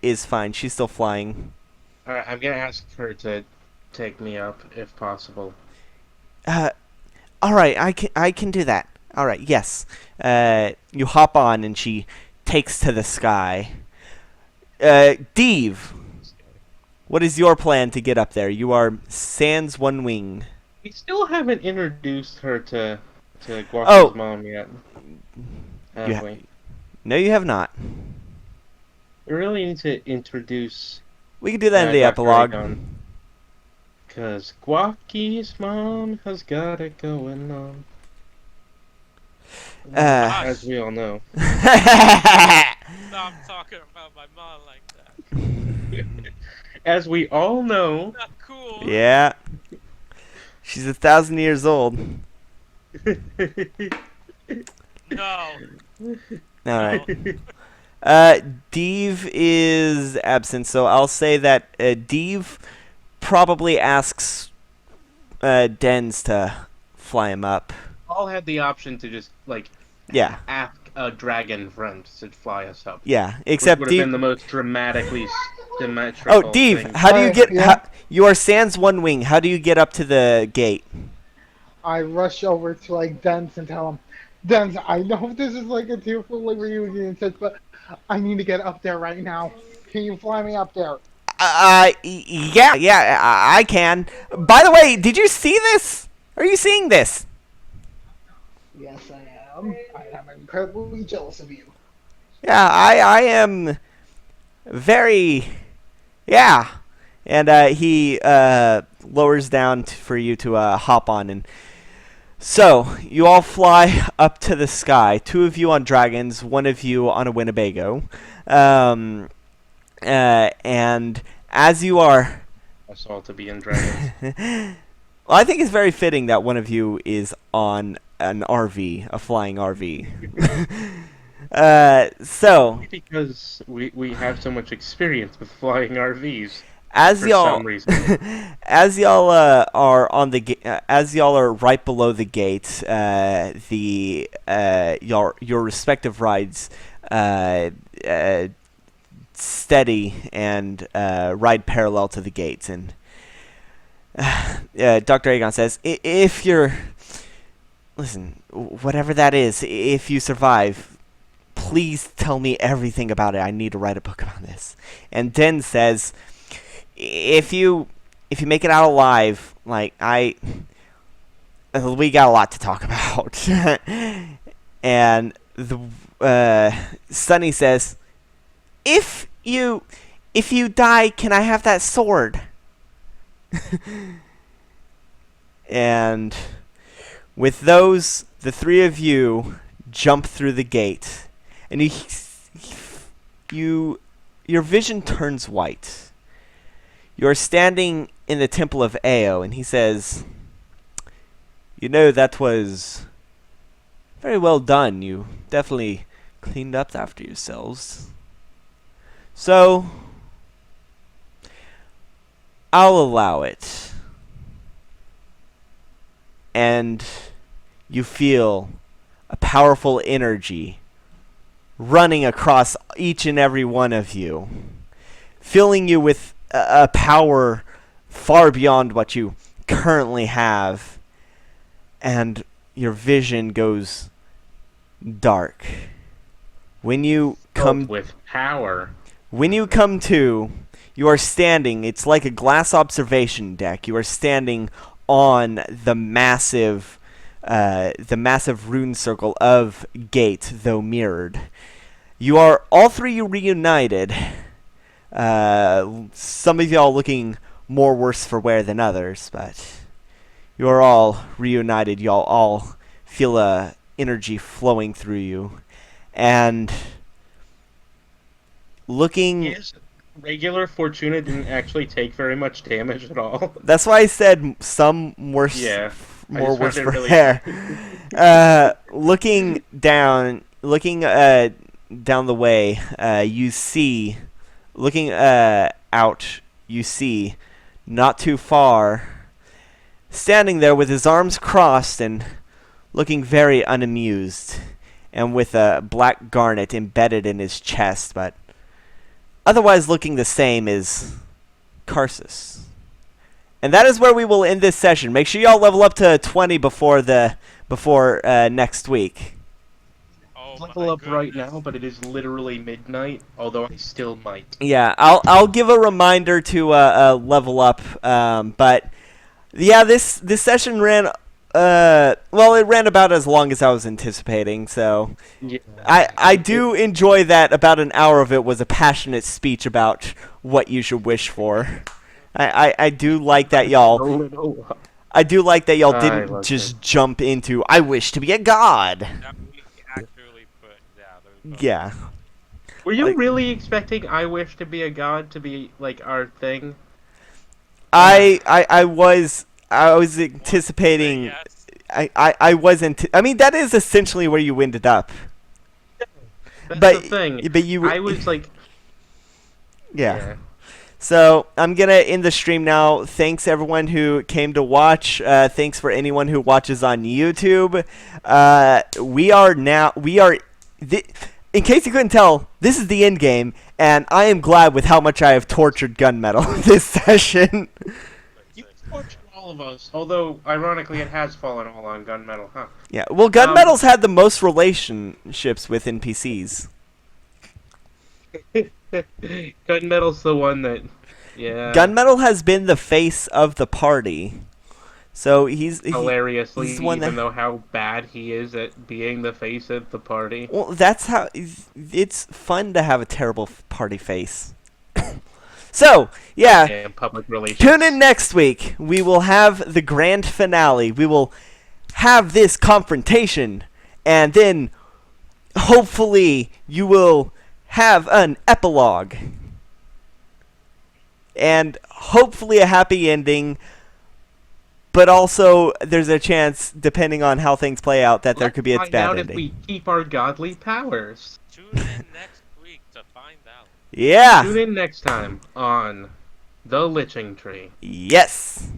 is fine. She's still flying. Alright, I'm gonna ask her to take me up if possible. All right, I can do that. All right, yes. You hop on, and she takes to the sky. Deve, what is your plan to get up there? You are sans one wing. We still haven't introduced her to Guaca's Oh. mom yet. Have Yeah. we? No, you have not. We really need to introduce We can do that in the Dr. epilogue. Aegon. Cause Guaki's mom has got it going on. As we all know. Stop talking about my mom like that. As we all know. Not cool. Yeah. She's 1,000 years old. No. All right. Deve is absent, so I'll say that Deve probably asks Dens to fly him up. All had the option to just Yeah, ask a dragon friend to fly us up. yeah. Except Which would have been Deve. the most dramatically symmetrical Oh, Deve, thing. how do you get? Yeah. You are sans one wing. How do you get up to the gate? I rush over to like Dens and tell him, Dens, I know this is like a tearful reunion and such, but I need to get up there right now. Can you fly me up there? Yeah, I can. By the way, did you see this? Are you seeing this? Yes, I am. I am incredibly jealous of you. Yeah, I am very, yeah. And he lowers down for you to hop on. And so you all fly up to the sky. 2 of you on dragons, 1 of you on a Winnebago. And as you are... Us all to be in dragons. Well, I think it's very fitting that 1 of you is on an RV, a flying RV. So... Because we have so much experience with flying RVs. As For y'all, some reason. as y'all are on the as y'all are right below the gate, your respective rides steady and ride parallel to the gates. And Dr. Aegon says, if you're listen, whatever that is, if you survive, please tell me everything about it. I need to write a book about this. And Den says, if you make it out alive, we got a lot to talk about. And Sunny says, if you die, can I have that sword? And with those, the 3 of you jump through the gate, and your vision turns white. You're standing in the temple of Ao, and he says, "You know, that was very well done. You definitely cleaned up after yourselves. So, I'll allow it." And you feel a powerful energy running across each and every one of you, filling you with a power far beyond what you currently have, and your vision goes dark. When you come with power. When you come to, you are standing, it's like a glass observation deck. You are standing on the massive rune circle of Gate, though mirrored. You are all three reunited. Some of y'all looking more worse for wear than others, but you are all reunited. Y'all all feel a energy flowing through you. And looking... Yes, regular Fortuna didn't actually take very much damage at all. That's why I said some worse, Yeah, more worse for really hair. Looking down the way, you see, looking out, you see, not too far, standing there with his arms crossed and looking very unamused, and with a black garnet embedded in his chest, but otherwise looking the same, is Karsus. And that is where we will end this session. Make sure y'all level up to 20 before next week. Oh, Level up right now, but it is literally midnight, although I still might. Yeah, I'll give a reminder to level up. But yeah, this session ran it ran about as long as I was anticipating. So Yeah. I do enjoy that about an hour of it was a passionate speech about what you should wish for. I do like that y'all. I do like that y'all didn't just jump into "I wish to be a god." That we actually put, Yeah. Were you Like- really expecting "I wish to be a god" to be like our thing? I was anticipating. Yes. I wasn't. I mean, that is essentially where you ended up. That's But the thing. but you I was like, yeah. So I'm gonna end the stream now. Thanks everyone who came to watch. Thanks for anyone who watches on YouTube. In case you couldn't tell, this is the end game, and I am glad with how much I have tortured Gunmetal this session. You tortured all of us. Although, ironically, it has fallen all on Gunmetal, huh? Yeah, well, Gunmetal's had the most relationships with NPCs. Gunmetal's the one that, yeah. Gunmetal has been the face of the party, so Hilariously, he's the one even that- though how bad he is at being the face of the party. Well, that's how it's fun to have a terrible party face. So, yeah, And public relations. tune in next week. We will have the grand finale. We will have this confrontation, and then hopefully you will have an epilogue. And hopefully a happy ending, but also there's a chance, depending on how things play out, that there could be a Let's bad find out ending. if we keep our godly powers. Tune in next week to find out. Yeah. Tune in next time on The Liching Tree. Yes.